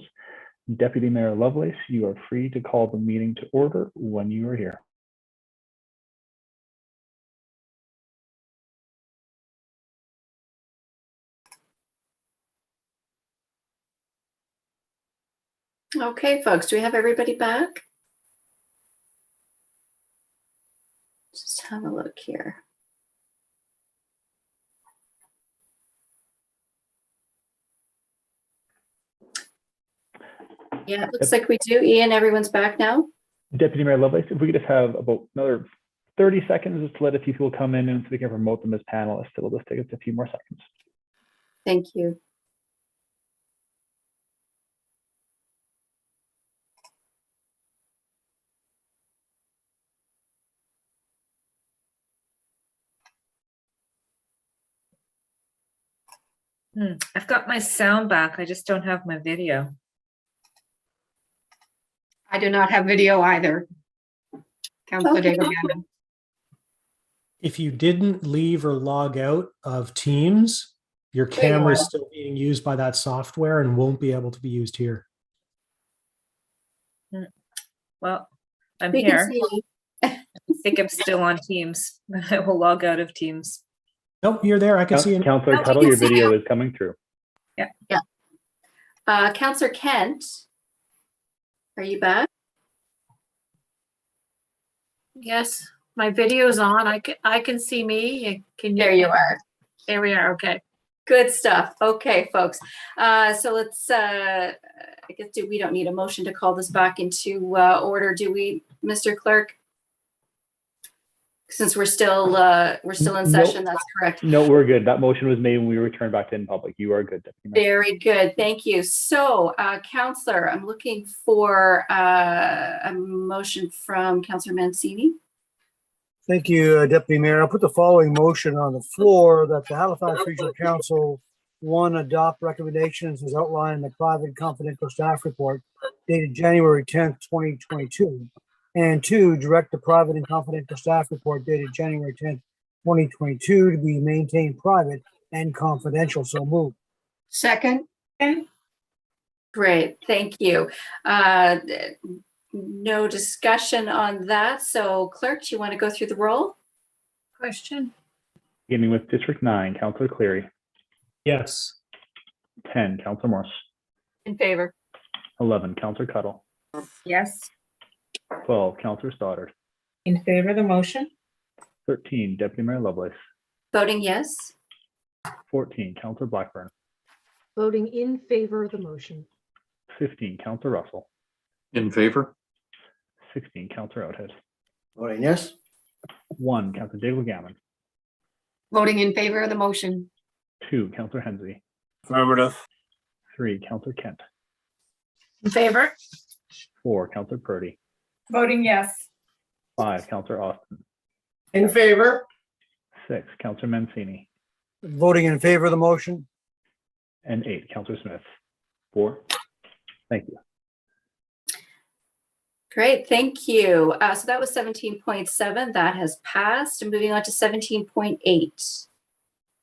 Deputy Mayor Lovelace, you are free to call the meeting to order when you are here. Okay, folks, do we have everybody back? Just have a look here. Yeah, it looks like we do. Ian, everyone's back now? Deputy Mayor Lovelace, if we could just have about another 30 seconds just to let a few people come in and so we can promote them as panelists. It'll just take us a few more seconds. Thank you. I've got my sound back. I just don't have my video. I do not have video either. Councillor Okay. David Gammon. If you didn't leave or log out of Teams, your There you camera is are. still being used by that software and won't be able to be used here. Well, I'm We can here. see you. I think I'm still on Teams, but I will log out of Teams. Nope, you're there. I can see you. Councillor No, we Tuttle, can your see video you. is coming through. Councillor Kent, are you back? Yes, my video's on. I can see me. Can you? There you are. There we are. Okay. Good stuff. Okay, folks. So let's, I guess, we don't need a motion to call this back into order, do we, Mr. Clerk? Since we're still in session, that's correct. No, we're good. That motion was made when we returned back to in public. You are good, Deputy Mayor. Very good. Thank you. So, Councillor, I'm looking for a motion from Councillor Mancini. Thank you, Deputy Mayor. I'll put the following motion on the floor that the Halifax Regional Council, one, adopt recommendations as outlined in the private confidential staff report dated January 10th, 2022. And two, direct the private and confidential staff report dated January 10th, 2022 to be maintained private and confidential. So moved. Second. Great. Thank you. No discussion on that. So, Clerk, do you want to go through the roll? Question. Beginning with District 9, Councillor Cleary. Yes. 10, Councillor Morse. In favor. 11, Councillor Tuttle. Yes. 12, Councillor Stoddard. In favor of the motion? 13, Deputy Mayor Lovelace. Voting yes. 14, Councillor Blackburn. Voting in favor of the motion. 15, Councillor Russell. In favor? 16, Councillor Outhead. Voting yes. 1, Councillor Daigle Gammon. Voting in favor of the motion. 2, Councillor Hensby. Affirmative. 3, Councillor Kent. In favor? 4, Councillor Purdy. Voting yes. 5, Councillor Austin. In favor? 6, Councillor Mancini. Voting in favor of the motion. And 8, Councillor Smith. 4. Thank you. Great, thank you. So that was 17.7. That has passed. And moving on to 17.8.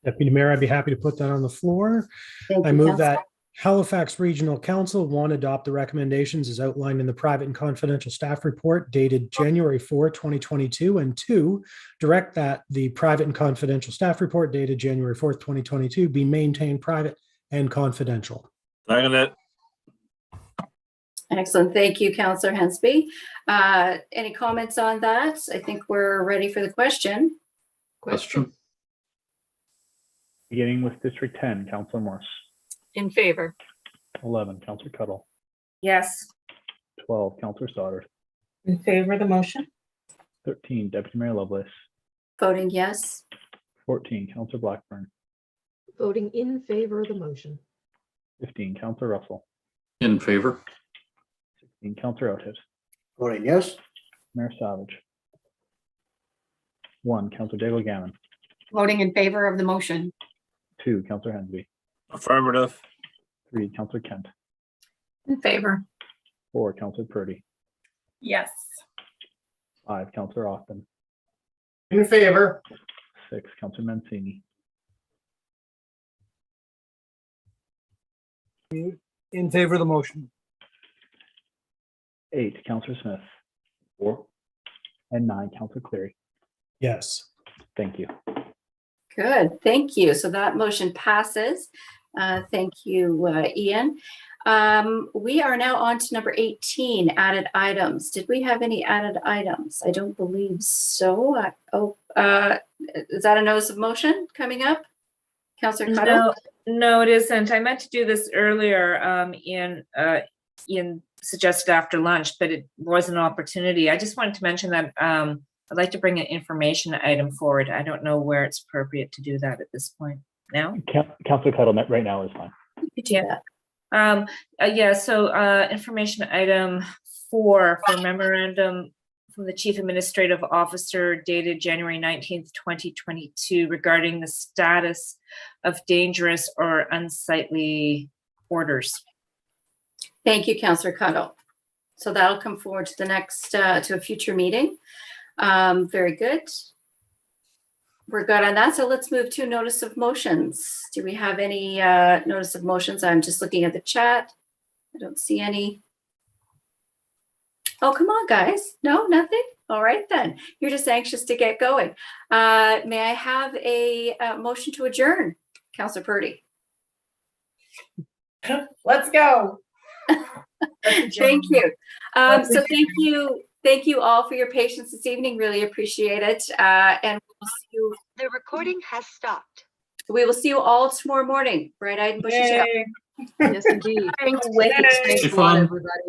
Deputy Mayor, I'd be happy to put that on the floor. Thank I you, move Councillor. that Halifax Regional Council, one, adopt the recommendations as outlined in the private and confidential staff report dated January 4, 2022, and two, direct that the private and confidential staff report dated January 4th, 2022 be maintained private and confidential. Second it. Excellent. Thank you, Councillor Hensby. Any comments on that? I think we're ready for the question. Question. Beginning with District 10, Councillor Morse. In favor. 11, Councillor Tuttle. Yes. 12, Councillor Stoddard. In favor of the motion? 13, Deputy Mayor Lovelace. Voting yes. 14, Councillor Blackburn. Voting in favor of the motion. 15, Councillor Russell. In favor. 16, Councillor Outhead. Voting yes. Mayor Savage. 1, Councillor Daigle Gammon. Voting in favor of the motion. 2, Councillor Hensby. Affirmative. 3, Councillor Kent. In favor. 4, Councillor Purdy. Yes. 5, Councillor Austin. In favor. 6, Councillor Mancini. In favor of the motion. 8, Councillor Smith. 4. And 9, Councillor Cleary. Yes. Thank you. Good, thank you. So that motion passes. Thank you, Ian. We are now on to number 18, added items. Did we have any added items? I don't believe so. Is that a notice of motion coming up? Councillor Cuttle? No, it isn't. I meant to do this earlier. Ian suggested after lunch, but it was an opportunity. I just wanted to mention that I'd like to bring an information item forward. I don't know where it's appropriate to do that at this point. Now? Councillor Cuttle, right now is fine. Yeah. So information item 4 for memorandum from the Chief Administrative Officer dated January 19th, 2022 regarding the status of dangerous or unsightly orders. Thank you, Councillor Cuttle. So that'll come forward to the next, to a future meeting. Very good. We're good on that. So let's move to notice of motions. Do we have any notice of motions? I'm just looking at the chat. I don't see any. Oh, come on, guys. No, nothing? All right, then. You're just anxious to get going. May I have a motion to adjourn? Councillor Purdy. Let's go. Thank you. So thank you all for your patience this evening. Really appreciate it. And we'll see you. The recording has stopped. We will see you all tomorrow morning. Bright-eyed and bushy tailed. Yes, indeed. Thanks. Thanks a lot, everybody.